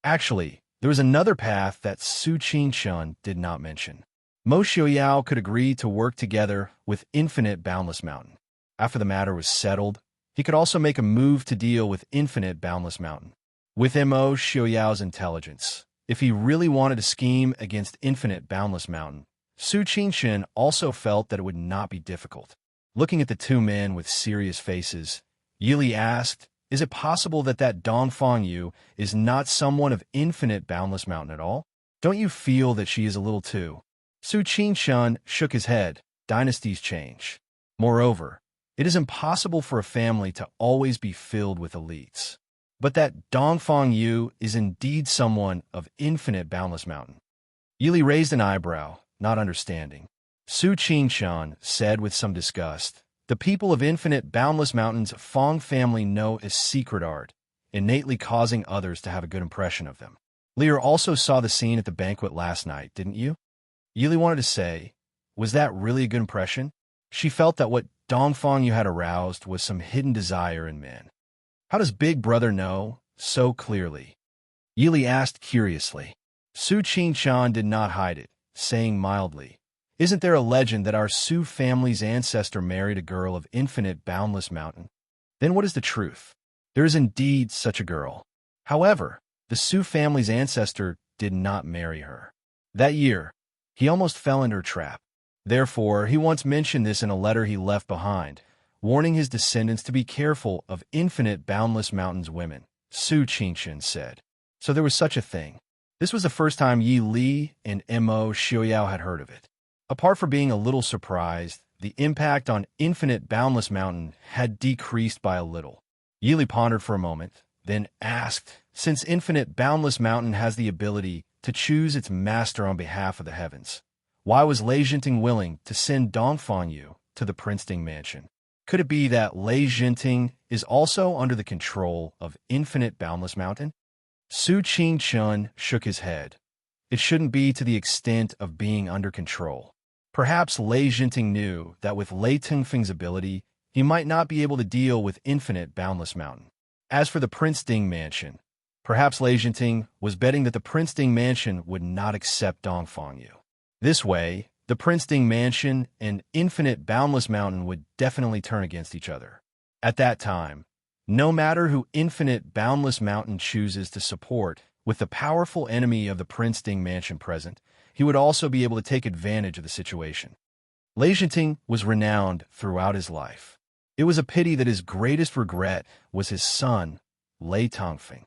Actually, there was another path that Su Qingshun did not mention. Mo Xiaoyao could agree to work together with Infinite Boundless Mountain. After the matter was settled, he could also make a move to deal with Infinite Boundless Mountain. With Mo Xiaoyao's intelligence, if he really wanted to scheme against Infinite Boundless Mountain, Su Qingshun also felt that it would not be difficult. Looking at the two men with serious faces, Yili asked, "Is it possible that Dongfang Yu is not someone of Infinite Boundless Mountain at all? Don't you feel that she is a little too?" Su Qingshun shook his head. Dynasties change. Moreover, it is impossible for a family to always be filled with elites. But that Dongfang Yu is indeed someone of Infinite Boundless Mountain. Yili raised an eyebrow, not understanding. Su Qingshun said with some disgust, "The people of Infinite Boundless Mountain's Fong family know a secret art, innately causing others to have a good impression of them." Lear also saw the scene at the banquet last night, didn't you? Yili wanted to say, was that really a good impression? She felt that what Dongfang Yu had aroused was some hidden desire in men. How does Big Brother know so clearly? Yili asked curiously. Su Qingshun did not hide it, saying mildly, "Isn't there a legend that our Su family's ancestor married a girl of Infinite Boundless Mountain? Then what is the truth? There is indeed such a girl. However, the Su family's ancestor did not marry her. That year, he almost fell into her trap. Therefore, he once mentioned this in a letter he left behind, warning his descendants to be careful of Infinite Boundless Mountain's women," Su Qingshun said. So there was such a thing. This was the first time Yi Li and Mo Xiaoyao had heard of it. Apart from being a little surprised, the impact on Infinite Boundless Mountain had decreased by a little. Yi Li pondered for a moment, then asked, "Since Infinite Boundless Mountain has the ability to choose its master on behalf of the heavens, why was Lei Jinting willing to send Dongfang Yu to the Prince Ding mansion? Could it be that Lei Jinting is also under the control of Infinite Boundless Mountain?" Su Qingshun shook his head. It shouldn't be to the extent of being under control. Perhaps Lei Jinting knew that with Lei Tengfeng's ability, he might not be able to deal with Infinite Boundless Mountain. As for the Prince Ding mansion, perhaps Lei Jinting was betting that the Prince Ding mansion would not accept Dongfang Yu. This way, the Prince Ding mansion and Infinite Boundless Mountain would definitely turn against each other. At that time, no matter who Infinite Boundless Mountain chooses to support, with the powerful enemy of the Prince Ding mansion present, he would also be able to take advantage of the situation. Lei Jinting was renowned throughout his life. It was a pity that his greatest regret was his son, Lei Tengfeng.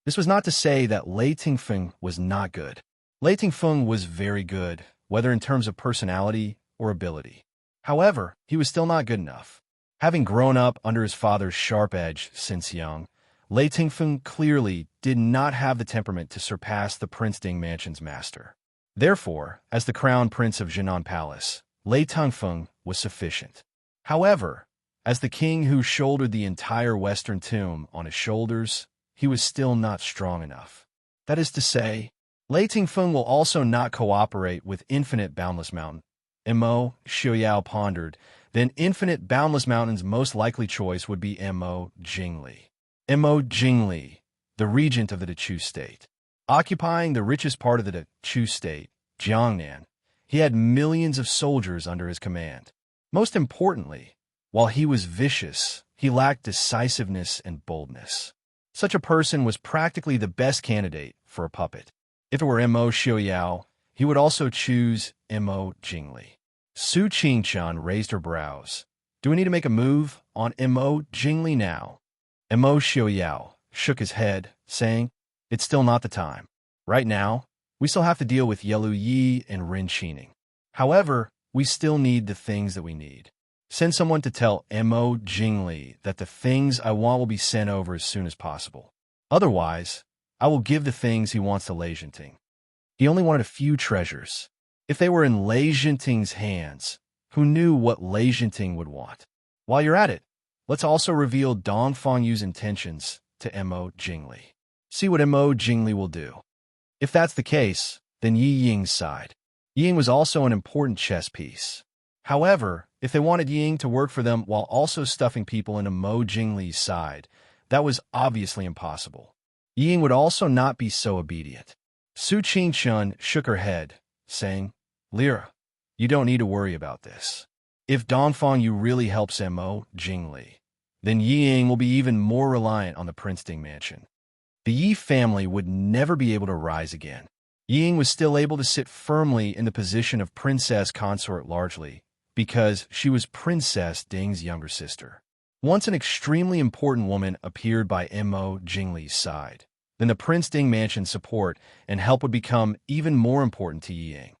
This was not to say that Lei Tengfeng was not good. Lei Tengfeng was very good, whether in terms of personality or ability. However, he was still not good enough. Having grown up under his father's sharp edge since young, Lei Tengfeng clearly did not have the temperament to surpass the Prince Ding mansion's master. Therefore, as the crown prince of Jinan Palace, Lei Tengfeng was sufficient. However, as the king who shouldered the entire western tomb on his shoulders, he was still not strong enough. That is to say, Lei Tengfeng will also not cooperate with Infinite Boundless Mountain. Mo Xiaoyao pondered. Then Infinite Boundless Mountain's most likely choice would be Mo Jingli. Mo Jingli, the regent of the Dechu state. Occupying the richest part of the Dechu state, Jiangnan, he had millions of soldiers under his command. Most importantly, while he was vicious, he lacked decisiveness and boldness. Such a person was practically the best candidate for a puppet. If it were Mo Xiaoyao, he would also choose Mo Jingli. Su Qingqian raised her brows. Do we need to make a move on Mo Jingli now? Mo Xiaoyao shook his head, saying, it's still not the time. Right now, we still have to deal with Yelu Yi and Rin Qining. However, we still need the things that we need. Send someone to tell Mo Jingli that the things I want will be sent over as soon as possible. Otherwise, I will give the things he wants to Lei Zhenting. He only wanted a few treasures. If they were in Lei Zhenting's hands, who knew what Lei Zhenting would want? While you're at it, let's also reveal Dong Fengyu's intentions to Mo Jingli. See what Mo Jingli will do. If that's the case, then Yi Ying's side. Yi Ying was also an important chess piece. However, if they wanted Yi Ying to work for them while also stuffing people into Mo Jingli's side, that was obviously impossible. Yi Ying would also not be so obedient. Su Qingqian shook her head, saying, Lyra, you don't need to worry about this. If Dong Fengyu really helps Mo Jingli, then Yi Ying will be even more reliant on the Prince Ding mansion. The Yi family would never be able to rise again. Yi Ying was still able to sit firmly in the position of princess consort largely because she was Princess Ding's younger sister. Once an extremely important woman appeared by Mo Jingli's side, then the Prince Ding mansion's support and help would become even more important to Yi Ying.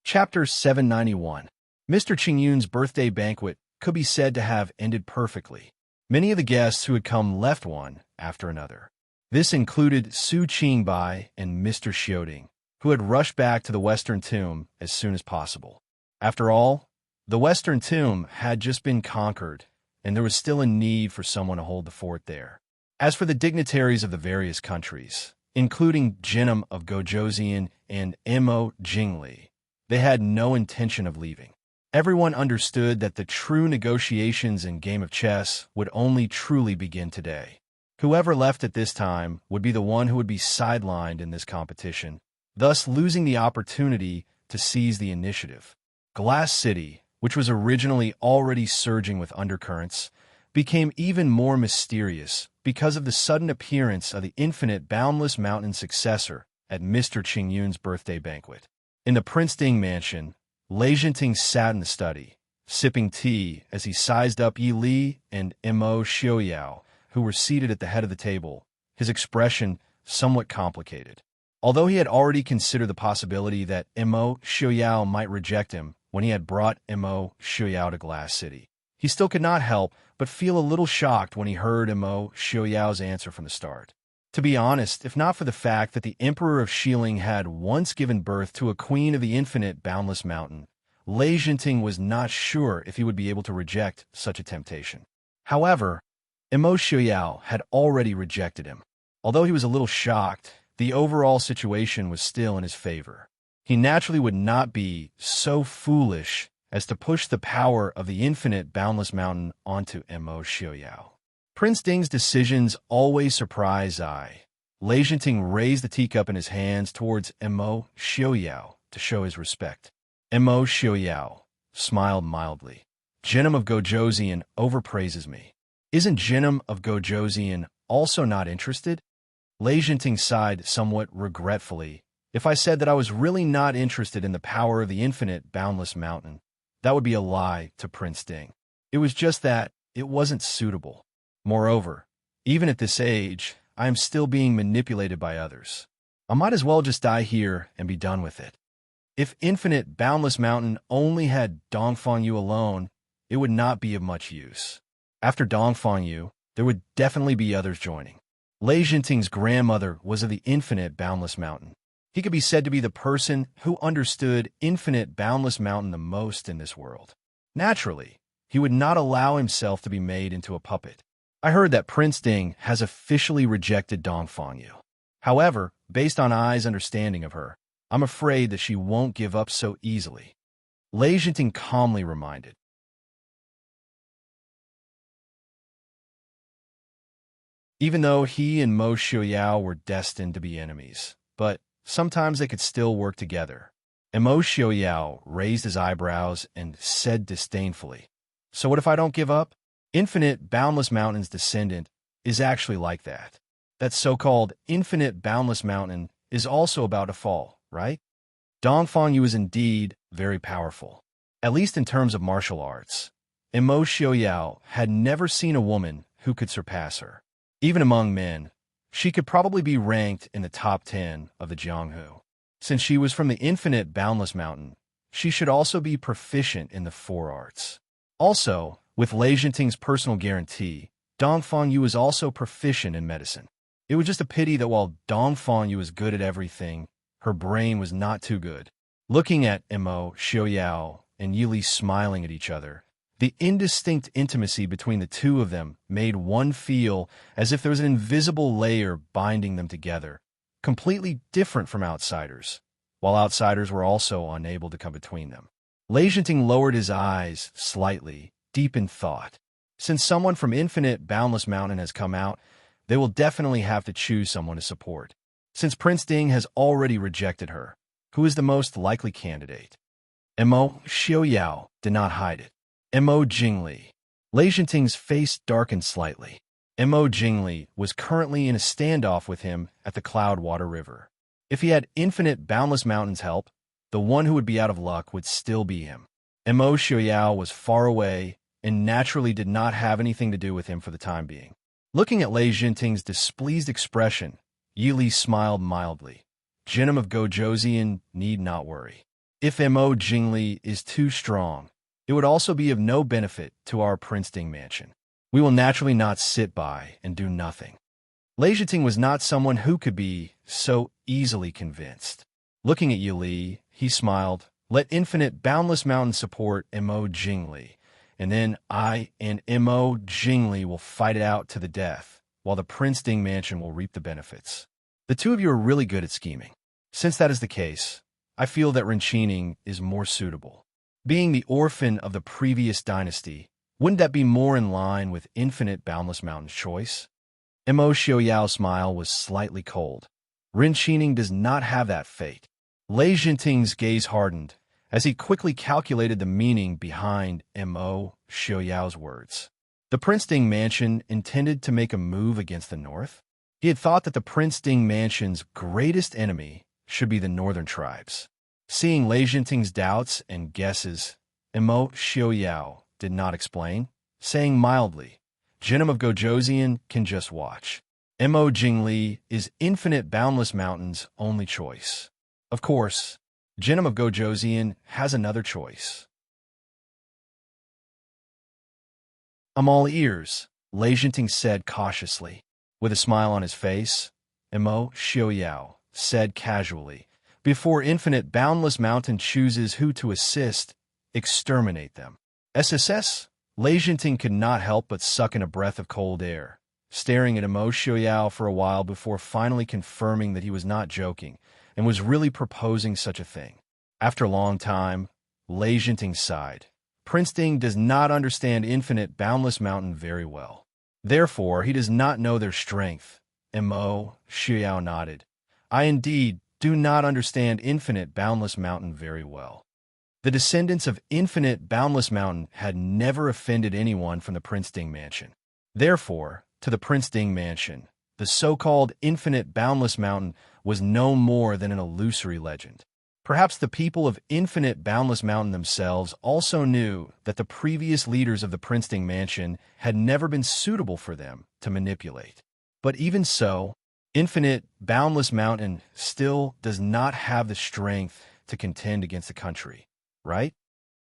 Chapter 791. Mr. Qingyun's birthday banquet could be said to have ended perfectly. Many of the guests who had come left one after another. This included Su Qingbai and Mr. Xiaoding, who had rushed back to the Western Tomb as soon as possible. After all, the Western Tomb had just been conquered, and there was still a need for someone to hold the fort there. As for the dignitaries of the various countries, including Jinnam of Gojoseon and Mo Jingli, they had no intention of leaving. Everyone understood that the true negotiations in game of chess would only truly begin today. Whoever left at this time would be the one who would be sidelined in this competition, thus losing the opportunity to seize the initiative. Glass City, which was originally already surging with undercurrents, became even more mysterious because of the sudden appearance of the Infinite Boundless Mountain successor at Mr. Qingyun's birthday banquet. In the Prince Ding mansion, Lei Zhenting sat in the study, sipping tea as he sized up Yi Li and Mo Xiaoyao, who were seated at the head of the table, his expression somewhat complicated. Although he had already considered the possibility that Mo Xiaoyao might reject him when he had brought Mo Xiaoyao to Glass City, he still could not help but feel a little shocked when he heard Mo Xiaoyao's answer from the start. To be honest, if not for the fact that the Emperor of Xiling had once given birth to a queen of the Infinite Boundless Mountain, Lei Zhenting was not sure if he would be able to reject such a temptation. However, Mo Xiaoyao had already rejected him. Although he was a little shocked, the overall situation was still in his favor. He naturally would not be so foolish as to push the power of the Infinite Boundless Mountain onto Mo Xiaoyao. Prince Ding's decisions always surprise I. Lei Zhenting raised the teacup in his hands towards Mo Xiaoyao to show his respect. Mo Xiaoyao smiled mildly. Jinnam of Gojoseon overpraises me. Isn't Jinnam of Gojoseon also not interested? Lei Zhenting sighed somewhat regretfully. If I said that I was really not interested in the power of the Infinite Boundless Mountain, that would be a lie to Prince Ding. It was just that it wasn't suitable. Moreover, even at this age, I am still being manipulated by others. I might as well just die here and be done with it. If Infinite Boundless Mountain only had Dong Fengyu alone, it would not be of much use. After Dongfang Yu, there would definitely be others joining. Lei Jinting's grandmother was of the infinite boundless mountain. He could be said to be the person who understood infinite boundless mountain the most in this world. Naturally, he would not allow himself to be made into a puppet. I heard that Prince Ding has officially rejected Dongfang Yu. However, based on Ai's understanding of her, I'm afraid that she won't give up so easily. Lei Jinting calmly reminded. Even though he and Mo Xiaoyao were destined to be enemies, but sometimes they could still work together. And Mo Xiaoyao raised his eyebrows and said disdainfully, "So what if I don't give up?" Infinite Boundless Mountain's descendant is actually like that. That so-called Infinite Boundless Mountain is also about to fall, right? Dongfang Yu is indeed very powerful, at least in terms of martial arts. And Mo Xiaoyao had never seen a woman who could surpass her. Even among men, she could probably be ranked in the top 10 of the Jianghu. Since she was from the Infinite Boundless Mountain, she should also be proficient in the four arts. Also, with Lei Jinting's personal guarantee, Dongfang Yu is also proficient in medicine. It was just a pity that while Dongfang Yu was good at everything, her brain was not too good. Looking at Mo Xiaoyao and Yili smiling at each other, the indistinct intimacy between the two of them made one feel as if there was an invisible layer binding them together, completely different from outsiders, while outsiders were also unable to come between them. Lei Jinting lowered his eyes slightly, deep in thought. Since someone from Infinite Boundless Mountain has come out, they will definitely have to choose someone to support. Since Prince Ding has already rejected her, who is the most likely candidate? Mo Xiaoyao did not hide it. Mo Jingli. Lei Jinting's face darkened slightly. Mo Jingli was currently in a standoff with him at the Cloudwater River. If he had Infinite Boundless Mountain's help, the one who would be out of luck would still be him. Mo Xiaoyao was far away and naturally did not have anything to do with him for the time being. Looking at Lei Jinting's displeased expression, Yili smiled mildly. Jinim of Gojoseon need not worry. If Mo Jingli is too strong, it would also be of no benefit to our Prince Ding mansion. We will naturally not sit by and do nothing. Lei Jinting was not someone who could be so easily convinced. Looking at Yili, he smiled. Let Infinite Boundless Mountain support Mo Jingli, and then I and Mo Jingli will fight it out to the death, while the Prince Ding mansion will reap the benefits. The two of you are really good at scheming. Since that is the case, I feel that Renqining is more suitable. Being the orphan of the previous dynasty, wouldn't that be more in line with Infinite Boundless Mountain's choice? Mo Xiaoyao's smile was slightly cold. Renqining does not have that fate. Lei Jinting's gaze hardened as he quickly calculated the meaning behind Mo Xiaoyao's words. The Prince Ding mansion intended to make a move against the north? He had thought that the Prince Ding mansion's greatest enemy should be the northern tribes. Seeing Lei Jinting's doubts and guesses, Mo Xiaoyao did not explain, saying mildly, Jinim of Gojoseon can just watch. Mo Jingli is Infinite Boundless Mountain's only choice. Of course, Jinim of Gojoseon has another choice. I'm all ears, Lei Jinting said cautiously. With a smile on his face, Mo Xiaoyao said casually, before Infinite Boundless Mountain chooses who to assist, exterminate them. SSS? Lei Jinting could not help but suck in a breath of cold air, staring at Mo Xiaoyao for a while before finally confirming that he was not joking and was really proposing such a thing. After a long time, Lei Jinting sighed. Prince Ding does not understand Infinite Boundless Mountain very well. Therefore, he does not know their strength. Mo Xiaoyao nodded. I indeed do not understand Infinite Boundless Mountain very well. The descendants of Infinite Boundless Mountain had never offended anyone from the Prince Ding mansion. Therefore, to the Prince Ding mansion, the so-called Infinite Boundless Mountain was no more than an illusory legend. Perhaps the people of Infinite Boundless Mountain themselves also knew that the previous leaders of the Prince Ding mansion had never been suitable for them to manipulate. But even so, Infinite Boundless Mountain still does not have the strength to contend against the country, right?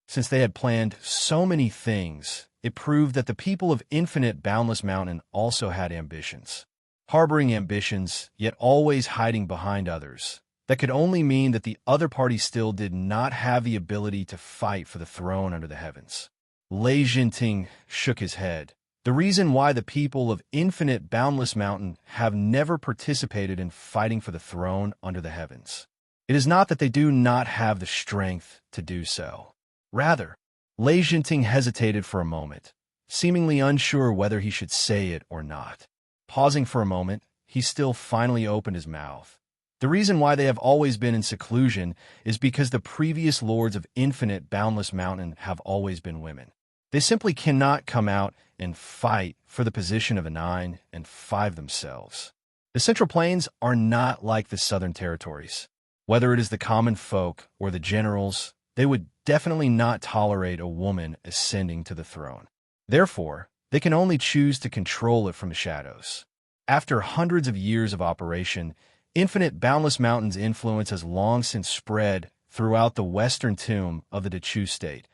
Since they had planned so many things, it proved that the people of Infinite Boundless Mountain also had ambitions. Harboring ambitions, yet always hiding behind others. That could only mean that the other party still did not have the ability to fight for the throne under the heavens. Lei Jinting shook his head. The reason why the people of Infinite Boundless Mountain have never participated in fighting for the throne under the heavens. It is not that they do not have the strength to do so. Rather, Lei Jinting hesitated for a moment, seemingly unsure whether he should say it or not. Pausing for a moment, he still finally opened his mouth. The reason why they have always been in seclusion is because the previous lords of Infinite Boundless Mountain have always been women. They simply cannot come out and fight for the position of a 9 and 5 themselves. The Central Plains are not like the Southern Territories. Whether it is the common folk or the generals, they would definitely not tolerate a woman ascending to the throne. Therefore, they can only choose to control it from the shadows. After hundreds of years of operation, Infinite Boundless Mountain's influence has long since spread throughout the western tomb of the Dechu state.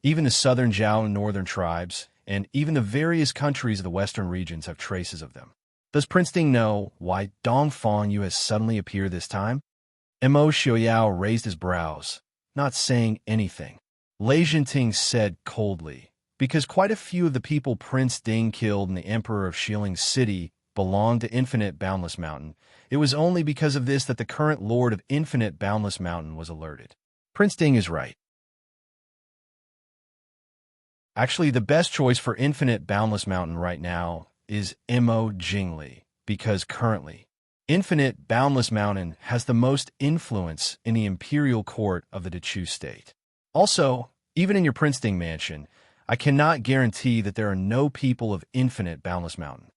Even the southern Zhao and northern tribes, and even the various countries of the western regions have traces of them. Does Prince Ding know why Dong Fong Yu has suddenly appeared this time? Mo Xiaoyao raised his brows, not saying anything. Lei Jinting said coldly, because quite a few of the people Prince Ding killed in the Emperor of Shiling's city belonged to Infinite Boundless Mountain. It was only because of this that the current Lord of Infinite Boundless Mountain was alerted. Prince Ding is right. Actually, the best choice for Infinite Boundless Mountain right now is Mo Jingli, because currently, Infinite Boundless Mountain has the most influence in the imperial court of the Dechu state. Also, even in your Prince Ding mansion, I cannot guarantee that there are no people of Infinite Boundless Mountain.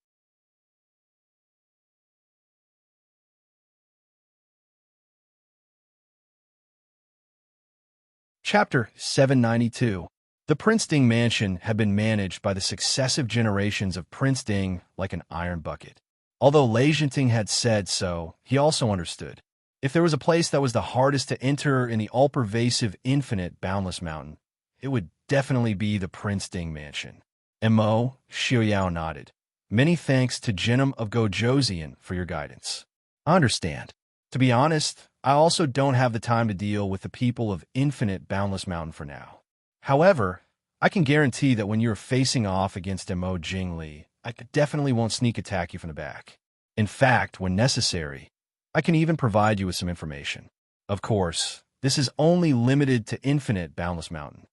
Chapter 792. The Prince Ding mansion had been managed by the successive generations of Prince Ding like an iron bucket. Although Lei Jinting had said so, he also understood. If there was a place that was the hardest to enter in the all-pervasive Infinite Boundless Mountain, it would definitely be the Prince Ding mansion. Mo Xiaoyao nodded. Many thanks to Genom of Gojoseon for your guidance. I understand. To be honest, I also don't have the time to deal with the people of Infinite Boundless Mountain for now. However, I can guarantee that when you're facing off against Mo Jingli, I definitely won't sneak attack you from the back. In fact, when necessary, I can even provide you with some information. Of course, this is only limited to Infinite Boundless Mountain.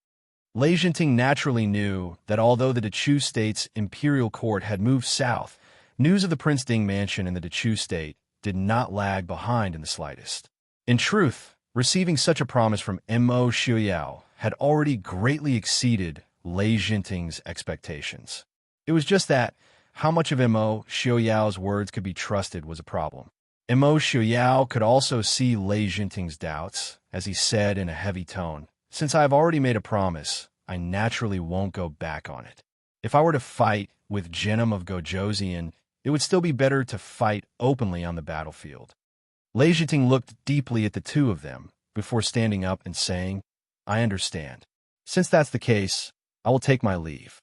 Lei Jinting naturally knew that although the Dechu state's imperial court had moved south, news of the Prince Ding mansion in the Dechu state did not lag behind in the slightest. In truth, receiving such a promise from Mo Xiaoyao had already greatly exceeded Lei Jinting's expectations. It was just that how much of Mo Xiaoyao's words could be trusted was a problem. Mo Xiaoyao could also see Lei Jinting's doubts, as he said in a heavy tone, "Since I have already made a promise, I naturally won't go back on it. If I were to fight with Genom of Gojoseon, it would still be better to fight openly on the battlefield." Lei Jinting looked deeply at the two of them before standing up and saying, "I understand. Since that's the case, I will take my leave.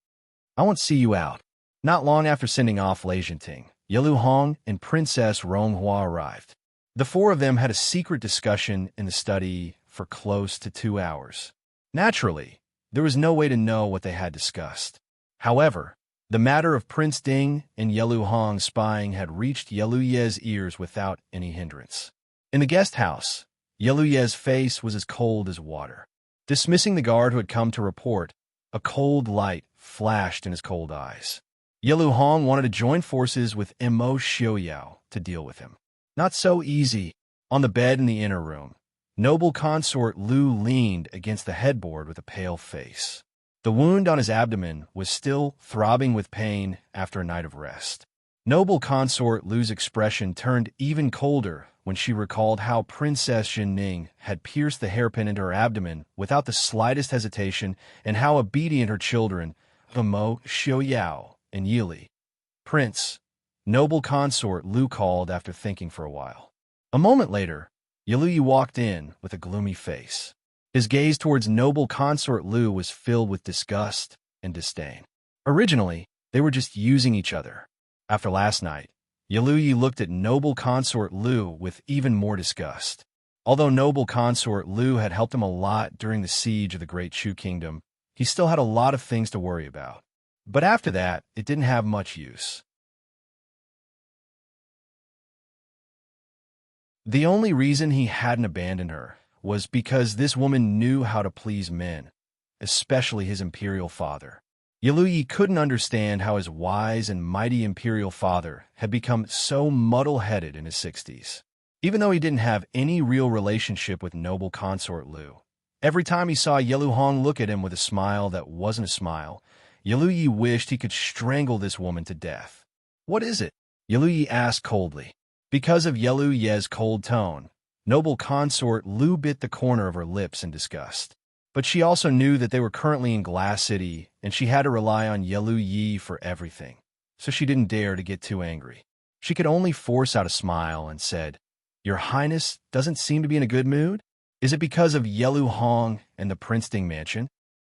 I won't see you out." Not long after sending off Lei Jinting, Yelu Hong and Princess Ronghua arrived. The four of them had a secret discussion in the study for close to 2 hours. Naturally, there was no way to know what they had discussed. However, the matter of Prince Ding and Yelu Hong spying had reached Yelu Ye's ears without any hindrance. In the guest house, Yelu Ye's face was as cold as water. Dismissing the guard who had come to report, a cold light flashed in his cold eyes. Yelu Hong wanted to join forces with Mo Xiaoyao to deal with him. Not so easy. On the bed in the inner room, noble consort Lu leaned against the headboard with a pale face. The wound on his abdomen was still throbbing with pain after a night of rest. Noble consort Lu's expression turned even colder when she recalled how Princess Jinning had pierced the hairpin into her abdomen without the slightest hesitation, and how obedient her children, Mo Xiaoyao and Yili. "Prince," noble consort Lu called after thinking for a while. A moment later, Yiluyi walked in with a gloomy face. His gaze towards noble consort Lu was filled with disgust and disdain. Originally, they were just using each other. After last night, Yi looked at noble consort Lu with even more disgust. Although noble consort Lu had helped him a lot during the siege of the Great Chu Kingdom, he still had a lot of things to worry about. But after that, it didn't have much use. The only reason he hadn't abandoned her was because this woman knew how to please men, especially his imperial father. Yi couldn't understand how his wise and mighty imperial father had become so muddle-headed in his 60s. Even though he didn't have any real relationship with noble consort Lu, every time he saw Yelu Hong look at him with a smile that wasn't a smile, Yi wished he could strangle this woman to death. "What is it?" Yi asked coldly. Because of Ye's cold tone, noble consort Lu bit the corner of her lips in disgust. But she also knew that they were currently in Glass City, and she had to rely on Yi for everything, so she didn't dare to get too angry. She could only force out a smile and said, "Your Highness doesn't seem to be in a good mood? Is it because of Yelu Hong and the Prince Ding mansion?"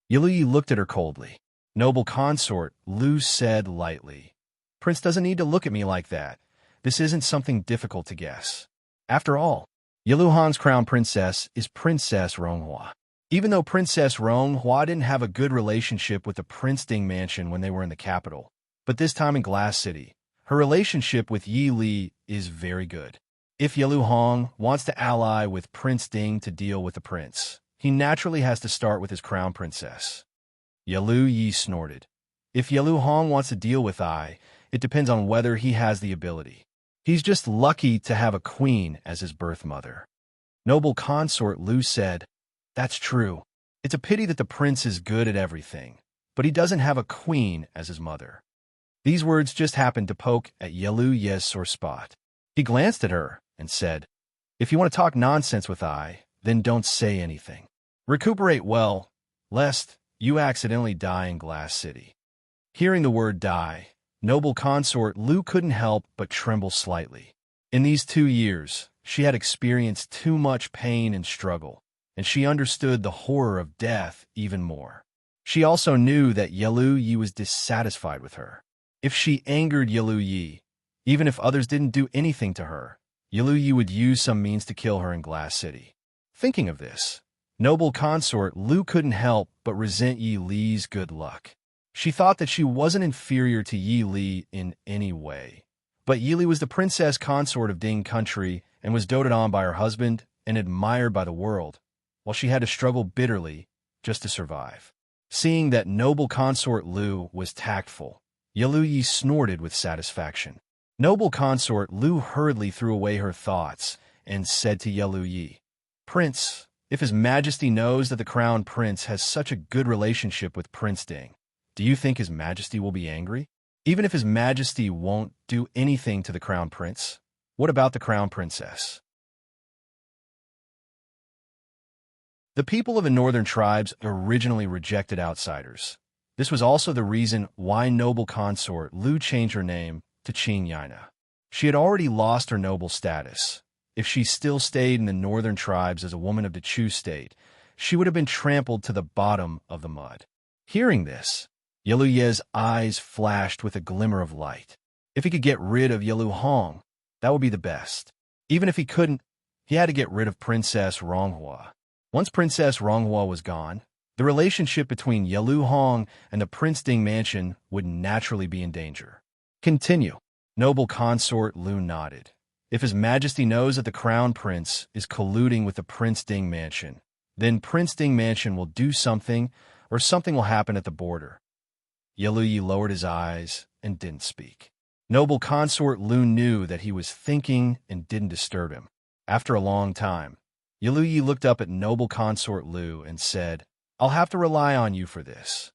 Yi looked at her coldly. Noble consort Lu said lightly, "Prince doesn't need to look at me like that. This isn't something difficult to guess. After all, Yelu Hong's crown princess is Princess Ronghua. Even though Princess Ronghua didn't have a good relationship with the Prince Ding mansion when they were in the capital, but this time in Glass City, her relationship with Yi Li is very good. If Yelu Hong wants to ally with Prince Ding to deal with the prince, he naturally has to start with his crown princess." Yi snorted. "If Yelu Hong wants to deal with it depends on whether he has the ability. He's just lucky to have a queen as his birth mother." Noble consort Lu said, "That's true. It's a pity that the prince is good at everything, but he doesn't have a queen as his mother." These words just happened to poke at Ye's sore spot. He glanced at her and said, "If you want to talk nonsense with then don't say anything. Recuperate well, lest you accidentally die in Glass City." Hearing the word die, noble consort Lu couldn't help but tremble slightly. In these 2 years, she had experienced too much pain and struggle, and she understood the horror of death even more. She also knew that Yi was dissatisfied with her. If she angered Yi, even if others didn't do anything to her, Yi would use some means to kill her in Glass City. Thinking of this, noble consort Lu couldn't help but resent Yi Li's good luck. She thought that she wasn't inferior to Yi Li in any way. But Yi Li was the princess consort of Ding country and was doted on by her husband and admired by the world, while she had to struggle bitterly just to survive. Seeing that noble consort Lu was tactful, Yi snorted with satisfaction. Noble consort Lu hurriedly threw away her thoughts and said to Yi, "Prince, if His Majesty knows that the crown prince has such a good relationship with Prince Ding, do you think His Majesty will be angry? Even if His Majesty won't do anything to the crown prince, what about the crown princess?" The people of the northern tribes originally rejected outsiders. This was also the reason why noble consort Lu changed her name to Qing Yaina. She had already lost her noble status. If she still stayed in the northern tribes as a woman of the Chu state, she would have been trampled to the bottom of the mud. Hearing this, Ye's eyes flashed with a glimmer of light. If he could get rid of Yelu Hong, that would be the best. Even if he couldn't, he had to get rid of Princess Ronghua. Once Princess Ronghua was gone, the relationship between Yelu Hong and the Prince Ding mansion would naturally be in danger. Continue. Noble consort Lu nodded. If His Majesty knows that the crown prince is colluding with the Prince Ding mansion, then Prince Ding mansion will do something, or something will happen at the border. Yi lowered his eyes and didn't speak. Noble consort Lu knew that he was thinking and didn't disturb him. After a long time, Yi looked up at noble consort Lu and said, "I'll have to rely on you for this."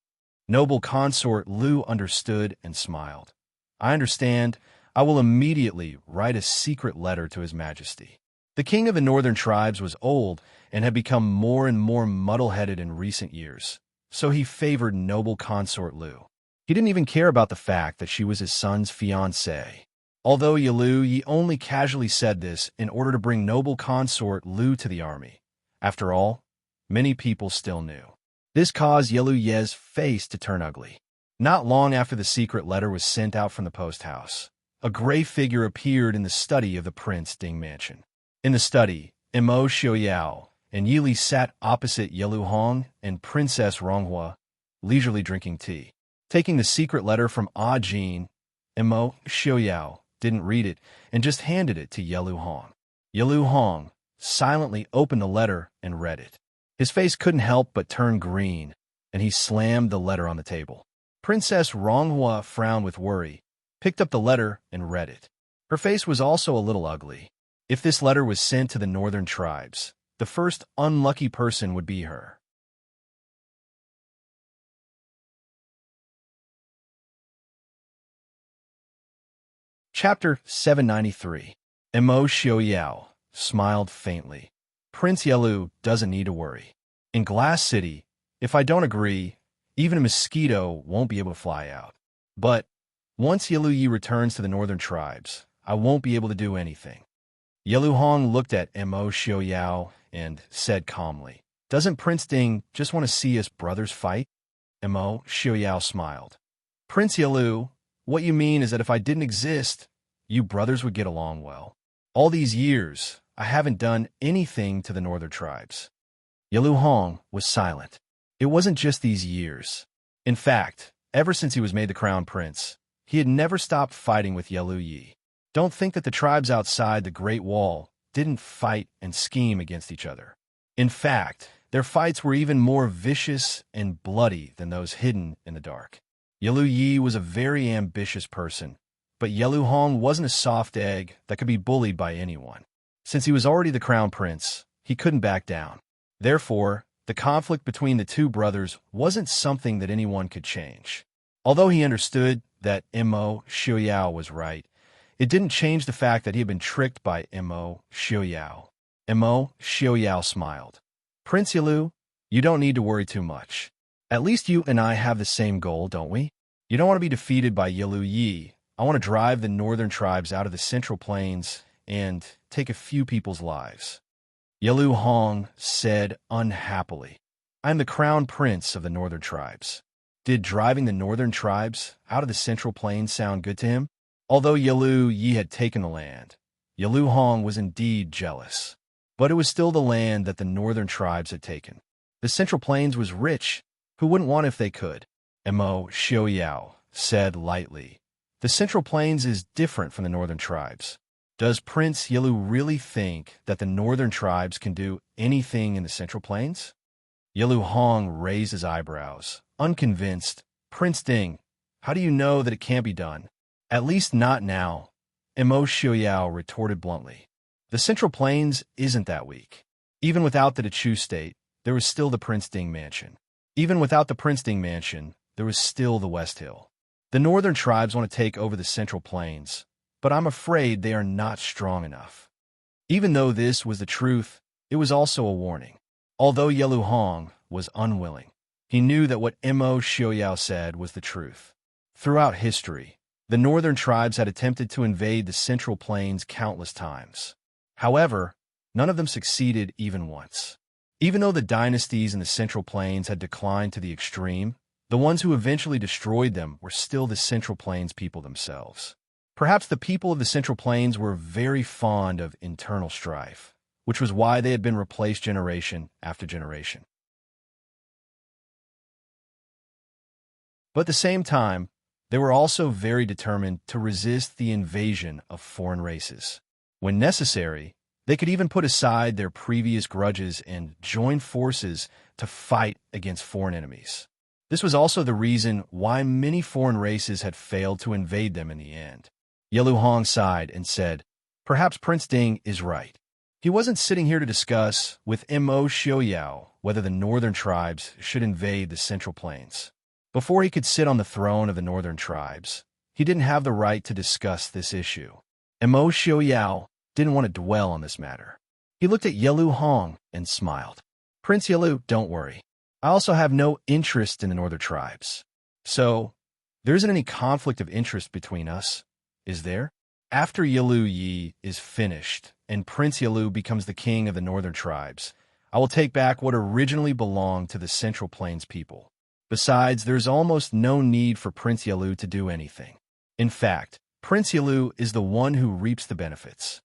Noble consort Lu understood and smiled. "I understand. I will immediately write a secret letter to His Majesty." The king of the northern tribes was old and had become more and more muddle-headed in recent years, so he favored noble consort Lu. He didn't even care about the fact that she was his son's fiancée. Although Yi only casually said this in order to bring noble consort Lu to the army. After all, many people still knew. This caused Yelu Ye's face to turn ugly. Not long after the secret letter was sent out from the post house, a gray figure appeared in the study of the Prince Ding mansion. In the study, Imo Xiaoyao and Yili sat opposite Yelu Hong and Princess Ronghua, leisurely drinking tea. Taking the secret letter from Ah Jin, Imo Xiaoyao didn't read it and just handed it to Yelu Hong. Yelu Hong silently opened the letter and read it. His face couldn't help but turn green, and he slammed the letter on the table. Princess Ronghua frowned with worry, picked up the letter, and read it. Her face was also a little ugly. If this letter was sent to the northern tribes, the first unlucky person would be her. Chapter 793. Imo Xiaoyao smiled faintly. Prince Yelu doesn't need to worry. In Glass City, if I don't agree, even a mosquito won't be able to fly out. But once Yelu Yi returns to the northern tribes, I won't be able to do anything. Yelu Hong looked at Imo Xiaoyao and said calmly, "Doesn't Prince Ding just want to see us brothers fight?" Imo Xiaoyao smiled. "Prince Yelu, what you mean is that if I didn't exist, you brothers would get along well. All these years, I haven't done anything to the northern tribes." Yelu Hong was silent. It wasn't just these years. In fact, ever since he was made the crown prince, he had never stopped fighting with Yelu Yi. Don't think that the tribes outside the Great Wall didn't fight and scheme against each other. In fact, their fights were even more vicious and bloody than those hidden in the dark. Yelu Yi was a very ambitious person, but Yelu Hong wasn't a soft egg that could be bullied by anyone. Since he was already the crown prince, he couldn't back down. Therefore, the conflict between the two brothers wasn't something that anyone could change. Although he understood that Imo Xiaoyao was right, it didn't change the fact that he had been tricked by Imo Xiaoyao. Imo Xiaoyao smiled. "Prince Yelu, you don't need to worry too much. At least you and I have the same goal, don't we? You don't want to be defeated by Yelu Yi. I want to drive the northern tribes out of the Central Plains and take a few people's lives." Yelu Hong said unhappily, "I am the crown prince of the northern tribes." Did driving the northern tribes out of the Central Plains sound good to him? Although Yelu Yi had taken the land, Yelu Hong was indeed jealous. But it was still the land that the northern tribes had taken. The Central Plains was rich. Who wouldn't want it if they could? Imo Xiaoyao said lightly, "The Central Plains is different from the northern tribes. Does Prince Yelu really think that the northern tribes can do anything in the Central Plains?" Yelu Hong raised his eyebrows, unconvinced. "Prince Ding, how do you know that it can't be done?" "At least not now," Imo Xiaoyao retorted bluntly. "The Central Plains isn't that weak. Even without the Dechu state, there was still the Prince Ding mansion. Even without the Prince Ding mansion, there was still the West Hill. The northern tribes want to take over the Central Plains, but I'm afraid they are not strong enough." Even though this was the truth, it was also a warning. Although Yelu Hong was unwilling, he knew that what Imo Xiaoyao said was the truth. Throughout history, the northern tribes had attempted to invade the Central Plains countless times. However, none of them succeeded even once. Even though the dynasties in the Central Plains had declined to the extreme, the ones who eventually destroyed them were still the Central Plains people themselves. Perhaps the people of the Central Plains were very fond of internal strife, which was why they had been replaced generation after generation. But at the same time, they were also very determined to resist the invasion of foreign races. When necessary, they could even put aside their previous grudges and join forces to fight against foreign enemies. This was also the reason why many foreign races had failed to invade them in the end. Yelu Hong sighed and said, "Perhaps Prince Ding is right." He wasn't sitting here to discuss with Imo Xiaoyao whether the northern tribes should invade the Central Plains. Before he could sit on the throne of the northern tribes, he didn't have the right to discuss this issue. Imo Xiaoyao didn't want to dwell on this matter. He looked at Yelu Hong and smiled. "Prince Yelu, don't worry. I also have no interest in the northern tribes. So, there isn't any conflict of interest between us, is there? After Yelu Yi is finished and Prince Yelu becomes the king of the northern tribes, I will take back what originally belonged to the Central Plains people. Besides, there's almost no need for Prince Yalu to do anything. In fact, Prince Yalu is the one who reaps the benefits.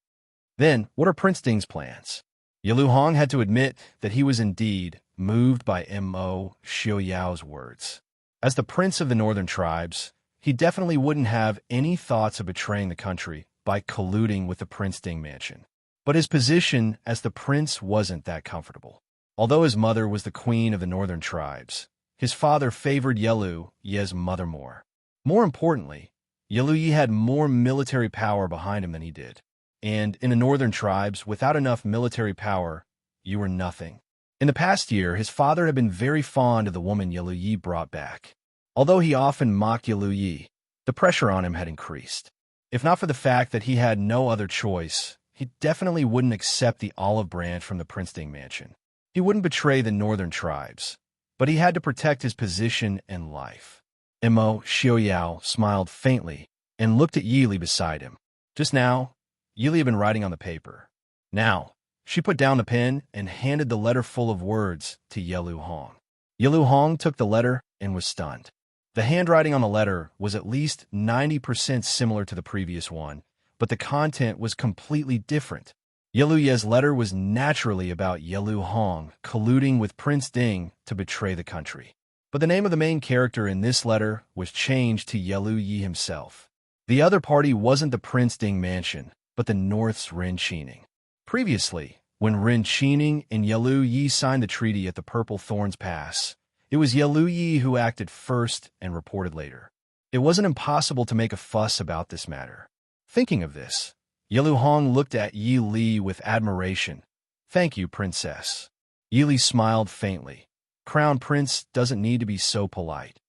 Then, what are Prince Ding's plans? Yalu Hong had to admit that he was indeed moved by Mo Xiaoyao's words. As the prince of the northern tribes, he definitely wouldn't have any thoughts of betraying the country by colluding with the Prince Ding mansion. But his position as the prince wasn't that comfortable. Although his mother was the queen of the northern tribes, his father favored Yalu Ye's mother more. More importantly, Yalu Yi had more military power behind him than he did. And in the northern tribes, without enough military power, you were nothing. In the past year, his father had been very fond of the woman Yalu Yi brought back. Although he often mocked Yalu Yi, the pressure on him had increased. If not for the fact that he had no other choice, he definitely wouldn't accept the olive branch from the Prince Ding mansion. He wouldn't betray the northern tribes, but he had to protect his position and life. Mo Xiaoyao smiled faintly and looked at Yi Li beside him. Just now, Yi Li had been writing on the paper. Now, she put down the pen and handed the letter full of words to Yalu Hong. Yalu Hong took the letter and was stunned. The handwriting on the letter was at least 90% similar to the previous one, but the content was completely different. Yalu Ye's letter was naturally about Yalu Hong colluding with Prince Ding to betray the country. But the name of the main character in this letter was changed to Yalu Yi himself. The other party wasn't the Prince Ding mansion, but the North's Ren Qining. Previously, when Ren Qining and Yalu Yi signed the treaty at the Purple Thorns Pass, it was Yalu Yi who acted first and reported later. It wasn't impossible to make a fuss about this matter. Thinking of this, Yalu Hong looked at Yi Li with admiration. "Thank you, princess." Yi Li smiled faintly. Crown Prince doesn't need to be so polite.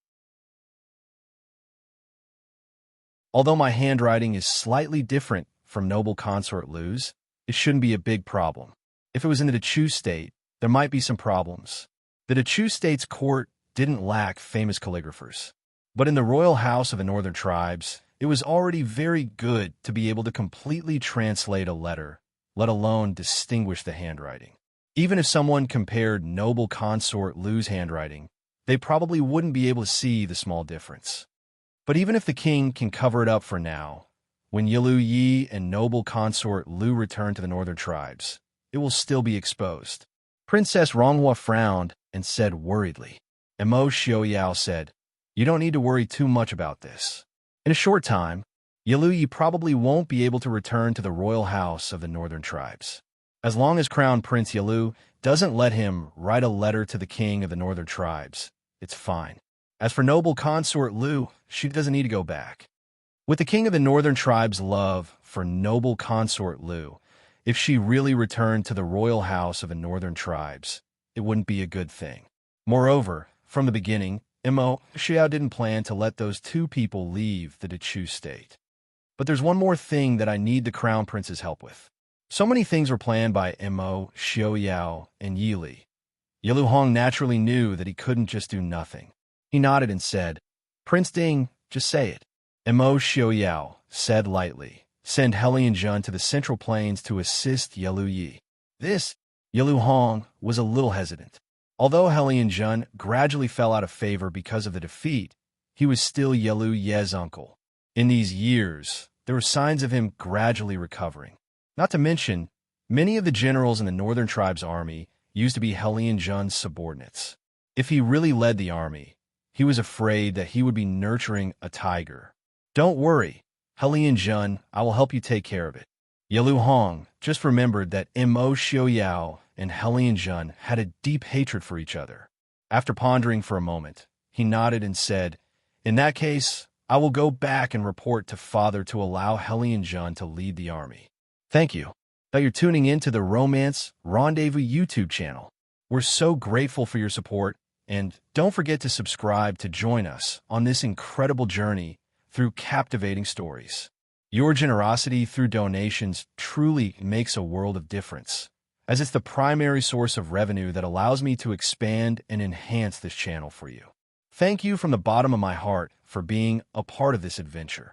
Although my handwriting is slightly different from noble consort Lu's, it shouldn't be a big problem. If it was in the Chu state, there might be some problems. The Chu state's court didn't lack famous calligraphers. But in the royal house of the northern tribes, it was already very good to be able to completely translate a letter, let alone distinguish the handwriting. Even if someone compared noble consort Lu's handwriting, they probably wouldn't be able to see the small difference. But even if the king can cover it up for now, when Yalu Yi and noble consort Lu return to the northern tribes, it will still be exposed. Princess Ronghua frowned and said worriedly. Mo Xiaoyao said, "You don't need to worry too much about this. In a short time, Yalu Yi probably won't be able to return to the royal house of the northern tribes. As long as Crown Prince Yalu doesn't let him write a letter to the king of the northern tribes, it's fine. As for noble consort Lu, she doesn't need to go back." With the king of the northern tribes' love for noble consort Lu, if she really returned to the royal house of the northern tribes, it wouldn't be a good thing. Moreover, from the beginning, Mo Xiao didn't plan to let those two people leave the Chu state. But there's one more thing that I need the crown prince's help with. So many things were planned by Mo Xiaoyao and Yi Li. Yalu Hong naturally knew that he couldn't just do nothing. He nodded and said, "Prince Ding, just say it." Mo Xiaoyao said lightly, "Send Helian Jun to the Central Plains to assist Yalu Yi." This, Yalu Hong was a little hesitant. Although Helian Jun gradually fell out of favor because of the defeat, he was still Yalu Ye's uncle. In these years, there were signs of him gradually recovering. Not to mention, many of the generals in the Northern Tribes army used to be Helian Jun's subordinates. If he really led the army, he was afraid that he would be nurturing a tiger. "Don't worry, Helian Jun, I will help you take care of it." Yalu Hong just remembered that Mo Xiaoyao and Helian Jun had a deep hatred for each other. After pondering for a moment, he nodded and said, "In that case, I will go back and report to Father to allow Helian Jun to lead the army." Thank you that you're tuning in to the Romance Rendezvous YouTube channel. We're so grateful for your support, and don't forget to subscribe to join us on this incredible journey through captivating stories. Your generosity through donations truly makes a world of difference, as it's the primary source of revenue that allows me to expand and enhance this channel for you. Thank you from the bottom of my heart for being a part of this adventure.